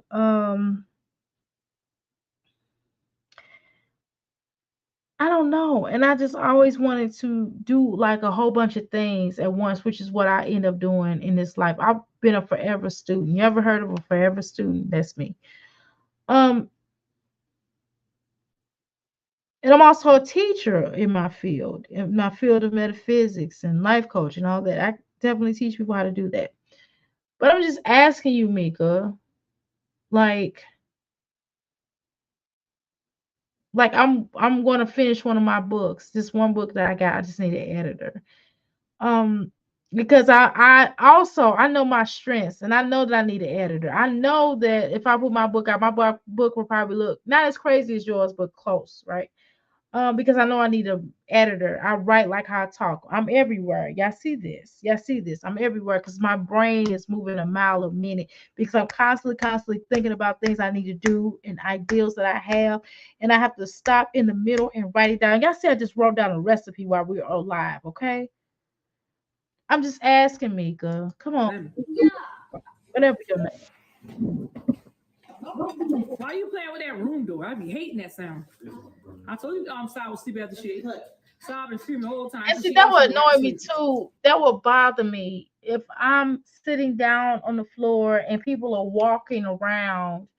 I don't know. And I just always wanted to do like a whole bunch of things at once, which is what I end up doing in this life. I've been a forever student. You ever heard of a forever student? That's me. Um, and I'm also a teacher in my field of metaphysics and life coach and all that. I definitely teach people how to do that. But I'm just asking you, Mika, like, I'm going to finish one of my books. This one book that I got, I just need an editor. um because I also I know my strengths and I know that I need an editor. I know that if I put my book out, my book will probably look not as crazy as yours, but close, right? Because I know I need an editor. I write like how I talk. I'm everywhere. Y'all see this. Y'all see this. I'm everywhere because my brain is moving a mile a minute because I'm constantly thinking about things I need to do and ideals that I have. And I have to stop in the middle and write it down. Y'all see I just wrote down a recipe while we are live, okay? I'm just asking, Mika. Come on, whatever your name. Why you playing with that room door? I be hating that sound. I told you Sal was sleeping at the shit. Sal been screaming the whole time. And see, that would annoy me too. That would bother me if I'm sitting down on the floor and people are walking around.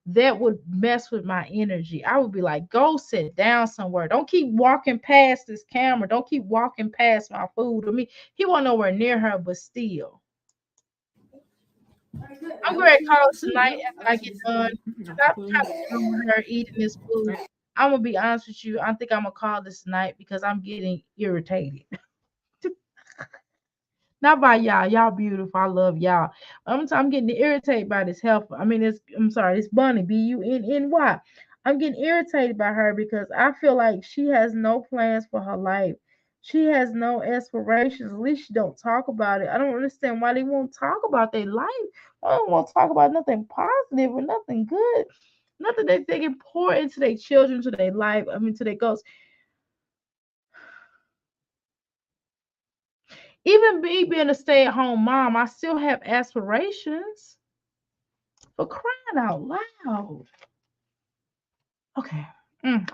That would mess with my energy. I would be like, go sit down somewhere. Don't keep walking past this camera. Don't keep walking past my food. I mean, he wasn't nowhere near her, but still. I'm going to call it tonight after I get done. Stop trying to get on with her eating this food. I'm gonna be honest with you. I think I'm gonna call this night because I'm getting irritated. Not by y'all. Y'all beautiful. I love y'all. I'm getting irritated by this health. I mean, I'm sorry, it's Bunny. Bunny. I'm getting irritated by her because I feel like she has no plans for her life. She has no aspirations. At least she don't talk about it. I don't understand why they won't talk about their life. I don't want to talk about nothing positive or nothing good. Nothing that they can pour into their children, to their life. I mean, to their goals. Even me being a stay-at-home mom, I still have aspirations. For crying out loud. Okay.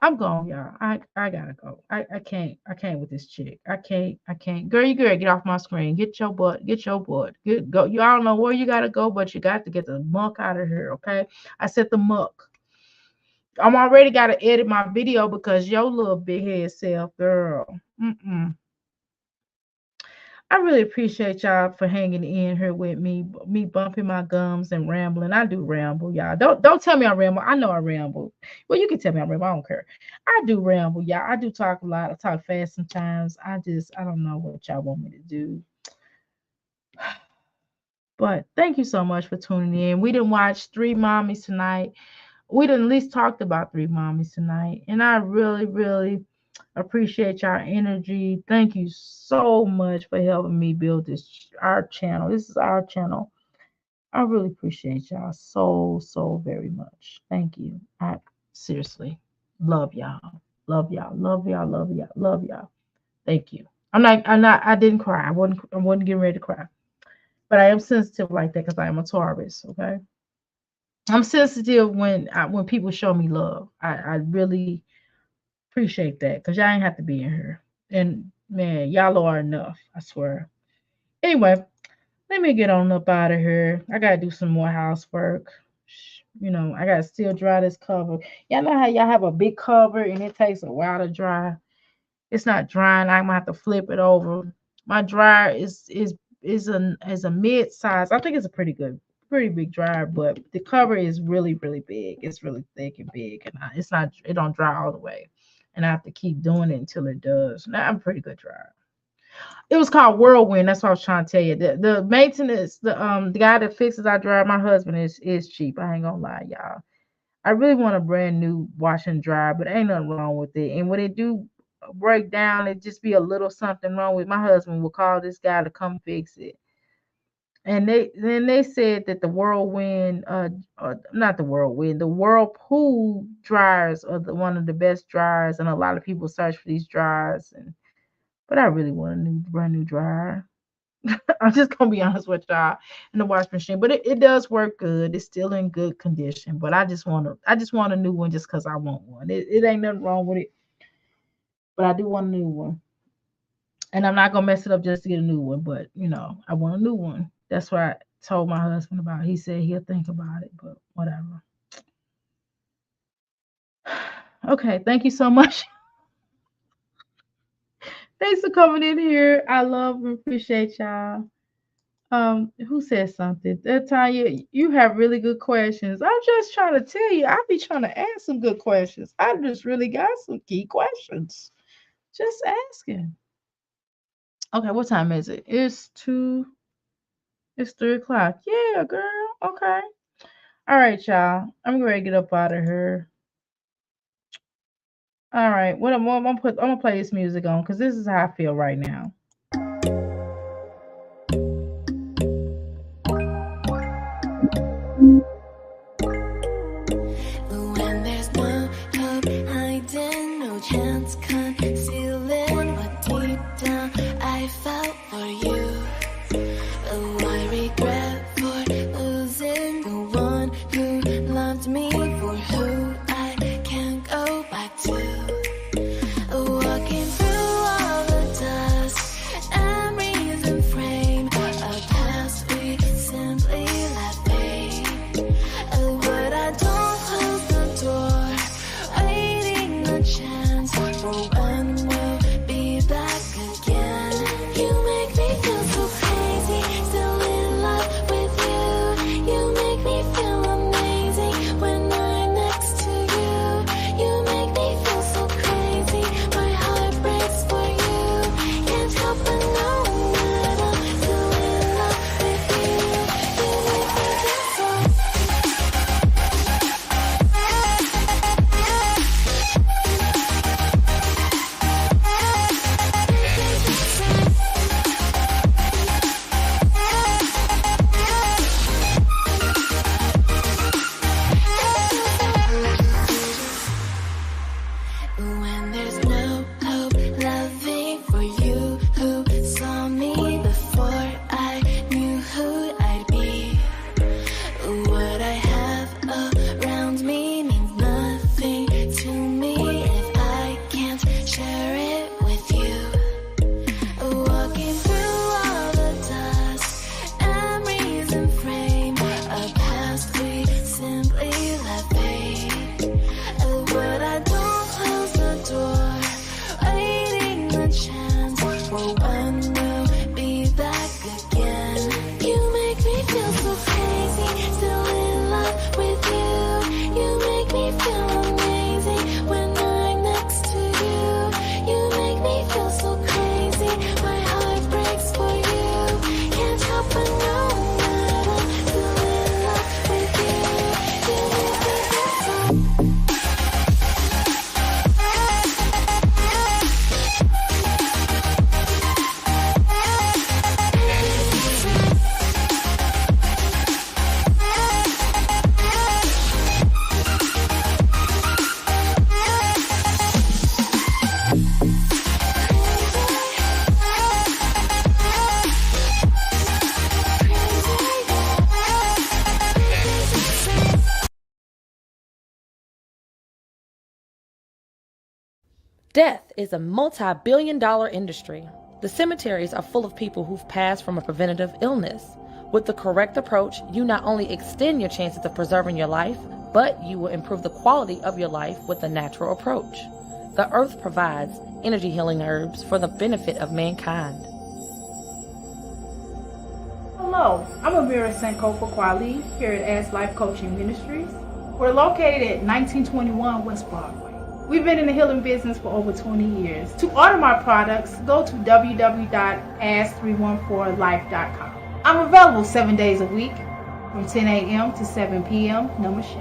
I'm gone, y'all. I gotta go. I can't with this chick. I can't. Girl, you gotta get off my screen. Get your butt. Get your butt. Get go. You I don't know where you gotta go, but you got to get the muck out of here. Okay. I said the muck. I'm already gotta edit my video because your little big head self, girl. Mm-mm. I really appreciate y'all for hanging in here with me bumping my gums and rambling. I do ramble, y'all. Don't tell me I ramble. I know I ramble. Well, you can tell me I ramble. I don't care. I do ramble, y'all. I do talk a lot. I talk fast sometimes. I don't know what y'all want me to do. But thank you so much for tuning in. We didn't watch Three Mommies tonight. We didn't at least talked about Three Mommies tonight, and I really appreciate your energy. Thank you so much for helping me build this our channel. This is our channel. I really appreciate y'all so very much. Thank you. I seriously love y'all. Love y'all. Love y'all. Love y'all. Love y'all. Thank you. I didn't cry. I wasn't getting ready to cry. But I am sensitive like that because I am a Taurus, okay? I'm sensitive when people show me love. I really appreciate that because y'all ain't have to be in here. And man, y'all are enough. I swear. Anyway, let me get on up out of here. I gotta do some more housework. I gotta still dry this cover. Y'all know how y'all have a big cover and it takes a while to dry. It's not drying. I'm gonna have to flip it over. My dryer is a mid size. I think it's a pretty big dryer, but the cover is really really big. It's really thick and big, and it's not. It don't dry all the way, and I have to keep doing it until it does. Now I'm a pretty good dryer. It was called Whirlwind. That's what I was trying to tell you. The maintenance, the guy that fixes our dryer, my husband is cheap. I ain't gonna lie, y'all. I really want a brand new wash and dryer, but ain't nothing wrong with it. And when it do break down, it just be a little something wrong with. My husband will call this guy to come fix it. And they said that the whirlwind, not the whirlwind, the whirlpool dryers are one of the best dryers, and a lot of people search for these dryers. But I really want a brand new dryer. I'm just gonna be honest with y'all in the wash machine, but it does work good. It's still in good condition, but I just want a new one just because I want one. It ain't nothing wrong with it, but I do want a new one, and I'm not gonna mess it up just to get a new one. But I want a new one. That's what I told my husband about. He said he'll think about it, but whatever. Okay, thank you so much. Thanks for coming in here. I love and appreciate y'all. Who said something? Tanya, you have really good questions. I'm just trying to tell you, I be trying to ask some good questions. I just really got some key questions. Just asking. Okay, what time is it? It's 3 o'clock. Yeah, girl. Okay. All right, y'all. I'm ready to get up out of here. All right. I'm gonna play this music on because this is how I feel right now. When there's no hope hiding, no chance concealing what deep down I felt for you. Oh, I regret for losing the one who loved me, for who I can't go back to. Walking through all the dust, memories and frame, a past we simply let fade. Death is a multi-billion-dollar industry. The cemeteries are full of people who've passed from a preventative illness. With the correct approach, you not only extend your chances of preserving your life, but you will improve the quality of your life with a natural approach. The earth provides energy healing herbs for the benefit of mankind. Hello, I'm Amira Senko Kwali here at As Life Coaching Ministries. We're located at 1921 West Broadway. We've been in the healing business for over 20 years. To order my products, go to www.as314life.com. I'm available 7 days a week from 10 a.m. to 7 p.m. Namaste.